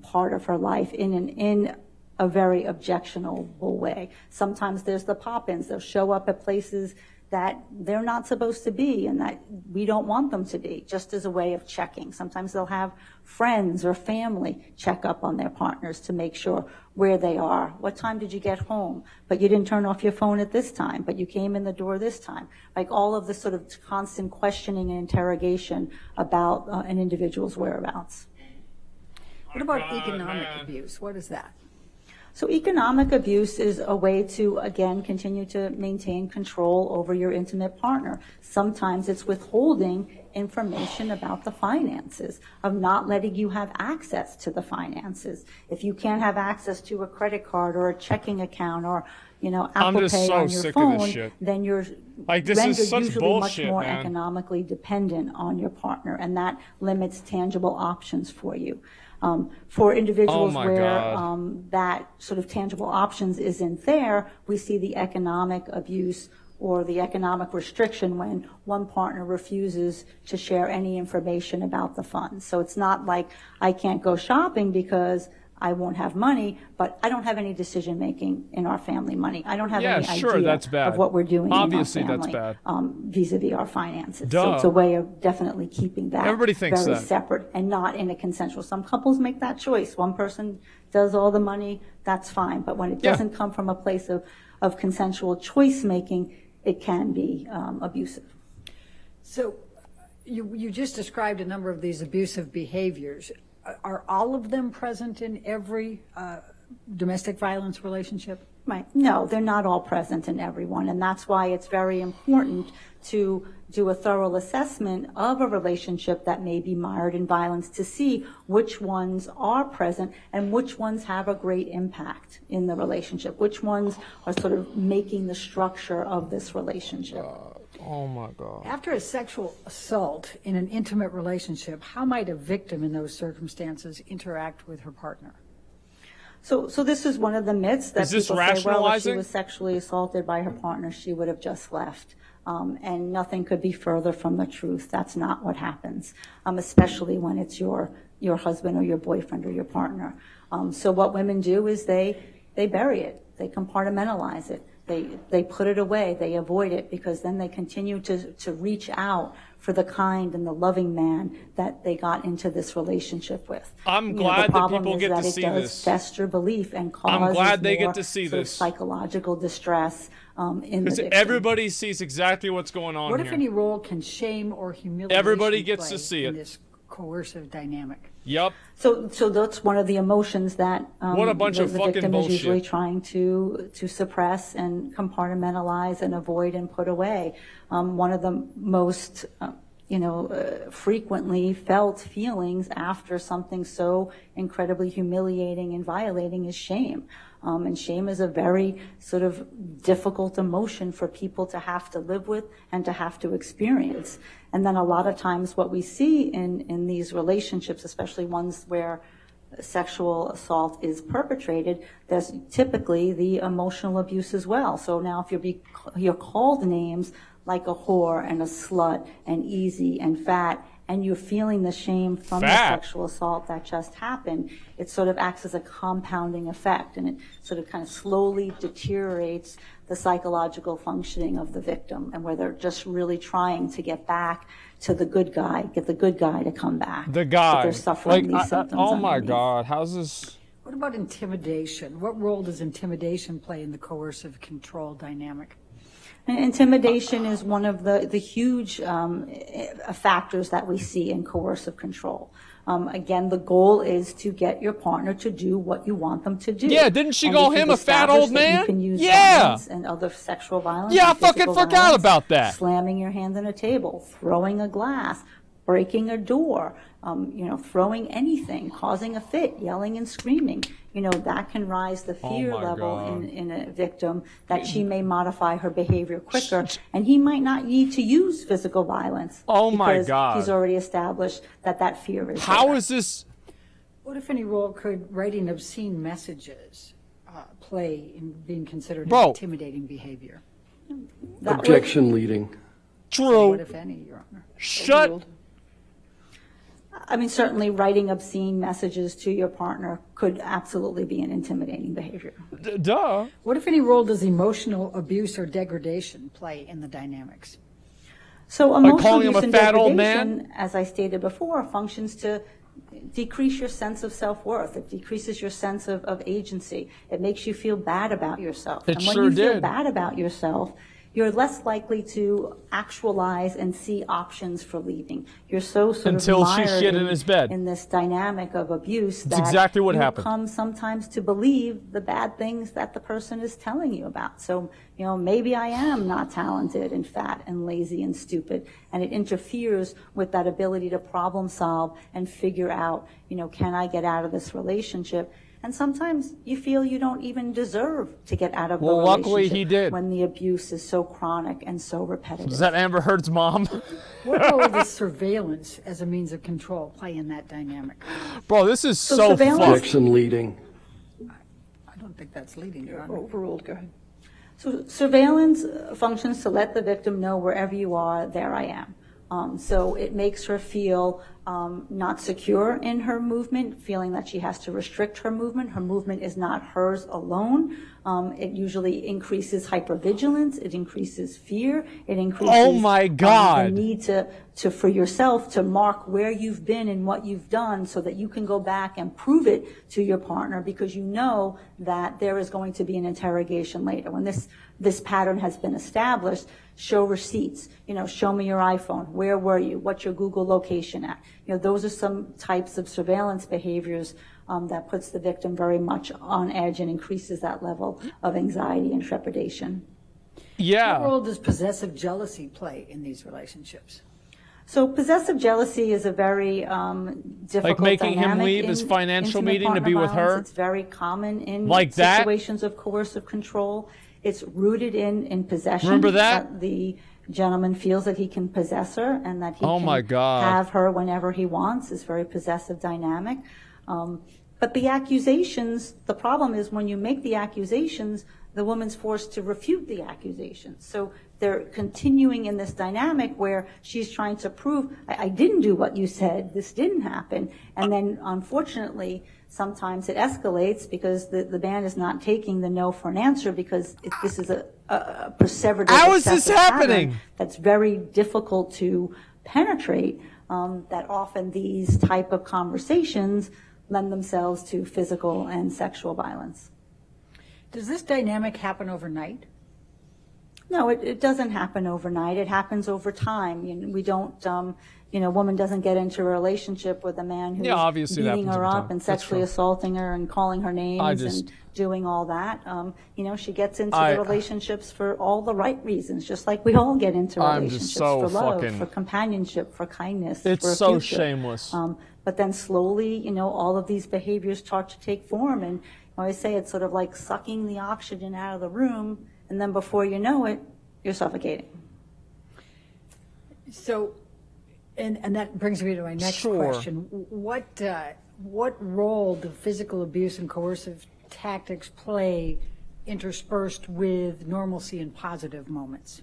Speaker 13: part of her life in a very objectionable way. Sometimes there's the pop-ins. They'll show up at places that they're not supposed to be and that we don't want them to be, just as a way of checking. Sometimes they'll have friends or family check up on their partners to make sure where they are. What time did you get home? But you didn't turn off your phone at this time, but you came in the door this time. Like all of this sort of constant questioning and interrogation about an individual's whereabouts.
Speaker 11: What about economic abuse? What is that?
Speaker 13: So economic abuse is a way to, again, continue to maintain control over your intimate partner. Sometimes it's withholding information about the finances, of not letting you have access to the finances. If you can't have access to a credit card or a checking account or, Apple Pay on your phone, then you're
Speaker 1: this
Speaker 13: rendered
Speaker 1: is such
Speaker 13: usually
Speaker 1: bullshit,
Speaker 13: much more
Speaker 1: man.
Speaker 13: economically dependent on your partner, and that limits tangible options for you. For individuals where that sort of tangible options isn't there, we see the economic abuse or the economic restriction when one partner refuses to share any information about the funds. So it's not like I can't go shopping because I won't have money, but I don't have any decision making in our family money. I don't have any idea
Speaker 1: that's bad.
Speaker 13: of what we're doing
Speaker 1: Obviously,
Speaker 13: in our family,
Speaker 1: that's bad.
Speaker 13: vis-a-vis our finances.
Speaker 1: Duh.
Speaker 13: So it's a way of definitely keeping that
Speaker 1: Everybody thinks
Speaker 13: very
Speaker 1: that.
Speaker 13: separate and not in a consensual. Some couples make that choice. One person does all the money, that's fine. But when it doesn't come from a place of consensual choice making, it can be abusive.
Speaker 11: So you just described a number of these abusive behaviors. Are all of them present in every domestic violence relationship?
Speaker 13: Right. No, they're not all present in everyone, and that's why it's very important to do a thorough assessment of a relationship that may be mired in violence to see which ones are present and which ones have a great impact in the relationship, which ones are sort of making the structure of this relationship.
Speaker 1: Oh my God.
Speaker 11: After a sexual assault in an intimate relationship, how might a victim in those circumstances interact with her partner?
Speaker 13: So this is one of the myths that
Speaker 1: Is this
Speaker 13: people say, well, if she
Speaker 1: rationalizing?
Speaker 13: was sexually assaulted by her partner, she would have just left. And nothing could be further from the truth. That's not what happens, especially when it's your husband or your boyfriend or your partner. So what women do is they bury it. They compartmentalize it. They put it away. They avoid it because then they continue to reach out for the kind and the loving man that they got into this relationship with.
Speaker 1: I'm glad that people get to see
Speaker 13: It does
Speaker 1: this.
Speaker 13: fester belief and causes
Speaker 1: I'm glad they
Speaker 13: more
Speaker 1: get to see
Speaker 13: sort of
Speaker 1: this.
Speaker 13: psychological distress in the
Speaker 1: Because
Speaker 13: victim.
Speaker 1: everybody sees exactly what's going on
Speaker 11: What,
Speaker 1: here.
Speaker 11: if any, role can shame or humiliation
Speaker 1: Everybody gets to
Speaker 11: play
Speaker 1: see
Speaker 11: in
Speaker 1: it.
Speaker 11: this coercive dynamic.
Speaker 1: Yep.
Speaker 13: So that's one of the emotions that
Speaker 1: What a bunch
Speaker 13: the
Speaker 1: of fucking
Speaker 13: victim is usually
Speaker 1: bullshit.
Speaker 13: trying to suppress and compartmentalize and avoid and put away. One of the most frequently felt feelings after something so incredibly humiliating and violating is shame. And shame is a very sort of difficult emotion for people to have to live with and to have to experience. And then a lot of times what we see in these relationships, especially ones where sexual assault is perpetrated, there's typically the emotional abuse as well. So now if you're called names like a whore and a slut and easy and fat, and you're feeling the shame from the sexual assault that just happened, it sort of acts as a compounding effect, and it sort of kind of slowly deteriorates the psychological functioning of the victim, and where they're just really trying to get back to the good guy, get the good guy to come back.
Speaker 1: The guy.
Speaker 13: But they're suffering these symptoms
Speaker 1: oh my
Speaker 13: underneath.
Speaker 1: God, how's this?
Speaker 11: What about intimidation? What role does intimidation play in the coercive control dynamic?
Speaker 13: And intimidation is one of the huge factors that we see in coercive control. Again, the goal is to get your partner to do what you want them to do.
Speaker 1: Yeah, didn't she
Speaker 13: And
Speaker 1: call
Speaker 13: if you've
Speaker 1: him a fat
Speaker 13: established
Speaker 1: old
Speaker 13: that
Speaker 1: man?
Speaker 13: You can use
Speaker 1: Yeah.
Speaker 13: violence and other sexual violence.
Speaker 1: Yeah, I
Speaker 13: and physical
Speaker 1: fucking forgot
Speaker 13: violence,
Speaker 1: about that.
Speaker 13: Slamming your hand on a table, throwing a glass, breaking a door, throwing anything, causing a fit, yelling and screaming. That can rise the fear
Speaker 1: my
Speaker 13: level
Speaker 1: God.
Speaker 13: in a victim that she may modify her behavior quicker, and he might not need to use physical violence.
Speaker 1: Oh my
Speaker 13: because
Speaker 1: God.
Speaker 13: he's already established that fear is
Speaker 1: How
Speaker 13: there.
Speaker 1: is this?
Speaker 11: What, if any, role could writing obscene messages play in being considered
Speaker 1: Bro.
Speaker 11: intimidating behavior?
Speaker 13: That would-
Speaker 14: Objection leading.
Speaker 1: True.
Speaker 11: What, if any, Your Honor?
Speaker 1: Shut.
Speaker 13: I mean, certainly writing obscene messages to your partner could absolutely be an intimidating behavior.
Speaker 1: Duh.
Speaker 11: What, if any, role does emotional abuse or degradation play in the dynamics?
Speaker 13: So emotional
Speaker 1: calling him
Speaker 13: abuse
Speaker 1: a
Speaker 13: and
Speaker 1: fat old
Speaker 13: degradation,
Speaker 1: man?
Speaker 13: as I stated before, functions to decrease your sense of self-worth. It decreases your sense of agency. It makes you feel bad about yourself.
Speaker 1: It
Speaker 13: and when
Speaker 1: sure
Speaker 13: you feel
Speaker 1: did.
Speaker 13: bad about yourself, you're less likely to actualize and see options for leaving. You're so sort
Speaker 1: Until
Speaker 13: of
Speaker 1: she
Speaker 13: mired
Speaker 1: shit in his bed.
Speaker 13: in this dynamic of abuse that
Speaker 1: exactly what
Speaker 13: you
Speaker 1: happened.
Speaker 13: come sometimes to believe the bad things that the person is telling you about. So, maybe I am not talented and fat and lazy and stupid, and it interferes with that ability to problem solve and figure out, can I get out of this relationship? And sometimes you feel you don't even deserve to get out of the relationship.
Speaker 1: Luckily he did.
Speaker 13: When the abuse is so chronic and so repetitive.
Speaker 1: Is that Amber Heard's mom?
Speaker 11: What role does surveillance as a means of control play in that dynamic?
Speaker 1: Bro, this is so
Speaker 13: surveillance-
Speaker 1: fucked.
Speaker 14: Objection leading.
Speaker 11: I don't think that's leading, Your Honor.
Speaker 3: Overruled, go ahead.
Speaker 13: So surveillance functions to let the victim know wherever you are, there I am. So it makes her feel not secure in her movement, feeling that she has to restrict her movement. Her movement is not hers alone. It usually increases hypervigilance. It increases fear. It increases
Speaker 1: Oh my God.
Speaker 13: the need to for yourself to mark where you've been and what you've done so that you can go back and prove it to your partner, because you know that there is going to be an interrogation later. When this pattern has been established, show receipts, show me your iPhone, where were you, what's your Google location at? Those are some types of surveillance behaviors that puts the victim very much on edge and increases that level of anxiety and trepidation.
Speaker 1: Yeah.
Speaker 11: What role does possessive jealousy play in these relationships?
Speaker 13: So possessive jealousy is a very difficult
Speaker 1: Like making him
Speaker 13: dynamic
Speaker 1: leave his
Speaker 13: in
Speaker 1: financial
Speaker 13: intimate
Speaker 1: meeting to
Speaker 13: partner
Speaker 1: be with
Speaker 13: violence.
Speaker 1: her?
Speaker 13: It's very common in
Speaker 1: Like that?
Speaker 13: situations of coercive control. It's rooted in possession.
Speaker 1: Remember that?
Speaker 13: The gentleman feels that he can possess her and that he
Speaker 1: Oh
Speaker 13: can
Speaker 1: my God.
Speaker 13: have her whenever he wants. It's very possessive dynamic. But the accusations, the problem is when you make the accusations, the woman's forced to refute the accusations. So they're continuing in this dynamic where she's trying to prove, I didn't do what you said, this didn't happen. And then unfortunately, sometimes it escalates because the man is not taking the no for an answer, because this is a perseverative
Speaker 1: How is this
Speaker 13: obsessive pattern
Speaker 1: happening?
Speaker 13: that's very difficult to penetrate, that often these type of conversations lend themselves to physical and sexual violence.
Speaker 11: Does this dynamic happen overnight?
Speaker 13: No, it doesn't happen overnight. It happens over time. We don't, a woman doesn't get into a relationship with a man who's
Speaker 1: obviously
Speaker 13: beating her
Speaker 1: over
Speaker 13: up
Speaker 1: time.
Speaker 13: and
Speaker 1: That's
Speaker 13: sexually
Speaker 1: true.
Speaker 13: assaulting her and calling her names and doing all that. She gets into the relationships for all the right reasons, just like we all get into relationships for love, for companionship, for kindness,
Speaker 1: it's
Speaker 13: for a
Speaker 1: so
Speaker 13: future.
Speaker 1: shameless.
Speaker 13: But then slowly, all of these behaviors start to take form. And I always say it's sort of like sucking the oxygen out of the room, and then before you know it, you're suffocating.
Speaker 11: So, and that brings me to my next question. What role do physical abuse and coercive tactics play interspersed with normalcy and positive moments?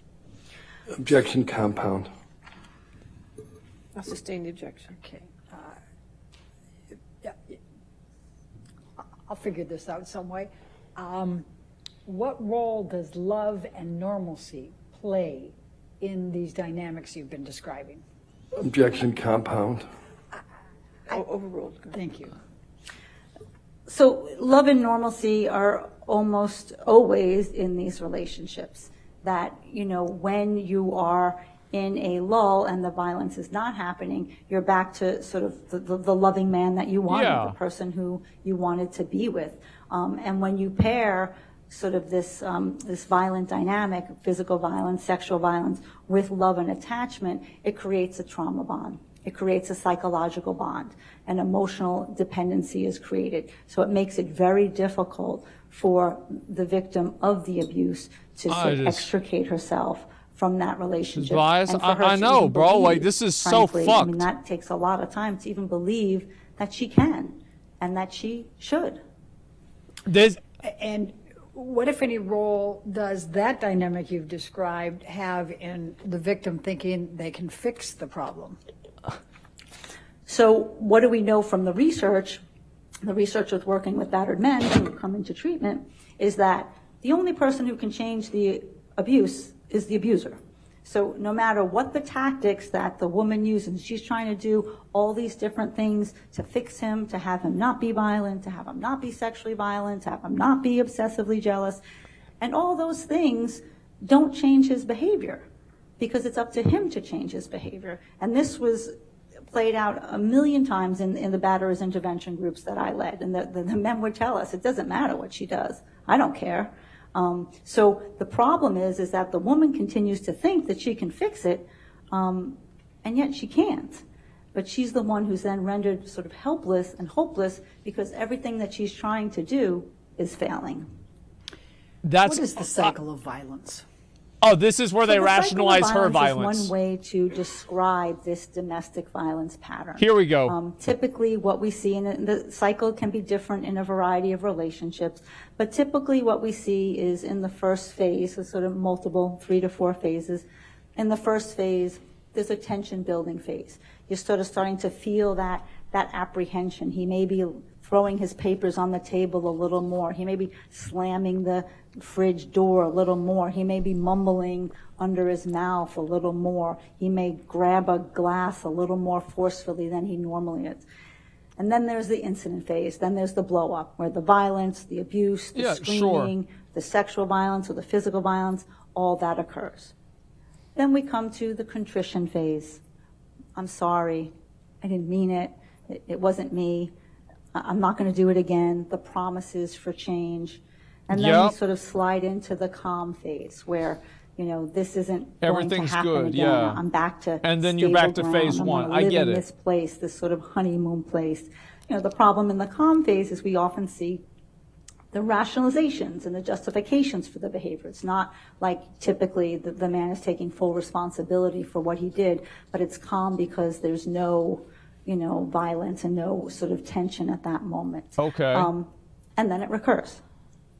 Speaker 14: Objection compound.
Speaker 3: I'll sustain the objection.
Speaker 11: Okay. I'll figure this out some way. What role does love and normalcy play in these dynamics you've been describing?
Speaker 14: Objection compound.
Speaker 3: Overruled.
Speaker 11: Thank you.
Speaker 13: So love and normalcy are almost always in these relationships. That, when you are in a lull and the violence is not happening, you're back to sort of the loving man that you wanted, the person who you wanted to be with. And when you pair sort of this violent dynamic, physical violence, sexual violence, with love and attachment, it creates a trauma bond. It creates a psychological bond. An emotional dependency is created. So it makes it very difficult for the victim of the abuse to extricate herself from that relationship.
Speaker 1: Bias.
Speaker 13: And for her
Speaker 1: I
Speaker 13: to
Speaker 1: know,
Speaker 13: even
Speaker 1: bro.
Speaker 13: believe,
Speaker 1: Like, this is
Speaker 13: frankly,
Speaker 1: so fucked.
Speaker 13: that takes a lot of time to even believe that she can and that she should.
Speaker 11: And what, if any, role does that dynamic you've described have in the victim thinking they can fix the problem?
Speaker 13: So what do we know from the research? The research with working with battered men who come into treatment is that the only person who can change the abuse is the abuser. So no matter what the tactics that the woman uses, she's trying to do all these different things to fix him, to have him not be violent, to have him not be sexually violent, to have him not be obsessively jealous. And all those things don't change his behavior because it's up to him to change his behavior. And this was played out a million times in the batterers intervention groups that I led. And the men would tell us, it doesn't matter what she does. I don't care. So the problem is that the woman continues to think that she can fix it, and yet she can't. But she's the one who's then rendered sort of helpless and hopeless because everything that she's trying to do is failing.
Speaker 11: What is the cycle of violence?
Speaker 1: Oh, this is where they
Speaker 13: the
Speaker 1: rationalize
Speaker 13: cycle
Speaker 1: her
Speaker 13: of
Speaker 1: violence.
Speaker 13: Is one way to describe this domestic violence pattern.
Speaker 1: Here we go.
Speaker 13: Typically what we see, and the cycle can be different in a variety of relationships, but typically what we see is in the first phase, so sort of multiple 3 to 4 phases. In the first phase, there's a tension building phase. You're sort of starting to feel that apprehension. He may be throwing his papers on the table a little more. He may be slamming the fridge door a little more. He may be mumbling under his mouth a little more. He may grab a glass a little more forcefully than he normally is. And then there's the incident phase. Then there's the blow up, where the violence, the abuse, the screaming, the sexual violence or the physical violence, all that occurs. Then we come to the contrition phase. I'm sorry. I didn't mean it. It wasn't me. I'm not going to do it again. The promises for change. And then we sort of slide into the calm phase where, this isn't
Speaker 1: Everything's
Speaker 13: going to happen
Speaker 1: good,
Speaker 13: again.
Speaker 1: yeah.
Speaker 13: I'm back to
Speaker 1: and then you're back to
Speaker 13: stable
Speaker 1: phase
Speaker 13: ground.
Speaker 1: one.
Speaker 13: I'm
Speaker 1: I
Speaker 13: gonna
Speaker 1: get
Speaker 13: live
Speaker 1: it.
Speaker 13: in this place, this sort of honeymoon place. The problem in the calm phase is we often see the rationalizations and the justifications for the behavior. It's not like typically the man is taking full responsibility for what he did, but it's calm because there's no, violence and no sort of tension at that moment.
Speaker 1: Okay.
Speaker 13: And then it recurs.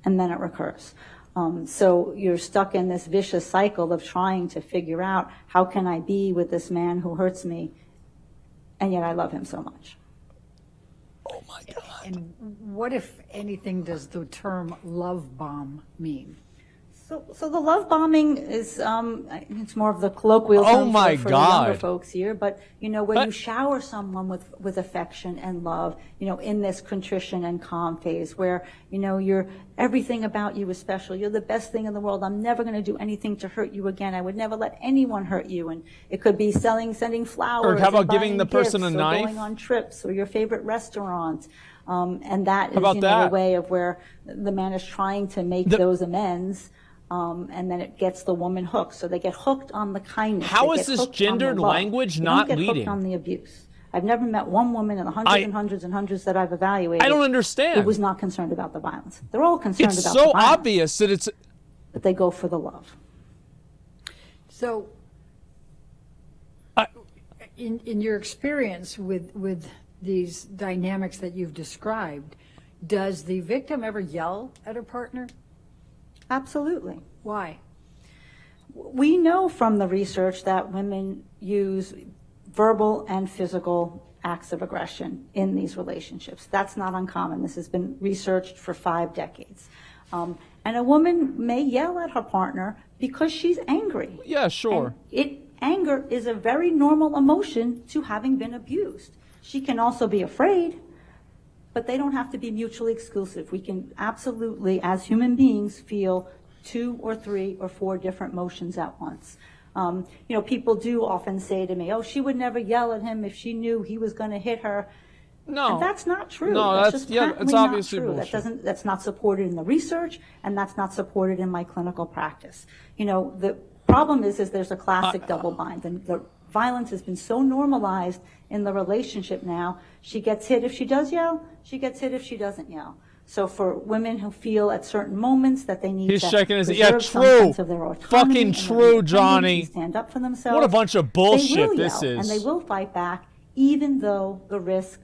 Speaker 13: And then it recurs. So you're stuck in this vicious cycle of trying to figure out, how can I be with this man who hurts me, and yet I love him so much.
Speaker 1: Oh my God.
Speaker 11: And what, if anything, does the term love bomb mean?
Speaker 13: So the love bombing is, it's more of the colloquial term for the younger folks here, but, where you shower someone with affection and love, in this contrition and calm phase where, everything about you is special. You're the best thing in the world. I'm never going to do anything to hurt you again. I would never let anyone hurt you. And it could be sending flowers.
Speaker 1: Or how about
Speaker 13: and
Speaker 1: giving the person a
Speaker 13: gifts,
Speaker 1: knife?
Speaker 13: or going on trips, or your favorite restaurant. And that is,
Speaker 1: about
Speaker 13: a way of where the man is trying to make those amends. And then it gets the woman hooked. So they get hooked on the kindness.
Speaker 1: How
Speaker 13: They
Speaker 1: is
Speaker 13: get
Speaker 1: this
Speaker 13: hooked on the
Speaker 1: gendered
Speaker 13: love.
Speaker 1: language
Speaker 13: They
Speaker 1: not
Speaker 13: don't get
Speaker 1: leading?
Speaker 13: hooked on the abuse. I've never met one woman in the hundreds and hundreds and hundreds that I've evaluated.
Speaker 1: I don't understand.
Speaker 13: Who was not concerned about the violence. They're all concerned
Speaker 1: It's
Speaker 13: about
Speaker 1: so
Speaker 13: the violence.
Speaker 1: obvious that it's.
Speaker 13: But they go for the love.
Speaker 11: So, in your experience with these dynamics that you've described, does the victim ever yell at her partner?
Speaker 13: Absolutely.
Speaker 11: Why?
Speaker 13: We know from the research that women use verbal and physical acts of aggression in these relationships. That's not uncommon. This has been researched for 5 decades. And a woman may yell at her partner because she's angry.
Speaker 1: Yeah, sure.
Speaker 13: Anger is a very normal emotion to having been abused. She can also be afraid, but they don't have to be mutually exclusive. We can absolutely, as human beings, feel 2 or 3 or 4 different emotions at once. People do often say to me, "Oh, she would never yell at him if she knew he was going to hit her."
Speaker 1: No,
Speaker 13: and that's not true.
Speaker 1: No,
Speaker 13: that's
Speaker 1: that's
Speaker 13: just patently
Speaker 1: it's obviously
Speaker 13: not true.
Speaker 1: bullshit.
Speaker 13: That's not supported in the research, and that's not supported in my clinical practice. The problem is there's a classic double bind, and the violence has been so normalized in the relationship now. She gets hit if she does yell. She gets hit if she doesn't yell. So for women who feel at certain moments that they need
Speaker 1: He's
Speaker 13: to
Speaker 1: shaking his
Speaker 13: preserve some
Speaker 1: true.
Speaker 13: sense of their autonomy
Speaker 1: Fucking
Speaker 13: and their
Speaker 1: true,
Speaker 13: independence
Speaker 1: Johnny.
Speaker 13: and stand up for themselves.
Speaker 1: What a bunch of bullshit
Speaker 13: they will
Speaker 1: this
Speaker 13: yell,
Speaker 1: is.
Speaker 13: and they will fight back, even though the risk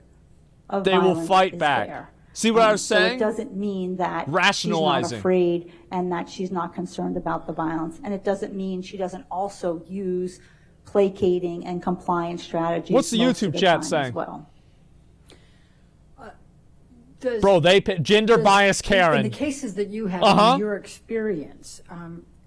Speaker 13: of
Speaker 1: They will
Speaker 13: violence
Speaker 1: fight
Speaker 13: is
Speaker 1: back.
Speaker 13: there.
Speaker 1: See what I was
Speaker 13: So
Speaker 1: saying?
Speaker 13: it doesn't mean that she's
Speaker 1: Rationalizing.
Speaker 13: not afraid and that she's not concerned about the violence, and it doesn't mean she doesn't also use placating and compliance strategies.
Speaker 1: What's the
Speaker 13: most of
Speaker 1: YouTube
Speaker 13: the
Speaker 1: chat
Speaker 13: time
Speaker 1: saying?
Speaker 13: As well.
Speaker 1: Bro, gender bias
Speaker 11: In
Speaker 1: Karen.
Speaker 11: the cases that you have,
Speaker 1: Uh-huh.
Speaker 11: in your experience,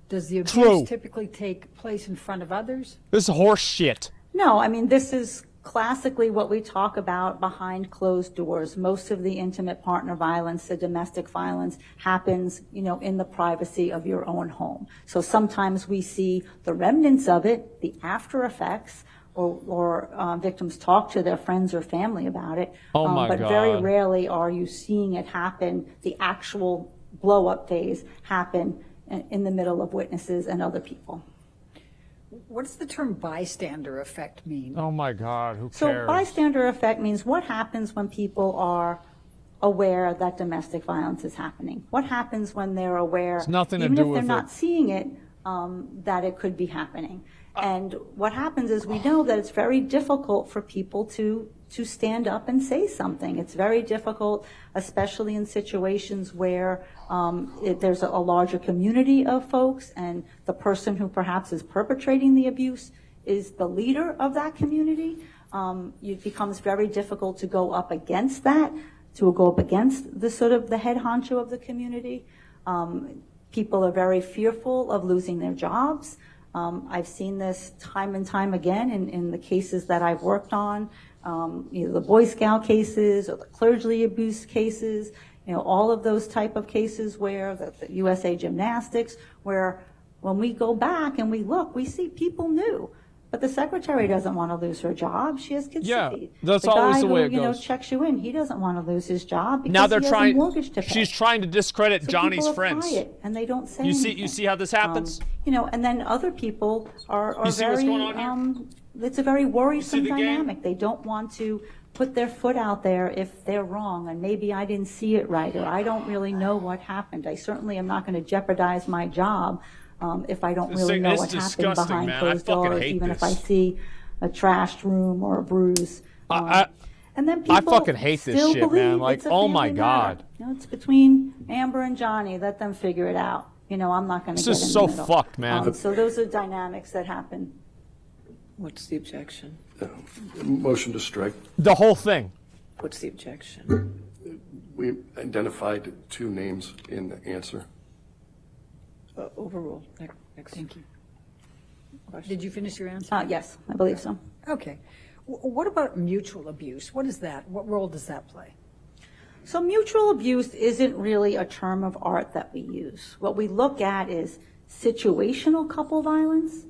Speaker 11: does the abuse
Speaker 1: True.
Speaker 11: typically take place in front of others?
Speaker 1: This is horse shit.
Speaker 13: No, I mean, this is classically what we talk about behind closed doors. Most of the intimate partner violence, the domestic violence, happens, in the privacy of your own home. So sometimes we see the remnants of it, the after effects, or victims talk to their friends or family about it.
Speaker 1: Oh my
Speaker 13: but
Speaker 1: God.
Speaker 13: very rarely are you seeing it happen, the actual blow-up phase happen in the middle of witnesses and other people.
Speaker 11: What does the term bystander effect mean?
Speaker 1: Oh my God, who
Speaker 13: So
Speaker 1: cares?
Speaker 13: bystander effect means what happens when people are aware that domestic violence is happening? What happens when they're aware,
Speaker 1: It's nothing to
Speaker 13: even
Speaker 1: do
Speaker 13: if they're
Speaker 1: with
Speaker 13: not
Speaker 1: it.
Speaker 13: seeing it, that it could be happening? And what happens is we know that it's very difficult for people to stand up and say something. It's very difficult, especially in situations where there's a larger community of folks and the person who perhaps is perpetrating the abuse is the leader of that community. It becomes very difficult to go up against that, to go up against the sort of the head honcho of the community. People are very fearful of losing their jobs. I've seen this time and time again in the cases that I've worked on, either the Boy Scout cases or the clergy abuse cases, all of those type of cases where the USA Gymnastics, where when we go back and we look, we see people knew. But the secretary doesn't want to lose her job. She has kids
Speaker 1: Yeah,
Speaker 13: to feed.
Speaker 1: that's
Speaker 13: the
Speaker 1: always
Speaker 13: guy
Speaker 1: the way
Speaker 13: who,
Speaker 1: it goes.
Speaker 13: checks you in, he doesn't want to lose his job because
Speaker 1: Now they're
Speaker 13: he has
Speaker 1: trying.
Speaker 13: a mortgage to pay.
Speaker 1: She's trying to discredit
Speaker 13: So
Speaker 1: Johnny's
Speaker 13: people are
Speaker 1: friends.
Speaker 13: quiet, and they don't say
Speaker 1: You
Speaker 13: anything.
Speaker 1: see how this happens?
Speaker 13: And then other people are
Speaker 1: You see
Speaker 13: very,
Speaker 1: what's going on here?
Speaker 13: It's a very worrisome
Speaker 1: the game?
Speaker 13: dynamic. They don't want to put their foot out there if they're wrong, and maybe I didn't see it right, or I don't really know what happened. I certainly am not going to jeopardize my job if I don't really know
Speaker 1: It's
Speaker 13: what happened
Speaker 1: disgusting,
Speaker 13: behind
Speaker 1: man. I
Speaker 13: closed
Speaker 1: fucking
Speaker 13: doors,
Speaker 1: hate
Speaker 13: even
Speaker 1: this.
Speaker 13: if I see a trashed room or a bruise. And then
Speaker 1: I
Speaker 13: people
Speaker 1: fucking hate this
Speaker 13: still
Speaker 1: shit,
Speaker 13: believe
Speaker 1: man. Like,
Speaker 13: it's a
Speaker 1: oh my
Speaker 13: family matter.
Speaker 1: God.
Speaker 13: It's between Amber and Johnny. Let them figure it out. I'm not going to
Speaker 1: This
Speaker 13: get
Speaker 1: is
Speaker 13: in
Speaker 1: so
Speaker 13: the middle.
Speaker 1: fucked, man.
Speaker 13: So those are dynamics that happen.
Speaker 3: What's the objection?
Speaker 14: Motion to strike.
Speaker 1: The whole thing.
Speaker 3: What's the objection?
Speaker 14: We identified 2 names in the answer.
Speaker 3: Overruled. Next.
Speaker 11: Thank you. Did you finish your answer?
Speaker 13: Yes, I believe so.
Speaker 11: Okay. What about mutual abuse? What is that? What role does that play?
Speaker 13: So mutual abuse isn't really a term of art that we use. What we look at is situational couple violence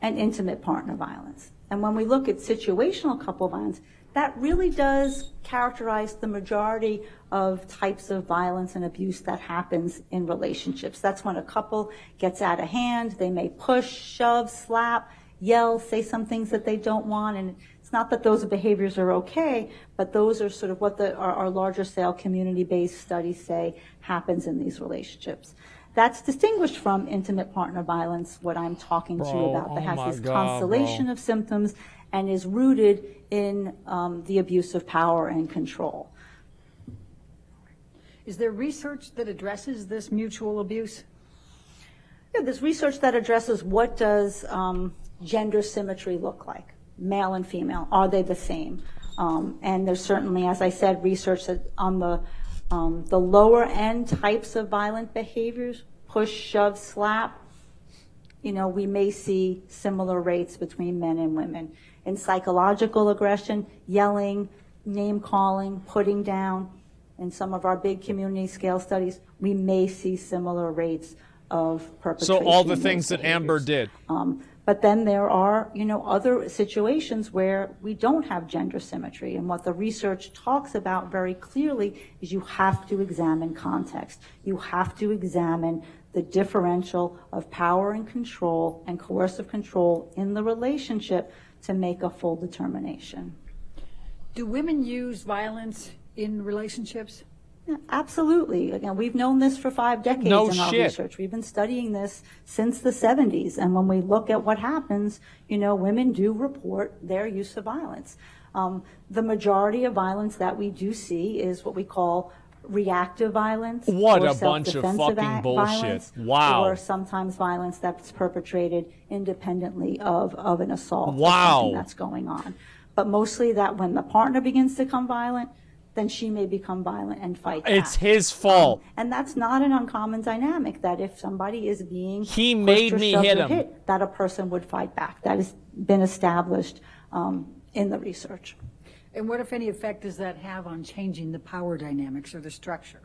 Speaker 13: and intimate partner violence. And when we look at situational couple violence, that really does characterize the majority of types of violence and abuse that happens in relationships. That's when a couple gets out of hand. They may push, shove, slap, yell, say some things that they don't want. And it's not that those behaviors are okay, but those are sort of what our larger scale community-based studies say happens in these relationships. That's distinguished from intimate partner violence, what I'm talking to you about, that has this constellation of symptoms and is rooted in the abuse of power and control.
Speaker 11: Is there research that addresses this mutual abuse?
Speaker 13: Yeah, there's research that addresses what does gender symmetry look like, male and female. Are they the same? And there's certainly, as I said, research that on the lower end types of violent behaviors, push, shove, slap, we may see similar rates between men and women. In psychological aggression, yelling, name calling, putting down, in some of our big community scale studies, we may see similar rates of perpetration.
Speaker 1: So all the things that Amber did.
Speaker 13: But then there are, other situations where we don't have gender symmetry. And what the research talks about very clearly is you have to examine context. You have to examine the differential of power and control and coercive control in the relationship to make a full determination.
Speaker 11: Do women use violence in relationships?
Speaker 13: Yeah, absolutely. Again, we've known this for 5 decades in our research. We've been studying this since the 70s. And when we look at what happens, women do report their use of violence. The majority of violence that we do see is what we call reactive violence.
Speaker 1: What
Speaker 13: or
Speaker 1: a bunch of fucking bullshit.
Speaker 13: Violence,
Speaker 1: wow.
Speaker 13: Or sometimes violence that's perpetrated independently of an assault.
Speaker 1: Wow.
Speaker 13: Or something that's going on. But mostly that when the partner begins to become violent, then she may become violent and fight back.
Speaker 1: It's his fault.
Speaker 13: And that's not an uncommon dynamic, that if somebody is being
Speaker 1: he made me hit him,
Speaker 13: that a person would fight back. That has been established in the research.
Speaker 11: And what, if any, effect does that have on changing the power dynamics or the structure?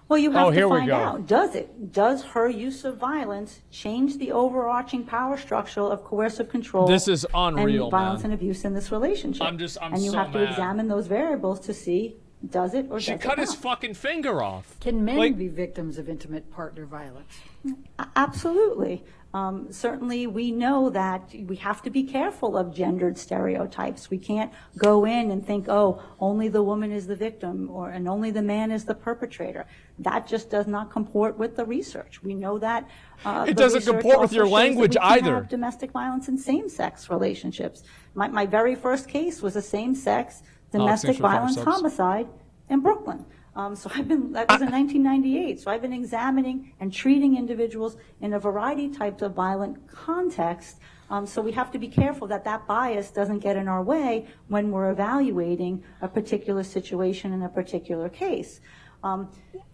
Speaker 13: Well, you have to find out, does her use of violence change the overarching power structure of coercive control
Speaker 1: this is unreal,
Speaker 13: and violence and abuse in this relationship?
Speaker 1: I'm
Speaker 13: and you
Speaker 1: so
Speaker 13: have to
Speaker 1: mad.
Speaker 13: examine those variables to see, does it or does it not?
Speaker 1: She cut his fucking finger off.
Speaker 11: Can men be victims of intimate partner violence?
Speaker 13: Absolutely. Certainly, we know that we have to be careful of gendered stereotypes. We can't go in and think, oh, only the woman is the victim and only the man is the perpetrator. That just does not comport with the research. We know that.
Speaker 1: It doesn't comport with your language either.
Speaker 13: Have domestic violence in same-sex relationships. My very first case was a same-sex domestic violence homicide in Brooklyn. That was in 1998. So I've been examining and treating individuals in a variety of types of violent contexts. So we have to be careful that bias doesn't get in our way when we're evaluating a particular situation in a particular case.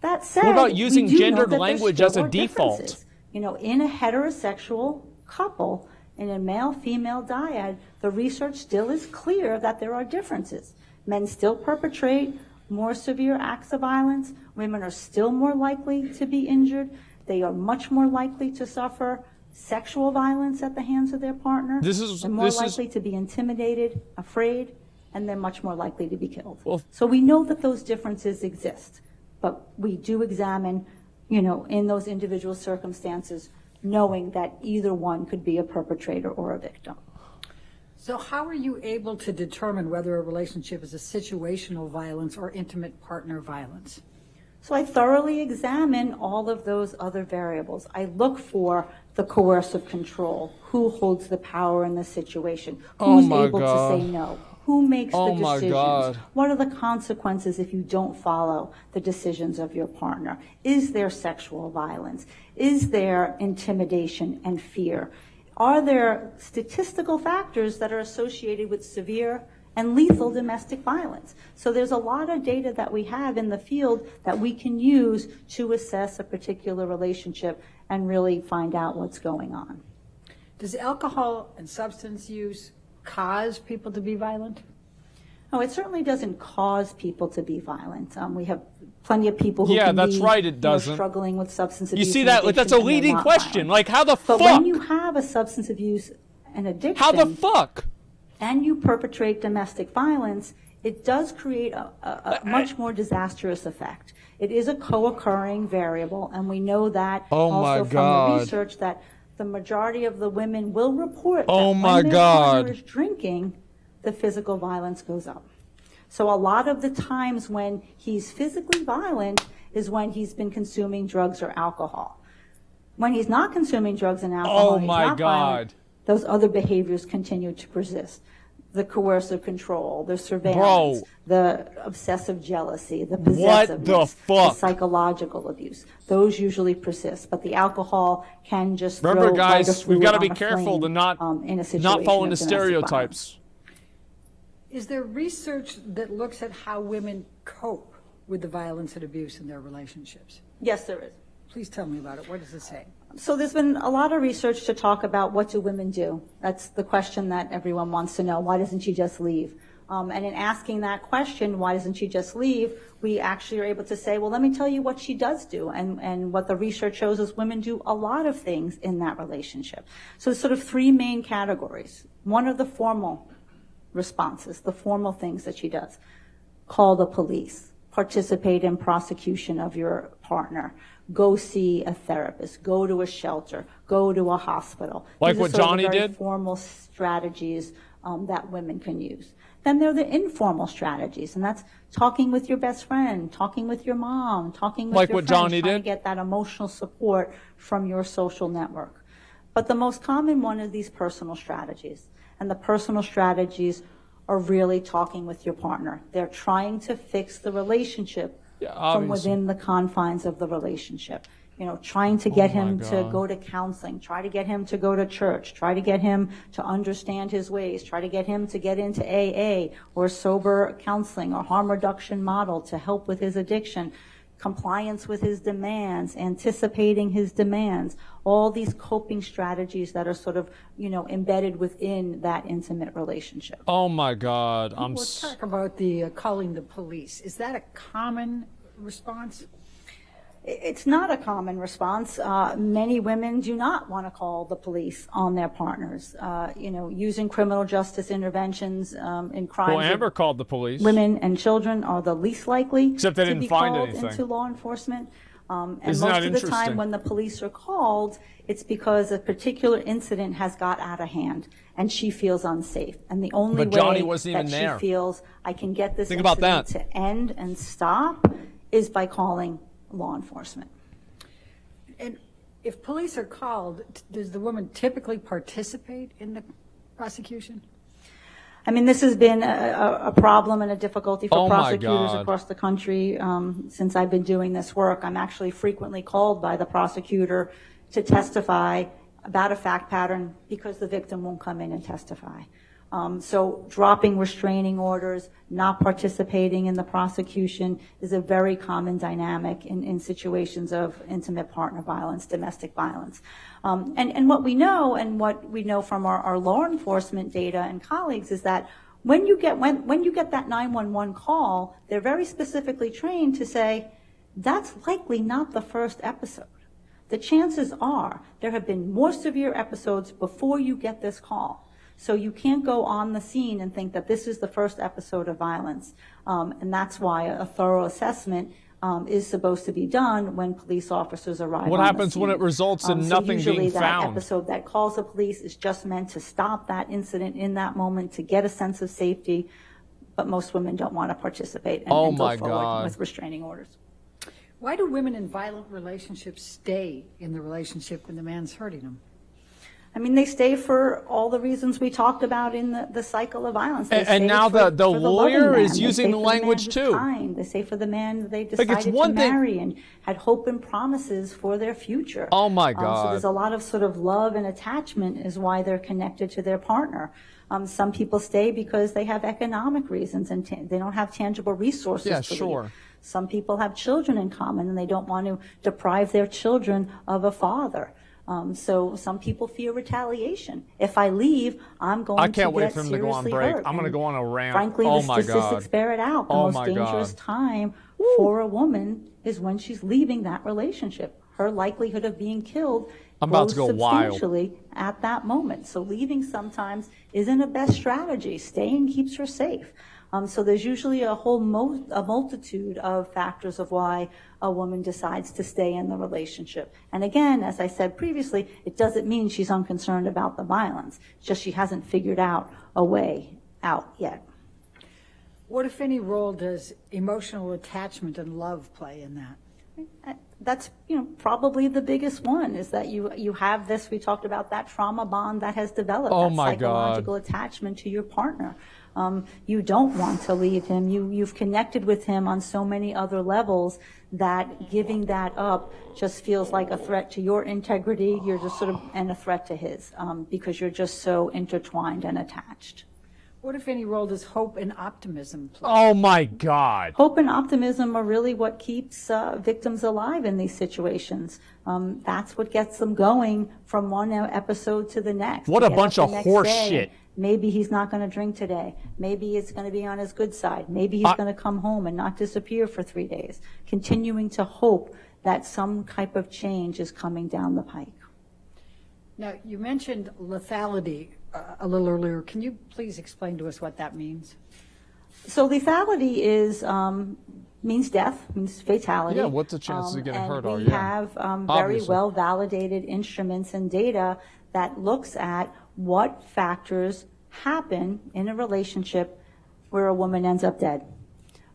Speaker 13: That said,
Speaker 1: what about using
Speaker 13: we do
Speaker 1: gendered
Speaker 13: know that
Speaker 1: language
Speaker 13: there
Speaker 1: as a
Speaker 13: still are
Speaker 1: default?
Speaker 13: differences. In a heterosexual couple, in a male-female dyad, the research still is clear that there are differences. Men still perpetrate more severe acts of violence. Women are still more likely to be injured. They are much more likely to suffer sexual violence at the hands of their partner. They're more likely to be intimidated, afraid, and they're much more likely to be killed. So we know that those differences exist, but we do examine, in those individual circumstances, knowing that either one could be a perpetrator or a victim.
Speaker 11: So how are you able to determine whether a relationship is a situational violence or intimate partner violence?
Speaker 13: So I thoroughly examine all of those other variables. I look for the coercive control. Who holds the power in the situation? Who's able to say no? Who makes the decisions? What are the consequences if you don't follow the decisions of your partner? Is there sexual violence? Is there intimidation and fear? Are there statistical factors that are associated with severe and lethal domestic violence. So there's a lot of data that we have in the field that we can use to assess a particular relationship and really find out what's going on.
Speaker 11: Does alcohol and substance use cause people to be violent?
Speaker 13: No, it certainly doesn't cause people to be violent. We have plenty of people who
Speaker 1: Yeah,
Speaker 13: can
Speaker 1: that's
Speaker 13: be,
Speaker 1: right, it doesn't.
Speaker 13: Struggling with substance
Speaker 1: You
Speaker 13: abuse.
Speaker 1: see
Speaker 13: and
Speaker 1: that?
Speaker 13: addiction,
Speaker 1: That's a
Speaker 13: and they're
Speaker 1: leading
Speaker 13: not
Speaker 1: question.
Speaker 13: violent.
Speaker 1: Like, how the
Speaker 13: But
Speaker 1: fuck?
Speaker 13: when you have a substance abuse and addiction,
Speaker 1: How the fuck?
Speaker 13: and you perpetrate domestic violence, it does create a much more disastrous effect. It is a co-occurring variable, and we know that also from the research that the majority of the women will report that when their partner is drinking, the physical violence goes up. So a lot of the times when he's physically violent is when he's been consuming drugs or alcohol. When he's not consuming drugs and alcohol, he's not violent, those other behaviors continue to persist. The coercive control, the surveillance, the obsessive jealousy, the possessiveness, the psychological abuse. Those usually persist, but the alcohol can just
Speaker 1: Remember,
Speaker 13: throw
Speaker 1: guys, we've got to be
Speaker 13: on a
Speaker 1: careful
Speaker 13: flame,
Speaker 1: to not fall into stereotypes.
Speaker 11: Is there research that looks at how women cope with the violence and abuse in their relationships?
Speaker 13: Yes, there is.
Speaker 11: Please tell me about it. What does it say?
Speaker 13: So there's been a lot of research to talk about what do women do. That's the question that everyone wants to know. Why doesn't she just leave? And in asking that question, why doesn't she just leave, we actually are able to say, well, let me tell you what she does do. And what the research shows is women do a lot of things in that relationship. So there's sort of three main categories. One are the formal responses, the formal things that she does. Call the police, participate in prosecution of your partner, go see a therapist, go to a shelter, go to a hospital.
Speaker 1: Like
Speaker 13: These
Speaker 1: what
Speaker 13: are sort of
Speaker 1: Johnny
Speaker 13: the very
Speaker 1: did?
Speaker 13: Formal strategies that women can use. Then there are the informal strategies, and that's talking with your best friend, talking with your mom, talking with
Speaker 1: like
Speaker 13: your
Speaker 1: what
Speaker 13: friends,
Speaker 1: Johnny
Speaker 13: trying
Speaker 1: did?
Speaker 13: to get that emotional support from your social network. But the most common one is these personal strategies. And the personal strategies are really talking with your partner. They're trying to fix the relationship from within the confines of the relationship. You know, trying to get him to go to counseling, try to get him to go to church, try to get him to understand his ways, try to get him to get into AA or sober counseling or harm reduction model to help with his addiction, compliance with his demands, anticipating his demands, all these coping strategies that are sort of, you know, embedded within that intimate relationship.
Speaker 1: Oh my God.
Speaker 11: Let's talk about the calling the police. Is that a common response?
Speaker 13: It's not a common response. Many women do not want to call the police on their partners. You know, using criminal justice interventions in crimes.
Speaker 1: Well, Amber called the police.
Speaker 13: Women and children are the least likely
Speaker 1: Except they
Speaker 13: to
Speaker 1: didn't
Speaker 13: be
Speaker 1: find
Speaker 13: called
Speaker 1: anything.
Speaker 13: into law enforcement. And
Speaker 1: Isn't
Speaker 13: most
Speaker 1: that
Speaker 13: of the time
Speaker 1: interesting?
Speaker 13: when the police are called, it's because a particular incident has got out of hand and she feels unsafe. And the only
Speaker 1: But Johnny
Speaker 13: way
Speaker 1: wasn't
Speaker 13: that
Speaker 1: even
Speaker 13: she
Speaker 1: there.
Speaker 13: feels I can get this
Speaker 1: Think about
Speaker 13: incident
Speaker 1: that.
Speaker 13: to end and stop is by calling law enforcement.
Speaker 11: And if police are called, does the woman typically participate in the prosecution?
Speaker 13: I mean, this has been a problem and a difficulty for
Speaker 1: Oh my
Speaker 13: prosecutors
Speaker 1: God.
Speaker 13: across the country since I've been doing this work. I'm actually frequently called by the prosecutor to testify about a fact pattern because the victim won't come in and testify. So dropping restraining orders, not participating in the prosecution is a very common dynamic in situations of intimate partner violence, domestic violence. And what we know and what we know from our law enforcement data and colleagues is that when you get that 911 call, they're very specifically trained to say, that's likely not the first episode. The chances are there have been more severe episodes before you get this call. So you can't go on the scene and think that this is the first episode of violence. And that's why a thorough assessment is supposed to be done when police officers arrive on the scene.
Speaker 1: What happens when it results in nothing
Speaker 13: usually
Speaker 1: being
Speaker 13: that
Speaker 1: found?
Speaker 13: episode that calls the police is just meant to stop that incident in that moment, to get a sense of safety. But most women don't want to participate and,
Speaker 1: Oh
Speaker 13: and go
Speaker 1: my
Speaker 13: forward
Speaker 1: God.
Speaker 13: with restraining orders.
Speaker 11: Why do women in violent relationships stay in the relationship when the man's hurting them?
Speaker 13: I mean, they stay for all the reasons we talked about in the cycle of violence. They
Speaker 1: And
Speaker 13: stay
Speaker 1: now
Speaker 13: for
Speaker 1: the
Speaker 13: loving
Speaker 1: lawyer
Speaker 13: man.
Speaker 1: is
Speaker 13: They
Speaker 1: using
Speaker 13: stay
Speaker 1: the
Speaker 13: for man
Speaker 1: language
Speaker 13: who's
Speaker 1: too.
Speaker 13: kind. They stay for the man they
Speaker 1: Like,
Speaker 13: decided
Speaker 1: it's
Speaker 13: to
Speaker 1: one thing-
Speaker 13: marry and had hope and promises for their future.
Speaker 1: Oh my
Speaker 13: So
Speaker 1: God.
Speaker 13: there's a lot of sort of love and attachment is why they're connected to their partner. Some people stay because they have economic reasons and they don't have tangible resources
Speaker 1: Yeah,
Speaker 13: to
Speaker 1: sure.
Speaker 13: leave. Some people have children in common and they don't want to deprive their children of a father. So some people fear retaliation. If I leave, I'm going
Speaker 1: I
Speaker 13: to
Speaker 1: can't wait
Speaker 13: get
Speaker 1: for him to go on
Speaker 13: seriously
Speaker 1: break.
Speaker 13: hurt.
Speaker 1: I'm going to
Speaker 13: And
Speaker 1: go on a rant.
Speaker 13: frankly,
Speaker 1: Oh
Speaker 13: the
Speaker 1: my
Speaker 13: statistics
Speaker 1: God.
Speaker 13: bear it out. The
Speaker 1: Oh
Speaker 13: most
Speaker 1: my
Speaker 13: dangerous
Speaker 1: God.
Speaker 13: time for a woman is when she's leaving that relationship. Her likelihood of being killed
Speaker 1: I'm about
Speaker 13: grows
Speaker 1: to go wild.
Speaker 13: substantially at that moment. So leaving sometimes isn't a best strategy. Staying keeps her safe. So there's usually a whole a multitude of factors of why a woman decides to stay in the relationship. And again, as I said previously, it doesn't mean she's unconcerned about the violence. It's just she hasn't figured out a way out yet.
Speaker 11: What, if any, role does emotional attachment and love play in that?
Speaker 13: That's, probably the biggest one is that you have this, we talked about that trauma bond that has developed,
Speaker 1: Oh
Speaker 13: that
Speaker 1: my God.
Speaker 13: psychological attachment to your partner. You don't want to leave him. You've connected with him on so many other levels that giving that up just feels like a threat to your integrity. You're just sort of, and a threat to his, because you're just so intertwined and attached.
Speaker 11: What, if any, role does hope and optimism play?
Speaker 1: Oh my God.
Speaker 13: Hope and optimism are really what keeps victims alive in these situations. That's what gets them going from one episode to the next.
Speaker 1: What
Speaker 13: To
Speaker 1: a
Speaker 13: get
Speaker 1: bunch
Speaker 13: up
Speaker 1: of
Speaker 13: the next
Speaker 1: horse
Speaker 13: day.
Speaker 1: shit.
Speaker 13: Maybe he's not going to drink today. Maybe it's going to be on his good side. Maybe he's going to come home and not disappear for 3 days. Continuing to hope that some type of change is coming down the pike.
Speaker 11: Now, you mentioned lethality a little earlier. Can you please explain to us what that means?
Speaker 13: So lethality means death, means fatality.
Speaker 1: Yeah, what's the chances of getting
Speaker 13: and
Speaker 1: hurt are?
Speaker 13: we
Speaker 1: Yeah.
Speaker 13: have very
Speaker 1: Obviously.
Speaker 13: well validated instruments and data that looks at what factors happen in a relationship where a woman ends up dead.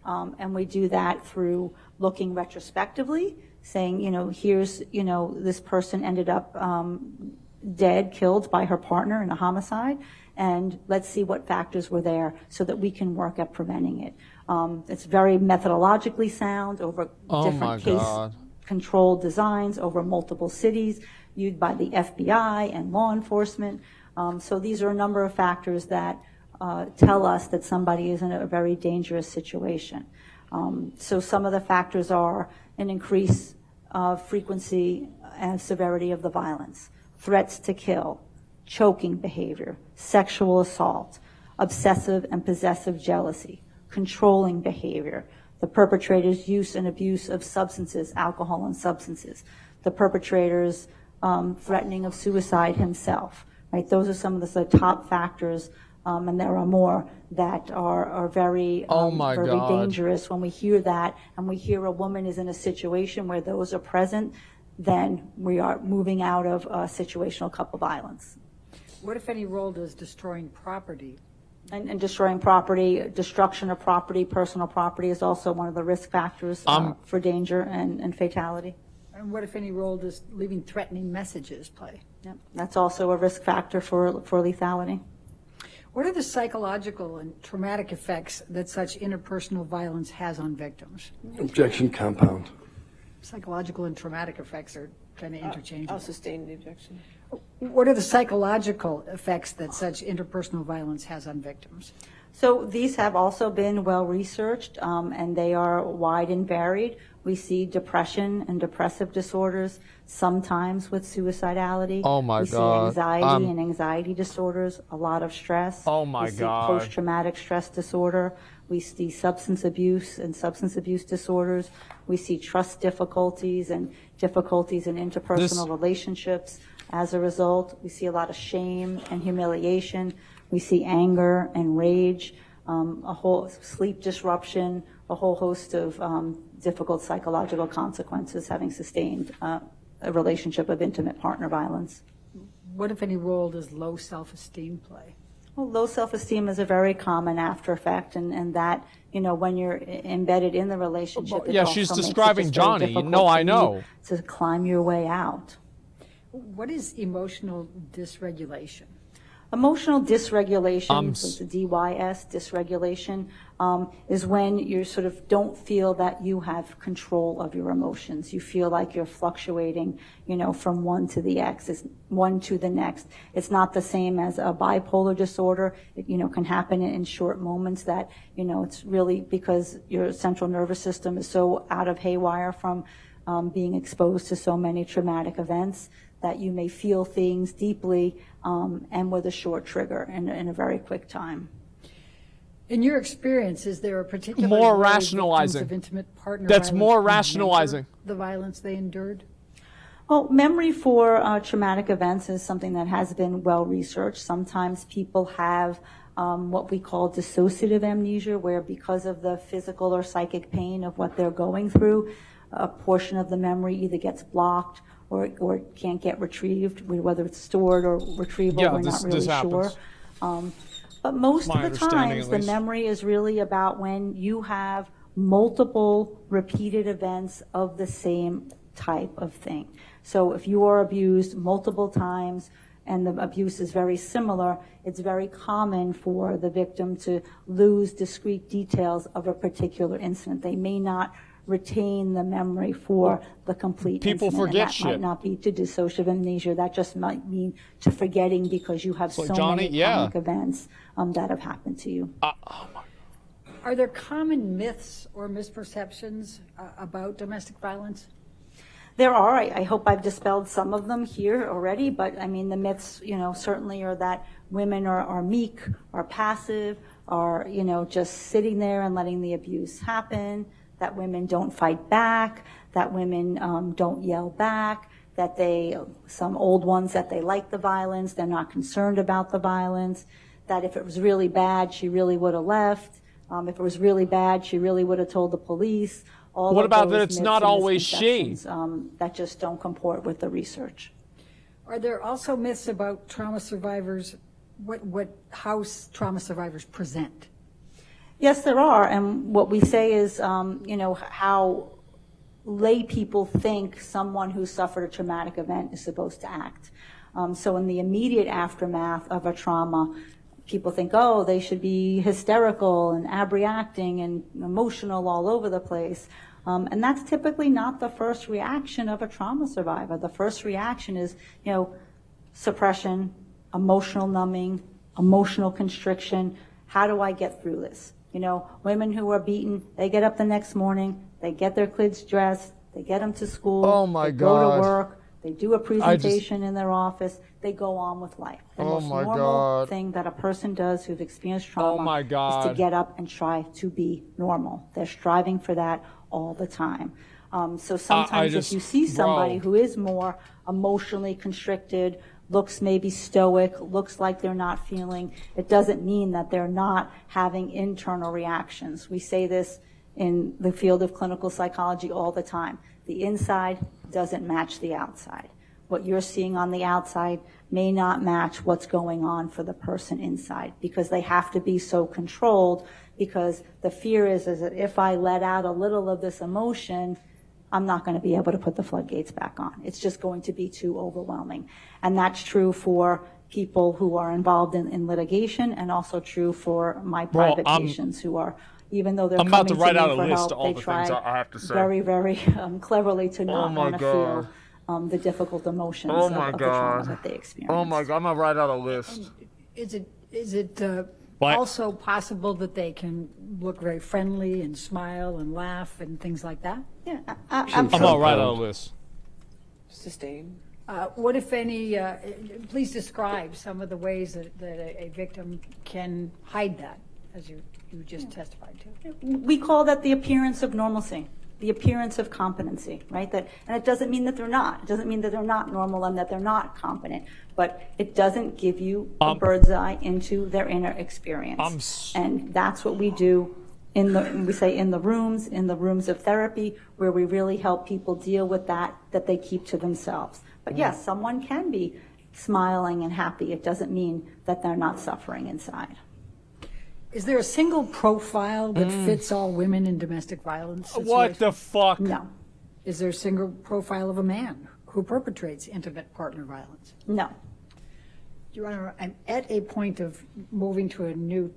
Speaker 13: And we do that through looking retrospectively, saying, here's, this person ended up dead, killed by her partner in a homicide, and let's see what factors were there so that we can work at preventing it. It's very methodologically sound over
Speaker 1: Oh my
Speaker 13: different
Speaker 1: God.
Speaker 13: case-controlled designs over multiple cities, used by the FBI and law enforcement. So these are a number of factors that tell us that somebody is in a very dangerous situation. So some of the factors are an increase of frequency and severity of the violence, threats to kill, choking behavior, sexual assault, obsessive and possessive jealousy, controlling behavior, the perpetrator's use and abuse of substances, alcohol and substances, the perpetrator's threatening of suicide himself, right? Those are some of the top factors, and there are more that are very,
Speaker 1: Oh my
Speaker 13: very
Speaker 1: God.
Speaker 13: dangerous. When we hear that and we hear a woman is in a situation where those are present, then we are moving out of situational couple violence.
Speaker 11: What, if any, role does destroying property?
Speaker 13: And destroying property, destruction of property, personal property is also one of the risk factors for danger and fatality.
Speaker 11: And what, if any, role does leaving threatening messages play?
Speaker 13: Yep. That's also a risk factor for lethality.
Speaker 11: What are the psychological and traumatic effects that such interpersonal violence has on victims?
Speaker 14: Objection compound.
Speaker 11: Psychological and traumatic effects are kind of interchangeable.
Speaker 3: I'll sustain the objection.
Speaker 11: What are the psychological effects that such interpersonal violence has on victims?
Speaker 13: So these have also been well researched, and they are wide and varied. We see depression and depressive disorders, sometimes with suicidality.
Speaker 1: Oh my
Speaker 13: we
Speaker 1: God.
Speaker 13: see anxiety and anxiety disorders, a lot of stress.
Speaker 1: Oh my
Speaker 13: we see
Speaker 1: God.
Speaker 13: post-traumatic stress disorder. We see substance abuse and substance abuse disorders. We see trust difficulties and difficulties in interpersonal relationships. As a result, we see a lot of shame and humiliation. We see anger and rage, a whole sleep disruption, a whole host of difficult psychological consequences having sustained a relationship of intimate partner violence.
Speaker 11: What, if any, role does low self-esteem play?
Speaker 13: Well, low self-esteem is a very common after effect, and that, when you're embedded in the relationship, it
Speaker 1: Yeah,
Speaker 13: also
Speaker 1: she's
Speaker 13: makes it
Speaker 1: describing
Speaker 13: just very
Speaker 1: Johnny.
Speaker 13: difficult
Speaker 1: No,
Speaker 13: for
Speaker 1: I
Speaker 13: you
Speaker 1: know.
Speaker 13: to climb your way out.
Speaker 11: What is emotional dysregulation?
Speaker 13: Emotional dysregulation, so it's a DYS, dysregulation, is when you sort of don't feel that you have control of your emotions. You feel like you're fluctuating, from one to the next. It's not the same as a bipolar disorder. It, can happen in short moments that, it's really because your central nervous system is so out of haywire from being exposed to so many traumatic events that you may feel things deeply and with a short trigger in a very quick time.
Speaker 11: In your experience, is there a particular
Speaker 1: more
Speaker 11: way
Speaker 1: rationalizing
Speaker 11: victims of intimate partner
Speaker 1: that's
Speaker 11: violence
Speaker 1: more
Speaker 11: remember
Speaker 1: rationalizing
Speaker 11: the violence they endured?
Speaker 13: Well, memory for traumatic events is something that has been well researched. Sometimes people have what we call dissociative amnesia, where because of the physical or psychic pain of what they're going through, a portion of the memory either gets blocked or can't get retrieved, whether it's stored or retrieval, we're not really sure. But most of the times, the memory is really about when you have multiple repeated events of the same type of thing. So if you are abused multiple times and the abuse is very similar, it's very common for the victim to lose discrete details of a particular incident. They may not retain the memory for the complete
Speaker 1: people
Speaker 13: incident.
Speaker 1: forget
Speaker 13: and that
Speaker 1: shit.
Speaker 13: might not be to dissociative amnesia. That just might mean to forgetting because you have so
Speaker 1: Johnny,
Speaker 13: many comic events that have happened to you.
Speaker 11: Are there common myths or misperceptions about domestic violence?
Speaker 13: There are. I hope I've dispelled some of them here already, but I mean, the myths, certainly are that women are meek, are passive, are, just sitting there and letting the abuse happen, that women don't fight back, that women don't yell back, that some old ones, that they like the violence, they're not concerned about the violence, that if it was really bad, she really would have left. If it was really bad, she really would have told the police.
Speaker 1: What about that it's not always she?
Speaker 13: That just don't comport with the research.
Speaker 11: Are there also myths about trauma survivors, how trauma survivors present?
Speaker 13: Yes, there are. And what we say is, how lay people think someone who suffered a traumatic event is supposed to act. So in the immediate aftermath of a trauma, people think, oh, they should be hysterical and abreacting and emotional all over the place. And that's typically not the first reaction of a trauma survivor. The first reaction is, suppression, emotional numbing, emotional constriction. How do I get through this? Women who are beaten, they get up the next morning, they get their kids dressed, they get them to school,
Speaker 1: Oh my
Speaker 13: they
Speaker 1: God.
Speaker 13: go to work, they do a presentation in their office, they go on with life. The most normal thing that a person does who's experienced trauma is to get up and try to be normal. They're striving for that all the time. So sometimes if you see somebody who is more emotionally constricted, looks maybe stoic, looks like they're not feeling, it doesn't mean that they're not having internal reactions. We say this in the field of clinical psychology all the time. The inside doesn't match the outside. What you're seeing on the outside may not match what's going on for the person inside, because they have to be so controlled, because the fear is that if I let out a little of this emotion, I'm not going to be able to put the floodgates back on. It's just going to be too overwhelming. And that's true for people who are involved in litigation, and also true for my private patients who are, even though they're coming to me for help, they try very, very cleverly to not want to feel the difficult emotions of the trauma that they experience.
Speaker 1: Oh my God, I'm going to write out a list.
Speaker 11: Is it also possible that they can look very friendly and smile and laugh and things like that?
Speaker 13: Yeah,
Speaker 1: I'm going to write out a list.
Speaker 3: Sustain.
Speaker 11: What, if any, please describe some of the ways that a victim can hide that, as you just testified to.
Speaker 13: We call that the appearance of normalcy, the appearance of competency, right? And it doesn't mean that they're not. It doesn't mean that they're not normal and that they're not competent, but it doesn't give you a bird's eye into their inner experience. And that's what we do in the rooms of therapy, where we really help people deal with that they keep to themselves. But yes, someone can be smiling and happy. It doesn't mean that they're not suffering inside.
Speaker 11: Is there a single profile that fits all women in domestic violence situations?
Speaker 1: What the fuck?
Speaker 13: No.
Speaker 11: Is there a single profile of a man who perpetrates intimate partner violence?
Speaker 13: No.
Speaker 11: Your Honor, I'm at a point of moving to a new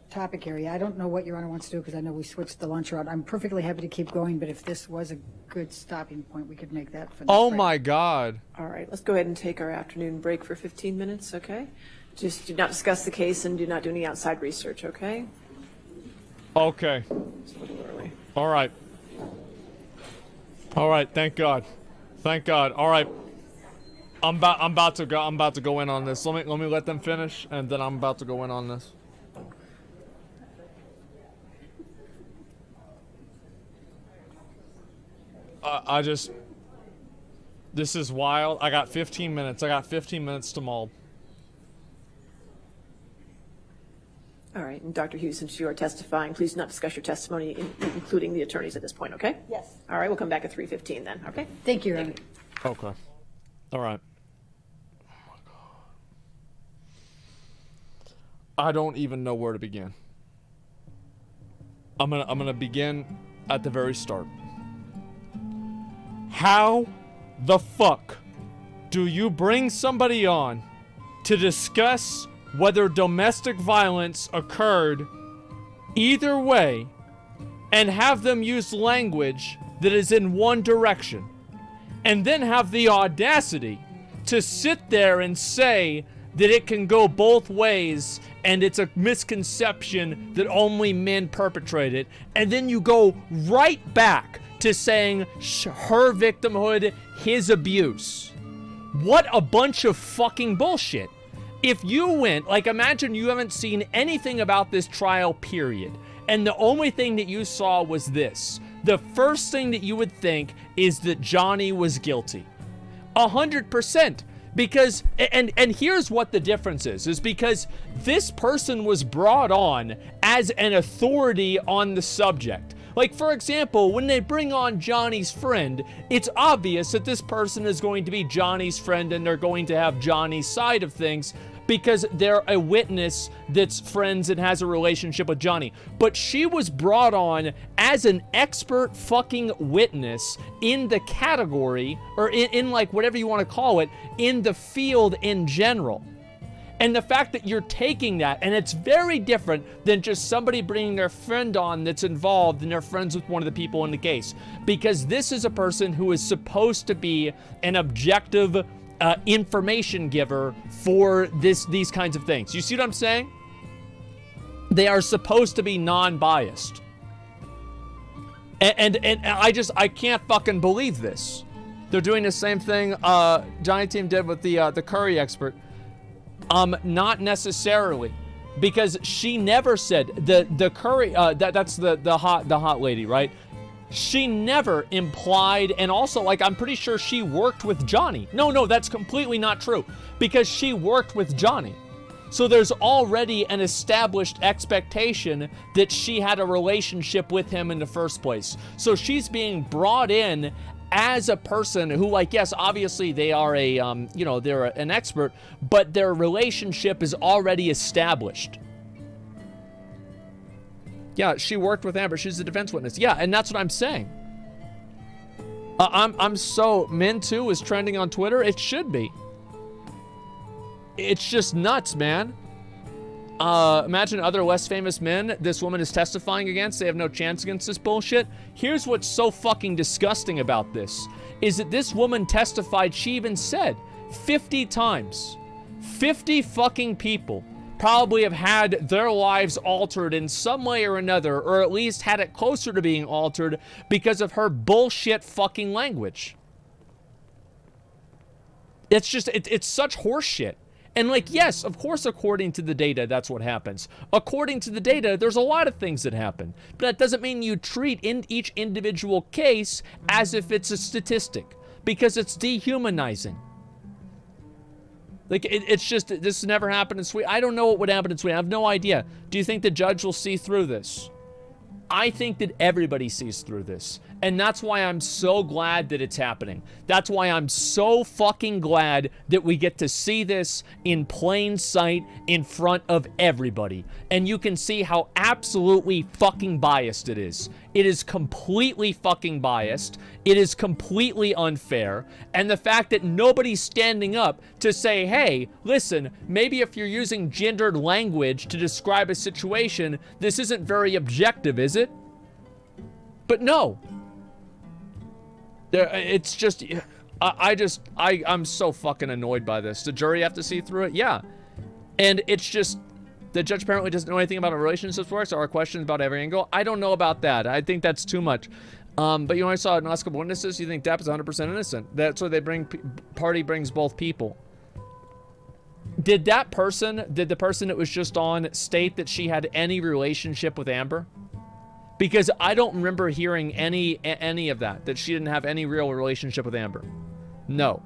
Speaker 11: topic area. I don't know what Your Honor wants to do because I know we switched the lunch route. I'm perfectly happy to keep going, but if this was a good stopping point, we could make that for the break.
Speaker 1: My God.
Speaker 3: All right, let's go ahead and take our afternoon break for 15 minutes, okay? Just do not discuss the case and do not do any outside research, okay?
Speaker 1: Okay.
Speaker 3: It's a little early.
Speaker 1: All right. All right, thank God. Thank God. All right. I'm about to go in on this. Let me let them finish, and then I'm about to go in on this. This is wild. I got 15 minutes. I got 15 minutes to mold.
Speaker 3: All right, and Dr. Hughes, since you are testifying, please do not discuss your testimony, including the attorneys at this point, okay?
Speaker 13: Yes.
Speaker 3: All right, we'll come back at 3:15 then, okay?
Speaker 11: Thank you, Your Honor.
Speaker 1: Okay. All right. I don't even know where to begin. I'm gonna begin at the very start. How the fuck do you bring somebody on to discuss whether domestic violence occurred either way and have them use language that is in one direction, and then have the audacity to sit there and say that it can go both ways and it's a misconception that only men perpetrate it, and then you go right back to saying her victimhood, his abuse? What a bunch of fucking bullshit. If you went, like, imagine you haven't seen anything about this trial, period, and the only thing that you saw was this. The first thing that you would think is that Johnny was guilty. 100%. Because, and here's what the difference is because this person was brought on as an authority on the subject. Like, for example, when they bring on Johnny's friend, it's obvious that this person is going to be Johnny's friend and they're going to have Johnny's side of things because they're a witness that's friends and has a relationship with Johnny. But she was brought on as an expert fucking witness in the category, or in like whatever you want to call it, in the field in general. And the fact that you're taking that, and it's very different than just somebody bringing their friend on that's involved and they're friends with one of the people in the case. Because this is a person who is supposed to be an objective information giver for these kinds of things. You see what I'm saying? They are supposed to be non-biased. And I can't fucking believe this. They're doing the same thing Johnny Team did with the curry expert. Not necessarily, because she never said the curry. That's the hot lady, right? She never implied, and also, like, I'm pretty sure she worked with Johnny. No, that's completely not true, because she worked with Johnny. So there's already an established expectation that she had a relationship with him in the first place. So she's being brought in as a person who, like, yes, obviously they are they're an expert, but their relationship is already established. Yeah, she worked with Amber. She's a defense witness. Yeah, and that's what I'm saying. I'm so... Men Too is trending on Twitter. It should be. It's just nuts, man. Imagine other less famous men this woman is testifying against. They have no chance against this bullshit. Here's what's so fucking disgusting about this, is that this woman testified, she even said 50 times. 50 fucking people probably have had their lives altered in some way or another, or at least had it closer to being altered because of her bullshit fucking language. It's just, it's such horseshit. And, like, yes, of course, according to the data, that's what happens. According to the data, there's a lot of things that happen. But that doesn't mean you treat each individual case as if it's a statistic, because it's dehumanizing. Like, it's just, this never happened in Sweden. I don't know what would happen in Sweden. I have no idea. Do you think the judge will see through this? I think that everybody sees through this. And that's why I'm so glad that it's happening. That's why I'm so fucking glad that we get to see this in plain sight in front of everybody. And you can see how absolutely fucking biased it is. It is completely fucking biased. It is completely unfair. And the fact that nobody's standing up to say, hey, listen, maybe if you're using gendered language to describe a situation, this isn't very objective, is it? But no. It's just, I'm so fucking annoyed by this. The jury have to see through it? Yeah. And it's just, the judge apparently doesn't know anything about how relationships work, so our questions about every angle. I don't know about that. I think that's too much. But you know, I saw in the last couple witnesses, you think Depp is 100% innocent. That's why they party brings both people. Did the person that was just on state that she had any relationship with Amber? Because I don't remember hearing any of that she didn't have any real relationship with Amber. No.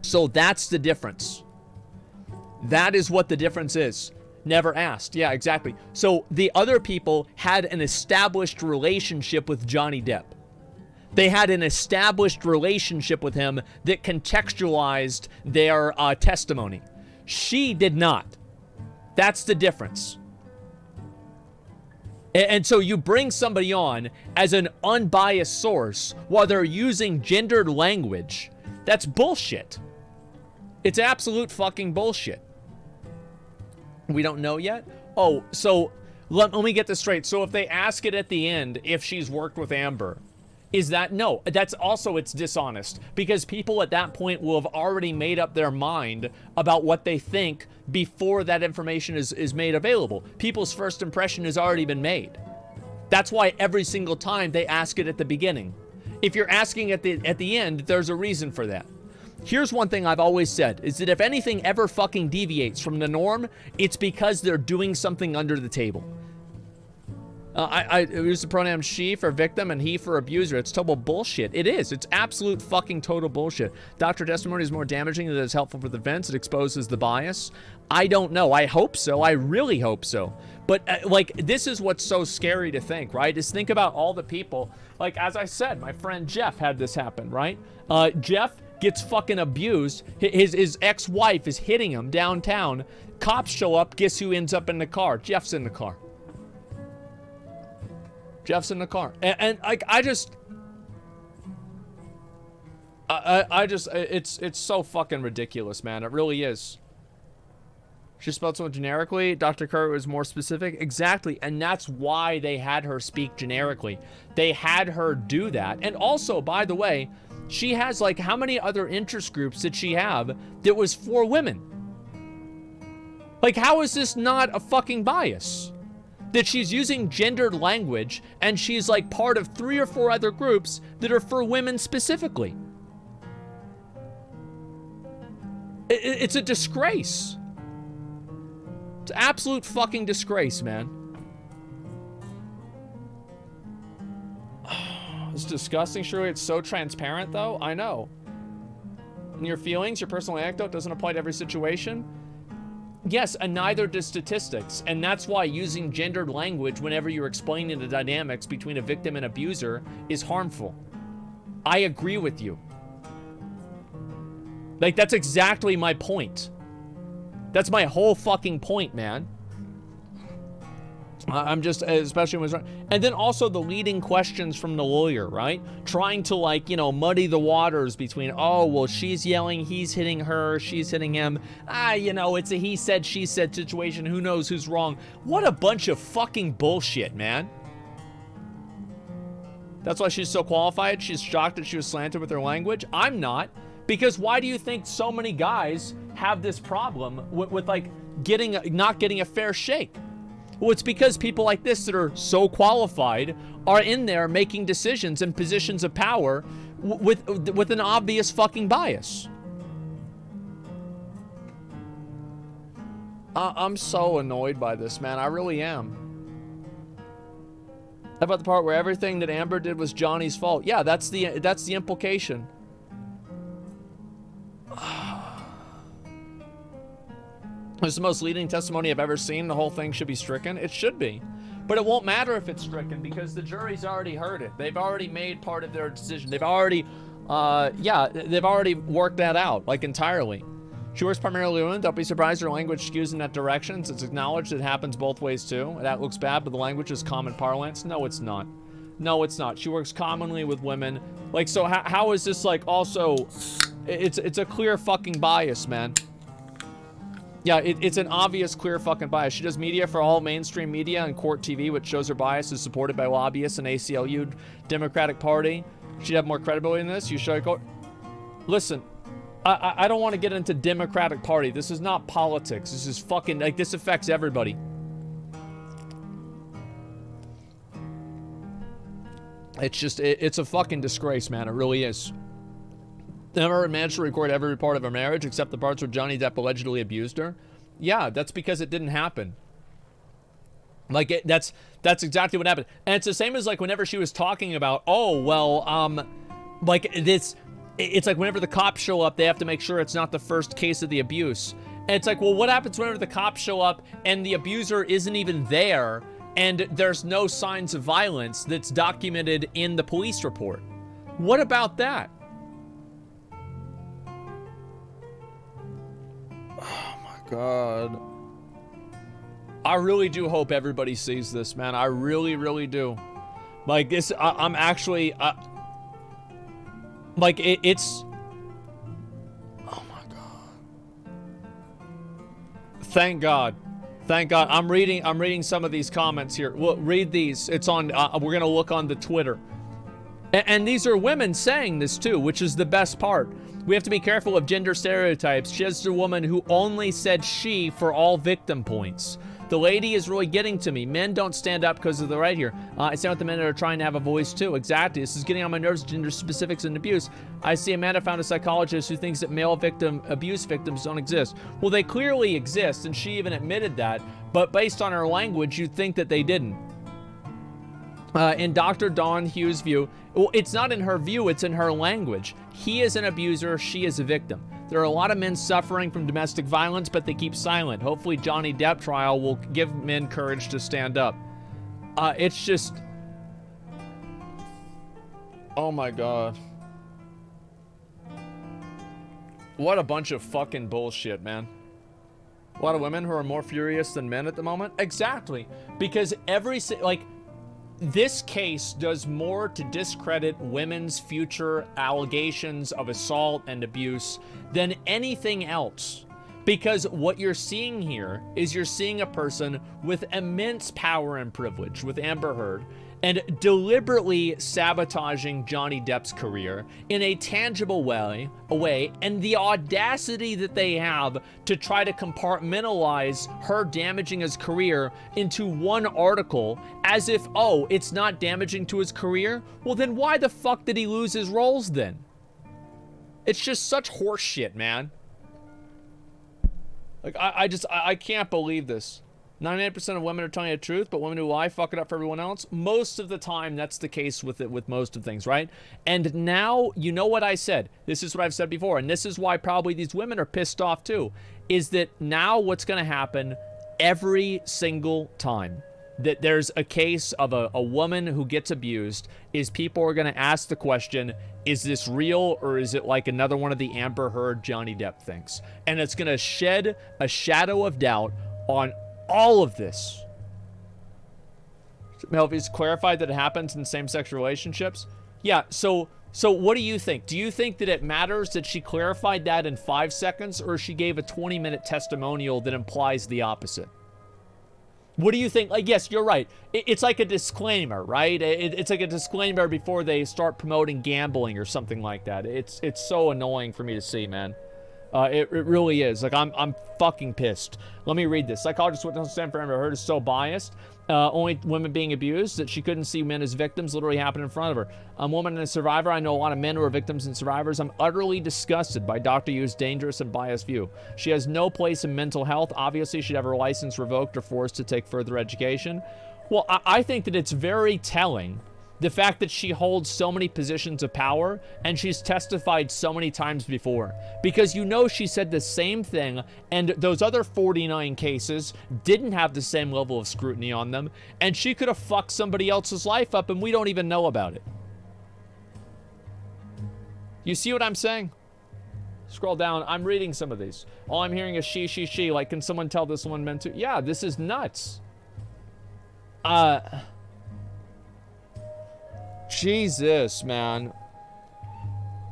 Speaker 1: So that's the difference. That is what the difference is. Never asked. Yeah, exactly. So the other people had an established relationship with Johnny Depp. They had an established relationship with him that contextualized their testimony. She did not. That's the difference. And so you bring somebody on as an unbiased source while they're using gendered language. That's bullshit. It's absolute fucking bullshit. We don't know yet? Oh, so let me get this straight. So if they ask it at the end if she's worked with Amber, is that no? That's also, it's dishonest because people at that point will have already made up their mind about what they think before that information is made available. People's first impression has already been made. That's why every single time they ask it at the beginning. If you're asking at the end, there's a reason for that. Here's one thing I've always said, is that if anything ever fucking deviates from the norm, it's because they're doing something under the table. I use the pronoun she for victim and he for abuser. It's total bullshit. It is. It's absolute fucking total bullshit. Doctor testimony is more damaging than it is helpful for the defense. It exposes the bias. I don't know. I hope so. I really hope so. But like, this is what's so scary to think, right? Is think about all the people. Like, as I said, my friend Jeff had this happen, right? Jeff gets fucking abused. His ex-wife is hitting him downtown. Cops show up. Guess who ends up in the car? Jeff's in the car. Jeff's in the car. And like, it's so fucking ridiculous, man. It really is. She spelled so generically. Dr. Kerr was more specific. Exactly. And that's why they had her speak generically. They had her do that. And also, by the way, she has like, how many other interest groups did she have that was for women? Like, how is this not a fucking bias? That she's using gendered language and she's like part of 3 or 4 other groups that are for women specifically. It's a disgrace. It's an absolute fucking disgrace, man. It's disgusting. Surely it's so transparent, though. I know. And your feelings, your personal anecdote doesn't apply to every situation. Yes, and neither does statistics. And that's why using gendered language whenever you're explaining the dynamics between a victim and abuser is harmful. I agree with you. Like, that's exactly my point. That's my whole fucking point, man. I'm just, especially when and then also the leading questions from the lawyer, right? Trying to, like, you know, muddy the waters between, oh, well, she's yelling, he's hitting her, she's hitting him. You know, it's a he said, she said situation. Who knows who's wrong? What a bunch of fucking bullshit, man. That's why she's so qualified. She's shocked that she was slanted with her language. I'm not. Because why do you think so many guys have this problem with like, not getting a fair shake? Well, it's because people like this that are so qualified are in there making decisions in positions of power with an obvious fucking bias. I'm so annoyed by this, man. I really am. How about the part where everything that Amber did was Johnny's fault? Yeah, that's the implication. It's the most leading testimony I've ever seen. The whole thing should be stricken. It should be. But it won't matter if it's stricken because the jury's already heard it. They've already made part of their decision. They've already, they've already worked that out, like, entirely. She works primarily with women. Don't be surprised her language skews in that direction. It's acknowledged it happens both ways, too. That looks bad, but the language is common parlance. No, it's not. No, it's not. She works commonly with women. Like, so how is this, like, also... It's a clear fucking bias, man. Yeah, it's an obvious, clear fucking bias. She does media for all mainstream media and court TV, which shows her bias is supported by lobbyists and ACLU Democratic Party. She'd have more credibility in this. You show court. Listen, I don't want to get into Democratic Party. This is not politics. This is fucking, like, this affects everybody. It's just, it's a fucking disgrace, man. It really is. Never managed to record every part of her marriage except the parts where Johnny Depp allegedly abused her. Yeah, that's because it didn't happen. Like, that's exactly what happened. And it's the same as, like, whenever she was talking about, oh, well, like, this, it's like whenever the cops show up, they have to make sure it's not the first case of the abuse. And it's like, well, what happens whenever the cops show up and the abuser isn't even there and there's no signs of violence that's documented in the police report? What about that? God. I really do hope everybody sees this, man. I really, really do. Like, this, I'm actually, like, it's, oh my God. Thank God. Thank God. I'm reading some of these comments here. Well, read these. It's on, we're gonna look on the Twitter. And these are women saying this too, which is the best part. We have to be careful of gender stereotypes. She's a woman who only said she for all victim points. The lady is really getting to me. Men don't stand up because of the right here. I stand with the men that are trying to have a voice too. Exactly. This is getting on my nerves, gender specifics and abuse. I see Amanda found a psychologist who thinks that male abuse victims don't exist. Well, they clearly exist, and she even admitted that. But based on her language, you'd think that they didn't. In Dr. Dawn Hughes' view, well, it's not in her view, it's in her language. He is an abuser, she is a victim. There are a lot of men suffering from domestic violence, but they keep silent. Hopefully Johnny Depp trial will give men courage to stand up. It's just... Oh my God. What a bunch of fucking bullshit, man. A lot of women who are more furious than men at the moment? Exactly. Because this case does more to discredit women's future allegations of assault and abuse than anything else. Because what you're seeing here is you're seeing a person with immense power and privilege with Amber Heard and deliberately sabotaging Johnny Depp's career in a tangible way, and the audacity that they have to try to compartmentalize her damaging his career into one article as if, oh, it's not damaging to his career? Well, then why the fuck did he lose his roles then? It's just such horse shit, man. Like, I can't believe this. 98% of women are telling you the truth, but women who lie fuck it up for everyone else. Most of the time, that's the case with most of things, right? And now, you know what I said. This is what I've said before, and this is why probably these women are pissed off too, is that now what's going to happen every single time that there's a case of a woman who gets abused is people are going to ask the question, is this real or is it like another one of the Amber Heard, Johnny Depp things? And it's going to shed a shadow of doubt on all of this. Melvy's clarified that it happens in same-sex relationships. Yeah, so what do you think? Do you think that it matters that she clarified that in 5 seconds, or she gave a 20-minute testimonial that implies the opposite? What do you think? Like, yes, you're right. It's like a disclaimer, right? It's like a disclaimer before they start promoting gambling or something like that. It's so annoying for me to see, man. It really is. Like, I'm fucking pissed. Let me read this. Psychologist witness stand for Amber Heard is so biased. Only women being abused that she couldn't see men as victims literally happen in front of her. A woman and a survivor. I know a lot of men who are victims and survivors. I'm utterly disgusted by Dr. Yu's dangerous and biased view. She has no place in mental health. Obviously, she'd have her license revoked or forced to take further education. Well, I think that it's very telling The fact that she holds so many positions of power and she's testified so many times before. Because you know she said the same thing and those other 49 cases didn't have the same level of scrutiny on them, and she could have fucked somebody else's life up and we don't even know about it. You see what I'm saying? Scroll down. I'm reading some of these. All I'm hearing is she. Like, can someone tell this one meant to? Yeah, this is nuts. Jesus, man.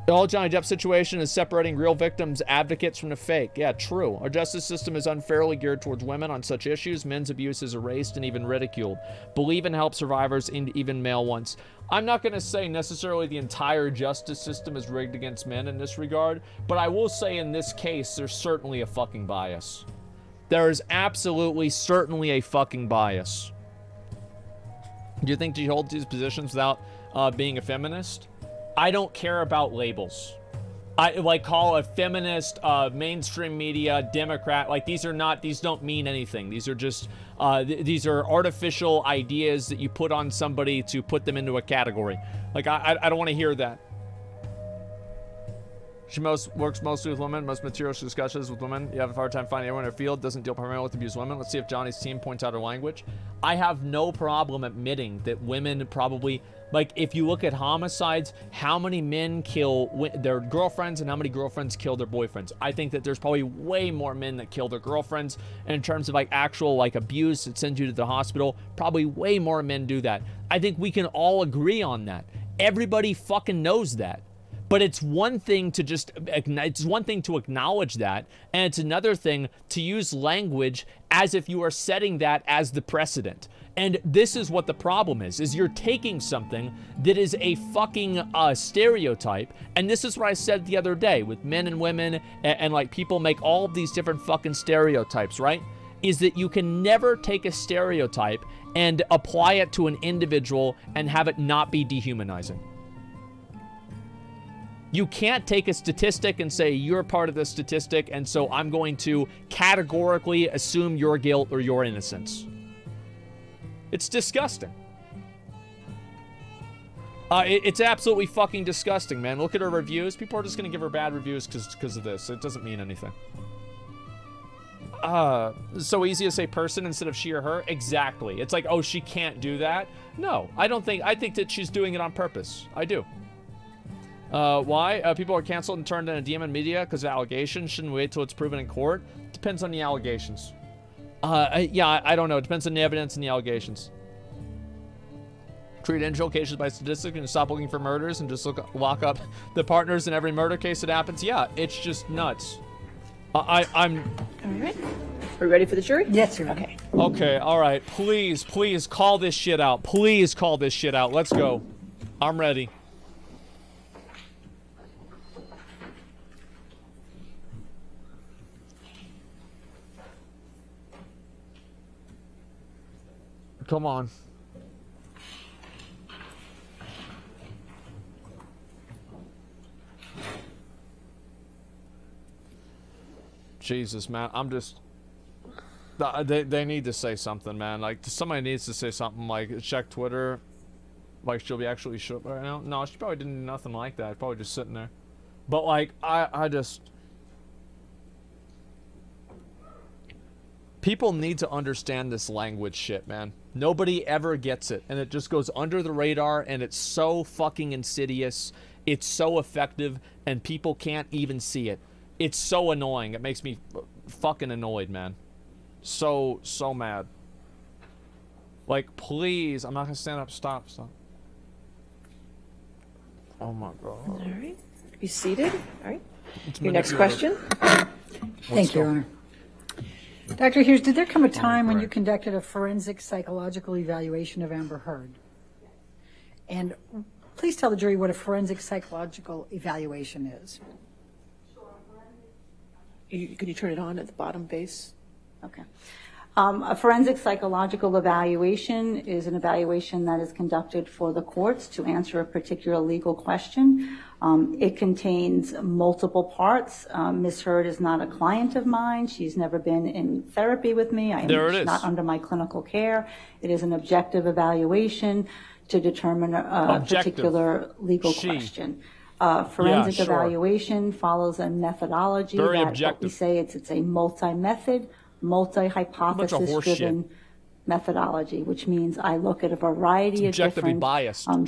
Speaker 1: The whole Johnny Depp situation is separating real victims, advocates from the fake. Yeah, true. Our justice system is unfairly geared towards women on such issues. Men's abuse is erased and even ridiculed. Believe and help survivors, and even male ones. I'm not going to say necessarily the entire justice system is rigged against men in this regard, but I will say in this case, there's certainly a fucking bias. There is absolutely, certainly a fucking bias. Do you think she holds these positions without being a feminist? I don't care about labels. I like call a feminist, mainstream media, Democrat. Like these don't mean anything. These are just, these are artificial ideas that you put on somebody to put them into a category. Like I don't want to hear that. She works mostly with women. Most material she discusses with women. You have a hard time finding anyone in her field. Doesn't deal primarily with abused women. Let's see if Johnny's team points out her language. I have no problem admitting that women probably, like, if you look at homicides, how many men kill their girlfriends and how many girlfriends kill their boyfriends. I think that there's probably way more men that kill their girlfriends. And in terms of like actual like abuse that sends you to the hospital, probably way more men do that. I think we can all agree on that. Everybody fucking knows that. But it's one thing to acknowledge that, and it's another thing to use language as if you are setting that as the precedent. And this is what the problem is you're taking something that is a fucking stereotype, and this is what I said the other day with men and women, and like people make all of these different fucking stereotypes, right? Is that you can never take a stereotype and apply it to an individual and have it not be dehumanizing. You can't take a statistic and say you're part of the statistic, and so I'm going to categorically assume your guilt or your innocence. It's disgusting. It's absolutely fucking disgusting, man. Look at her reviews. People are just going to give her bad reviews because of this. It doesn't mean anything. So easy to say person instead of she or her? Exactly. It's like, oh, she can't do that? No, I think that she's doing it on purpose. I do. Why? People are canceled and turned into DM and media because of allegations. Shouldn't wait till it's proven in court. Depends on the allegations. Yeah, I don't know. It depends on the evidence and the allegations. Treat individual cases by statistics and stop looking for murders and just lock up the partners in every murder case that happens. Yeah, it's just nuts. I'm...
Speaker 3: All right. Are we ready for the jury?
Speaker 11: Yes, sir.
Speaker 3: Okay.
Speaker 1: Okay, all right. Please call this shit out. Please call this shit out. Let's go. I'm ready. Come on. Jesus, man. I'm just... They need to say something, man. Like, somebody needs to say something, like, check Twitter. Like, she'll be actually shook right now. No, she probably didn't do nothing like that. Probably just sitting there. But, like, I just... People need to understand this language shit, man. Nobody ever gets it, and it just goes under the radar, and it's so fucking insidious. It's so effective, and people can't even see it. It's so annoying. It makes me fucking annoyed, man. So mad. Like, please. I'm not gonna stand up. Stop. Oh my god.
Speaker 3: All right. Be seated. All right. Your next question.
Speaker 11: Thank you, Your Honor. Dr. Hughes, did there come a time when you conducted a forensic psychological evaluation of Amber Heard? And please tell the jury what a forensic psychological evaluation is.
Speaker 3: Could you turn it on at the bottom base?
Speaker 13: Okay. A forensic psychological evaluation is an evaluation that is conducted for the courts to answer a particular legal question. It contains multiple parts. Ms. Hurd is not a client of mine. She's never been in therapy with me. She's not under my clinical care. It is an objective evaluation to determine a particular legal question. Forensic evaluation follows a methodology what we say it's a multi-method, multi-hypothesis-driven methodology, which means I look at a variety of different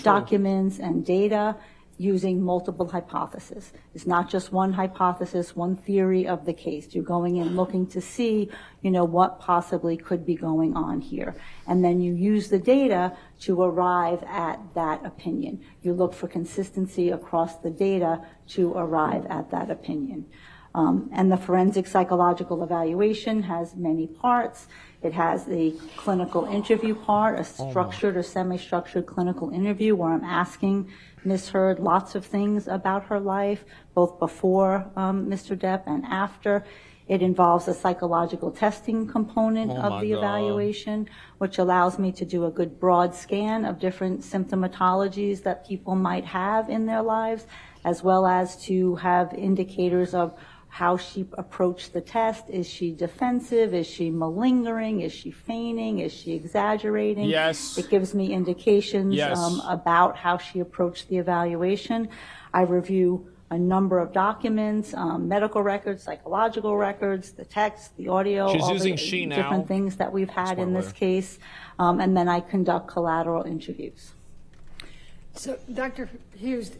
Speaker 13: documents and data using multiple hypotheses. It's not just one hypothesis, one theory of the case. You're going in looking to see, what possibly could be going on here. And then you use the data to arrive at that opinion. You look for consistency across the data to arrive at that opinion. And the forensic psychological evaluation has many parts. It has the clinical interview part, a structured or semi-structured clinical interview where I'm asking Ms. Hurd lots of things about her life, both before Mr. Depp and after. It involves a psychological testing component of the evaluation, which allows me to do a good broad scan of different symptomatologies that people might have in their lives, as well as to have indicators of how she approached the test. Is she defensive? Is she malingering? Is she feigning? Is she exaggerating?
Speaker 1: Yes.
Speaker 13: It gives me indications about how she approached the evaluation. I review a number of documents, medical records, psychological records, the text, the audio, all the different things that we've had in this case, and then I conduct collateral interviews.
Speaker 11: So, Dr. Hughes,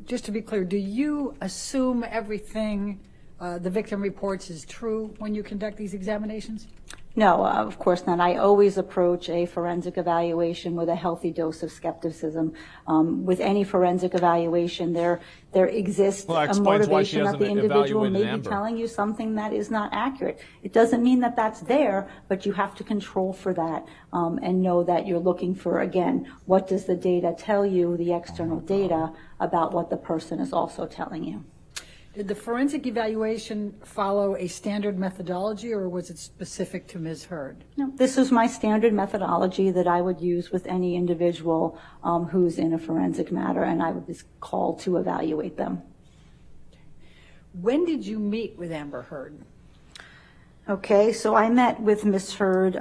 Speaker 11: just to be clear, do you assume everything the victim reports is true when you conduct these examinations?
Speaker 13: No, of course not. I always approach a forensic evaluation with a healthy dose of skepticism. With any forensic evaluation, there exists a motivation that the individual may be telling you something that is not accurate. It doesn't mean that that's there, but you have to control for that and know that you're looking for, again, what does the data tell you, the external data, about what the person is also telling you.
Speaker 11: Did the forensic evaluation follow a standard methodology, or was it specific to Ms. Hurd?
Speaker 13: No, this is my standard methodology that I would use with any individual who's in a forensic matter, and I would be called to evaluate them.
Speaker 11: When did you meet with Amber Hurd?
Speaker 13: Okay, so I met with Ms. Hurd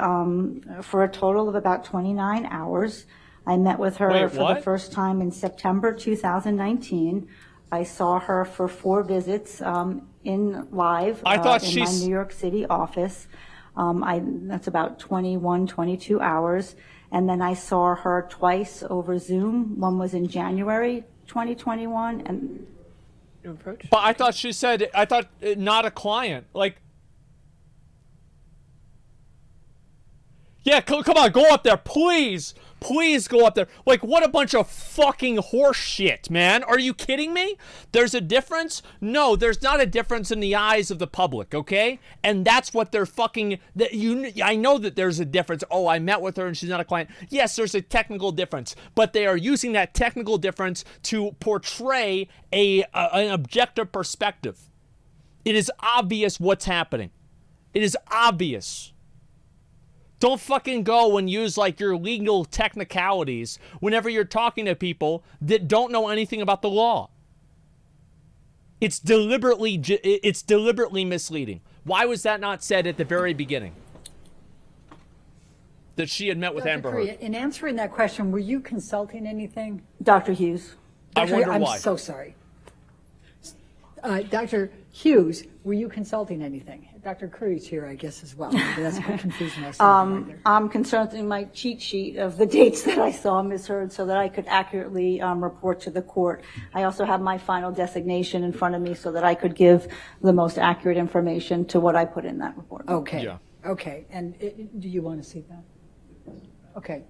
Speaker 13: for a total of about 29 hours. I met with her for the first time in September 2019. I saw her for 4 visits in live in my New York City office. That's about 21, 22 hours. And then I saw her twice over Zoom. One was in January 2021. And
Speaker 1: but I thought she said, not a client. Yeah, come on, go up there, please. Please go up there. What a bunch of fucking horse shit, man. Are you kidding me? There's a difference? No, there's not a difference in the eyes of the public, okay? And that's what they're fucking... I know that there's a difference. Oh, I met with her and she's not a client. Yes, there's a technical difference. But they are using that technical difference to portray an objective perspective. It is obvious what's happening. It is obvious. Don't fucking go and use your legal technicalities whenever you're talking to people that don't know anything about the law. It's deliberately misleading. Why was that not said at the very beginning? That she had met with Amber Heard.
Speaker 11: In answering that question, were you consulting anything?
Speaker 13: Dr. Hughes.
Speaker 1: I wonder why.
Speaker 11: I'm so sorry. Dr. Hughes, were you consulting anything? Dr. Curry's here, I guess, as well. That's what confusing myself.
Speaker 13: I'm consulting my cheat sheet of the dates that I saw Ms. Hurd so that I could accurately report to the court. I also have my final designation in front of me so that I could give the most accurate information to what I put in that report.
Speaker 11: Okay.
Speaker 1: Yeah.
Speaker 11: Okay. And do you want to see that? Okay.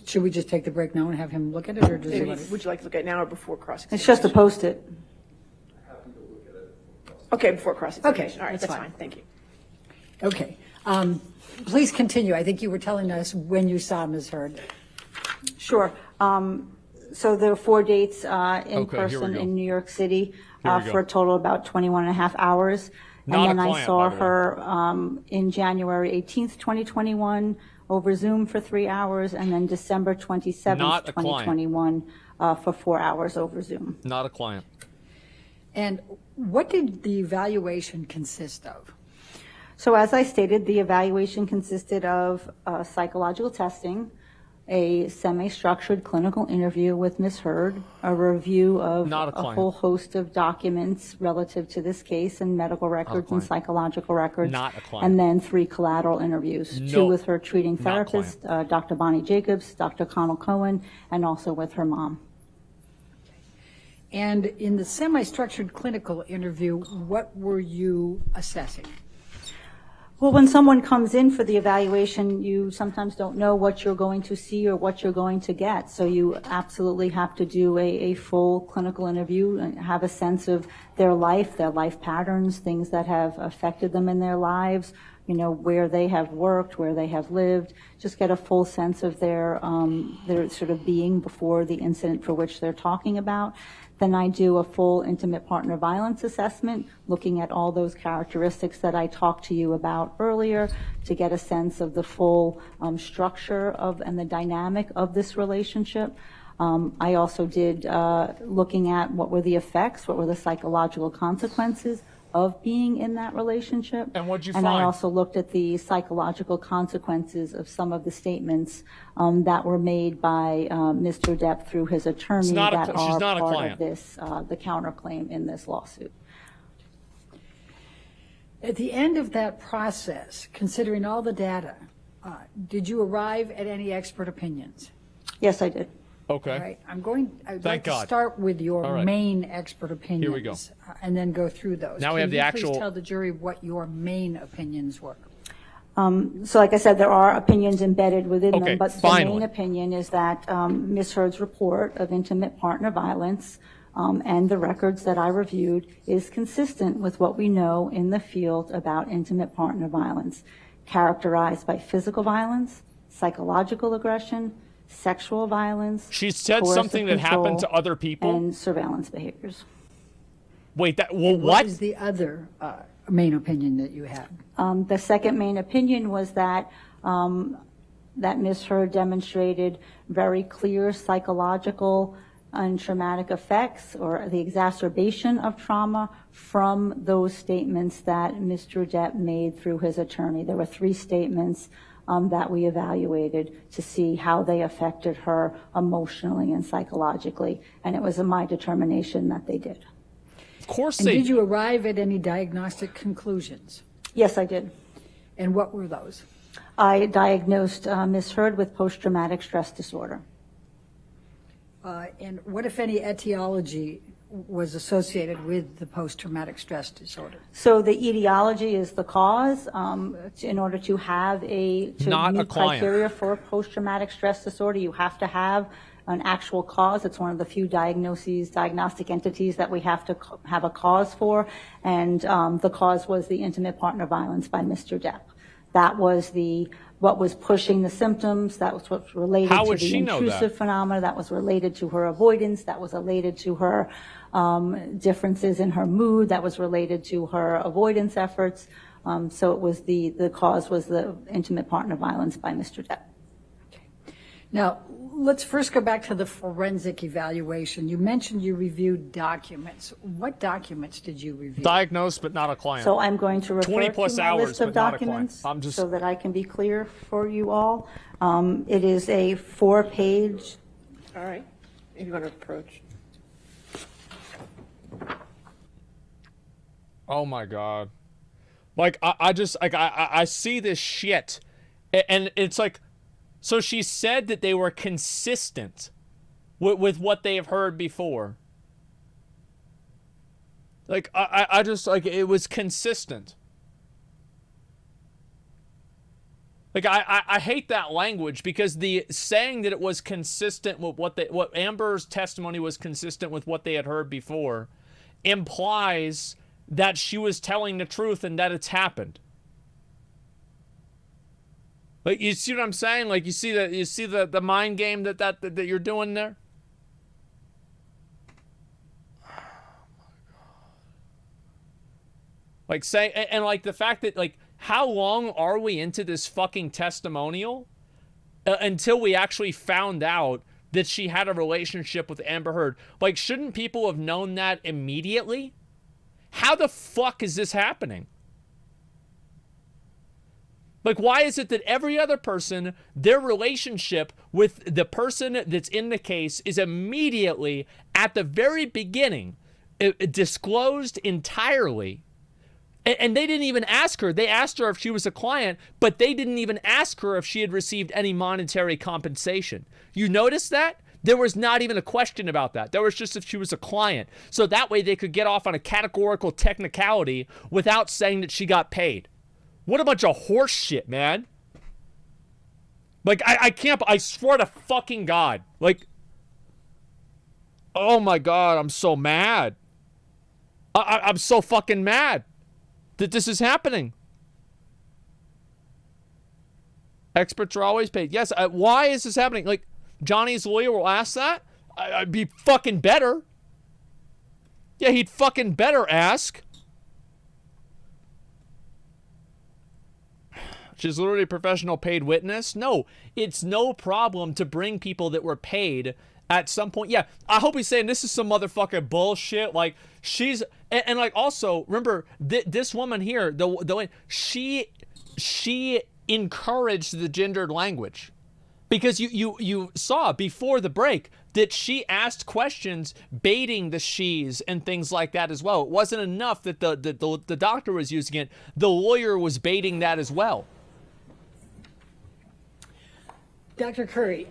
Speaker 11: Should we just take the break now and have him look at it, or does he want to?
Speaker 3: Would you like to look at it now or before cross-examination?
Speaker 13: It's just to post it.
Speaker 3: Okay, before cross-examination.
Speaker 11: Okay,
Speaker 3: All right,
Speaker 11: that's
Speaker 3: fine.
Speaker 11: fine.
Speaker 3: Thank you.
Speaker 11: Okay. Please continue. I think you were telling us when you saw Ms. Hurd.
Speaker 13: Sure. So there are 4 dates in person in New York City for a total of about 21 and a half hours.
Speaker 1: Not
Speaker 13: and
Speaker 1: a
Speaker 13: then I
Speaker 1: client,
Speaker 13: saw
Speaker 1: by the way.
Speaker 13: her in January 18th, 2021, over Zoom for 3 hours, and then December 27th,
Speaker 1: Not a client.
Speaker 13: 2021, for 4 hours over Zoom.
Speaker 1: Not a client.
Speaker 11: And what did the evaluation consist of?
Speaker 13: So as I stated, the evaluation consisted of psychological testing, a semi-structured clinical interview with Ms. Hurd, a review of
Speaker 1: Not a
Speaker 13: a
Speaker 1: client.
Speaker 13: whole host of documents relative to this case and medical records and
Speaker 1: client.
Speaker 13: psychological records.
Speaker 1: Not a client.
Speaker 13: And then 3 collateral interviews, 2
Speaker 1: No.
Speaker 13: with her treating
Speaker 1: Not
Speaker 13: therapist, Dr. Bonnie Jacobs, Dr. Connell Cohen, and also with her mom.
Speaker 11: And in the semi-structured clinical interview, what were you assessing?
Speaker 13: Well, when someone comes in for the evaluation, you sometimes don't know what you're going to see or what you're going to get. So you absolutely have to do a full clinical interview and have a sense of their life patterns, things that have affected them in their lives, you know, where they have worked, where they have lived, just get a full sense of their sort of being before the incident for which they're talking about. Then I do a full intimate partner violence assessment, looking at all those characteristics that I talked to you about earlier to get a sense of the full structure of and the dynamic of this relationship. I also did looking at what were the effects, what were the psychological consequences of being in that relationship.
Speaker 1: And what'd you
Speaker 13: And I
Speaker 1: find?
Speaker 13: also looked at the psychological consequences of some of the statements that were made by Mr. Depp through his attorney
Speaker 1: She's not a
Speaker 13: that
Speaker 1: cl- she's
Speaker 13: are
Speaker 1: not a
Speaker 13: part
Speaker 1: client.
Speaker 13: of this, the counterclaim in this lawsuit.
Speaker 11: At the end of that process, considering all the data, did you arrive at any expert opinions?
Speaker 13: Yes, I did.
Speaker 1: Okay.
Speaker 11: All right, I'd
Speaker 1: Thank
Speaker 11: like to
Speaker 1: God.
Speaker 11: start with your
Speaker 1: All right.
Speaker 11: main expert opinions.
Speaker 1: Here we go.
Speaker 11: And then go through those.
Speaker 1: Now we have
Speaker 11: Can
Speaker 1: the
Speaker 11: you
Speaker 1: actual-
Speaker 11: Please tell the jury what your main opinions were.
Speaker 13: So like I said, there are opinions embedded within
Speaker 1: Okay,
Speaker 13: them, but
Speaker 1: finally.
Speaker 13: the main opinion is that Ms. Hurd's report of intimate partner violence and the records that I reviewed is consistent with what we know in the field about intimate partner violence, characterized by physical violence, psychological aggression, sexual violence.
Speaker 1: She said
Speaker 13: coercive
Speaker 1: something that happened to
Speaker 13: control,
Speaker 1: other people?
Speaker 13: and surveillance behaviors.
Speaker 1: Wait, well,
Speaker 11: What
Speaker 1: what?
Speaker 11: was the other main opinion that you had?
Speaker 13: The second main opinion was that that Ms. Hurd demonstrated very clear psychological and traumatic effects or the exacerbation of trauma from those statements that Mr. Depp made through his attorney. There were 3 statements that we evaluated to see how they affected her emotionally and psychologically, and it was my determination that they did.
Speaker 1: Of course
Speaker 11: And
Speaker 1: they
Speaker 11: did you arrive at any diagnostic conclusions?
Speaker 13: Yes, I did.
Speaker 11: And what were those?
Speaker 13: I diagnosed Ms. Hurd with post-traumatic stress disorder.
Speaker 11: And what, if any, etiology was associated with the post-traumatic stress disorder?
Speaker 13: So the etiology is the cause. In order to have to
Speaker 1: Not a
Speaker 13: meet
Speaker 1: client.
Speaker 13: criteria for post-traumatic stress disorder, you have to have an actual cause. It's one of the few diagnostic entities that we have to have a cause for. And the cause was the intimate partner violence by Mr. Depp. That was what was pushing the symptoms. That was what was related
Speaker 1: How
Speaker 13: to
Speaker 1: would
Speaker 13: the
Speaker 1: she know that?
Speaker 13: intrusive phenomena. That was related to her avoidance. That was related to her differences in her mood. That was related to her avoidance efforts. So it was the cause was the intimate partner violence by Mr. Depp.
Speaker 11: Now, let's first go back to the forensic evaluation. You mentioned you reviewed documents. What documents did you review?
Speaker 1: Diagnosed, but not a client.
Speaker 13: So I'm going to refer
Speaker 1: 20 plus
Speaker 13: to my
Speaker 1: hours,
Speaker 13: list of
Speaker 1: but not a client.
Speaker 13: documents
Speaker 1: I'm just-
Speaker 13: so that I can be clear for you all. It is a 4-page.
Speaker 3: All right, if you want to approach.
Speaker 1: Oh my God. Like, I see this shit. And it's like, so she said that they were consistent with what they have heard before. Like, I just, like, it was consistent. Like, I hate that language because the saying that it was consistent with what Amber's testimony was consistent with what they had heard before implies that she was telling the truth and that it's happened. Like, you see what I'm saying? Like, you see the mind game that you're doing there? Like say, and like the fact that like, how long are we into this fucking testimonial until we actually found out that she had a relationship with Amber Heard? Like, shouldn't people have known that immediately? How the fuck is this happening? Like, why is it that every other person, their relationship with the person that's in the case is immediately, at the very beginning, disclosed entirely? And they didn't even ask her. They asked her if she was a client, but they didn't even ask her if she had received any monetary compensation. You notice that? There was not even a question about that. There was just if she was a client. So that way they could get off on a categorical technicality without saying that she got paid. What a bunch of horse shit, man. Like, I can't, I swear to fucking God. Like, oh my God, I'm so mad. I'm so fucking mad that this is happening. Experts are always paid. Yes, why is this happening? Like, Johnny's lawyer will ask that? I'd be fucking better. Yeah, he'd fucking better ask. She's literally a professional paid witness. No, it's no problem to bring people that were paid at some point. Yeah, I hope he's saying this is some motherfucking bullshit. Like, she's, and like, also, remember, this woman here, the she encouraged the gendered language. Because you saw before the break that she asked questions baiting the she's and things like that as well. It wasn't enough that the doctor was using it. The lawyer was baiting that as well.
Speaker 11: Dr. Curry,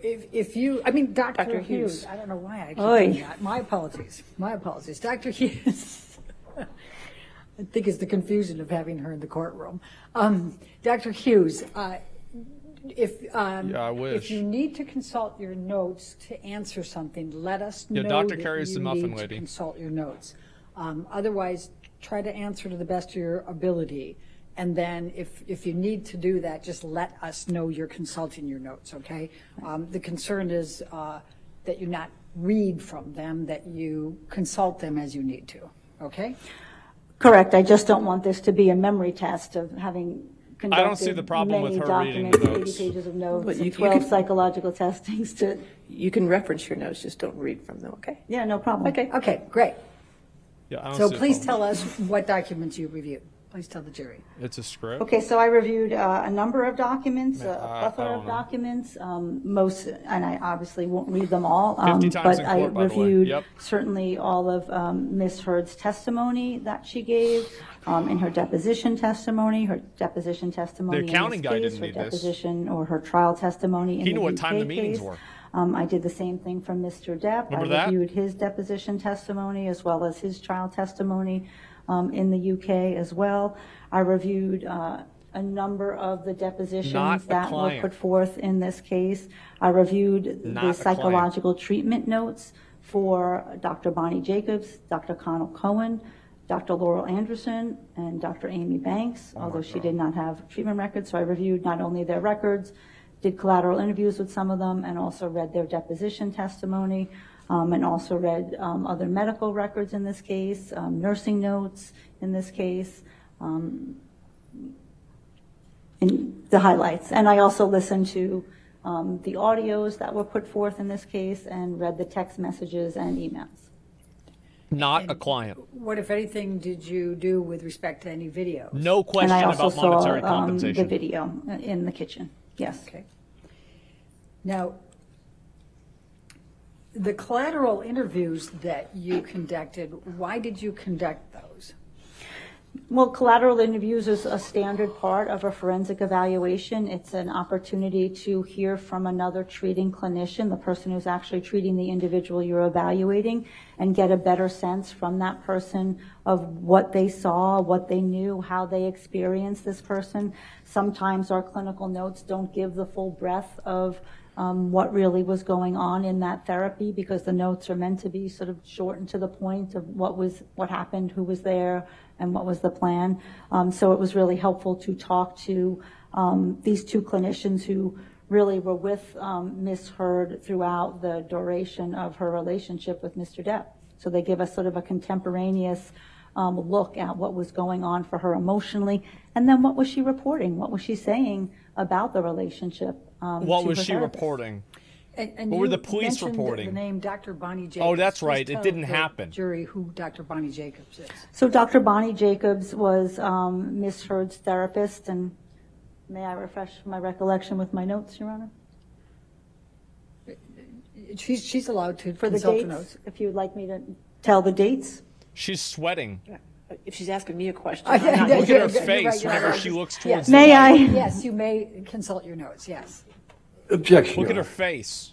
Speaker 11: if you, I mean, Dr. Hughes, I don't know why I keep doing that. My apologies. My apologies. Dr. Hughes, I think it's the confusion of having her in the courtroom. Dr. Hughes, if you need to consult your notes to answer something, let us know
Speaker 1: Dr.
Speaker 11: that
Speaker 1: Carey's
Speaker 11: you
Speaker 1: the muffin
Speaker 11: need
Speaker 1: lady.
Speaker 11: to consult your notes. Otherwise, try to answer to the best of your ability. And then if you need to do that, just let us know you're consulting your notes, okay? The concern is that you not read from them, that you consult them as you need to, okay?
Speaker 13: Correct. I just don't want this to be a memory test of having
Speaker 1: I don't see the problem with her reading the notes.
Speaker 13: 80 pages of notes,
Speaker 3: But you
Speaker 13: and 12
Speaker 3: can-
Speaker 13: psychological testings to.
Speaker 3: You can reference your notes, just don't read from them, okay?
Speaker 13: Yeah, no problem.
Speaker 11: Okay, great.
Speaker 1: Yeah, I don't
Speaker 11: So
Speaker 1: see a
Speaker 11: please
Speaker 1: problem.
Speaker 11: tell us what documents you reviewed. Please tell the jury.
Speaker 1: It's a script.
Speaker 13: Okay, so I reviewed a number of documents, a
Speaker 1: I
Speaker 13: plethora
Speaker 1: don't
Speaker 13: of
Speaker 1: know.
Speaker 13: documents, most, and I obviously won't read them all.
Speaker 1: 50 times
Speaker 13: but
Speaker 1: in
Speaker 13: I
Speaker 1: court, by the way.
Speaker 13: reviewed
Speaker 1: Yep.
Speaker 13: certainly all of Ms. Heard's testimony that she gave, in her deposition testimony in
Speaker 1: The accounting
Speaker 13: this
Speaker 1: guy
Speaker 13: case,
Speaker 1: didn't
Speaker 13: her
Speaker 1: need this.
Speaker 13: deposition or her trial testimony in
Speaker 1: He
Speaker 13: the
Speaker 1: knew what
Speaker 13: UK
Speaker 1: time the meetings
Speaker 13: case.
Speaker 1: were.
Speaker 13: I did the same thing for Mr. Depp.
Speaker 1: Remember
Speaker 13: I
Speaker 1: that?
Speaker 13: reviewed his deposition testimony as well as his trial testimony in the UK as well. I reviewed a number of the
Speaker 1: Not
Speaker 13: depositions
Speaker 1: a
Speaker 13: that were
Speaker 1: client.
Speaker 13: put forth in this case. I reviewed
Speaker 1: Not
Speaker 13: the
Speaker 1: a
Speaker 13: psychological treatment notes for Dr. Bonnie Jacobs, Dr. Connell Cohen, Dr. Laurel Anderson, and Dr. Amy Banks, although she did not have treatment records. So I reviewed not only their records, did collateral interviews with some of them, and also read their deposition testimony, and also read other medical records in this case, nursing notes in this case, in the highlights. And I also listened to the audios that were put forth in this case and read the text messages and emails.
Speaker 1: Not a client.
Speaker 11: What, if anything, did you do with respect to any videos?
Speaker 1: No question
Speaker 13: And I also
Speaker 1: about monetary
Speaker 13: saw
Speaker 1: compensation.
Speaker 13: the video in the kitchen. Yes.
Speaker 11: Okay. Now, the collateral interviews that you conducted, why did you conduct those?
Speaker 13: Well, collateral interviews is a standard part of a forensic evaluation. It's an opportunity to hear from another treating clinician, the person who's actually treating the individual you're evaluating, and get a better sense from that person of what they saw, what they knew, how they experienced this person. Sometimes our clinical notes don't give the full breadth of what really was going on in that therapy, because the notes are meant to be sort of short and to the point of what happened, who was there, and what was the plan. So it was really helpful to talk to these two clinicians who really were with Ms. Heard throughout the duration of her relationship with Mr. Depp. So they give us sort of a contemporaneous look at what was going on for her emotionally, and then what was she reporting? What was she saying about the relationship?
Speaker 1: What
Speaker 13: to
Speaker 1: was
Speaker 13: her
Speaker 1: she
Speaker 13: therapist?
Speaker 1: reporting?
Speaker 11: And
Speaker 1: What were
Speaker 11: you
Speaker 1: the police
Speaker 11: mentioned
Speaker 1: reporting?
Speaker 11: The name Dr. Bonnie Jacobs.
Speaker 1: Oh, that's
Speaker 11: Please
Speaker 1: right. It
Speaker 11: tell
Speaker 1: didn't
Speaker 11: the
Speaker 1: happen.
Speaker 11: Jury, who Dr. Bonnie Jacobs is.
Speaker 13: So Dr. Bonnie Jacobs was Miss Heard's therapist, and may I refresh my recollection with my notes, Your Honor?
Speaker 11: She's allowed to
Speaker 13: For the
Speaker 11: consult her
Speaker 13: dates,
Speaker 11: notes.
Speaker 13: if you would like me to tell the dates.
Speaker 1: She's sweating.
Speaker 3: If she's asking me a question,
Speaker 11: Yeah,
Speaker 3: I'm not
Speaker 1: Look at her
Speaker 11: you're
Speaker 1: face
Speaker 11: right, you're
Speaker 1: whenever
Speaker 11: right.
Speaker 1: she looks
Speaker 11: Yes.
Speaker 1: towards the
Speaker 13: May I?
Speaker 1: light.
Speaker 11: Yes, you may consult your notes, yes.
Speaker 14: Objection.
Speaker 1: Look at
Speaker 14: Your
Speaker 1: her
Speaker 14: Honor.
Speaker 1: face.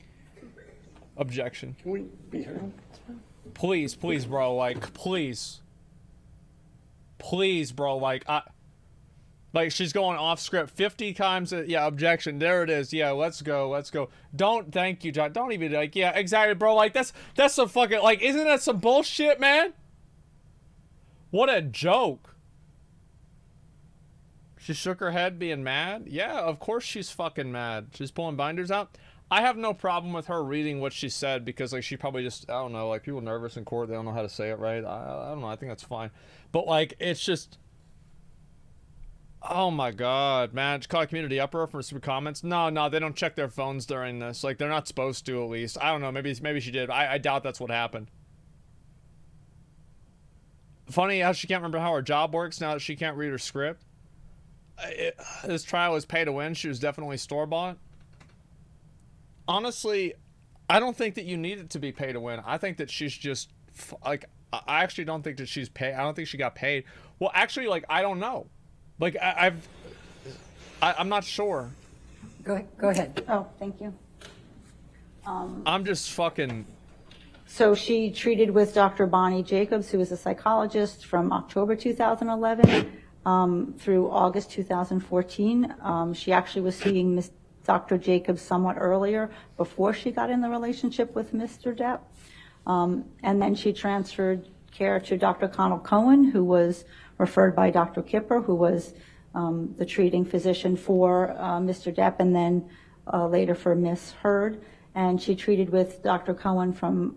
Speaker 1: Objection.
Speaker 14: Can we be heard?
Speaker 1: Please, bro. Like, please, bro. Like she's going off script 50 times. Yeah, objection. There it is. Yeah, let's go. Don't, thank you, John. Don't even like. Yeah, exactly, bro. Like that's some fucking like. Isn't that some bullshit, man? What a joke. She shook her head, being mad. Yeah, of course she's fucking mad. She's pulling binders out. I have no problem with her reading what she said because, like, she probably just, I don't know, like, people nervous in court, they don't know how to say it right. I don't know, I think that's fine. But, like, it's just, oh my god, man. Just caught a community uproar from some comments. No, they don't check their phones during this. Like, they're not supposed to, at least. I don't know, maybe she did. I doubt that's what happened. Funny how she can't remember how her job works now that she can't read her script. This trial was pay to win. She was definitely store-bought. Honestly, I don't think that you need it to be pay to win. I think that she's just like, I actually don't think that she's paid. I don't think she got paid. Well, actually, like, I don't know. Like, I'm not sure.
Speaker 11: Go ahead.
Speaker 13: Oh, thank you.
Speaker 1: I'm just fucking.
Speaker 13: So she treated with Dr. Bonnie Jacobs, who is a psychologist, from October 2011 through August 2014. She actually was seeing Dr. Jacobs somewhat earlier, before she got in the relationship with Mr. Depp. And then she transferred care to Dr. Connell Cohen, who was referred by Dr. Kipper, who was the treating physician for Mr. Depp, and then later for Miss Heard. And she treated with Dr. Cohen from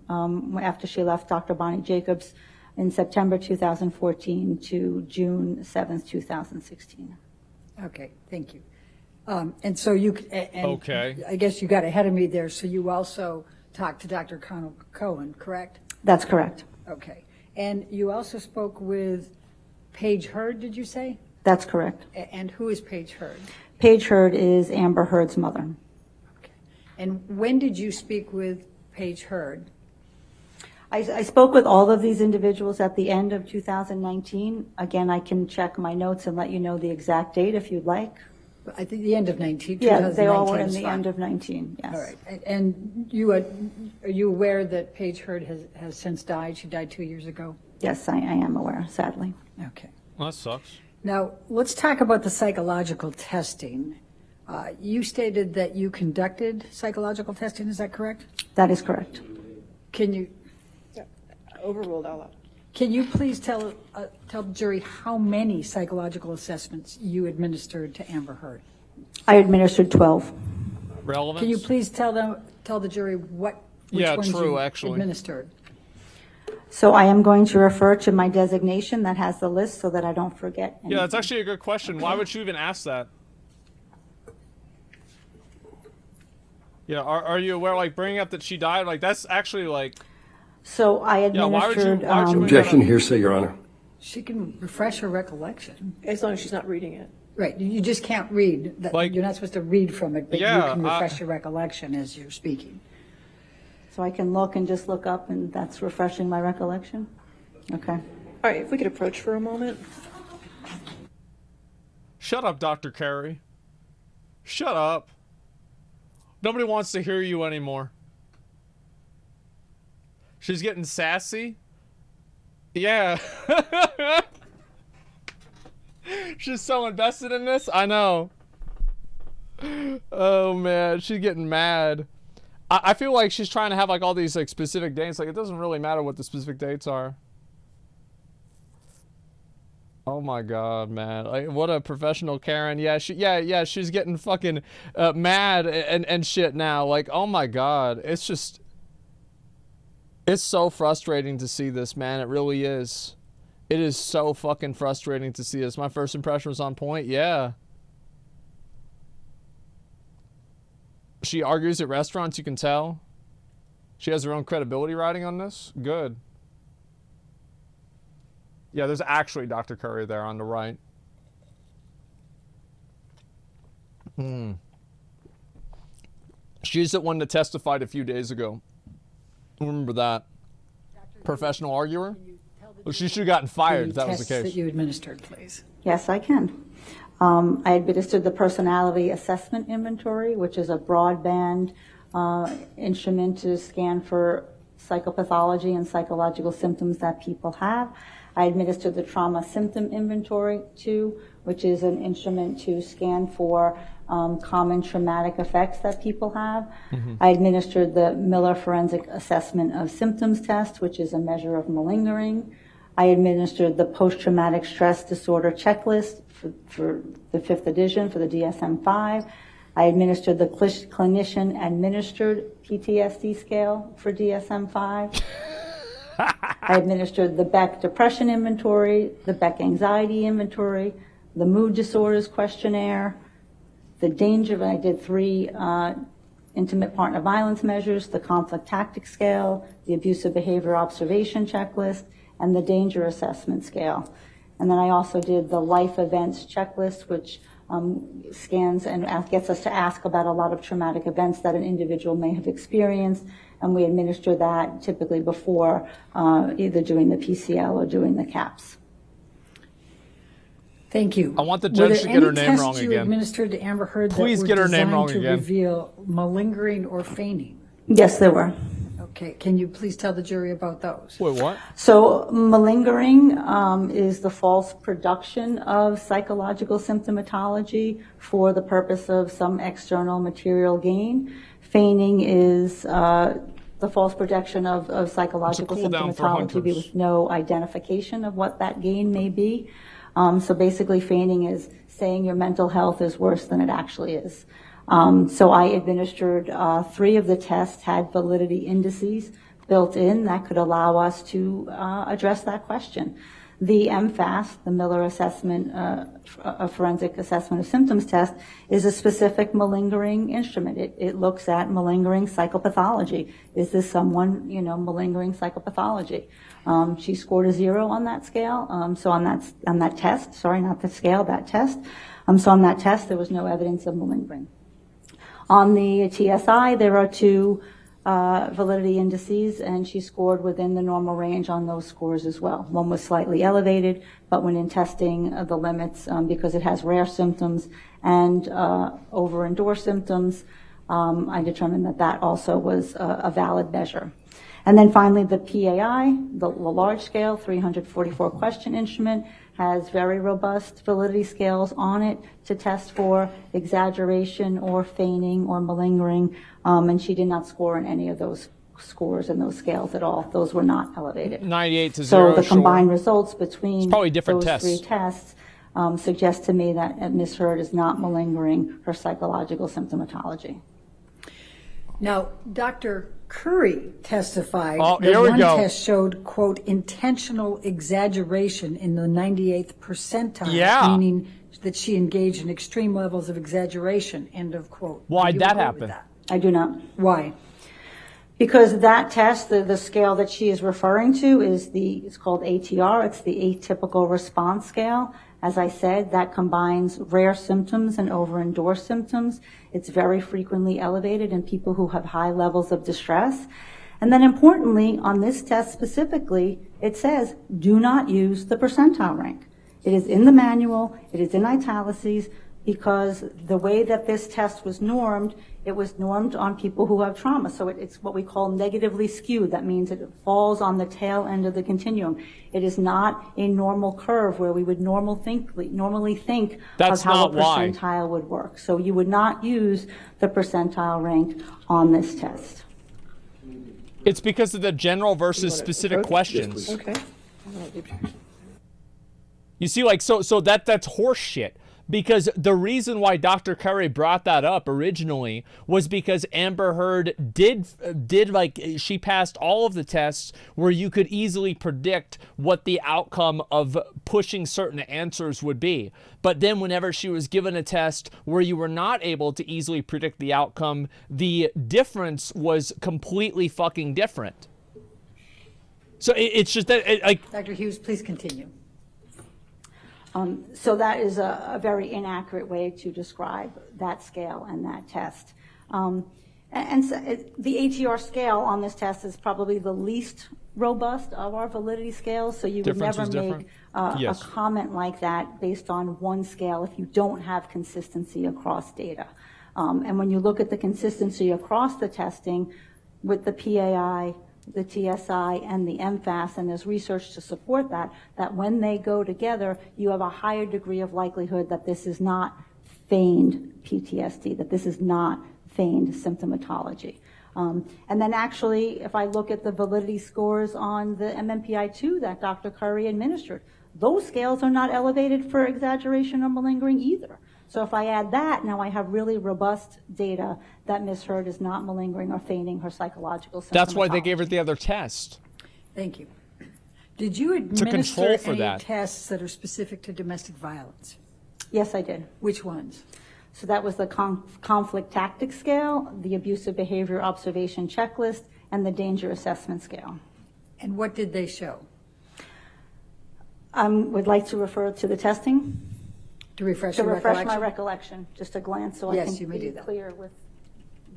Speaker 13: after she left Dr. Bonnie Jacobs in September 2014 to June 7th, 2016.
Speaker 11: Okay, thank you. And so you, and
Speaker 1: Okay.
Speaker 11: I guess you got ahead of me there, so you also talked to Dr. Connell Cohen, correct?
Speaker 13: That's correct.
Speaker 11: Okay. And you also spoke with Paige Heard, did you say?
Speaker 13: That's correct.
Speaker 11: And who is Paige Heard?
Speaker 13: Paige Heard is Amber Heard's mother.
Speaker 11: Okay. And when did you speak with Paige Heard?
Speaker 13: I spoke with all of these individuals at the end of 2019. Again, I can check my notes and let you know the exact date if you'd like.
Speaker 11: I think the end of 19.
Speaker 13: Yeah, they all were
Speaker 11: 2019
Speaker 13: in
Speaker 11: is
Speaker 13: the
Speaker 11: fine.
Speaker 13: end of 19, yes.
Speaker 11: All right. And you are you aware that Paige Heard has since died? She died 2 years ago?
Speaker 13: Yes, I am aware, sadly.
Speaker 11: Okay.
Speaker 1: Well, that sucks.
Speaker 11: Now, let's talk about the psychological testing. You stated that you conducted psychological testing, is that correct?
Speaker 13: That is correct.
Speaker 11: Can you
Speaker 3: Overruled all that.
Speaker 11: Can you please tell the jury how many psychological assessments you administered to Amber Heard?
Speaker 13: I administered 12.
Speaker 1: Relevance?
Speaker 11: Can you please tell the jury which ones you administered?
Speaker 13: So I am going to refer to my designation that has the list so that I don't forget.
Speaker 1: Yeah, that's actually a good question. Why would you even ask that? Yeah, are you aware, like, bringing up that she died, like, that's actually, like...
Speaker 13: So I administered...
Speaker 14: Objection, hearsay, Your Honor.
Speaker 11: She can refresh her recollection.
Speaker 3: As long as she's not reading it.
Speaker 11: Right, you just can't read. You're not supposed to read from it, but you can refresh your recollection as you're speaking.
Speaker 13: So I can look and just look up, and that's refreshing my recollection? Okay.
Speaker 3: All right, if we could approach for a moment.
Speaker 1: Shut up, Dr. Carey. Shut up. Nobody wants to hear you anymore. She's getting sassy? Yeah. She's so invested in this? I know. Oh, man. She's getting mad. I feel like she's trying to have, like, all these, like, specific dates. Like, it doesn't really matter what the specific dates are. Oh my god, man. Like, what a professional Karen. Yeah, she's getting fucking mad and shit now. Like, oh my god. It's just... It's so frustrating to see this, man. It really is. It is so fucking frustrating to see this. My first impression was on point. Yeah. She argues at restaurants, you can tell. She has her own credibility riding on this. Good. Yeah, there's actually Dr. Curry there on the right. She's the one that testified a few days ago. Remember that. Professional arguer? Well, she should have gotten fired if that was the case.
Speaker 11: That you administered, please.
Speaker 13: Yes, I can. I administered the personality assessment inventory, which is a broadband instrument to scan for psychopathology and psychological symptoms that people have. I administered the trauma symptom inventory too, which is an instrument to scan for common traumatic effects that people have. I administered the Miller Forensic Assessment of Symptoms test, which is a measure of malingering. I administered the post-traumatic stress disorder checklist for the 5th edition for the DSM-5. I administered the clinician-administered PTSD scale for DSM-5. I administered the Beck Depression Inventory, the Beck Anxiety Inventory, the Mood Disorders Questionnaire, the danger, I did 3 intimate partner violence measures, the Conflict Tactic Scale, the Abusive Behavior Observation Checklist, and the Danger Assessment Scale. And then I also did the Life Events Checklist, which scans and gets us to ask about a lot of traumatic events that an individual may have experienced, and we administer that typically before either doing the PCL or doing the CAPS.
Speaker 11: Thank you.
Speaker 1: I want the judge to get her name wrong
Speaker 11: Were there any tests you
Speaker 1: again.
Speaker 11: administered to Amber Heard
Speaker 1: Please
Speaker 11: that
Speaker 1: get
Speaker 11: were
Speaker 1: her name
Speaker 11: designed
Speaker 1: wrong
Speaker 11: to
Speaker 1: again.
Speaker 11: reveal malingering or feigning?
Speaker 13: Yes, there were.
Speaker 11: Okay, can you please tell the jury about those?
Speaker 1: Wait, what?
Speaker 13: So malingering is the false production of psychological symptomatology for the purpose of some external material gain. Feigning is the false production of psychological
Speaker 1: It's a cool down for
Speaker 13: symptomatology
Speaker 1: hunters.
Speaker 13: with no identification of what that gain may be. So basically feigning is saying your mental health is worse than it actually is. So I administered 3 of the tests had validity indices built in that could allow us to address that question. The MFAS, the Miller Assessment, a Forensic Assessment of Symptoms test, is a specific malingering instrument. It looks at malingering psychopathology. Is this someone, malingering psychopathology? She scored a 0 on that scale. So on that test, sorry, not the scale, that test. So on that test, there was no evidence of malingering. On the TSI, there are 2 validity indices, and she scored within the normal range on those scores as well. One was slightly elevated, but when in testing the limits, because it has rare symptoms and over-endorse symptoms, I determined that also was a valid measure. And then finally, the PAI, the large scale 344 question instrument, has very robust validity scales on it to test for exaggeration or feigning or malingering, and she did not score in any of those scores and those scales at all. Those were not elevated.
Speaker 1: 98 to 0.
Speaker 13: So the combined results between
Speaker 1: probably different
Speaker 13: those
Speaker 1: tests.
Speaker 13: 3 tests suggest to me that Ms. Heard is not malingering her psychological symptomatology.
Speaker 11: Now, Dr. Curry testified
Speaker 1: Oh,
Speaker 11: that
Speaker 1: here we
Speaker 11: one
Speaker 1: go.
Speaker 11: test showed, quote, intentional exaggeration in the 98th percentile,
Speaker 1: Yeah.
Speaker 11: meaning that she engaged in extreme levels of exaggeration, end of quote.
Speaker 1: Why'd
Speaker 11: Do you
Speaker 1: that
Speaker 11: agree with
Speaker 1: happen?
Speaker 11: that?
Speaker 13: I do not.
Speaker 11: Why?
Speaker 13: Because that test, the scale that she is referring to is it's called ATR. It's the atypical response scale. As I said, that combines rare symptoms and over-endorsed symptoms. It's very frequently elevated in people who have high levels of distress. And then importantly, on this test specifically, it says, do not use the percentile rank. It is in the manual, it is in italices, because the way that this test was normed, it was normed on people who have trauma. So it's what we call negatively skewed. That means it falls on the tail end of the continuum. It is not a normal curve where we would normally think
Speaker 1: That's
Speaker 13: of how
Speaker 1: not
Speaker 13: a
Speaker 1: why.
Speaker 13: percentile would work. So you would not use the percentile rank on this test.
Speaker 1: It's because of the general versus specific questions.
Speaker 3: Okay.
Speaker 1: You see, like, so that's horse shit. because the reason why Dr. Curry brought that up originally was because Amber Heard did like, she passed all of the tests where you could easily predict what the outcome of pushing certain answers would be. But then whenever she was given a test where you were not able to easily predict the outcome, the difference was completely fucking different. So it's just that, like...
Speaker 11: Dr. Hughes, please continue.
Speaker 13: So that is a very inaccurate way to describe that scale and that test. And so the ATR scale on this test is probably the least robust of our validity scales, so you would never make a comment like that based on one scale if you don't have consistency across data. And when you look at the consistency across the testing with the PAI, the TSI, and the MFAS, and there's research to support that when they go together, you have a higher degree of likelihood that this is not feigned PTSD, that this is not feigned symptomatology. And then actually, if I look at the validity scores on the MMPI-2 that Dr. Curry administered, those scales are not elevated for exaggeration or malingering either. So if I add that, now I have really robust data that Ms. Heard is not malingering or feigning her psychological symptomatology.
Speaker 1: That's why they gave her the other test.
Speaker 11: Thank you. Did you administer any tests that are specific to domestic violence?
Speaker 13: Yes, I did.
Speaker 11: Which ones?
Speaker 13: So that was the conflict tactics scale, the abusive behavior observation checklist, and the danger assessment scale.
Speaker 11: And what did they show?
Speaker 13: Would like to refer to the testing.
Speaker 11: To refresh
Speaker 13: my recollection, just a glance so
Speaker 11: yes,
Speaker 13: I can be clear with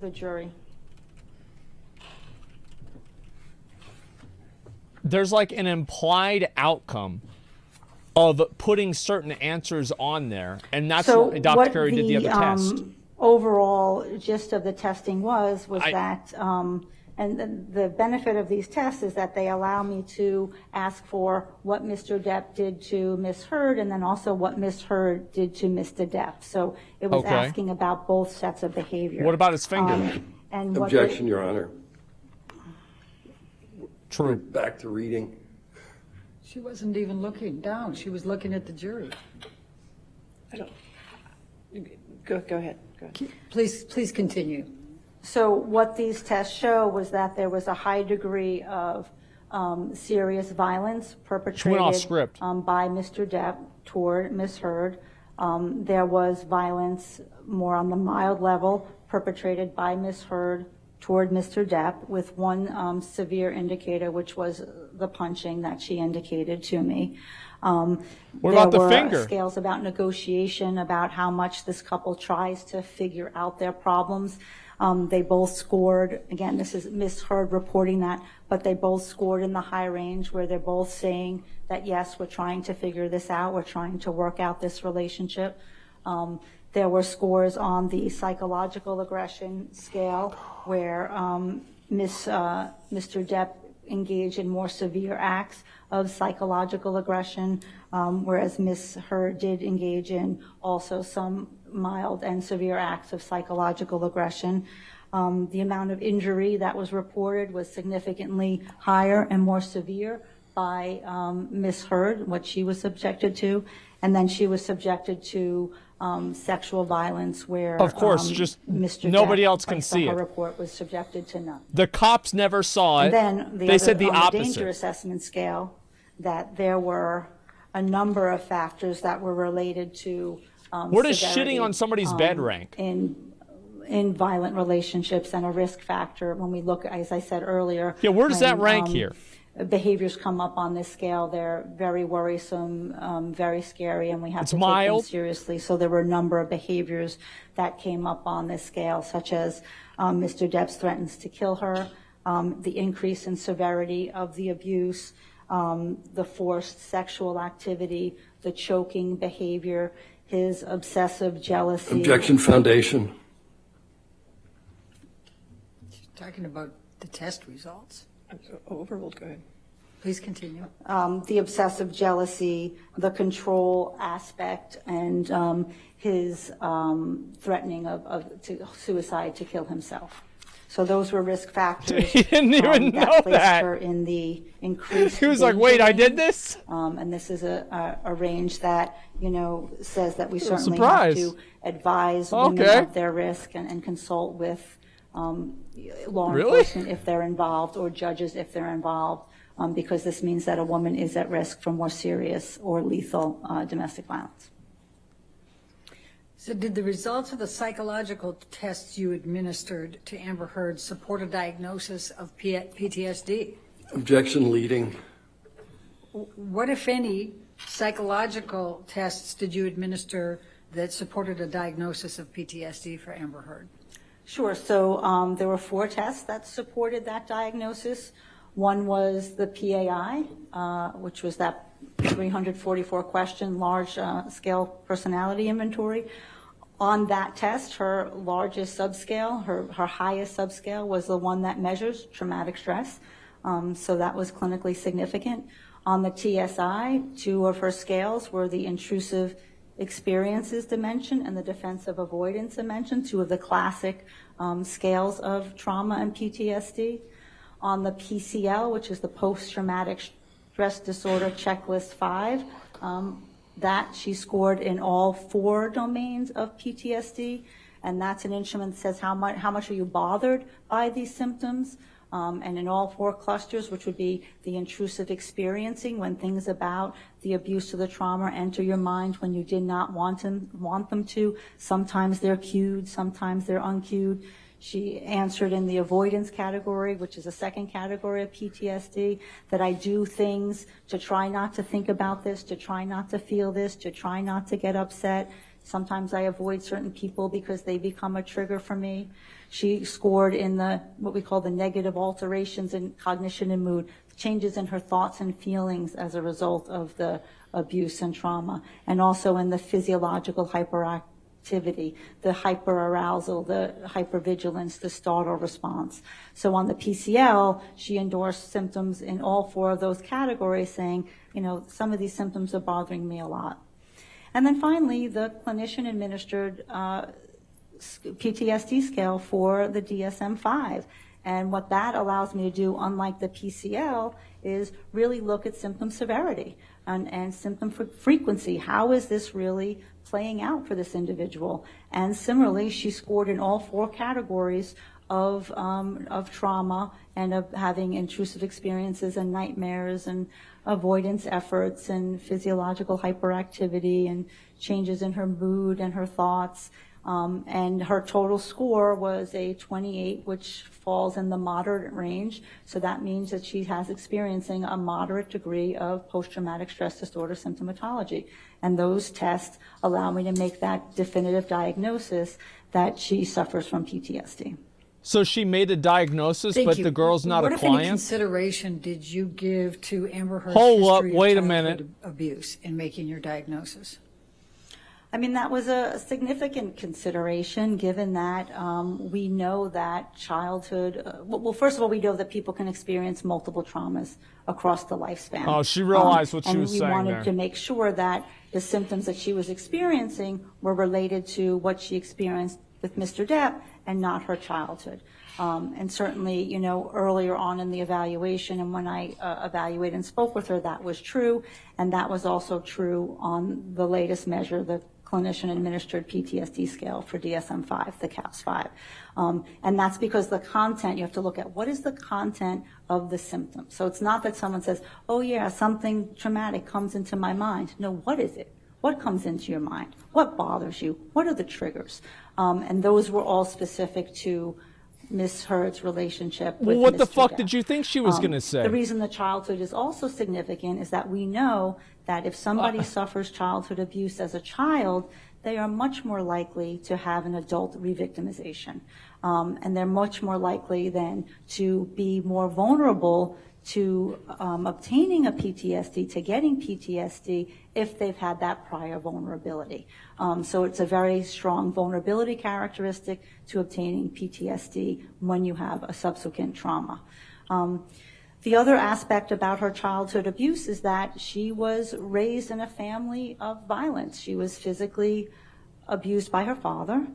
Speaker 13: the jury.
Speaker 1: There's like an implied outcome of putting certain answers on there, and that's why Dr. Curry did the other test.
Speaker 13: Overall gist of the testing was that, and the benefit of these tests is that they allow me to ask for what Mr. Depp did to Ms. Heard, and then also what Ms. Heard did to Mr. Depp. So it was asking about both sets of behavior.
Speaker 1: What about his finger?
Speaker 13: And
Speaker 14: Objection, Your Honor.
Speaker 1: True.
Speaker 14: Back to reading.
Speaker 11: She wasn't even looking down. She was looking at the jury.
Speaker 3: Go ahead.
Speaker 11: Please continue.
Speaker 13: So what these tests show was that there was a high degree of serious violence perpetrated by Mr. Depp toward Ms. Heard. There was violence more on the mild level perpetrated by Ms. Heard toward Mr. Depp, with one severe indicator, which was the punching that she indicated to me.
Speaker 1: What about the finger?
Speaker 13: There were scales about negotiation, about how much this couple tries to figure out their problems. They both scored, again, this is Ms. Heard reporting that, but they both scored in the high range where they're both saying that, yes, we're trying to figure this out, we're trying to work out this relationship. There were scores on the psychological aggression scale where Mr. Depp engaged in more severe acts of psychological aggression, whereas Ms. Heard did engage in also some mild and severe acts of psychological aggression. The amount of injury that was reported was significantly higher and more severe by Ms. Heard, what she was subjected to, and then she was subjected to sexual violence where,
Speaker 1: of course, just
Speaker 13: Mr.
Speaker 1: nobody
Speaker 13: Depp,
Speaker 1: else can see
Speaker 13: her
Speaker 1: it.
Speaker 13: report was subjected to none.
Speaker 1: The cops never saw it.
Speaker 13: And then
Speaker 1: they said the
Speaker 13: on the danger
Speaker 1: opposite.
Speaker 13: assessment scale, that there were a number of factors that were related to
Speaker 1: where does
Speaker 13: severity,
Speaker 1: shitting on somebody's bed rank?
Speaker 13: In violent relationships, and a risk factor when we look, as I said earlier.
Speaker 1: Yeah, where does that rank here?
Speaker 13: Behaviors come up on this scale. They're very worrisome, very scary, and we have to take
Speaker 1: mild.
Speaker 13: them seriously. So there were a number of behaviors that came up on this scale, such as Mr. Depp threatens to kill her, the increase in severity of the abuse, the forced sexual activity, the choking behavior, his obsessive jealousy.
Speaker 14: Objection, foundation.
Speaker 11: She's talking about the test results.
Speaker 3: Overruled, go ahead.
Speaker 11: Please continue.
Speaker 13: The obsessive jealousy, the control aspect, and his threatening of suicide to kill himself. So those were risk factors.
Speaker 1: He didn't even know
Speaker 13: that placed
Speaker 1: that.
Speaker 13: her in the increased
Speaker 1: He was like,
Speaker 13: danger
Speaker 1: wait, I did
Speaker 13: range.
Speaker 1: this?
Speaker 13: And this is a range that, says that we certainly
Speaker 1: surprise.
Speaker 13: have to advise women
Speaker 1: Okay.
Speaker 13: of their risk and consult with law
Speaker 1: Really?
Speaker 13: enforcement if they're involved, or judges if they're involved, because this means that a woman is at risk for more serious or lethal domestic violence.
Speaker 11: So did the results of the psychological tests you administered to Amber Heard support a diagnosis of PTSD?
Speaker 14: Objection leading.
Speaker 11: What, if any, psychological tests did you administer that supported a diagnosis of PTSD for Amber Heard?
Speaker 13: Sure. So there were 4 tests that supported that diagnosis. One was the PAI, which was that 344 question large scale personality inventory. On that test, her largest subscale, her highest subscale was the one that measures traumatic stress. So that was clinically significant. On the TSI, 2 of her scales were the intrusive experiences dimension and the defensive avoidance dimension, 2 of the classic scales of trauma and PTSD. On the PCL, which is the post-traumatic stress disorder checklist 5, that she scored in all 4 domains of PTSD, and that's an instrument that says how much are you bothered by these symptoms, and in all 4 clusters, which would be the intrusive experiencing, when things about the abuse or the trauma enter your mind when you did not want them to. Sometimes they're cued, sometimes they're uncued. She answered in the avoidance category, which is a second category of PTSD, that I do things to try not to think about this, to try not to feel this, to try not to get upset. Sometimes I avoid certain people because they become a trigger for me. She scored in the what we call the negative alterations in cognition and mood, changes in her thoughts and feelings as a result of the abuse and trauma, and also in the physiological hyperactivity, the hyperarousal, the hypervigilance, the startle response. So on the PCL, she endorsed symptoms in all 4 of those categories, saying, some of these symptoms are bothering me a lot. And then finally, the clinician-administered PTSD scale for the DSM-5. And what that allows me to do, unlike the PCL, is really look at symptom severity and symptom frequency. How is this really playing out for this individual? And similarly, she scored in all 4 categories of trauma and of having intrusive experiences and nightmares and avoidance efforts and physiological hyperactivity and changes in her mood and her thoughts. And her total score was a 28, which falls in the moderate range. So that means that she has experiencing a moderate degree of post-traumatic stress disorder symptomatology. And those tests allow me to make that definitive diagnosis that she suffers from PTSD.
Speaker 1: So she made a diagnosis,
Speaker 11: Thank
Speaker 1: but
Speaker 11: you.
Speaker 1: the girl's not
Speaker 11: what
Speaker 1: a
Speaker 11: if any
Speaker 1: client?
Speaker 11: consideration did you give to Amber Heard's
Speaker 1: Hold up,
Speaker 11: history
Speaker 1: wait a
Speaker 11: of
Speaker 1: minute.
Speaker 11: childhood abuse in making your diagnosis?
Speaker 13: I mean, that was a significant consideration, given that we know that childhood, well, first of all, we know that people can experience multiple traumas across the lifespan.
Speaker 1: Oh, she realized what she was saying
Speaker 13: And we wanted
Speaker 1: there.
Speaker 13: to make sure that the symptoms that she was experiencing were related to what she experienced with Mr. Depp and not her childhood. And certainly, earlier on in the evaluation and when I evaluated and spoke with her, that was true. And that was also true on the latest measure, the clinician-administered PTSD scale for DSM-5, the CAPS-5. And that's because the content, you have to look at what is the content of the symptom. So it's not that someone says, oh yeah, something traumatic comes into my mind. No, what is it? What comes into your mind? What bothers you? What are the triggers? And those were all specific to Miss Heard's relationship with
Speaker 1: Well, what the
Speaker 13: Mr.
Speaker 1: fuck
Speaker 13: Depp.
Speaker 1: did you think she was going to say?
Speaker 13: The reason the childhood is also significant is that we know that if somebody suffers childhood abuse as a child, they are much more likely to have an adult re-victimization. And they're much more likely then to be more vulnerable to obtaining a PTSD, to getting PTSD, if they've had that prior vulnerability. So it's a very strong vulnerability characteristic to obtaining PTSD when you have a subsequent trauma. The other aspect about her childhood abuse is that she was raised in a family of violence. She was physically abused by her father.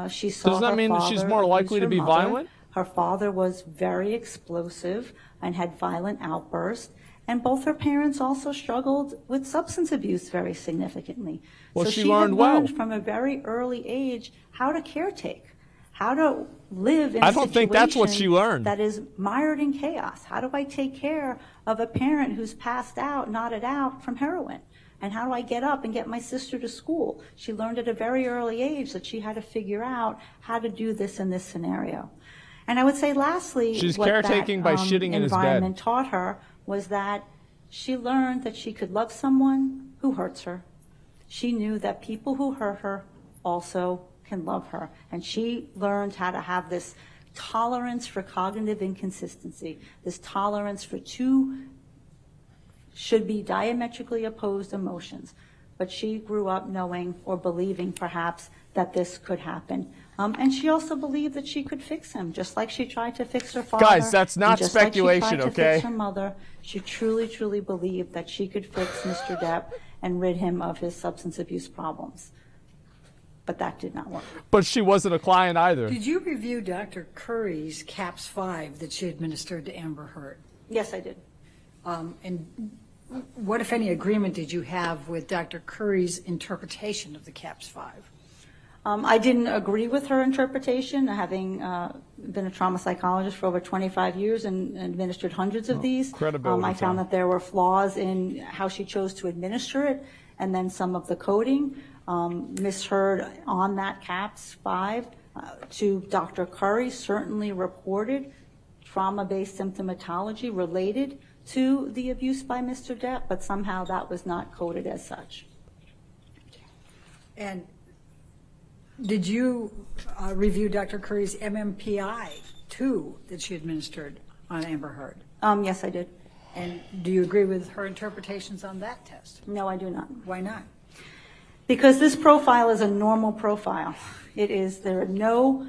Speaker 13: She saw
Speaker 1: Does that
Speaker 13: her
Speaker 1: mean that she's
Speaker 13: father
Speaker 1: more
Speaker 13: abuse
Speaker 1: likely to
Speaker 13: her
Speaker 1: be
Speaker 13: mother.
Speaker 1: violent?
Speaker 13: Her father was very explosive and had violent outbursts. And both her parents also struggled with substance abuse very significantly.
Speaker 1: Well,
Speaker 13: so
Speaker 1: she
Speaker 13: she
Speaker 1: learned
Speaker 13: had
Speaker 1: well.
Speaker 13: learned from a very early age how to caretake, how to live in
Speaker 1: I
Speaker 13: a
Speaker 1: don't think that's what she
Speaker 13: situation
Speaker 1: learned.
Speaker 13: that is mired in chaos. How do I take care of a parent who's passed out, nodded out from heroin? And how do I get up and get my sister to school? She learned at a very early age that she had to figure out how to do this in this scenario. And I would say lastly,
Speaker 1: She's
Speaker 13: what
Speaker 1: caretaking
Speaker 13: that
Speaker 1: by shitting in his bed.
Speaker 13: environment taught her was that she learned that she could love someone who hurts her. She knew that people who hurt her also can love her. And she learned how to have this tolerance for cognitive inconsistency, this tolerance for two should be diametrically opposed emotions. But she grew up knowing or believing perhaps that this could happen. And she also believed that she could fix him, just like she tried to fix her father.
Speaker 1: Guys, that's not
Speaker 13: and just
Speaker 1: speculation,
Speaker 13: like she tried
Speaker 1: okay?
Speaker 13: to fix her mother. She truly, truly believed that she could fix Mr. Depp and rid him of his substance abuse problems. But that did not work.
Speaker 1: But she wasn't a client either.
Speaker 11: Did you review Dr. Curry's CAPS 5 that she administered to Amber Heard?
Speaker 13: Yes, I did.
Speaker 11: And what, if any, agreement did you have with Dr. Curry's interpretation of the CAPS 5?
Speaker 13: I didn't agree with her interpretation, having been a trauma psychologist for over 25 years and administered hundreds of these.
Speaker 1: Credibility
Speaker 13: I found
Speaker 1: time.
Speaker 13: that there were flaws in how she chose to administer it, and then some of the coding. Ms. Heard on that CAPS 5 to Dr. Curry certainly reported trauma-based symptomatology related to the abuse by Mr. Depp, but somehow that was not coded as such.
Speaker 11: And did you review Dr. Curry's MMPI 2 that she administered on Amber Heard?
Speaker 13: Yes, I did.
Speaker 11: And do you agree with her interpretations on that test?
Speaker 13: No, I do not.
Speaker 11: Why not?
Speaker 13: Because this profile is a normal profile. There are no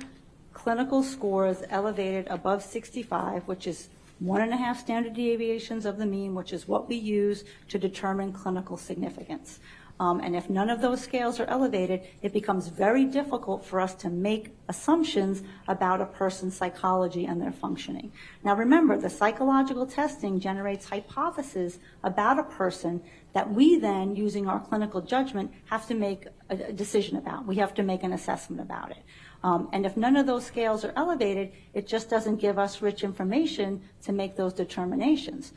Speaker 13: clinical scores elevated above 65, which is 1.5 standard deviations of the mean, which is what we use to determine clinical significance. And if none of those scales are elevated, it becomes very difficult for us to make assumptions about a person's psychology and their functioning. Now remember, the psychological testing generates hypotheses about a person that we then, using our clinical judgment, have to make a decision about. We have to make an assessment about it. And if none of those scales are elevated, it just doesn't give us rich information to make those determinations.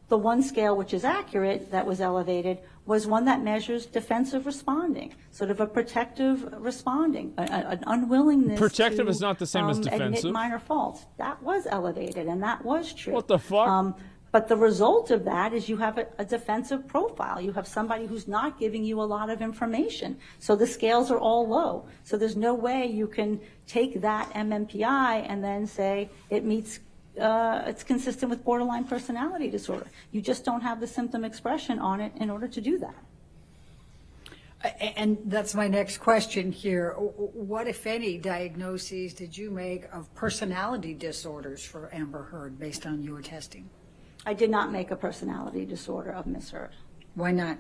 Speaker 13: The one scale which is accurate that was elevated was one that measures defensive responding, sort of a protective responding, an unwillingness
Speaker 1: Protective
Speaker 13: to
Speaker 1: is not the same as defensive.
Speaker 13: admit minor faults. That was elevated, and that was true.
Speaker 1: What the fuck?
Speaker 13: But the result of that is you have a defensive profile. You have somebody who's not giving you a lot of information. So the scales are all low. So there's no way you can take that MMPI and then say it meets it's consistent with borderline personality disorder. You just don't have the symptom expression on it in order to do that.
Speaker 11: And that's my next question here. What, if any, diagnoses did you make of personality disorders for Amber Heard based on your testing?
Speaker 13: I did not make a personality disorder of Ms. Heard.
Speaker 11: Why not?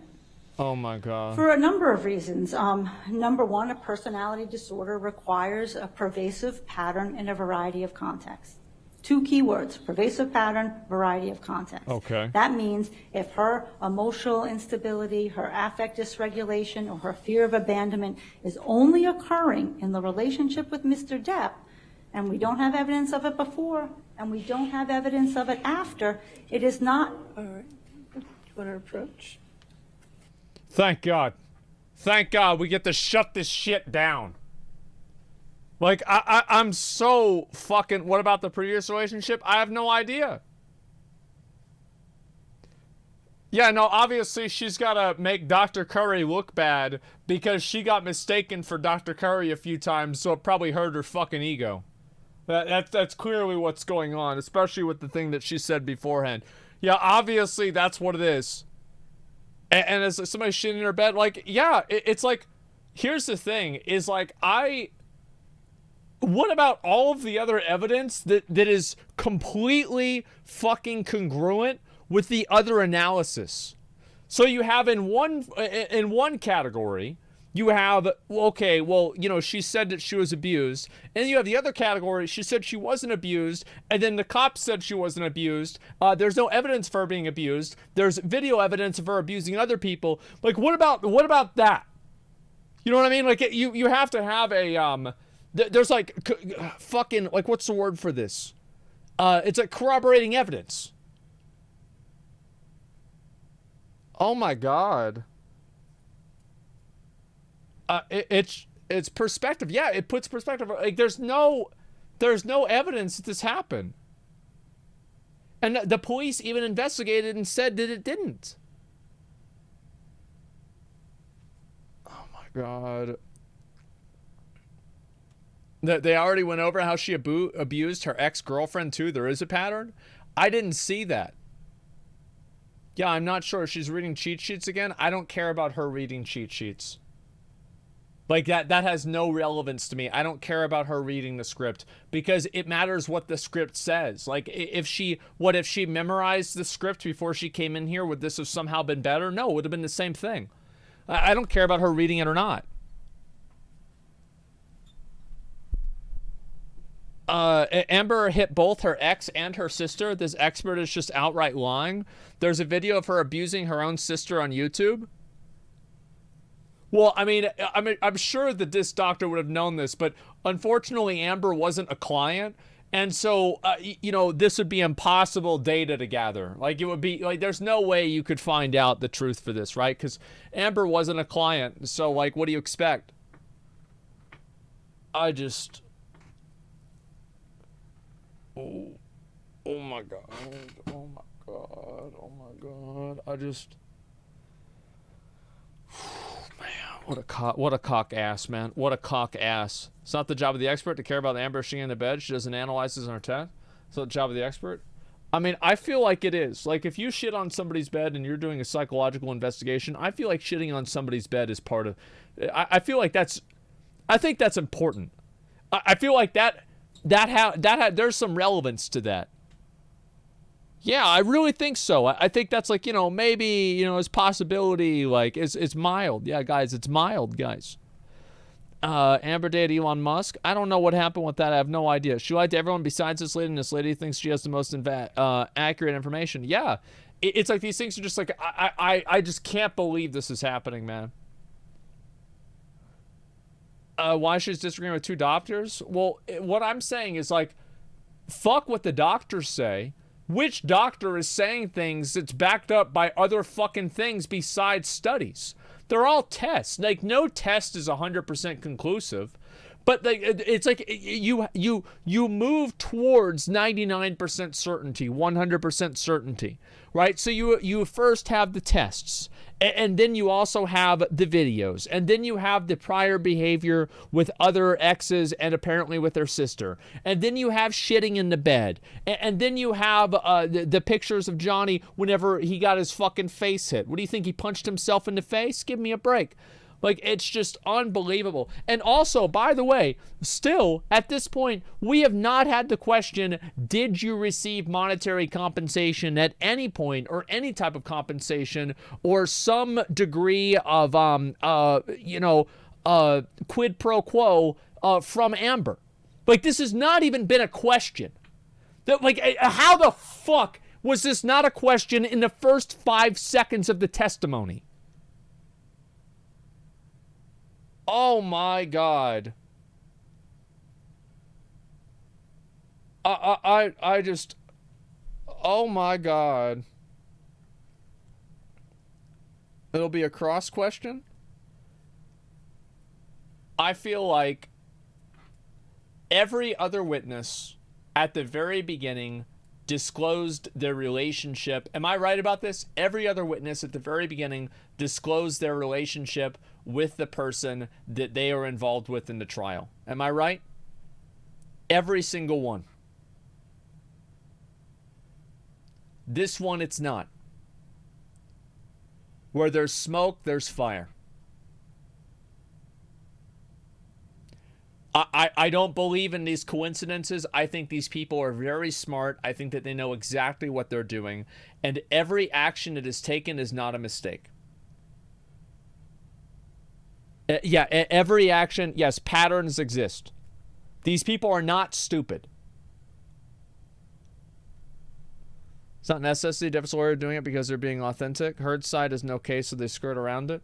Speaker 1: Oh my God.
Speaker 13: For a number of reasons. Number one, a personality disorder requires a pervasive pattern in a variety of contexts. Two keywords: pervasive pattern, variety of context.
Speaker 1: Okay.
Speaker 13: That means if her emotional instability, her affect dysregulation, or her fear of abandonment is only occurring in the relationship with Mr. Depp, and we don't have evidence of it before, and we don't have evidence of it after, it is not. All right. Do you want to approach?
Speaker 1: Thank God. Thank God we get to shut this shit down. Like, I'm so fucking... What about the previous relationship? I have no idea. Yeah, no, obviously she's got to make Dr. Curry look bad because she got mistaken for Dr. Curry a few times, so it probably hurt her fucking ego. That's clearly what's going on, especially with the thing that she said beforehand. Yeah, obviously that's what it is. And as somebody shitting in her bed, like, yeah, it's like... Here's the thing, is like, what about all of the other evidence that is completely fucking congruent with the other analysis? So you have in one category, You have, okay, well, you know, she said that she was abused. And then you have the other category. She said she wasn't abused. And then the cops said she wasn't abused. There's no evidence for her being abused. There's video evidence of her abusing other people. Like, what about that? You know what I mean? Like, you have to have a, there's like, fucking, like, what's the word for this? It's like corroborating evidence. Oh my God. It's perspective. Yeah, it puts perspective. Like there's no evidence that this happened. And the police even investigated and said that it didn't. Oh my God. They already went over how she abused her ex-girlfriend too. There is a pattern. I didn't see that. Yeah, I'm not sure. She's reading cheat sheets again. I don't care about her reading cheat sheets. Like that has no relevance to me. I don't care about her reading the script because it matters what the script says. Like if she memorized the script before she came in here, would this have somehow been better? No, it would have been the same thing. I don't care about her reading it or not. Amber hit both her ex and her sister. This expert is just outright lying. There's a video of her abusing her own sister on YouTube. Well, I mean, I'm sure that this doctor would have known this, but unfortunately, Amber wasn't a client, and so you know, this would be impossible data to gather. Like it would be like there's no way you could find out the truth for this, right? Because Amber wasn't a client, so like, what do you expect? I just, oh my God, oh my God, oh my God, I just. Man, what a cock ass, man. What a cock ass. It's not the job of the expert to care about the Amber shitting in the bed. She doesn't analyze this in her test. It's not the job of the expert. I mean, I feel like it is. Like, if you shit on somebody's bed and you're doing a psychological investigation, I feel like shitting on somebody's bed is part of... I feel like that's... I think that's important. I feel like there's some relevance to that. Yeah, I really think so. I think that's like, you know, maybe, you know, it's possibility, like, it's mild. Yeah, guys, it's mild, guys. Amber dated Elon Musk. I don't know what happened with that. I have no idea. She lied to everyone besides this lady, and this lady thinks she has the most accurate information. Yeah, it's like these things are just like, I just can't believe this is happening, man. Why she's disagreeing with two doctors? Well, what I'm saying is like, fuck what the doctors say. Which doctor is saying things that's backed up by other fucking things besides studies? They're all tests. Like, no test is 100% conclusive. But like, it's like you move towards 99% certainty, 100% certainty, right? So you first have the tests, and then you also have the videos, and then you have the prior behavior with other exes and apparently with their sister, and then you have shitting in the bed, and then you have the pictures of Johnny whenever he got his fucking face hit. What do you think? He punched himself in the face? Give me a break. Like, it's just unbelievable. And also, by the way, still, at this point, we have not had the question, did you receive monetary compensation at any point, or any type of compensation, or some degree of, quid pro quo from Amber? Like, this has not even been a question. Like, how the fuck was this not a question in the first 5 seconds of the testimony? Oh my God. I just, oh my God. It'll be a cross question. I feel like every other witness at the very beginning disclosed their relationship. Am I right about this? Every other witness at the very beginning disclosed their relationship with the person that they are involved with in the trial. Am I right? Every single one. This one, it's not. Where there's smoke, there's fire. I don't believe in these coincidences. I think these people are very smart. I think that they know exactly what they're doing. And every action that is taken is not a mistake. Yeah, every action, yes, patterns exist. These people are not stupid. It's not necessarily a defense lawyer doing it because they're being authentic. Heard's side is no case, so they skirt around it.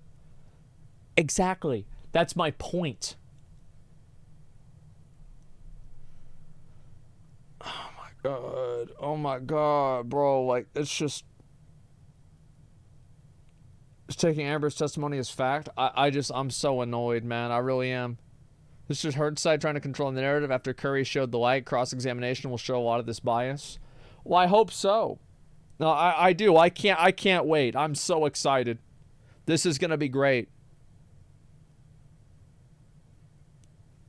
Speaker 1: Exactly. That's my point. Oh my god. Oh my god, bro. Like, it's just... It's taking Amber's testimony as fact. I'm so annoyed, man. I really am. This is Heard's side trying to control the narrative after Curry showed the light. Cross-examination will show a lot of this bias. Well, I hope so. No, I do. I can't wait. I'm so excited. This is going to be great.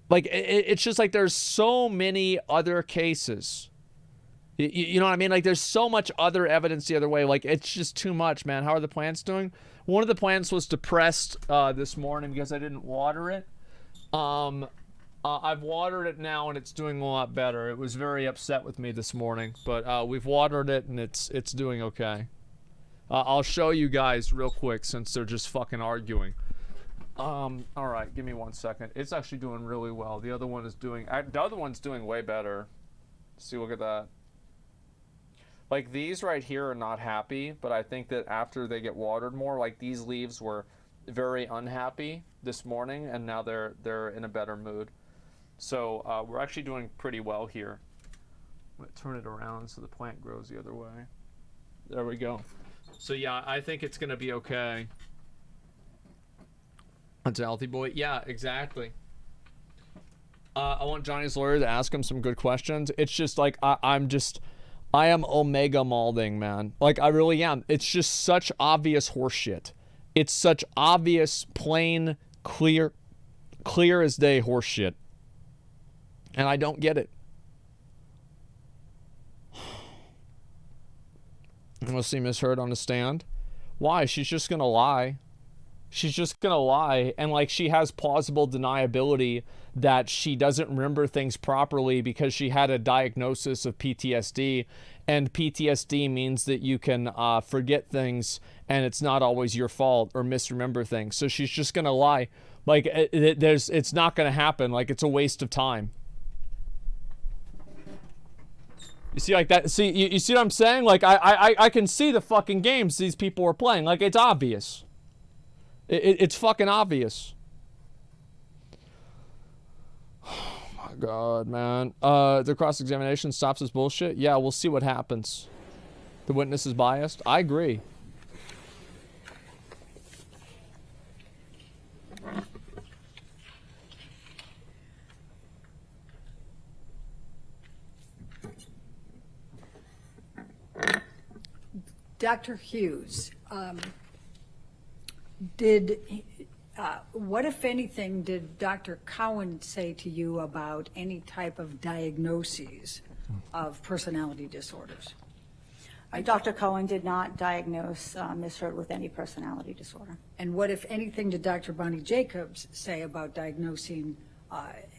Speaker 1: Like, it's just like there's so many other cases. You know what I mean? Like, there's so much other evidence the other way. Like, it's just too much, man. How are the plants doing? One of the plants was depressed this morning because I didn't water it. I've watered it now, and it's doing a lot better. It was very upset with me this morning, but we've watered it, and it's doing okay. I'll show you guys real quick since they're just fucking arguing. All right, give me 1 second. It's actually doing really well. The other one is doing... the other one's doing way better. See, look at that. Like, these right here are not happy, but I think that after they get watered more, like, these leaves were very unhappy this morning, and now they're in a better mood. So we're actually doing pretty well here. I'm going to turn it around so the plant grows the other way. There we go. So yeah, I think it's going to be okay. It's a healthy boy. Yeah, exactly. I want Johnny's lawyer to ask him some good questions. It's just like, I am Omega Malding, man. Like, I really am. It's just such obvious horseshit. It's such obvious, plain, clear as day horseshit. And I don't get it. We'll see Miss Heard on the stand. Why? She's just gonna lie. She's just gonna lie, and like she has plausible deniability that she doesn't remember things properly because she had a diagnosis of PTSD, and PTSD means that you can forget things and it's not always your fault or misremember things. So she's just gonna lie. Like it's not gonna happen. Like it's a waste of time. You see, like that. See, you see what I'm saying? Like I can see the fucking games these people are playing. Like it's obvious. It's fucking obvious. Oh my god, man. The cross-examination stops this bullshit? Yeah, we'll see what happens. The witness is biased? I agree.
Speaker 11: Dr. Hughes, what, if anything, did Dr. Cowan say to you about any type of diagnoses of personality disorders?
Speaker 13: Dr. Cowan did not diagnose Ms. Heard with any personality disorder.
Speaker 11: And what, if anything, did Dr. Bonnie Jacobs say about diagnosing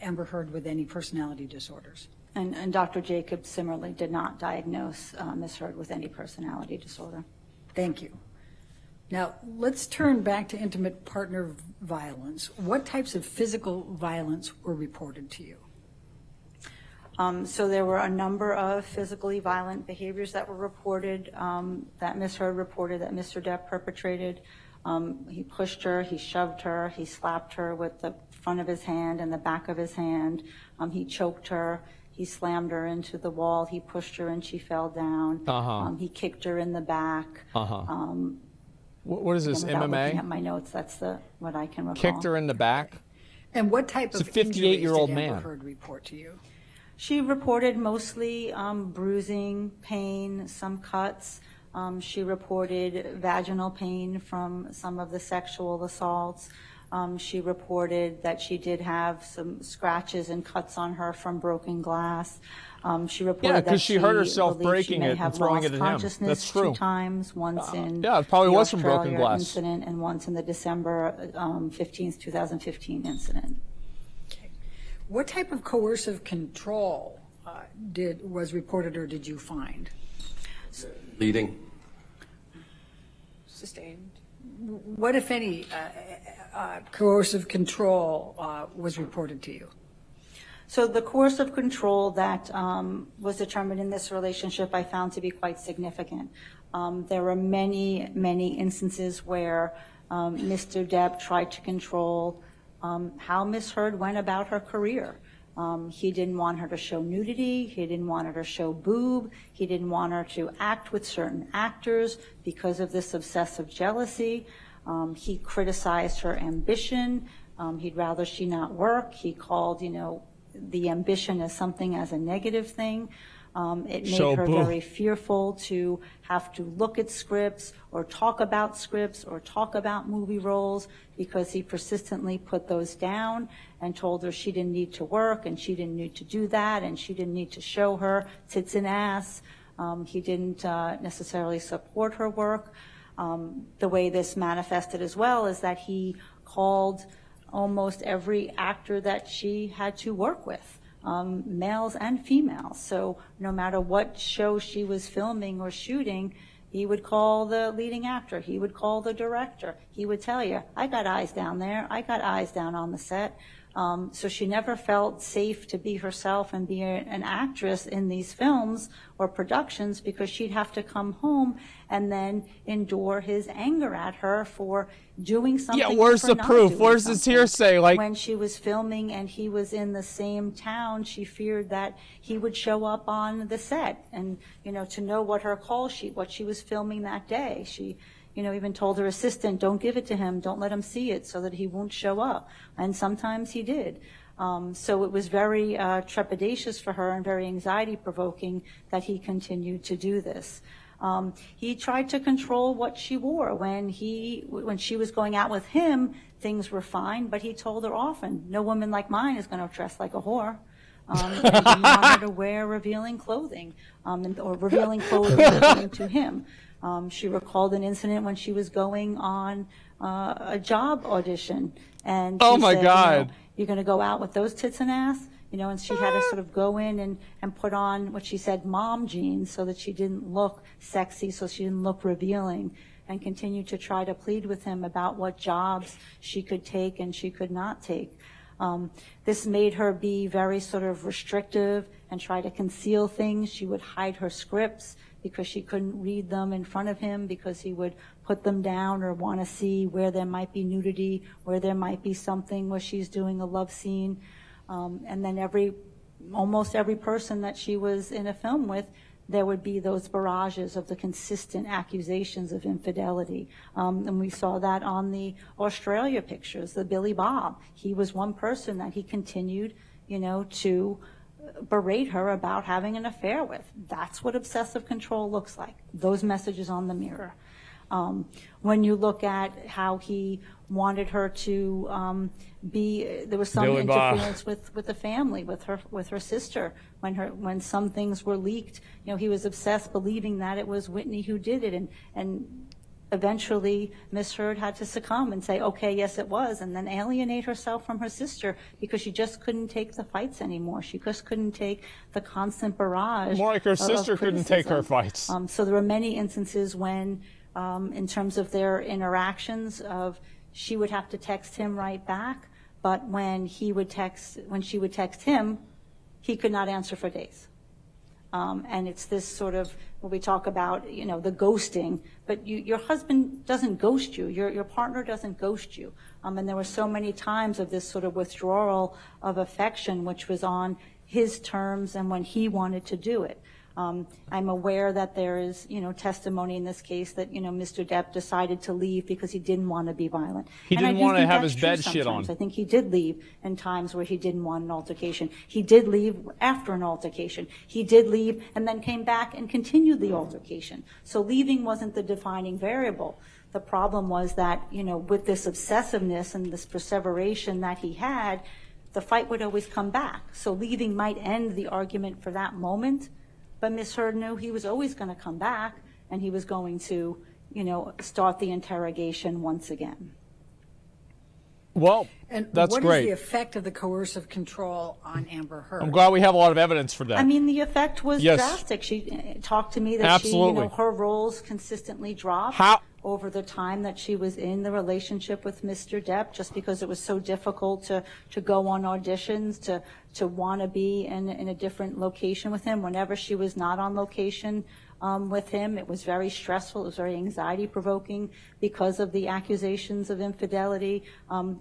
Speaker 11: Amber Heard with any personality disorders?
Speaker 13: And Dr. Jacobs similarly did not diagnose Ms. Heard with any personality disorder.
Speaker 11: Thank you. Now, let's turn back to intimate partner violence. What types of physical violence were reported to you?
Speaker 13: So there were a number of physically violent behaviors that were reported, that Ms. Heard reported that Mr. Depp perpetrated. He pushed her, he shoved her, he slapped her with the front of his hand and the back of his hand. He choked her, he slammed her into the wall, he pushed her and she fell down. He kicked her in the back.
Speaker 1: What is this,
Speaker 13: without
Speaker 1: MMA?
Speaker 13: Looking at my notes, that's what I can recall.
Speaker 1: Kicked her in the back?
Speaker 11: And what type
Speaker 1: It's
Speaker 11: of
Speaker 1: a 58-year-old
Speaker 11: injuries did
Speaker 1: man.
Speaker 11: Amber Heard report to you?
Speaker 13: She reported mostly bruising, pain, some cuts. She reported vaginal pain from some of the sexual assaults. She reported that she did have some scratches and cuts on her from broken glass. She reported
Speaker 1: Yeah, 'cause
Speaker 13: that
Speaker 1: she hurt herself
Speaker 13: believed
Speaker 1: breaking
Speaker 13: she may
Speaker 1: it and
Speaker 13: have
Speaker 1: throwing
Speaker 13: lost
Speaker 1: it at him.
Speaker 13: consciousness
Speaker 1: That's true.
Speaker 13: 2 times, once in
Speaker 1: yeah, it probably
Speaker 13: the
Speaker 1: was from broken
Speaker 13: Australia
Speaker 1: glass.
Speaker 13: incident and once in the December 15th, 2015 incident.
Speaker 11: What type of coercive control was reported or did you find?
Speaker 14: Leading.
Speaker 3: Sustained.
Speaker 11: what, if any, coercive control was reported to you?
Speaker 13: So the course of control that was determined in this relationship I found to be quite significant. There were many, many instances where Mr. Depp tried to control how Miss Heard went about her career. He didn't want her to show nudity. He didn't want her to show boob. He didn't want her to act with certain actors because of this obsessive jealousy. He criticized her ambition. He'd rather she not work. He called, the ambition as something as a negative thing. It made her very fearful to have to look at scripts or talk about scripts or talk about movie roles because he persistently put those down and told her she didn't need to work and she didn't need to do that and she didn't need to show her tits and ass. He didn't necessarily support her work. The way this manifested as well is that he called almost every actor that she had to work with, males and females. So no matter what show she was filming or shooting, he would call the leading actor. He would call the director. He would tell you, I got eyes down there. I got eyes down on the set. So she never felt safe to be herself and be an actress in these films or productions because she'd have to come home and then endure his anger at her for doing something.
Speaker 1: Yeah, where's the proof? Where's this hearsay? Like,
Speaker 13: when she was filming and he was in the same town, she feared that he would show up on the set and, to know what her call sheet, what she was filming that day. She even told her assistant, don't give it to him, don't let him see it so that he won't show up. And sometimes he did. So it was very trepidatious for her and very anxiety-provoking that he continued to do this. He tried to control what she wore. When she was going out with him, things were fine, but he told her often, no woman like mine is going to dress like a whore. And he didn't want her to wear revealing clothing, or revealing clothing according to him. She recalled an incident when she was going on a job audition, and she said,
Speaker 1: God,
Speaker 13: you're going to go out with those tits and ass? And she had to sort of go in and put on what she said, mom jeans, so that she didn't look sexy, so she didn't look revealing, and continue to try to plead with him about what jobs she could take and she could not take. This made her be very sort of restrictive and try to conceal things. She would hide her scripts because she couldn't read them in front of him because he would put them down or want to see where there might be nudity, where there might be something where she's doing a love scene. And then almost every person that she was in a film with, there would be those barrages of the consistent accusations of infidelity. And we saw that on the Australia pictures, the Billy Bob. He was one person that he continued, to berate her about having an affair with. That's what obsessive control looks like, those messages on the mirror. When you look at how he wanted her to there was some
Speaker 1: Billy
Speaker 13: interference with the family, with her sister. When some things were leaked, he was obsessed, believing that it was Whitney who did it, and eventually Miss Heard had to succumb and say, okay, yes, it was, and then alienate herself from her sister because she just couldn't take the fights anymore. She just couldn't take the constant barrage.
Speaker 1: More like her sister couldn't take her fights.
Speaker 13: So there were many instances when, in terms of their interactions, she would have to text him right back, but when she would text him, he could not answer for days. And it's this sort of, when we talk about, the ghosting, but your husband doesn't ghost you, your partner doesn't ghost you. And there were so many times of this sort of withdrawal of affection, which was on his terms and when he wanted to do it. I'm aware that there is, testimony in this case that, Mr. Depp decided to leave because he didn't want to be violent.
Speaker 1: He didn't want to have his bed shit on.
Speaker 13: I think he did leave in times where he didn't want an altercation. He did leave after an altercation. He did leave and then came back and continued the altercation. So leaving wasn't the defining variable. The problem was that, with this obsessiveness and this perseveration that he had, the fight would always come back. So leaving might end the argument for that moment, but Miss Heard knew he was always going to come back and he was going to, start the interrogation once again.
Speaker 1: Well,
Speaker 11: And
Speaker 1: That's
Speaker 11: what
Speaker 1: great.
Speaker 11: is the effect of the coercive control on Amber Heard?
Speaker 1: I'm glad we have a lot of evidence for that.
Speaker 13: I mean, the effect was
Speaker 1: Yes.
Speaker 13: drastic. She talked to me that
Speaker 1: Absolutely.
Speaker 13: her roles consistently dropped
Speaker 1: How-
Speaker 13: over the time that she was in the relationship with Mr. Depp, just because it was so difficult to go on auditions, to want to be in a different location with him. Whenever she was not on location with him, it was very stressful. It was very anxiety-provoking because of the accusations of infidelity.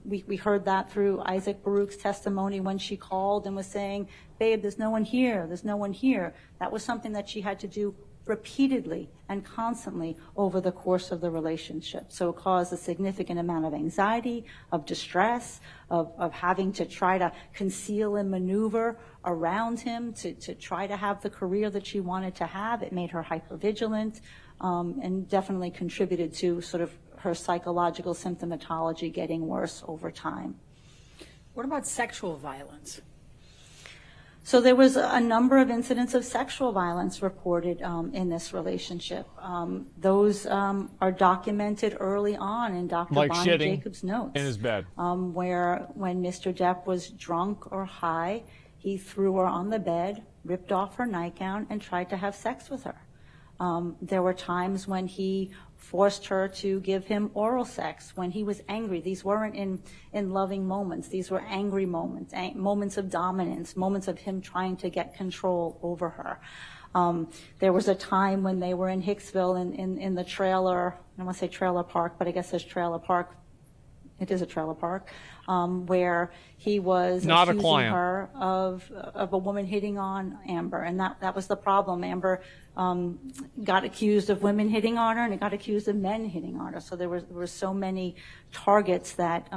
Speaker 13: We heard that through Isaac Baruch's testimony when she called and was saying, "Babe, there's no one here. There's no one here." That was something that she had to do repeatedly and constantly over the course of the relationship. So it caused a significant amount of anxiety, of distress, of having to try to conceal and maneuver around him to try to have the career that she wanted to have. It made her hypervigilant and definitely contributed to sort of her psychological symptomatology getting worse over time.
Speaker 11: What about sexual violence?
Speaker 13: So there was a number of incidents of sexual violence reported in this relationship. Those are documented early on in Dr.
Speaker 1: Like
Speaker 13: Bonnie
Speaker 1: shitting
Speaker 13: Jacobs' notes.
Speaker 1: in his bed.
Speaker 13: Where when Mr. Depp was drunk or high, he threw her on the bed, ripped off her nightgown, and tried to have sex with her. There were times when he forced her to give him oral sex when he was angry. These weren't in loving moments. These were angry moments, moments of dominance, moments of him trying to get control over her. There was a time when they were in Hicksville in the trailer, I don't want to say trailer park, but I guess there's trailer park. It is a trailer park, where he was
Speaker 1: Not
Speaker 13: accusing her of a woman hitting on Amber, and that was the problem. Amber got accused of women hitting on her, and it got accused of men hitting on her. So there were so many targets that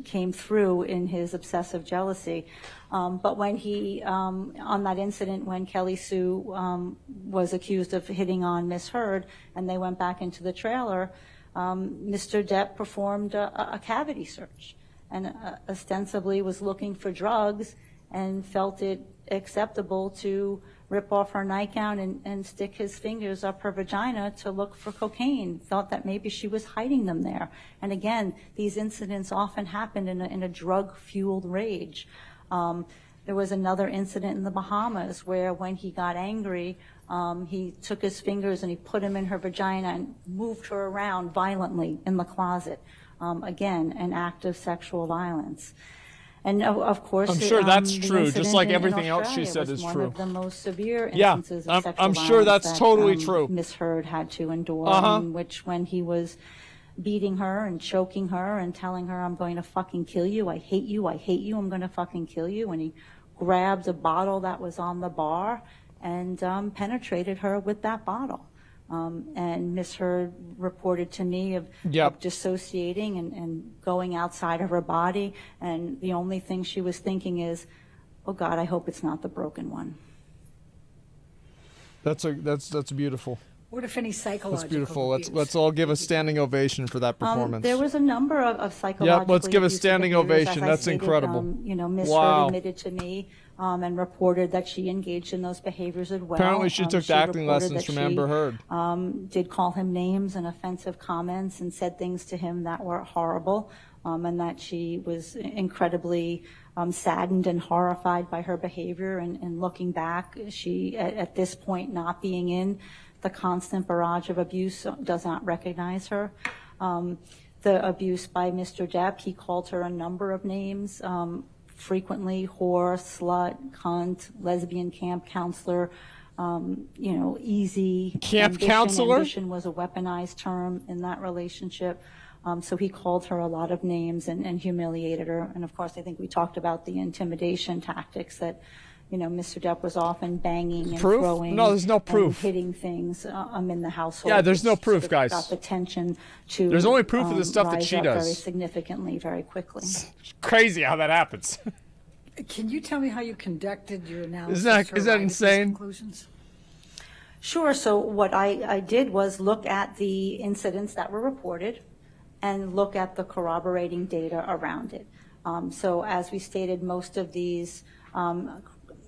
Speaker 13: came through in his obsessive jealousy. But when he, on that incident when Kelly Sue was accused of hitting on Miss Heard, and they went back into the trailer, Mr. Depp performed a cavity search and ostensibly was looking for drugs and felt it acceptable to rip off her nightgown and stick his fingers up her vagina to look for cocaine, thought that maybe she was hiding them there. And again, these incidents often happened in a drug-fueled rage. There was another incident in the Bahamas where when he got angry, he took his fingers and he put them in her vagina and moved her around violently in the closet. Again, an act of sexual violence. And of course,
Speaker 1: I'm sure that's
Speaker 13: the
Speaker 1: true, just
Speaker 13: incident
Speaker 1: like
Speaker 13: in
Speaker 1: everything else she
Speaker 13: Australia
Speaker 1: said
Speaker 13: was
Speaker 1: is
Speaker 13: one
Speaker 1: true.
Speaker 13: of the most severe
Speaker 1: Yeah,
Speaker 13: instances of sexual
Speaker 1: I'm
Speaker 13: violence
Speaker 1: sure that's
Speaker 13: that,
Speaker 1: totally true.
Speaker 13: Miss Heard had to endure,
Speaker 1: Uh-huh.
Speaker 13: in which when he was beating her and choking her and telling her, "I'm going to fucking kill you, I hate you, I'm going to fucking kill you," and he grabbed a bottle that was on the bar and penetrated her with that bottle. And Miss Heard reported to me of dissociating and going outside of her body, and the only thing she was thinking is, "Oh God, I hope it's not the broken one."
Speaker 1: That's beautiful.
Speaker 11: What, if any, psychological
Speaker 1: That's beautiful.
Speaker 11: abuse?
Speaker 1: Let's all give a standing ovation for that performance.
Speaker 13: There was a number of psychological.
Speaker 1: Yep, let's give a
Speaker 13: abusive
Speaker 1: standing
Speaker 13: behaviors,
Speaker 1: ovation.
Speaker 13: as I
Speaker 1: That's
Speaker 13: stated.
Speaker 1: incredible.
Speaker 13: Miss
Speaker 1: Wow.
Speaker 13: Heard admitted to me and reported that she engaged in those behaviors as well.
Speaker 1: Apparently she took acting
Speaker 13: reported
Speaker 1: lessons
Speaker 13: that
Speaker 1: from Amber Heard.
Speaker 13: Did call him names and offensive comments and said things to him that were horrible, and that she was incredibly saddened and horrified by her behavior. And looking back, she, at this point, not being in the constant barrage of abuse, does not recognize her. The abuse by Mr. Depp, he called her a number of names, frequently whore, slut, cunt, lesbian camp counselor, easy.
Speaker 1: Camp counselor?
Speaker 13: Ambition was a weaponized term in that relationship. So he called her a lot of names and humiliated her. And of course, I think we talked about the intimidation tactics that, Mr. Depp was often banging and
Speaker 1: Proof?
Speaker 13: throwing.
Speaker 1: No, there's no proof.
Speaker 13: And hitting things in the household.
Speaker 1: Yeah, there's no
Speaker 13: which
Speaker 1: proof,
Speaker 13: sort of
Speaker 1: guys.
Speaker 13: Got the tension to.
Speaker 1: There's only proof of the stuff that
Speaker 13: rise
Speaker 1: she
Speaker 13: up
Speaker 1: does.
Speaker 13: very significantly, very quickly.
Speaker 1: It's crazy how that happens.
Speaker 11: Can you tell me how you conducted your analysis?
Speaker 1: Is that insane?
Speaker 11: Conclusions?
Speaker 13: Sure. So what I did was look at the incidents that were reported and look at the corroborating data around it. So as we stated, most of these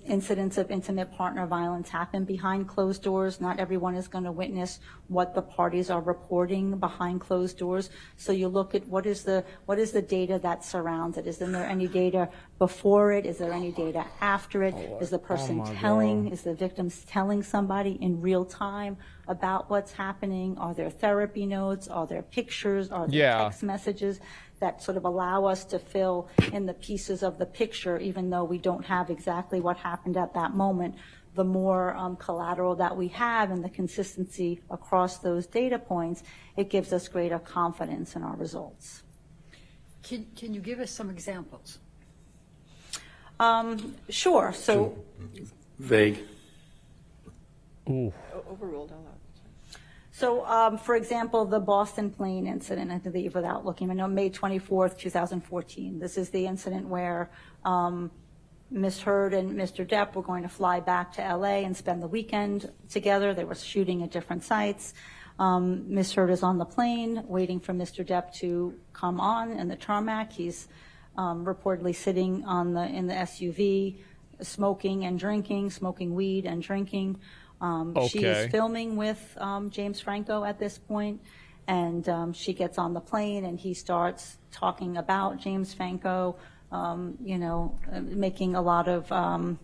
Speaker 13: incidents of intimate partner violence happen behind closed doors. Not everyone is going to witness what the parties are reporting behind closed doors. So you look at what is the data that surrounds it. Is there any data before it? Is there any data after it? Is the person is the victim telling somebody in real time about what's happening? Are there therapy notes? Are there pictures? Are there text messages that sort of allow us to fill in the pieces of the picture, even though we don't have exactly what happened at that moment? The more collateral that we have and the consistency across those data points, it gives us greater confidence in our results.
Speaker 11: Can you give us some examples?
Speaker 13: Sure. So
Speaker 14: Vague.
Speaker 1: Ooh.
Speaker 3: Overruled.
Speaker 13: So, for example, the Boston plane incident, I believe, without looking, I know May 24th, 2014. This is the incident where Ms. Heard and Mr. Depp were going to fly back to LA and spend the weekend together. They were shooting at different sites. Ms. Heard is on the plane waiting for Mr. Depp to come on in the tarmac. He's reportedly sitting in the SUV, smoking weed and drinking. She is filming with James Franco at this point, and she gets on the plane and he starts talking about James Franco, making a lot of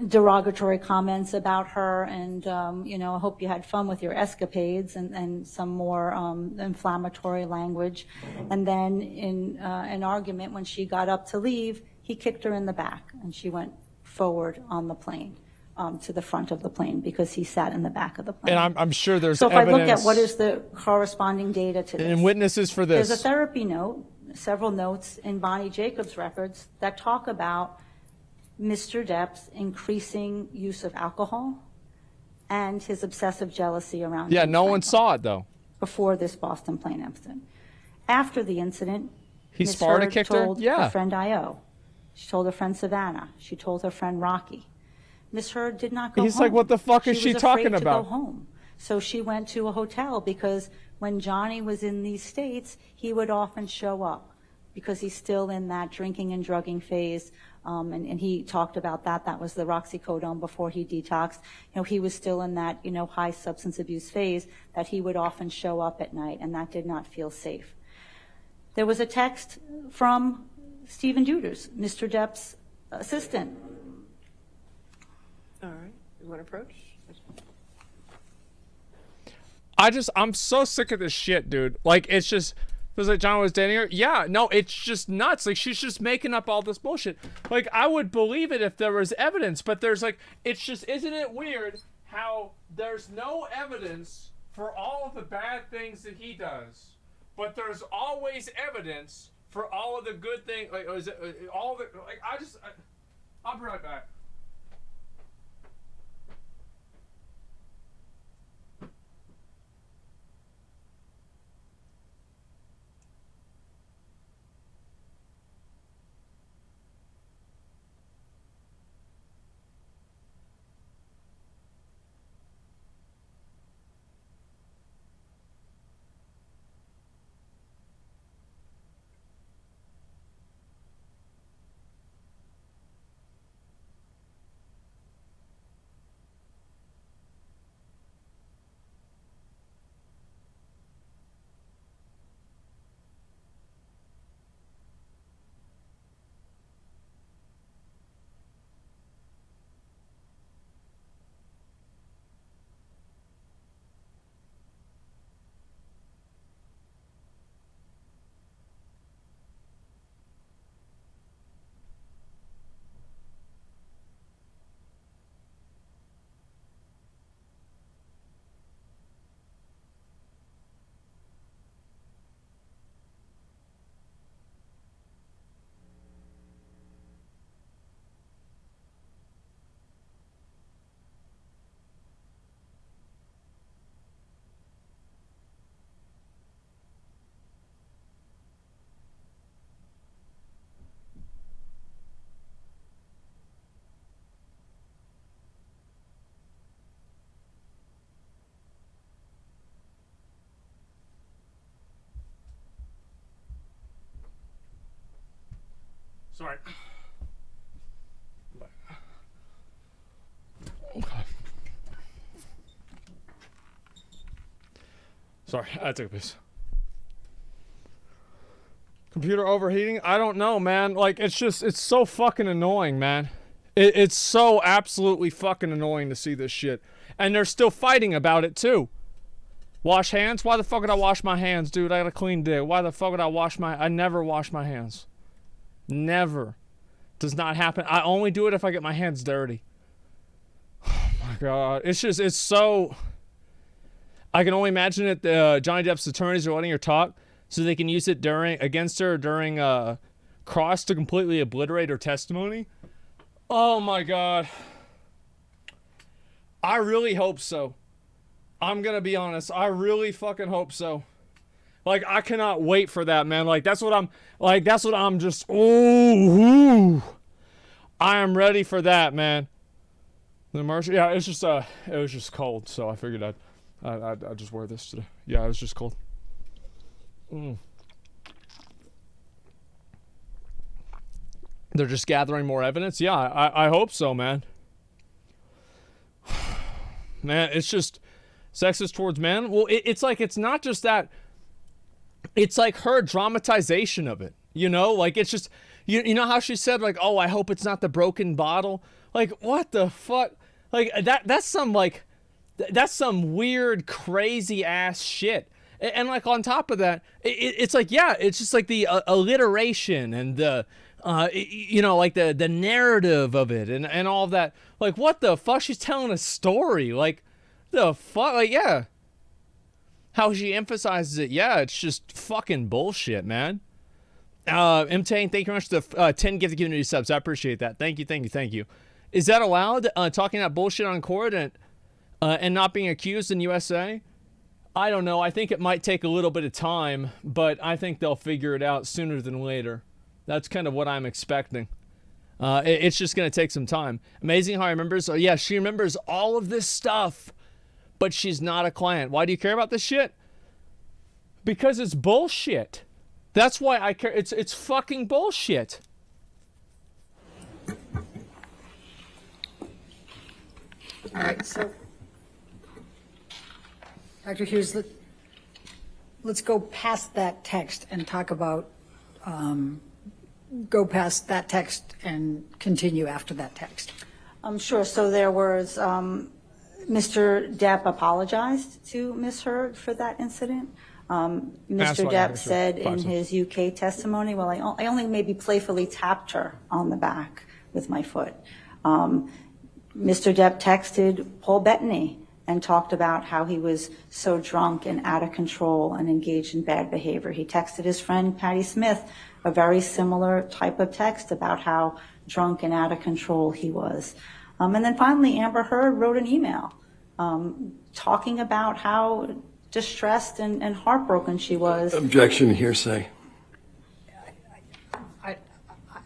Speaker 13: derogatory comments about her, and I hope you had fun with your escapades, and some more inflammatory language. And then in an argument, when she got up to leave, he kicked her in the back and she went forward on the plane. To the front of the plane because he sat in the back of the plane.
Speaker 1: And I'm sure there's
Speaker 13: so if
Speaker 1: evidence.
Speaker 13: I look at what is the corresponding data to this.
Speaker 1: And witnesses for this.
Speaker 13: There's a therapy note, several notes in Bonnie Jacobs' records that talk about Mr. Depp's increasing use of alcohol and his obsessive jealousy around
Speaker 1: Yeah,
Speaker 13: James
Speaker 1: no
Speaker 13: Franco
Speaker 1: one saw it, though.
Speaker 13: before this Boston plane incident. After the incident,
Speaker 1: He
Speaker 13: Ms.
Speaker 1: sparred and
Speaker 13: Heard
Speaker 1: kicked her?
Speaker 13: told
Speaker 1: Yeah.
Speaker 13: her friend Io. She told her friend Savannah. She told her friend Rocky. Ms. Heard did not go home.
Speaker 1: He's like, what the fuck is she
Speaker 13: was
Speaker 1: talking
Speaker 13: afraid
Speaker 1: about?
Speaker 13: To go home. So she went to a hotel because when Johnny was in these states, he would often show up because he's still in that drinking and drugging phase. And he talked about that. That was the roxycodone before he detoxed. He was still in that, high substance abuse phase that he would often show up at night, and that did not feel safe. There was a text from Stephen Duders, Mr. Depp's assistant.
Speaker 3: All right. You want to approach?
Speaker 1: I'm so sick of this shit, dude. Like, it's just, was like John was dating her? Yeah, no, it's just nuts. Like, she's just making up all this bullshit. Like, I would believe it if there was evidence, but there's like, it's just, isn't it weird how there's no evidence for all of the bad things that he does, but there's always evidence for all of the good things. Like, is it all the, like, I'll be right back. Sorry. Sorry, I took a piece. Computer overheating? I don't know, man. Like, it's so fucking annoying, man. It's so absolutely fucking annoying to see this shit. And they're still fighting about it, too. Wash hands? Why the fuck would I wash my hands, dude? I got a clean dick. Why the fuck would I never wash my hands. Never. Does not happen. I only do it if I get my hands dirty. Oh my god. It's so... I can only imagine that Johnny Depp's attorneys are letting her talk so they can use it against her during cross to completely obliterate her testimony. Oh my god. I really hope so. I'm gonna be honest. I really fucking hope so. Like, I cannot wait for that, man. Like, that's what I'm just, ooh. I am ready for that, man. The Martian, yeah, it's just, it was just cold, so I figured I'd just wear this today. Yeah, it was just cold. They're just gathering more evidence? Yeah, I hope so, man. Man, it's just sexist towards men. Well, it's like, it's not just that. It's like her dramatization of it, you know? Like, it's just, you know how she said, like, oh, I hope it's not the broken bottle? Like, what the fuck? Like, that's some weird, crazy ass shit. And like, on top of that, it's like, yeah, it's just like the alliteration and the, you know, like the narrative of it and all of that. Like, what the fuck? She's telling a story. Like, the fuck? Like, yeah. How she emphasizes it, yeah, it's just fucking bullshit, man. M10, thank you very much for the 10 gifted community subs. I appreciate that. Thank you. Is that allowed? Talking that bullshit on court and not being accused in USA? I don't know. I think it might take a little bit of time, but I think they'll figure it out sooner than later. That's kind of what I'm expecting. It's just going to take some time. Amazing how I remembers. Oh, yeah, she remembers all of this stuff. But she's not a client. Why do you care about this shit? Because it's bullshit. That's why I care. It's fucking bullshit.
Speaker 11: All right, so Dr. Hughes, let's go past that text and talk about, go past that text and continue after that text.
Speaker 13: Sure. So there was... Mr. Depp apologized to Ms. Heard for that incident. Mr. Depp said in his UK testimony, well, I only maybe playfully tapped her on the back with my foot. Mr. Depp texted Paul Bettany and talked about how he was so drunk and out of control and engaged in bad behavior. He texted his friend Patty Smith a very similar type of text about how drunk and out of control he was. And then finally, Amber Heard wrote an email talking about how distressed and heartbroken she was.
Speaker 14: Objection, hearsay.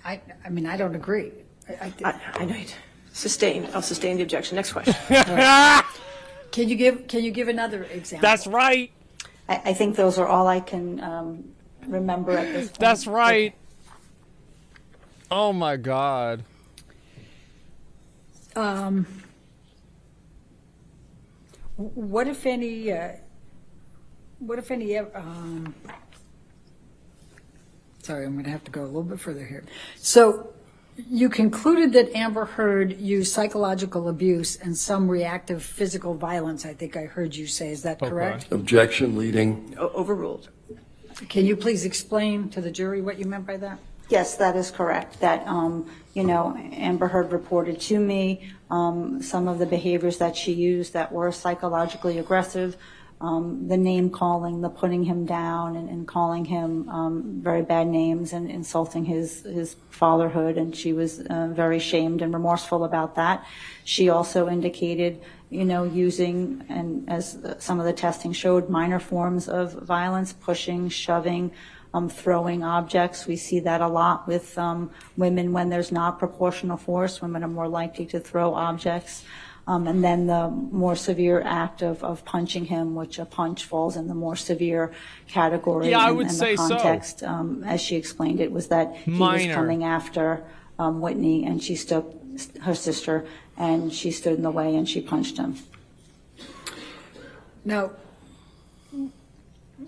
Speaker 11: I mean, I don't agree.
Speaker 3: I know. I'll sustain the objection. Next question.
Speaker 11: Can you give another example?
Speaker 1: That's right.
Speaker 13: I think those are all I can remember at this point.
Speaker 1: That's right. Okay. Oh my God.
Speaker 11: What if any, sorry, I'm going to have to go a little bit further here. So you concluded that Amber Heard used psychological abuse and some reactive physical violence, I think I heard you say. Is that correct?
Speaker 14: Objection, leading.
Speaker 3: Overruled.
Speaker 11: Can you please explain to the jury what you meant by that?
Speaker 13: Yes, that is correct. That, Amber Heard reported to me some of the behaviors that she used that were psychologically aggressive, the name calling, the putting him down and calling him very bad names and insulting his fatherhood, and she was very shamed and remorseful about that. She also indicated, using, and as some of the testing showed, minor forms of violence, pushing, shoving, throwing objects. We see that a lot with women when there's not proportional force. Women are more likely to throw objects. And then the more severe act of punching him, which a punch falls in the more severe category.
Speaker 1: Yeah, I would say
Speaker 13: so. The context, as she explained it, was that he was coming after Whitney, and she her sister, and she stood in the way and she punched him.
Speaker 11: Now,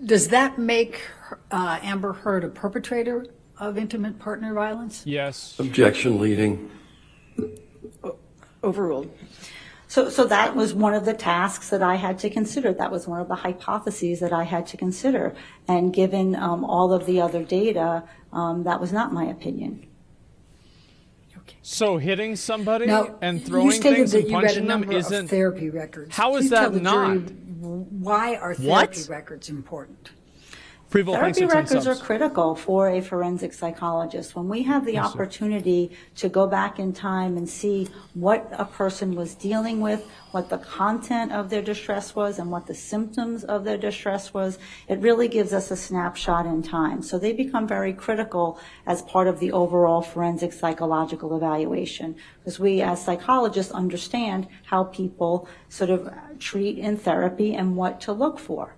Speaker 11: does that make Amber Heard a perpetrator of intimate partner violence?
Speaker 1: Yes.
Speaker 14: Objection leading.
Speaker 3: Overruled.
Speaker 13: So that was one of the tasks that I had to consider. That was one of the hypotheses that I had to consider. And given all of the other data, that was not my opinion.
Speaker 1: So hitting somebody
Speaker 11: Now,
Speaker 1: and
Speaker 11: you
Speaker 1: throwing
Speaker 11: stated
Speaker 1: things
Speaker 11: that
Speaker 1: and
Speaker 11: you read a
Speaker 1: punching them
Speaker 11: number of
Speaker 1: isn't
Speaker 11: therapy records.
Speaker 1: How is
Speaker 11: Please
Speaker 1: that
Speaker 11: tell the
Speaker 1: not?
Speaker 11: jury, why are therapy records important?
Speaker 13: Therapy records are critical for a forensic psychologist. When we have the opportunity to go back in time and see what a person was dealing with, what the content of their distress was, and what the symptoms of their distress was, it really gives us a snapshot in time. So they become very critical as part of the overall forensic psychological evaluation, because we as psychologists understand how people sort of treat in therapy and what to look for.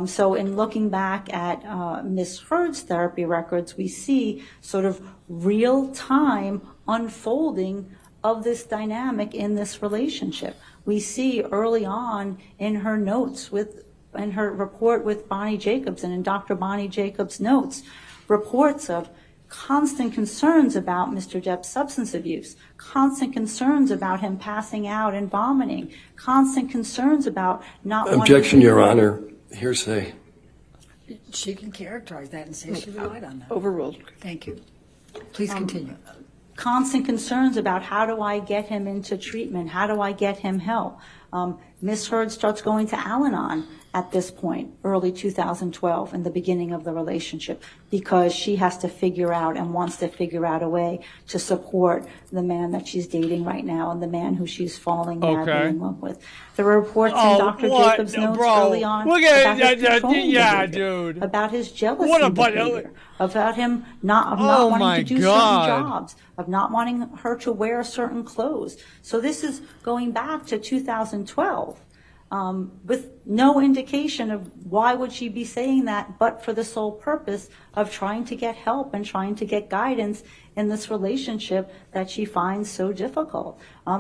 Speaker 13: So in looking back at Ms. Heard's therapy records, we see sort of real-time unfolding of this dynamic in this relationship. We see early on in her notes in her report with Bonnie Jacobs and in Dr. Bonnie Jacobs' notes, reports of constant concerns about Mr. Depp's substance abuse, constant concerns about him passing out and vomiting, constant concerns about not
Speaker 14: Objection,
Speaker 13: wanting to
Speaker 14: Your Honor. Hearsay.
Speaker 11: She can characterize that and say she relied on that.
Speaker 3: Overruled.
Speaker 11: Thank you. Please continue.
Speaker 13: Constant concerns about how do I get him into treatment, how do I get him help. Ms. Heard starts going to Al-Anon at this point, early 2012, in the beginning of the relationship, because she has to figure out and wants to figure out a way to support the man that she's dating right now and the man who she's falling madly in love with. There were reports in Dr. Jacobs' notes early on
Speaker 1: Look
Speaker 13: about
Speaker 1: at
Speaker 13: his controlling behavior,
Speaker 1: dude.
Speaker 13: about his jealousy
Speaker 1: What a
Speaker 13: behavior, about him not wanting to do certain jobs, of not wanting her to wear certain clothes. So this is going back to 2012. With no indication of why would she be saying that, but for the sole purpose of trying to get help and trying to get guidance in this relationship that she finds so difficult.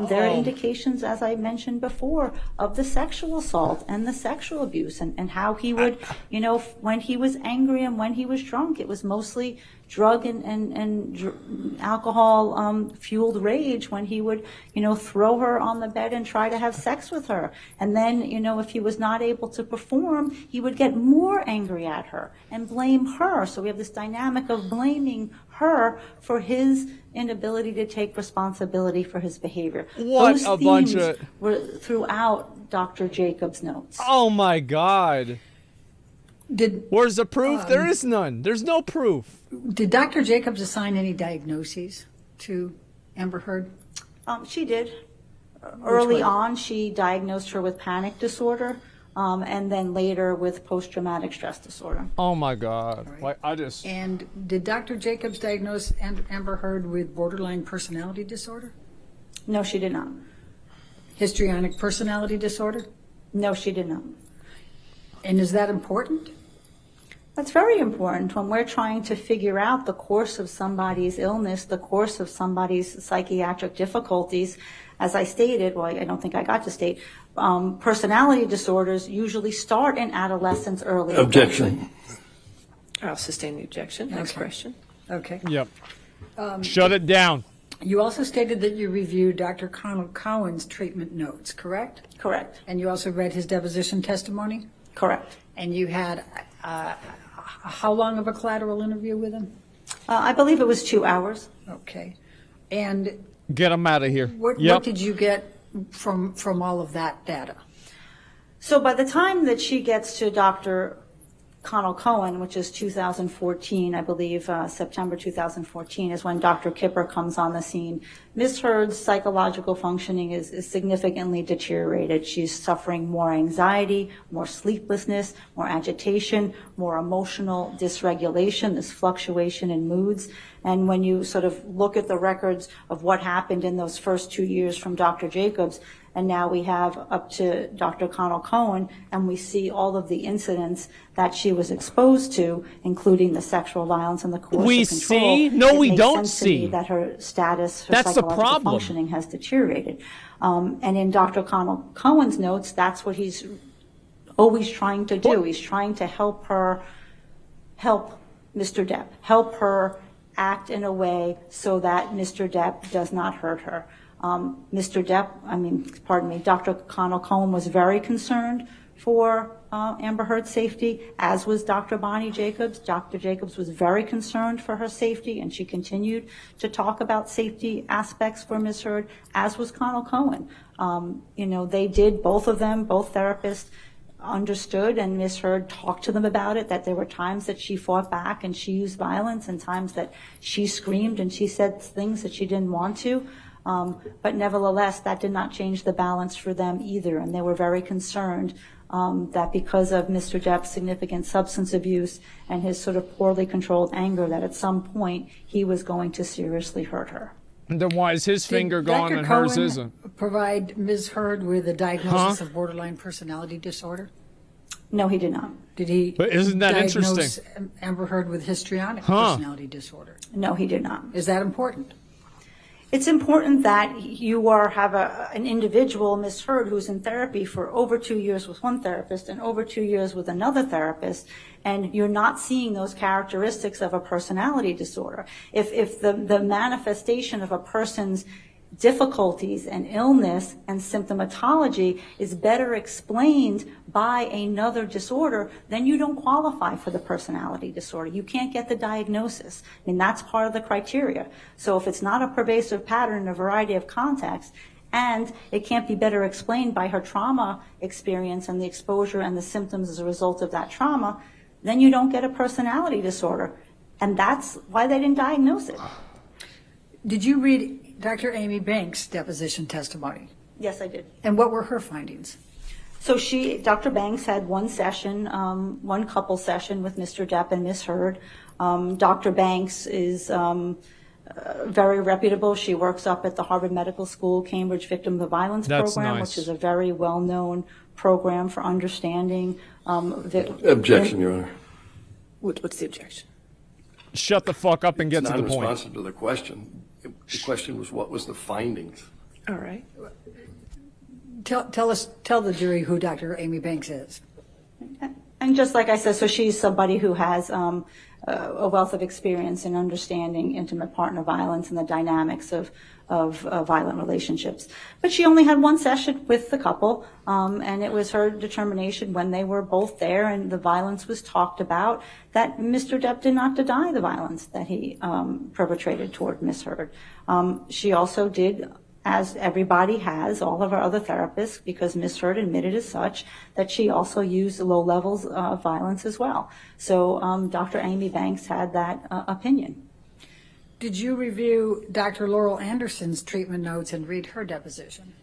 Speaker 13: There are indications, as I mentioned before, of the sexual assault and the sexual abuse and how he would, when he was angry and when he was drunk, it was mostly drug and alcohol fueled rage when he would, throw her on the bed and try to have sex with her. And then, if he was not able to perform, he would get more angry at her and blame her. So we have this dynamic of blaming her for his inability to take responsibility for his behavior.
Speaker 1: What
Speaker 13: Those
Speaker 1: a bunch
Speaker 13: themes
Speaker 1: of...
Speaker 13: were throughout Dr. Jacobs' notes.
Speaker 1: Oh my God. Where's the proof? There is none. There's no proof.
Speaker 11: Did Dr. Jacobs assign any diagnoses to Amber Heard?
Speaker 13: She did. Early on, she diagnosed her with panic disorder, and then later with post-traumatic stress disorder.
Speaker 1: Oh my God.
Speaker 11: Right. And did Dr. Jacobs diagnose Amber Heard with borderline personality disorder?
Speaker 13: No, she did not.
Speaker 11: Histrionic personality disorder?
Speaker 13: No, she did not.
Speaker 11: And is that important?
Speaker 13: That's very important when we're trying to figure out the course of somebody's illness, the course of somebody's psychiatric difficulties. As I stated, well, I don't think I got to state, personality disorders usually start in adolescence early.
Speaker 14: Objection.
Speaker 3: I'll sustain the objection. Next question.
Speaker 11: Okay.
Speaker 1: Yep. Shut it down.
Speaker 11: You also stated that you reviewed Dr. Connell Cowan's treatment notes, correct?
Speaker 13: Correct.
Speaker 11: And you also read his deposition testimony?
Speaker 13: Correct.
Speaker 11: And you had how long of a collateral interview with him?
Speaker 13: I believe it was 2 hours.
Speaker 11: Okay. And
Speaker 1: get him out of here.
Speaker 11: What did you get from all of that data?
Speaker 13: So by the time that she gets to Dr. Connell Cowan, which is 2014, I believe, September 2014 is when Dr. Kipper comes on the scene. Ms. Heard's psychological functioning is significantly deteriorated. She's suffering more anxiety, more sleeplessness, more agitation, more emotional dysregulation, this fluctuation in moods. And when you sort of look at the records of what happened in those first 2 years from Dr. Jacobs, And now we have up to Dr. Connell Cohen, and we see all of the incidents that she was exposed to, including the sexual violence and the coercive
Speaker 1: We
Speaker 13: control.
Speaker 1: see? No,
Speaker 13: It
Speaker 1: we
Speaker 13: makes
Speaker 1: don't
Speaker 13: sense to me
Speaker 1: see.
Speaker 13: that her status, her
Speaker 1: That's the
Speaker 13: psychological
Speaker 1: problem.
Speaker 13: functioning has deteriorated. And in Dr. Connell Cohen's notes, that's what he's always trying to do. He's trying to help Mr. Depp, help her act in a way so that Mr. Depp does not hurt her. Dr. Connell Cohen was very concerned for Amber Heard's safety, as was Dr. Bonnie Jacobs. Dr. Jacobs was very concerned for her safety, and she continued to talk about safety aspects for Ms. Heard, as was Connell Cohen. They did, both of them, both therapists, understood, and Ms. Heard talked to them about it, that there were times that she fought back and she used violence, and times that she screamed and she said things that she didn't want to. But nevertheless, that did not change the balance for them either, and they were very concerned that because of Mr. Depp's significant substance abuse and his sort of poorly controlled anger, that at some point he was going to seriously hurt her.
Speaker 1: And then why is his finger gone
Speaker 11: Dr.
Speaker 1: and hers
Speaker 11: Cohen
Speaker 1: isn't?
Speaker 11: provide Ms. Heard with a diagnosis of borderline personality disorder?
Speaker 13: No, he did not.
Speaker 11: Did he
Speaker 1: But isn't that
Speaker 11: diagnose
Speaker 1: interesting?
Speaker 11: Amber Heard with histrionic personality disorder?
Speaker 13: No, he did not.
Speaker 11: Is that important?
Speaker 13: It's important that you have an individual, Ms. Heard, who's in therapy for over 2 years with one therapist and over 2 years with another therapist, and you're not seeing those characteristics of a personality disorder. If the manifestation of a person's difficulties and illness and symptomatology is better explained by another disorder, then you don't qualify for the personality disorder. You can't get the diagnosis. I mean, that's part of the criteria. So if it's not a pervasive pattern in a variety of contexts, and it can't be better explained by her trauma experience and the exposure and the symptoms as a result of that trauma, then you don't get a personality disorder. And that's why they didn't diagnose it.
Speaker 11: Did you read Dr. Amy Banks' deposition testimony?
Speaker 13: Yes, I did.
Speaker 11: And what were her findings?
Speaker 13: So Dr. Banks had one session, one couple session with Mr. Depp and Ms. Heard. Dr. Banks is very reputable. She works up at the Harvard Medical School Cambridge Victim of Violence Program,
Speaker 1: nice.
Speaker 13: which is a very well-known program for understanding.
Speaker 14: Objection, Your Honor.
Speaker 3: What's the objection?
Speaker 1: Shut the fuck up and get
Speaker 14: It's
Speaker 1: to the
Speaker 14: not
Speaker 1: point.
Speaker 14: responsive to the question. The question was, what was the findings?
Speaker 3: All right.
Speaker 11: Tell the jury who Dr. Amy Banks is.
Speaker 13: And just like I said, so she's somebody who has a wealth of experience in understanding intimate partner violence and the dynamics of violent relationships. But she only had one session with the couple, and it was her determination when they were both there and the violence was talked about that Mr. Depp did not deny the violence that he perpetrated toward Ms. Heard. She also did, as everybody has, all of our other therapists, because Ms. Heard admitted as such, that she also used low levels of violence as well. So Dr. Amy Banks had that opinion.
Speaker 11: Did you review Dr. Laurel Anderson's treatment notes and read her deposition?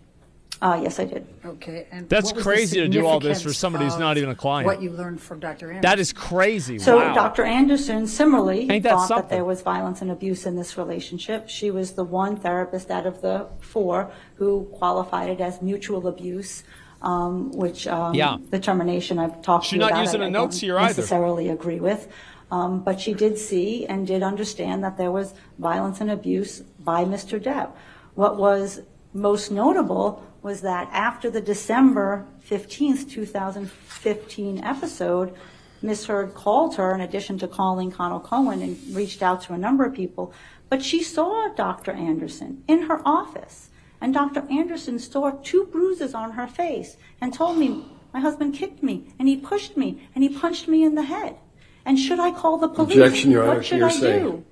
Speaker 13: Yes, I did.
Speaker 11: Okay. And
Speaker 1: That's
Speaker 11: what was the
Speaker 1: crazy to do all this for
Speaker 11: significance
Speaker 1: somebody who's not
Speaker 11: of
Speaker 1: even a client.
Speaker 11: What you learned from Dr. Anderson?
Speaker 1: That is crazy.
Speaker 13: So
Speaker 1: wow.
Speaker 13: Dr. Anderson similarly
Speaker 1: Ain't that
Speaker 13: thought
Speaker 1: something?
Speaker 13: that there was violence and abuse in this relationship. She was the one therapist out of the four who qualified it as mutual abuse, which the termination I've talked to
Speaker 1: She's
Speaker 13: you
Speaker 1: not
Speaker 13: about.
Speaker 1: using
Speaker 13: I
Speaker 1: the notes
Speaker 13: don't
Speaker 1: here either.
Speaker 13: necessarily agree with. But she did see and did understand that there was violence and abuse by Mr. Depp. What was most notable was that after the December 15th, 2015 episode, Ms. Heard called her, in addition to calling Connell Cohen, and reached out to a number of people. But she saw Dr. Anderson in her office, and Dr. Anderson saw 2 bruises on her face and told me, my husband kicked me, and he pushed me, and he punched me in the head. And should I call the police?
Speaker 14: Objection, Your Honor.
Speaker 13: What should
Speaker 14: You're
Speaker 13: I
Speaker 14: saying.
Speaker 13: do?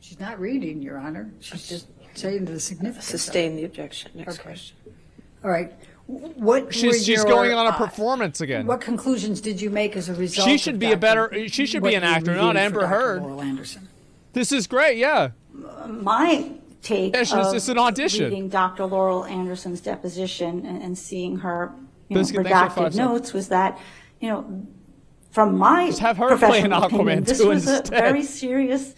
Speaker 11: She's not reading, Your Honor. She's just saying the significance.
Speaker 3: Sustain the objection. Next
Speaker 11: Okay.
Speaker 3: question.
Speaker 11: All right. What were
Speaker 1: She's
Speaker 11: your,
Speaker 1: going on a performance again.
Speaker 11: What conclusions did you make as a result?
Speaker 1: She should
Speaker 11: of
Speaker 1: be a
Speaker 11: Dr.
Speaker 1: better. She should
Speaker 11: what
Speaker 1: be an
Speaker 11: you
Speaker 1: actor, not
Speaker 11: reviewed for
Speaker 1: Amber
Speaker 11: Dr.
Speaker 1: Heard.
Speaker 11: Laurel Anderson?
Speaker 1: This is great. Yeah.
Speaker 13: My take
Speaker 1: It's
Speaker 13: of
Speaker 1: an audition.
Speaker 13: reading Dr. Laurel Anderson's deposition and seeing her
Speaker 1: Biscuit, thanks for 5
Speaker 13: redacted notes was that, from my
Speaker 1: Just have her play an
Speaker 13: professional opinion,
Speaker 1: Aquaman
Speaker 13: this
Speaker 1: 2
Speaker 13: was
Speaker 1: instead.
Speaker 13: a very serious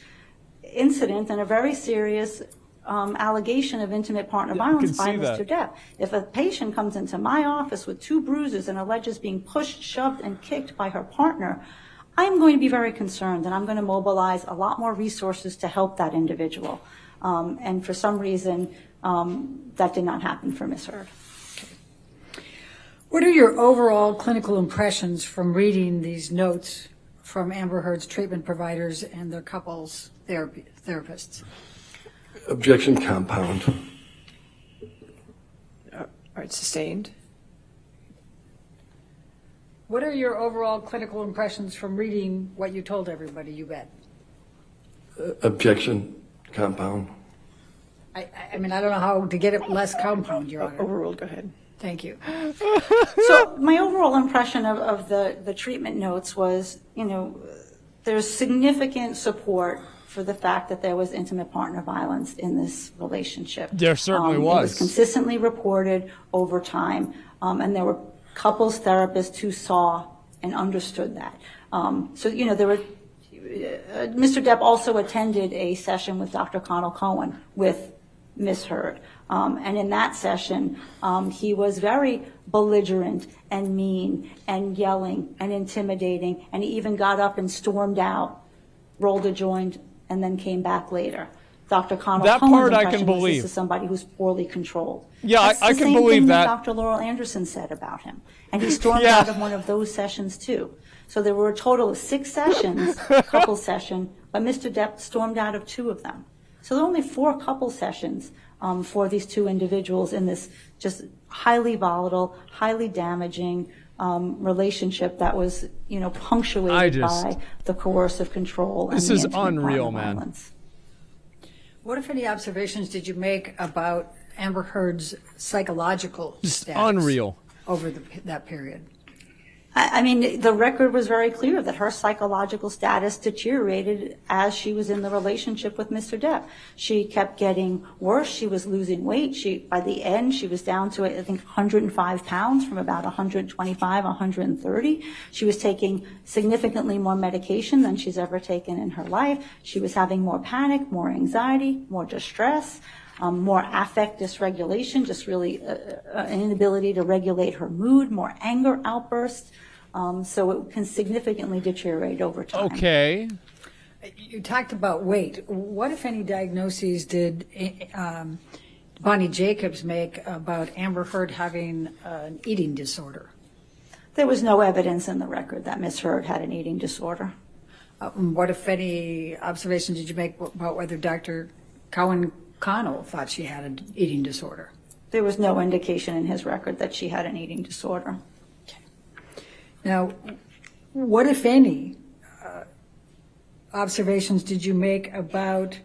Speaker 13: incident and a very serious allegation of intimate partner
Speaker 1: I
Speaker 13: violence
Speaker 1: can
Speaker 13: by
Speaker 1: see
Speaker 13: Mr.
Speaker 1: that.
Speaker 13: Depp. If a patient comes into my office with 2 bruises and alleges being pushed, shoved, and kicked by her partner, I'm going to be very concerned, and I'm going to mobilize a lot more resources to help that individual. And for some reason, that did not happen for Ms. Heard.
Speaker 11: What are your overall clinical impressions from reading these notes from Amber Heard's treatment providers and their couples therapists?
Speaker 14: Objection compound.
Speaker 3: All right, sustained.
Speaker 11: What are your overall clinical impressions from reading what you told everybody you read?
Speaker 14: Objection compound.
Speaker 11: I mean, I don't know how to get it less compound, Your Honor.
Speaker 3: Overruled, go ahead.
Speaker 11: Thank you.
Speaker 13: So my overall impression of the treatment notes was, there's significant support for the fact that there was intimate partner violence in this relationship.
Speaker 1: There certainly
Speaker 13: It
Speaker 1: was.
Speaker 13: was consistently reported over time, and there were couples therapists who saw and understood that. There were. Mr. Depp also attended a session with Dr. Connell Cohen with Ms. Heard. And in that session, he was very belligerent and mean and yelling and intimidating, and he even got up and stormed out, rolled a joint, and then came back later. Dr. Connell
Speaker 1: That
Speaker 13: Cohen's
Speaker 1: part I
Speaker 13: impression
Speaker 1: can
Speaker 13: was
Speaker 1: believe.
Speaker 13: this is somebody who's poorly controlled.
Speaker 1: Yeah,
Speaker 13: That's
Speaker 1: I
Speaker 13: the
Speaker 1: can
Speaker 13: same
Speaker 1: believe
Speaker 13: thing
Speaker 1: that.
Speaker 13: Dr. Laurel Anderson said about him. And he stormed
Speaker 1: Yeah.
Speaker 13: out of one of those sessions too. So there were a total of 6 sessions, couple session, but Mr. Depp stormed out of 2 of them. So there were only 4 couple sessions for these 2 individuals in this just highly volatile, highly damaging relationship that was, punctuated by the coercive control and
Speaker 1: This
Speaker 13: the
Speaker 1: is
Speaker 13: intimate
Speaker 1: unreal,
Speaker 13: partner
Speaker 1: man.
Speaker 13: violence.
Speaker 11: What, if any, observations did you make about Amber Heard's psychological status
Speaker 1: unreal
Speaker 11: over that period?
Speaker 13: I mean, the record was very clear that her psychological status deteriorated as she was in the relationship with Mr. Depp. She kept getting worse. She was losing weight. By the end, she was down to, I think, 105 pounds from about 125, 130. She was taking significantly more medication than she's ever taken in her life. She was having more panic, more anxiety, more distress. More affect dysregulation, just really an inability to regulate her mood, more anger outbursts. So it can significantly deteriorate over time.
Speaker 1: Okay.
Speaker 11: You talked about weight. What, if any, diagnoses did Bonnie Jacobs make about Amber Heard having an eating disorder?
Speaker 13: There was no evidence in the record that Ms. Heard had an eating disorder.
Speaker 11: What, if any, observations did you make about whether Dr. Connell thought she had an eating disorder?
Speaker 13: There was no indication in his record that she had an eating disorder.
Speaker 11: Now, what, if any, observations did you make about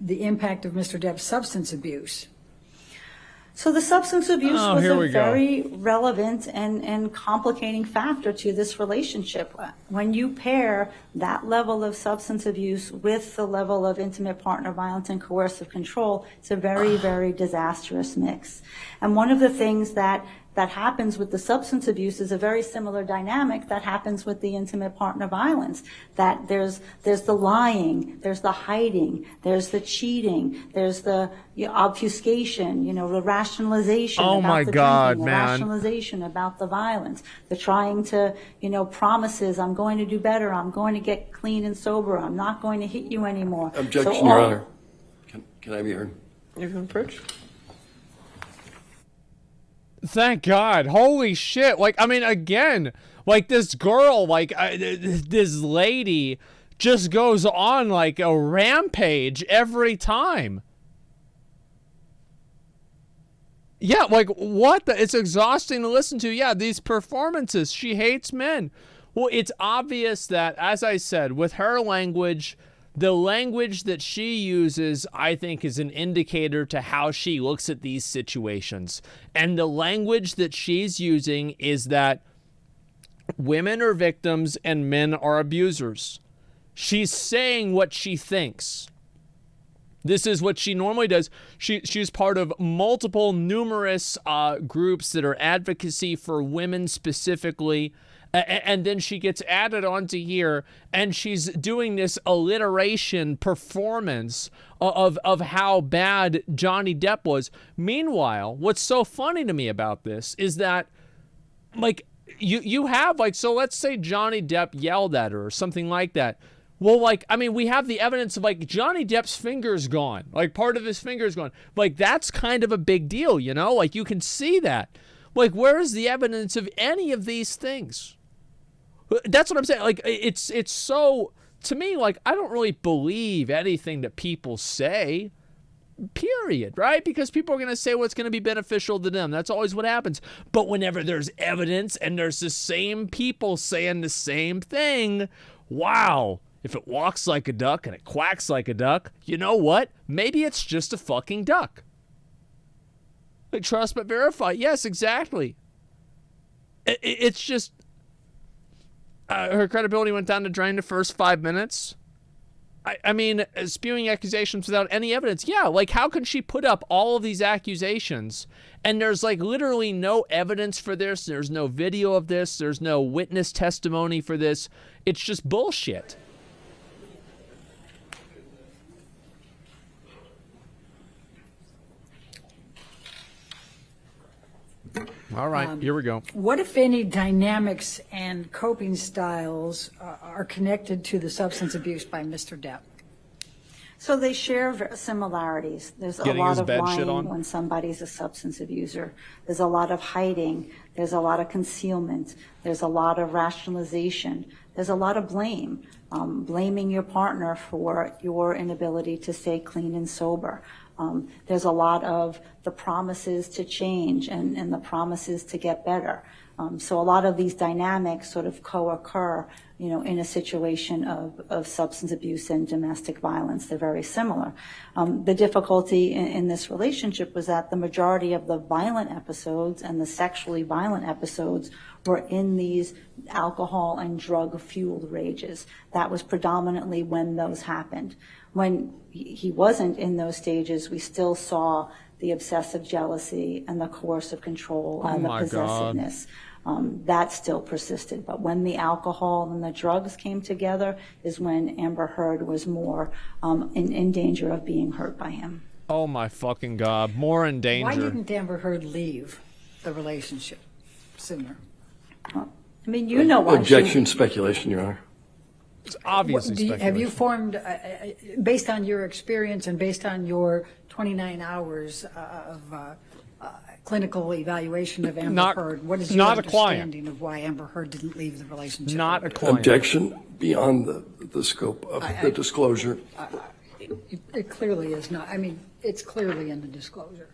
Speaker 11: the impact of Mr. Depp's substance abuse?
Speaker 13: So the substance abuse was
Speaker 1: here
Speaker 13: a
Speaker 1: we go.
Speaker 13: very relevant and complicating factor to this relationship. When you pair that level of substance abuse with the level of intimate partner violence and coercive control, it's a very, very disastrous mix. And one of the things that happens with the substance abuse is a very similar dynamic that happens with the intimate partner violence. That there's the lying, there's the hiding, there's the cheating, there's the obfuscation, the rationalization
Speaker 1: Oh
Speaker 13: about
Speaker 1: my
Speaker 13: the
Speaker 1: God,
Speaker 13: drinking, the
Speaker 1: man.
Speaker 13: rationalization about the violence, the trying to, promises, I'm going to do better, I'm going to get clean and sober, I'm not going to hit you anymore.
Speaker 14: Objection,
Speaker 13: So
Speaker 14: Your
Speaker 13: all-
Speaker 14: Honor. Can I be heard?
Speaker 3: You're going to approach?
Speaker 1: Thank God. Holy shit. Again, this girl, this lady just goes on like a rampage every time. Yeah, what it's exhausting to listen to. Yeah, these performances. She hates men. Well, it's obvious that, as I said, with her language, the language that she uses, I think, is an indicator to how she looks at these situations. And the language that she's using is that women are victims and men are abusers. She's saying what she thinks. This is what she normally does. She's part of numerous groups that are advocacy for women specifically. And then she gets added onto here, and she's doing this alliteration performance of how bad Johnny Depp was. Meanwhile, what's so funny to me about this is that, like, you have, like, so let's say Johnny Depp yelled at her or something like that. Well, like, I mean, we have the evidence of, like, Johnny Depp's finger's gone. Like, part of his finger's gone. Like, that's kind of a big deal, you know? Like, you can see that. Like, where is the evidence of any of these things? That's what I'm saying. Like, it's so, to me, like, I don't really believe anything that people say, period, right? Because people are going to say what's going to be beneficial to them. That's always what happens. But whenever there's evidence and there's the same people saying the same thing, wow, if it walks like a duck and it quacks like a duck, you know what? Maybe it's just a fucking duck. Like, trust but verify. Yes, exactly. It's just, her credibility went down the drain the first 5 minutes. I mean, spewing accusations without any evidence. Yeah, like, how can she put up all of these accusations and there's, like, literally no evidence for this? There's no video of this. There's no witness testimony for this. It's just bullshit. All right, here we go.
Speaker 11: What, if any, dynamics and coping styles are connected to the substance abuse by Mr. Depp?
Speaker 13: So they share similarities. There's a lot of lying when somebody's a substance abuser. There's a lot of hiding. There's a lot of concealment. There's a lot of rationalization. There's a lot of blame, blaming your partner for your inability to stay clean and sober. There's a lot of the promises to change and the promises to get better. So a lot of these dynamics sort of co-occur, you know, in a situation of substance abuse and domestic violence. They're very similar. The difficulty in this relationship was that the majority of the violent episodes and the sexually violent episodes were in these alcohol and drug-fueled rages. That was predominantly when those happened. When he wasn't in those stages, we still saw the obsessive jealousy and the coercive control and the possessiveness. That still persisted. But when the alcohol and the drugs came together is when Amber Heard was more in danger of being hurt by him.
Speaker 1: Oh my fucking God, more in danger.
Speaker 11: Why didn't Amber Heard leave the relationship sooner?
Speaker 13: I mean, you know why.
Speaker 14: Objection, speculation, Your Honor.
Speaker 1: It's obviously speculation.
Speaker 11: Have you formed, based on your experience and based on your 29 hours of clinical evaluation of Amber Heard, what is your understanding of why Amber Heard didn't leave the relationship?
Speaker 1: Not a client.
Speaker 14: Objection beyond the scope of the disclosure.
Speaker 11: It clearly is not. I mean, it's clearly in the disclosure.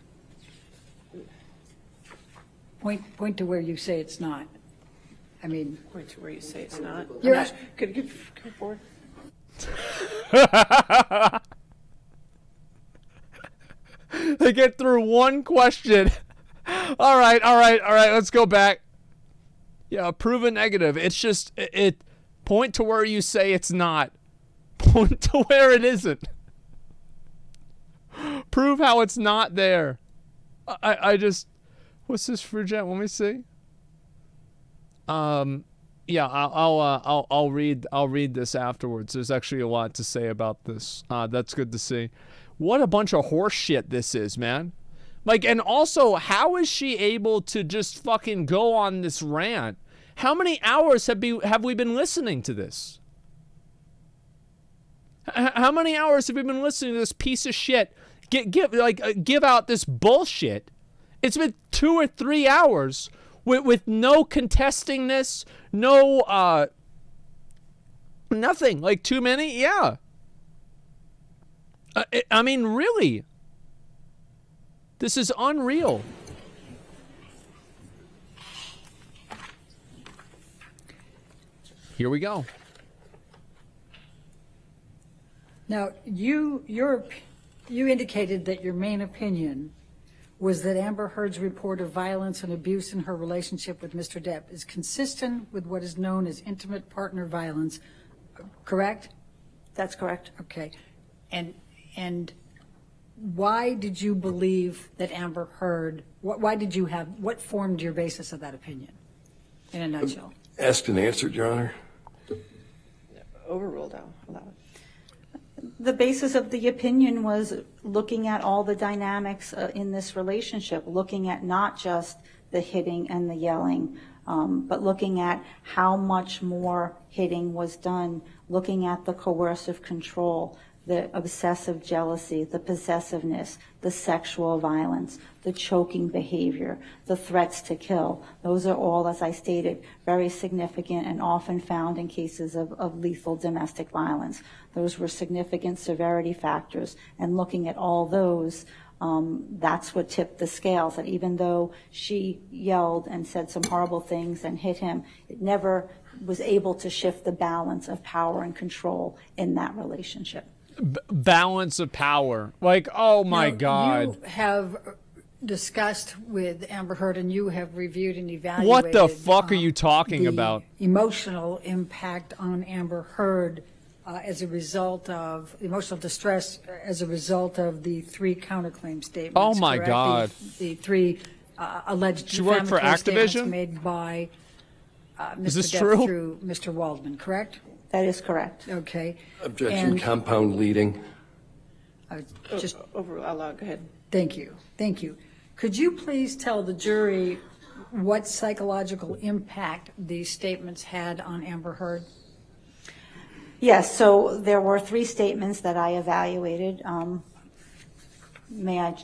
Speaker 11: Point to where you say it's not. I mean,
Speaker 3: point to where you say it's not.
Speaker 11: Could you come forward?
Speaker 1: They get through one question. All right. Let's go back. Yeah, prove a negative. It's just it. Point to where you say it's not. Point to where it isn't. Prove how it's not there. I just. What's this for, Jet? Let me see. Yeah, I'll read this afterwards. There's actually a lot to say about this. That's good to see. What a bunch of horse shit this is, man. Like, and also, how is she able to just fucking go on this rant? How many hours have we been listening to this? How many hours have we been listening to this piece of shit give out this bullshit? It's been 2 or 3 hours with no contesting this, no, nothing. Like, too many? Yeah. I mean, really. This is unreal. Here we go.
Speaker 11: Now, you indicated that your main opinion was that Amber Heard's report of violence and abuse in her relationship with Mr. Depp is consistent with what is known as intimate partner violence, correct?
Speaker 13: That's correct.
Speaker 11: Okay. And why did you believe that Amber Heard, what formed your basis of that opinion, in a nutshell?
Speaker 14: Asked and answered, Your Honor.
Speaker 3: Overruled, I'll allow it.
Speaker 13: The basis of the opinion was looking at all the dynamics in this relationship, looking at not just the hitting and the yelling, but looking at how much more hitting was done, looking at the coercive control, the obsessive jealousy, the possessiveness, the sexual violence, the choking behavior, the threats to kill. Those are all, as I stated, very significant and often found in cases of lethal domestic violence. Those were significant severity factors, and looking at all those, that's what tipped the scales, that even though she yelled and said some horrible things and hit him, it never was able to shift the balance of power and control in that relationship.
Speaker 1: Balance of power. Like, oh my God.
Speaker 11: You have discussed with Amber Heard, and you have reviewed and evaluated.
Speaker 1: What the fuck are you talking about?
Speaker 11: Emotional impact on Amber Heard as a result of emotional distress as a result of the 3 counterclaim statements.
Speaker 1: Oh my
Speaker 11: correct?
Speaker 1: God.
Speaker 11: The 3 alleged
Speaker 1: She worked for
Speaker 11: defamatory statements
Speaker 1: Activision?
Speaker 11: made by
Speaker 1: Is this
Speaker 11: Mr. Depp
Speaker 1: true?
Speaker 11: through Mr. Waldman, correct?
Speaker 13: That is correct.
Speaker 11: Okay.
Speaker 14: Objection,
Speaker 11: And-
Speaker 14: compound leading.
Speaker 11: Just
Speaker 3: Overruled, I'll allow it. Go ahead.
Speaker 11: Thank you. Thank you. Could you please tell the jury what psychological impact these statements had on Amber Heard?
Speaker 13: Yes, so there were 3 statements that I evaluated. May I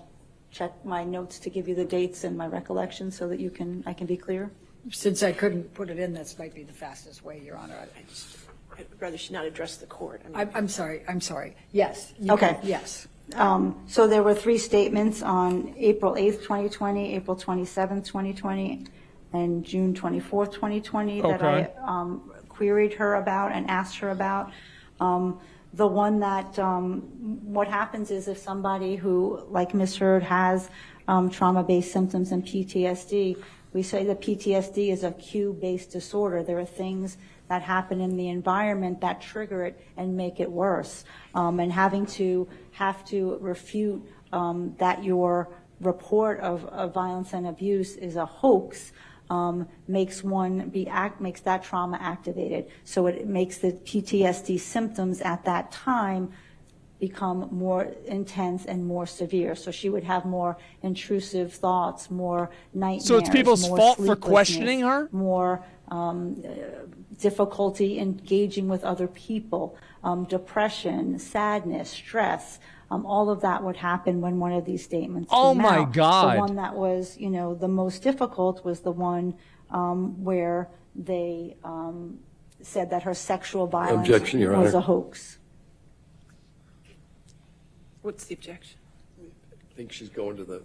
Speaker 13: check my notes to give you the dates and my recollection so that I can be clear?
Speaker 11: Since I couldn't put it in, this might be the fastest way, Your Honor.
Speaker 3: I'd rather she not address the court.
Speaker 11: I'm sorry. Yes.
Speaker 13: Okay.
Speaker 11: Yes.
Speaker 13: So there were 3 statements on April 8th, 2020, April 27th, 2020, and June 24th, 2020 that
Speaker 1: Okay.
Speaker 13: I queried her about and asked her about. The one that, what happens is if somebody who, like Ms. Heard, has trauma-based symptoms and PTSD, we say that PTSD is a cue-based disorder. There are things that happen in the environment that trigger it and make it worse. And have to refute that your report of violence and abuse is a hoax makes that trauma activated. So it makes the PTSD symptoms at that time become more intense and more severe. So she would have more intrusive thoughts, more nightmares.
Speaker 1: So it's people's
Speaker 13: more
Speaker 1: fault for
Speaker 13: sleeplessness,
Speaker 1: questioning her?
Speaker 13: More difficulty engaging with other people, depression, sadness, stress. All of that would happen when one of these statements came out.
Speaker 1: Oh my God.
Speaker 13: The one that was, the most difficult was the one where they said that her sexual violence
Speaker 14: Objection, Your
Speaker 13: was
Speaker 14: Honor.
Speaker 13: a hoax.
Speaker 3: What's the objection?
Speaker 14: I think she's going to the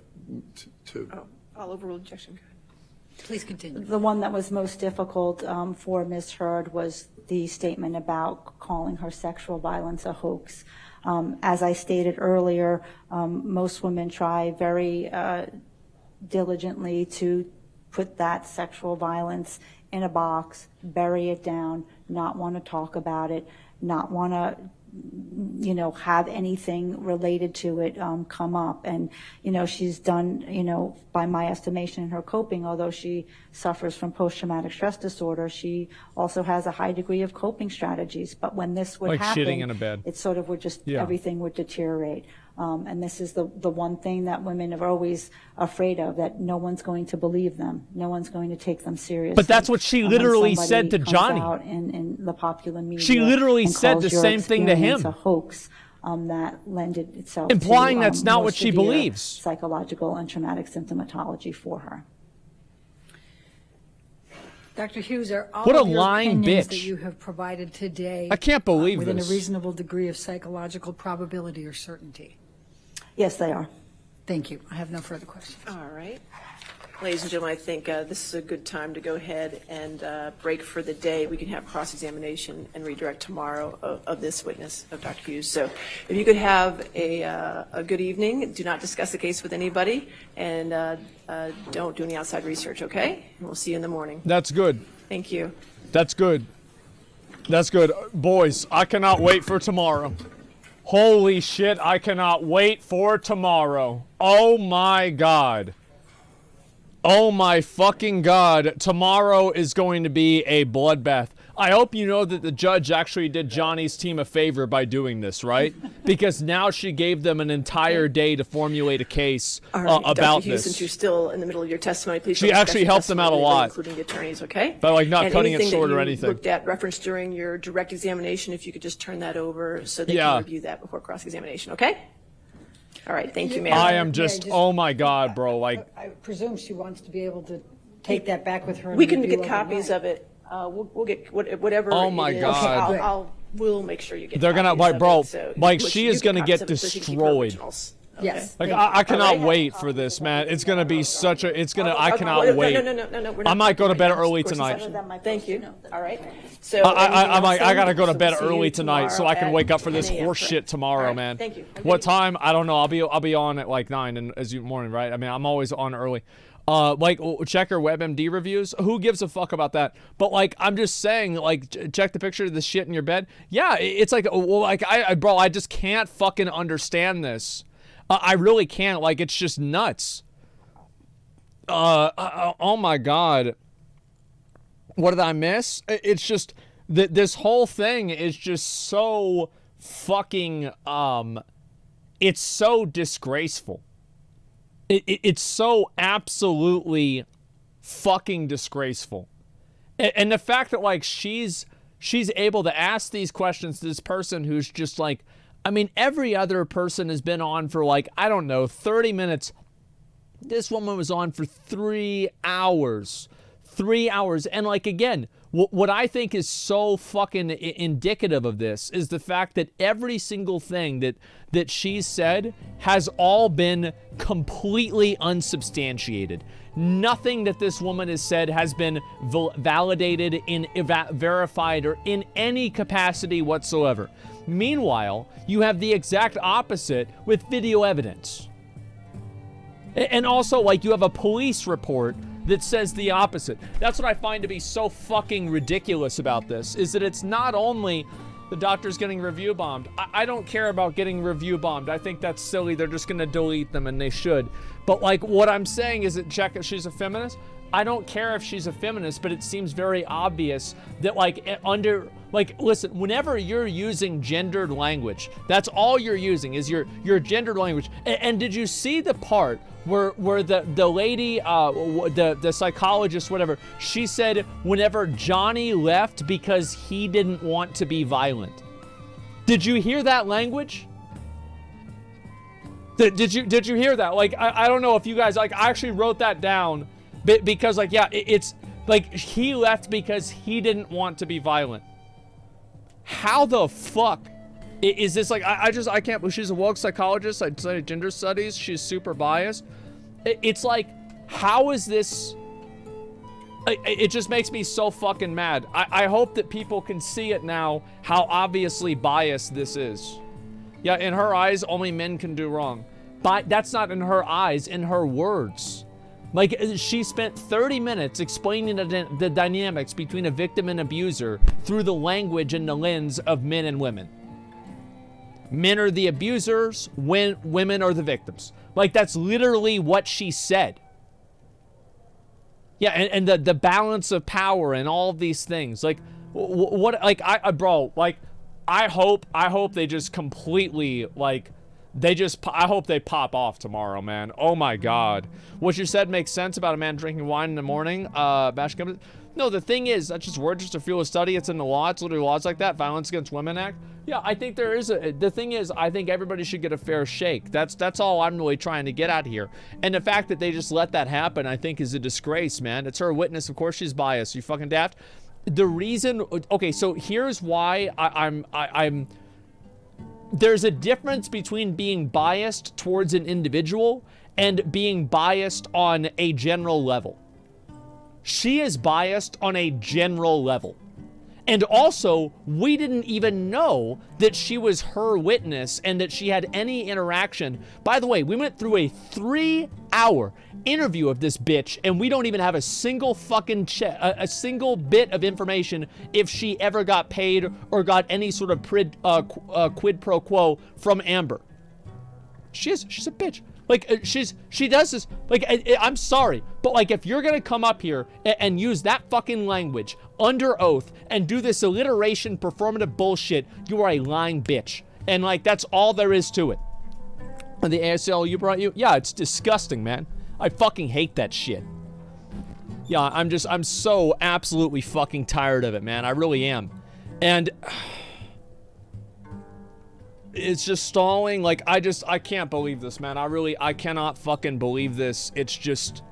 Speaker 14: to.
Speaker 3: Oh, I'll overrule objection. Go ahead.
Speaker 11: Please continue.
Speaker 13: The one that was most difficult for Ms. Heard was the statement about calling her sexual violence a hoax. As I stated earlier, most women try very diligently to put that sexual violence in a box, bury it down, not want to talk about it, not want to have anything related to it come up. And, she's done, by my estimation in her coping, although she suffers from post-traumatic stress disorder, she also has a high degree of coping strategies. But when this would
Speaker 1: Like
Speaker 13: happen,
Speaker 1: shitting in a bed.
Speaker 13: it sort of would just,
Speaker 1: Yeah.
Speaker 13: everything would deteriorate. And this is the one thing that women are always afraid of, that no one's going to believe them. No one's going to take them seriously.
Speaker 1: But that's what she
Speaker 13: when
Speaker 1: literally
Speaker 13: somebody
Speaker 1: said to
Speaker 13: comes
Speaker 1: Johnny.
Speaker 13: out in the popular media
Speaker 1: She literally
Speaker 13: and
Speaker 1: said
Speaker 13: calls
Speaker 1: the
Speaker 13: your
Speaker 1: same thing to
Speaker 13: experience
Speaker 1: him.
Speaker 13: a hoax that lended itself
Speaker 1: Implying
Speaker 13: to,
Speaker 1: that's not
Speaker 13: more
Speaker 1: what she
Speaker 13: severe
Speaker 1: believes.
Speaker 13: psychological and traumatic symptomatology for her.
Speaker 11: Dr. Hughes, are all
Speaker 1: What a
Speaker 11: of your
Speaker 1: lying
Speaker 11: opinions
Speaker 1: bitch.
Speaker 11: that you have provided today
Speaker 1: I can't believe
Speaker 11: within
Speaker 1: this.
Speaker 11: a reasonable degree of psychological probability or certainty?
Speaker 13: Yes, they are.
Speaker 11: Thank you. I have no further questions.
Speaker 3: All right. Ladies and gentlemen, I think this is a good time to go ahead and break for the day. We can have cross-examination and redirect tomorrow of this witness, of Dr. Hughes. So if you could have a good evening, do not discuss the case with anybody, and don't do any outside research, okay? And we'll see you in the morning.
Speaker 1: That's good.
Speaker 3: Thank you.
Speaker 1: That's good. That's good. Boys, I cannot wait for tomorrow. Holy shit, I cannot wait for tomorrow. Oh my God. Oh my fucking God. Tomorrow is going to be a bloodbath. I hope you know that the judge actually did Johnny's team a favor by doing this, right? Because now she gave them an entire day to formulate a case about
Speaker 3: Dr. Hughes,
Speaker 1: this.
Speaker 3: since you're still in the middle of your testimony, please.
Speaker 1: She
Speaker 3: don't discuss
Speaker 1: actually
Speaker 3: your
Speaker 1: helped them out a
Speaker 3: testimony,
Speaker 1: lot.
Speaker 3: including the attorneys, okay?
Speaker 1: By, like, not
Speaker 3: And
Speaker 1: cutting it
Speaker 3: anything
Speaker 1: short
Speaker 3: that
Speaker 1: or
Speaker 3: you
Speaker 1: anything.
Speaker 3: Looked at, referenced during your direct examination, if you could just turn that over so they
Speaker 1: Yeah.
Speaker 3: can review that before cross-examination, okay? All right, thank you, ma'am.
Speaker 1: I am just, oh my God, bro. Like,
Speaker 11: I presume she wants to be able to take that back with her.
Speaker 3: We can get copies of it. We'll get whatever.
Speaker 1: Oh my
Speaker 3: it is.
Speaker 1: God.
Speaker 3: Okay, we'll make sure you get.
Speaker 1: they're gonna,
Speaker 3: copies
Speaker 1: like,
Speaker 3: of
Speaker 1: bro,
Speaker 3: it, so
Speaker 1: like,
Speaker 3: you-
Speaker 1: she
Speaker 3: you
Speaker 1: is gonna
Speaker 3: copies
Speaker 1: get
Speaker 3: of it so she can keep her
Speaker 1: destroyed.
Speaker 3: originals.
Speaker 11: Yes.
Speaker 1: Like,
Speaker 3: Thank you.
Speaker 1: I cannot
Speaker 3: All right.
Speaker 1: wait for this, man. It's gonna be such a, it's gonna, I
Speaker 3: Okay,
Speaker 1: cannot
Speaker 3: no,
Speaker 1: wait.
Speaker 3: No. We're
Speaker 1: I
Speaker 3: not
Speaker 1: might go to
Speaker 3: right
Speaker 1: bed
Speaker 3: now.
Speaker 1: early
Speaker 3: Of course,
Speaker 1: tonight.
Speaker 3: it's- Thank you. All right. So
Speaker 1: I'm like, I gotta go to
Speaker 3: so
Speaker 1: bed
Speaker 3: we'll see you
Speaker 1: early tonight so I can
Speaker 3: tomorrow
Speaker 1: wake
Speaker 3: at
Speaker 1: up for this
Speaker 3: 10 a.m.,
Speaker 1: horse
Speaker 3: correct?
Speaker 1: shit tomorrow,
Speaker 3: All right,
Speaker 1: man.
Speaker 3: thank you.
Speaker 1: What time? I don't know. I'll be on at like 9 and as you morning, right? I mean, I'm always on early. Like, check her WebMD reviews. Who gives a fuck about that? But like, I'm just saying, like, check the picture of the shit in your bed. Yeah, it's like, well, like, bro, I just can't fucking understand this. I really can't. Like, it's just nuts. Oh my God. What did I miss? It's just that this whole thing is just so fucking, it's so disgraceful. It's so absolutely fucking disgraceful. And the fact that, like, she's able to ask these questions to this person who's just like, I mean, every other person has been on for, like, I don't know, 30 minutes. This woman was on for 3 hours. 3 hours. And, like, again, what I think is so fucking indicative of this is the fact that every single thing that she's said has all been completely unsubstantiated. Nothing that this woman has said has been validated, verified, or in any capacity whatsoever. Meanwhile, you have the exact opposite with video evidence. And also, like, you have a police report that says the opposite. That's what I find to be so fucking ridiculous about this, is that it's not only the doctors getting review bombed. I don't care about getting review bombed. I think that's silly. They're just gonna delete them, and they should. But, like, what I'm saying is that, check if she's a feminist. I don't care if she's a feminist, but it seems very obvious that, like, listen, whenever you're using gendered language, that's all you're using is your gendered language. And did you see the part where the lady, the psychologist, whatever, she said whenever Johnny left because he didn't want to be violent? Did you hear that language? Did you hear that? Like, I don't know if you guys, like, I actually wrote that down because, like, yeah, it's like he left because he didn't want to be violent. How the fuck is this? Like, I can't believe she's a woke psychologist. I studied gender studies. She's super biased. It's like, how is this? It just makes me so fucking mad. I hope that people can see it now, how obviously biased this is. Yeah, in her eyes, only men can do wrong. But that's not in her eyes, in her words. Like, she spent 30 minutes explaining the dynamics between a victim and abuser through the language and the lens of men and women. Men are the abusers, women are the victims. Like, that's literally what she said. Yeah, and the balance of power and all of these things. Like, what, like, bro, like, I hope they just completely, like, I hope they pop off tomorrow, man. Oh my God. What you said makes sense about a man drinking wine in the morning. Bash comes. No, the thing is, that's just word just to fuel a study. It's in the law. It's literally laws like that. Violence Against Women Act. Yeah, I think there is the thing is, I think everybody should get a fair shake. That's all I'm really trying to get out here. And the fact that they just let that happen, I think, is a disgrace, man. It's her witness. Of course she's biased. You fucking daft. The reason, okay, so here's why I'm there's a difference between being biased towards an individual and being biased on a general level. She is biased on a general level. And also, we didn't even know that she was her witness and that she had any interaction. By the way, we went through a 3-hour interview of this bitch, and we don't even have a single fucking a single bit of information if she ever got paid or got any sort of quid pro quo from Amber. She's a bitch. Like, she does this. Like, I'm sorry, But like, if you're gonna come up here and use that fucking language under oath and do this alliteration performative bullshit, you are a lying bitch. And like, that's all there is to it. And the ASLU brought you? Yeah, it's disgusting, man. I fucking hate that shit. Yeah, I'm so absolutely fucking tired of it, man. I really am. And it's just stalling. Like, I can't believe this, man. I cannot fucking believe this. It's just,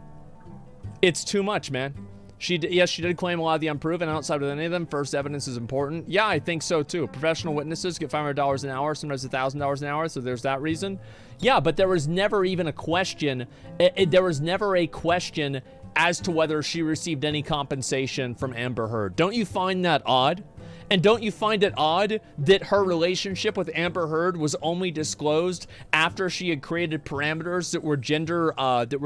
Speaker 1: it's too much, man. Yes, she did claim a lot of the unproven. Outside of any of them, first evidence is important. Yeah, I think so too. Professional witnesses get $500 an hour, sometimes $1,000 an hour, so there's that reason. Yeah, but there was never even a question. There was never a question as to whether she received any compensation from Amber Heard. Don't you find that odd? And don't you find it odd that her relationship with Amber Heard was only disclosed after she had created parameters that were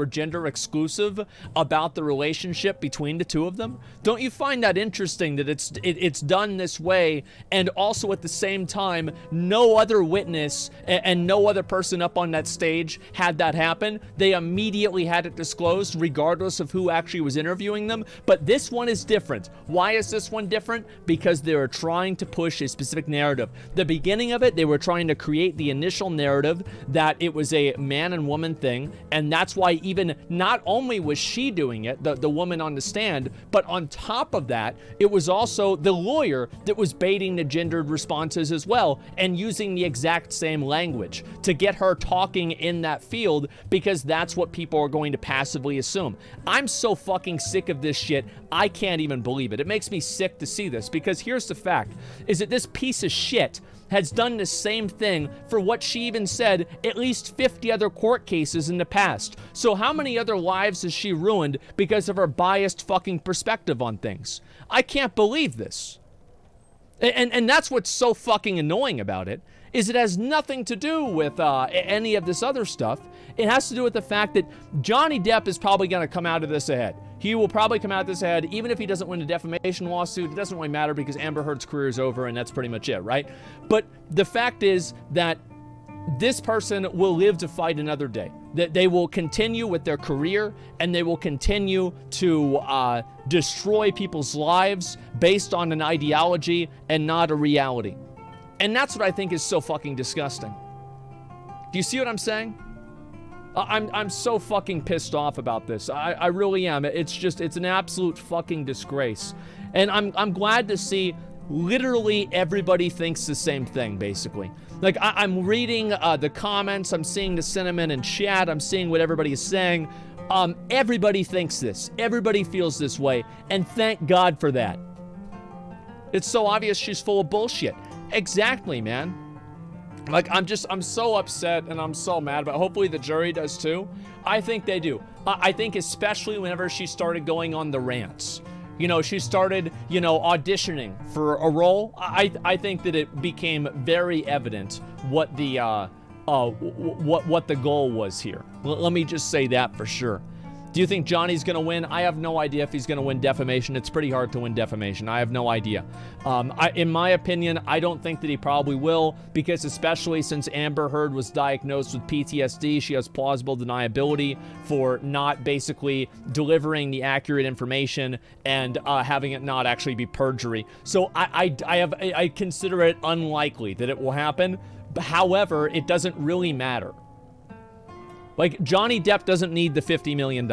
Speaker 1: gender exclusive about the relationship between the two of them? Don't you find that interesting that it's done this way, and also at the same time, no other witness and no other person up on that stage had that happen? They immediately had it disclosed regardless of who actually was interviewing them. But this one is different. Why is this one different? Because they're trying to push a specific narrative. The beginning of it, they were trying to create the initial narrative that it was a man and woman thing, and that's why even not only was she doing it, the woman on the stand, but on top of that, it was also the lawyer that was baiting the gendered responses as well and using the exact same language to get her talking in that field, because that's what people are going to passively assume. I'm so fucking sick of this shit, I can't even believe it. It makes me sick to see this, because here's the fact, is that this piece of shit has done the same thing for what she even said at least 50 other court cases in the past. So how many other lives has she ruined because of her biased fucking perspective on things? I can't believe this. And that's what's so fucking annoying about it, is it has nothing to do with any of this other stuff. It has to do with the fact that Johnny Depp is probably going to come out of this ahead. He will probably come out of this ahead, even if he doesn't win a defamation lawsuit. It doesn't really matter because Amber Heard's career is over, and that's pretty much it, right? But the fact is that this person will live to fight another day. That they will continue with their career, and they will continue to destroy people's lives based on an ideology and not a reality. And that's what I think is so fucking disgusting. Do you see what I'm saying? I'm so fucking pissed off about this. I really am. It's an absolute fucking disgrace. And I'm glad to see literally everybody thinks the same thing, basically. Like, I'm reading the comments, I'm seeing the sentiment in chat, I'm seeing what everybody is saying. Everybody thinks this. Everybody feels this way. And thank God for that. It's so obvious she's full of bullshit. Exactly, man. Like, I'm so upset and I'm so mad, but hopefully the jury does too. I think they do. I think especially whenever she started going on the rants. You know, she started, auditioning for a role. I think that it became very evident what the what the goal was here. Let me just say that for sure. Do you think Johnny's going to win? I have no idea if he's going to win defamation. It's pretty hard to win defamation. I have no idea. In my opinion, I don't think that he probably will, because especially since Amber Heard was diagnosed with PTSD, she has plausible deniability for not basically delivering the accurate information and having it not actually be perjury. So I consider it unlikely that it will happen. However, it doesn't really matter. Like, Johnny Depp doesn't need the $50 million.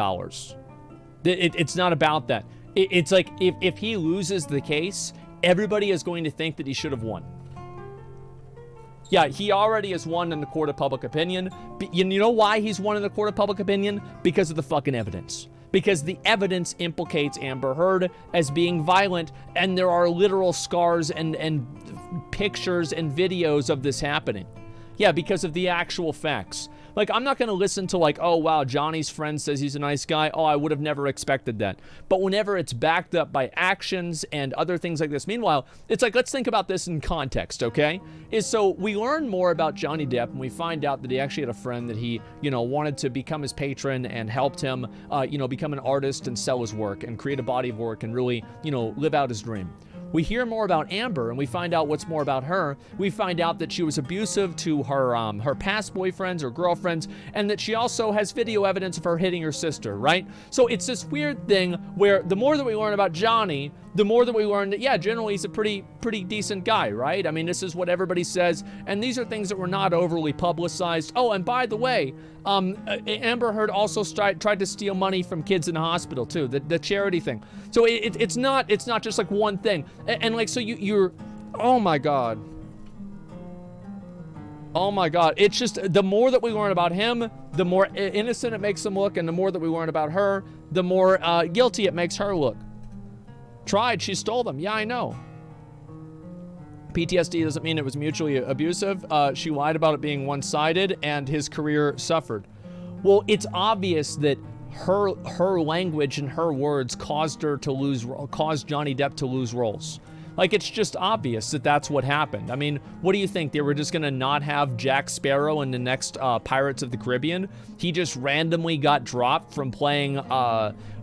Speaker 1: It's not about that. It's like, if he loses the case, everybody is going to think that he should have won. Yeah, he already has won in the court of public opinion. But you know why he's won in the court of public opinion? Because of the fucking evidence. Because the evidence implicates Amber Heard as being violent, and there are literal scars and pictures and videos of this happening. Yeah, because of the actual facts. Like, I'm not going to listen to like, oh, wow, Johnny's friend says he's a nice guy. Oh, I would have never expected that. But whenever it's backed up by actions and other things like this. Meanwhile, it's like, let's think about this in context, okay? So we learn more about Johnny Depp, and we find out that he actually had a friend that he, wanted to become his patron and helped him, become an artist and sell his work and create a body of work and really, live out his dream. We hear more about Amber, and we find out what's more about her. We find out that she was abusive to her past boyfriends or girlfriends, and that she also has video evidence of her hitting her sister, right? So it's this weird thing where the more that we learn about Johnny, the more that we learn that, yeah, generally he's a pretty decent guy, right? I mean, this is what everybody says, and these are things that were not overly publicized. Oh, and by the way, Amber Heard also tried to steal money from kids in the hospital too, the charity thing. So it's not just like one thing, and like, so you're, oh my god, it's just, the more that we learn about him, the more innocent it makes him look, and the more that we learn about her, the more guilty it makes her look. Tried, she stole them. Yeah, I know. PTSD doesn't mean it was mutually abusive. She lied about it being one-sided, and his career suffered. Well, it's obvious that her language and her words caused Johnny Depp to lose roles. Like, it's just obvious that that's what happened. I mean, what do you think? They were just gonna not have Jack Sparrow in the next Pirates of the Caribbean? He just randomly got dropped from playing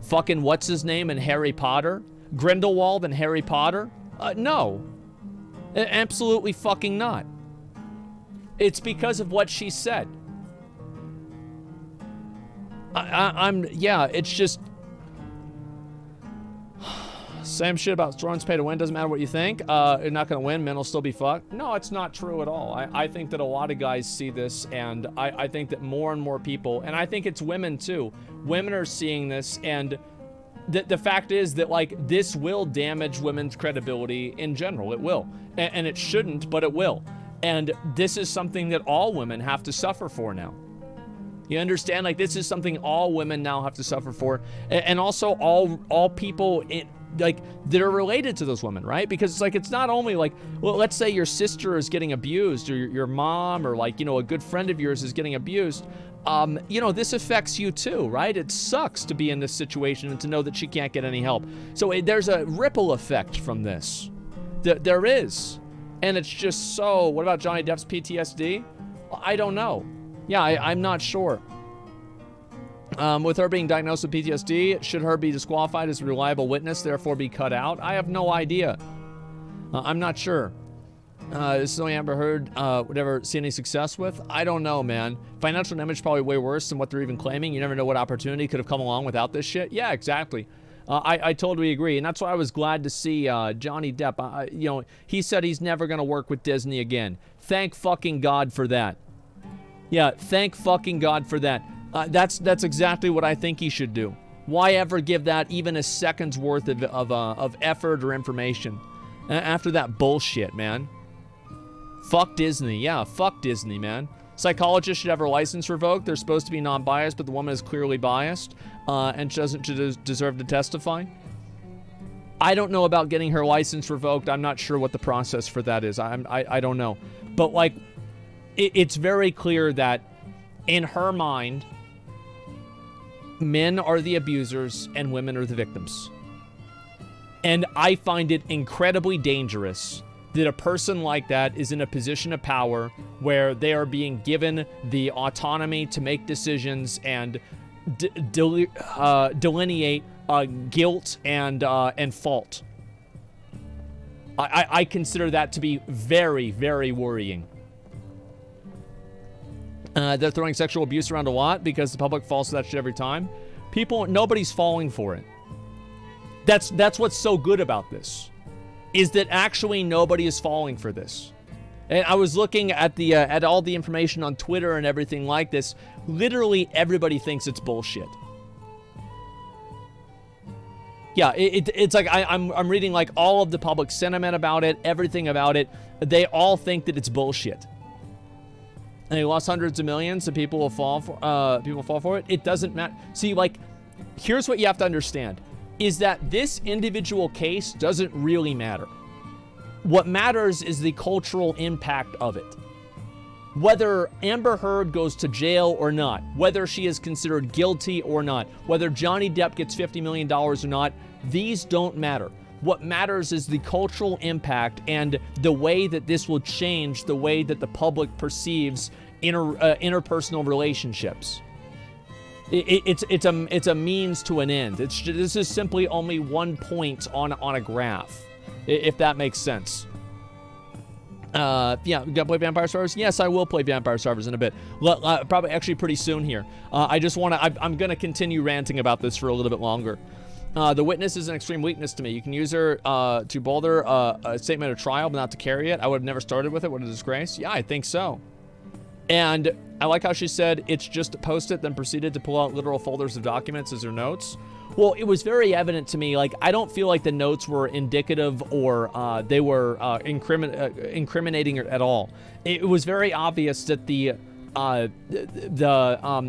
Speaker 1: fucking what's his name in Harry Potter? Grindelwald in Harry Potter? No. Absolutely fucking not. It's because of what she said. Yeah, it's just... Same shit about Thrones pay to win, doesn't matter what you think. You're not gonna win, men will still be fucked. No, it's not true at all. I think that a lot of guys see this, and I think that more and more people, and I think it's women too. Women are seeing this, and the fact is that, like, this will damage women's credibility in general. It will. And it shouldn't, but it will. And this is something that all women have to suffer for now. You understand? Like, this is something all women now have to suffer for. And also all people like, that are related to those women, right? Because it's like, it's not only like, well, let's say your sister is getting abused, or your mom, or, like, you know, a good friend of yours is getting abused. You know, this affects you too, right? It sucks to be in this situation and to know that she can't get any help. So there's a ripple effect from this. There is. And it's just so, what about Johnny Depp's PTSD? I don't know. Yeah, I'm not sure. With her being diagnosed with PTSD, should her be disqualified as a reliable witness, therefore be cut out? I have no idea. I'm not sure. This is only Amber Heard would ever see any success with? I don't know, man. Financial damage is probably way worse than what they're even claiming. You never know what opportunity could have come along without this shit. Yeah, exactly. I totally agree, and that's why I was glad to see Johnny Depp. You know, he said he's never going to work with Disney again. Thank fucking God for that. Yeah, thank fucking God for that. That's exactly what I think he should do. Why ever give that even a second's worth of effort or information after that bullshit, man? Fuck Disney. Yeah, fuck Disney, man. Psychologists should have her license revoked. They're supposed to be non-biased, but the woman is clearly biased, and she doesn't deserve to testify. I don't know about getting her license revoked. I'm not sure what the process for that is. I don't know. But, like, it's very clear that in her mind, men are the abusers and women are the victims. And I find it incredibly dangerous that a person like that is in a position of power where they are being given the autonomy to make decisions and delineate guilt and fault. I consider that to be very, very worrying. They're throwing sexual abuse around a lot because the public falls for that shit every time. Nobody's falling for it. That's what's so good about this, is that actually nobody is falling for this. And I was looking at at all the information on Twitter and everything like this. Literally everybody thinks it's bullshit. Yeah, it's like I'm reading like all of the public sentiment about it, everything about it. They all think that it's bullshit. And they lost hundreds of millions, so people will fall for it. It doesn't matter. See, like, here's what you have to understand, is that this individual case doesn't really matter. What matters is the cultural impact of it. Whether Amber Heard goes to jail or not, whether she is considered guilty or not, whether Johnny Depp gets $50 million or not, these don't matter. What matters is the cultural impact and the way that this will change the way that the public perceives interpersonal relationships. It's a means to an end. This is simply only one point on a graph. if that makes sense. Yeah, you gonna play Vampire Survivors? Yes, I will play Vampire Survivors in a bit. Probably actually pretty soon here. I just want to, I'm going to continue ranting about this for a little bit longer. The witness is an extreme weakness to me. You can use her to bolder a statement of trial, but not to carry it. I would have never started with it. What a disgrace. Yeah, I think so. And I like how she said it's just to post it, then proceeded to pull out literal folders of documents as her notes. Well, it was very evident to me, like, I don't feel like the notes were indicative or they were incriminating at all. It was very obvious that the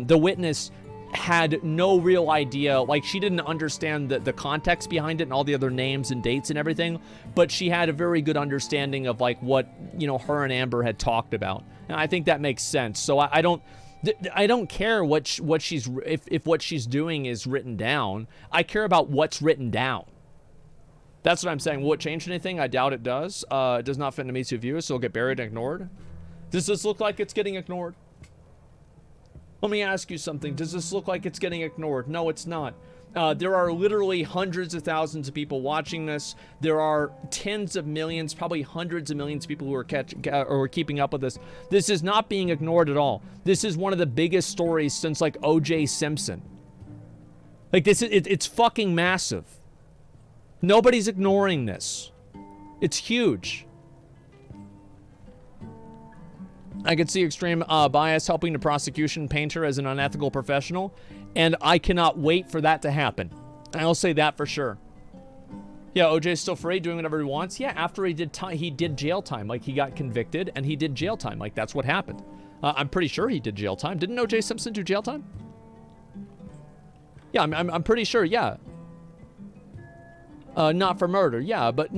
Speaker 1: witness had no real idea, like, she didn't understand the context behind it and all the other names and dates and everything, but she had a very good understanding of, like, what, you know, her and Amber had talked about. And I think that makes sense. So I don't care what she's if what she's doing is written down. I care about what's written down. That's what I'm saying. Will it change anything? I doubt it does. It does not fit into me to view, so it'll get buried and ignored. Does this look like it's getting ignored? Let me ask you something. Does this look like it's getting ignored? No, it's not. There are literally hundreds of thousands of people watching this. There are tens of millions, probably hundreds of millions of people who are keeping up with this. This is not being ignored at all. This is one of the biggest stories since, like, O.J. Simpson. Like, it's fucking massive. Nobody's ignoring this. It's huge. I could see extreme bias helping the prosecution paint her as an unethical professional, and I cannot wait for that to happen. I'll say that for sure. Yeah, OJ's still free, doing whatever he wants. Yeah, after he did jail time. Like, he got convicted, and he did jail time. Like, that's what happened. I'm pretty sure he did jail time. Didn't O.J. Simpson do jail time? Yeah, I'm pretty sure, yeah. Not for murder, yeah, but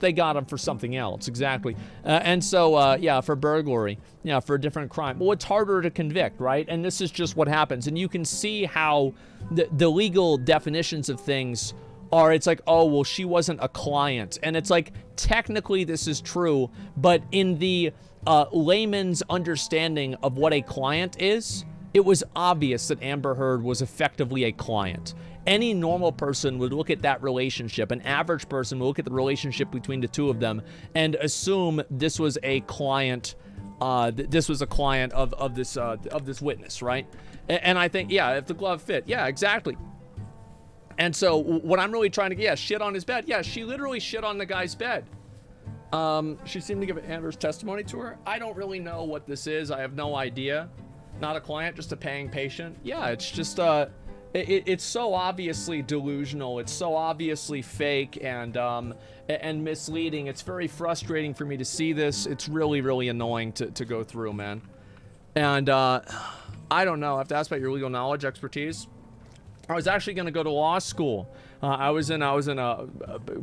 Speaker 1: they got him for something else, exactly. And so, yeah, for burglary, yeah, for a different crime. Well, it's harder to convict, right? And this is just what happens. And you can see how the legal definitions of things are, it's like, oh, well, she wasn't a client. And it's like, technically this is true, but in the layman's understanding of what a client is, it was obvious that Amber Heard was effectively a client. Any normal person would look at that relationship. An average person would look at the relationship between the two of them and assume this was a client. This was a client of this witness, right? And I think, yeah, if the glove fit, yeah, exactly. And so what I'm really trying to get, yeah, shit on his bed. Yeah, she literally shit on the guy's bed. She seemed to give Amber's testimony to her. I don't really know what this is. I have no idea. Not a client, just a paying patient. Yeah, it's just it's so obviously delusional. It's so obviously fake and misleading. It's very frustrating for me to see this. It's really, really annoying to go through, man. And I don't know. I have to ask about your legal knowledge, expertise. I was actually going to go to law school. I was in a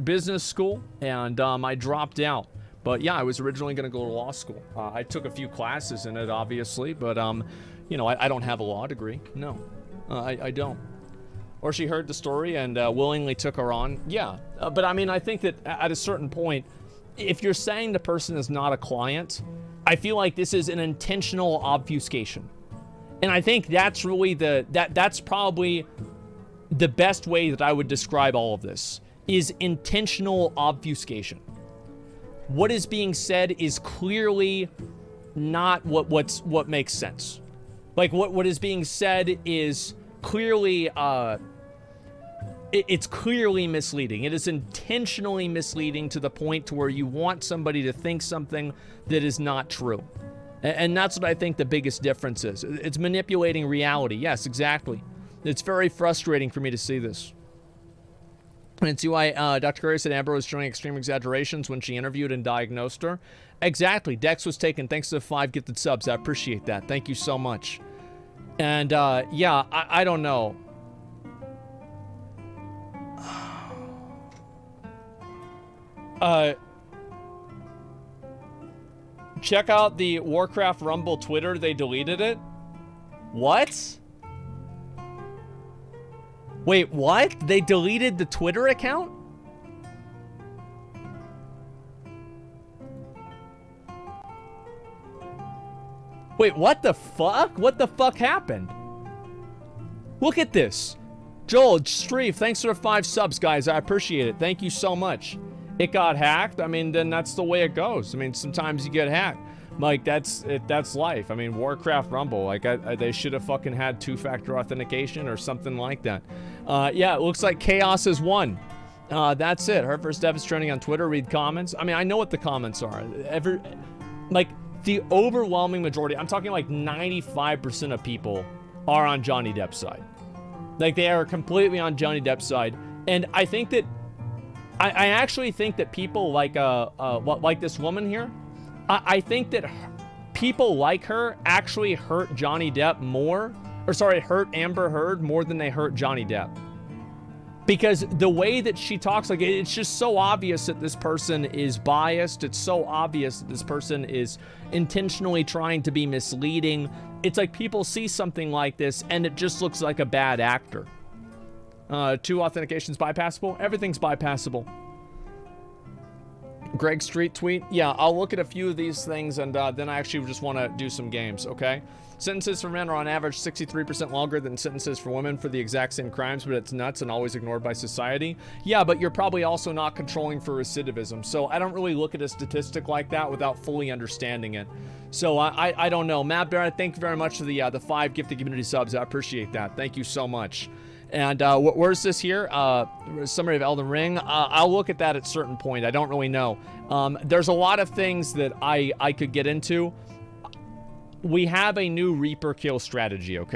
Speaker 1: business school, and I dropped out. But yeah, I was originally going to go to law school. I took a few classes in it, obviously, but you know, I don't have a law degree. No, I don't. Or she heard the story and willingly took her on. Yeah, but I mean, I think that at a certain point, if you're saying the person is not a client, I feel like this is an intentional obfuscation. And I think that's really that's probably the best way that I would describe all of this, is intentional obfuscation. What is being said is clearly not what makes sense. Like, what is being said is clearly it's clearly misleading. It is intentionally misleading to the point to where you want somebody to think something that is not true. And that's what I think the biggest difference is. It's manipulating reality. Yes, exactly. It's very frustrating for me to see this. And see why Dr. Curry said Amber was showing extreme exaggerations when she interviewed and diagnosed her. Exactly. Dex was taken thanks to the 5 gifted subs. I appreciate that. Thank you so much. And yeah, I don't know. Check out the Warcraft Rumble Twitter. They deleted it. What? Wait, what? They deleted the Twitter account? Wait, what the fuck? What the fuck happened? Look at this. Joel, Streef, thanks for the 5 subs, guys. I appreciate it. Thank you so much. it got hacked, I mean, then that's the way it goes. I mean, sometimes you get hacked. Like, that's life. I mean, Warcraft Rumble, like, they should have fucking had two-factor authentication or something like that. Yeah, it looks like Chaos has won. That's it. Her first step is trending on Twitter. Read comments. I mean, I know what the comments are. Like, the overwhelming majority, I'm talking like 95% of people are on Johnny Depp's side. Like, they are completely on Johnny Depp's side. And I think that, I actually think that people like this woman here, I think that people like her actually hurt Johnny Depp more, or sorry, hurt Amber Heard more than they hurt Johnny Depp. Because the way that she talks, like, it's just so obvious that this person is biased. It's so obvious that this person is intentionally trying to be misleading. It's like people see something like this and it just looks like a bad actor. 2 authentications bypassable? Everything's bypassable. Greg Street tweet. Yeah, I'll look at a few of these things and then I actually just want to do some games, okay? Sentences for men are on average 63% longer than sentences for women for the exact same crimes, but it's nuts and always ignored by society. Yeah, but you're probably also not controlling for recidivism. So I don't really look at a statistic like that without fully understanding it. So I don't know. Matt Barrett, thank you very much for the 5 gifted community subs. I appreciate that. Thank you so much. And where's this here? Summary of Elden Ring. I'll look at that at a certain point. I don't really know. There's a lot of things that I could get into. We have a new Reaper kill strategy, okay?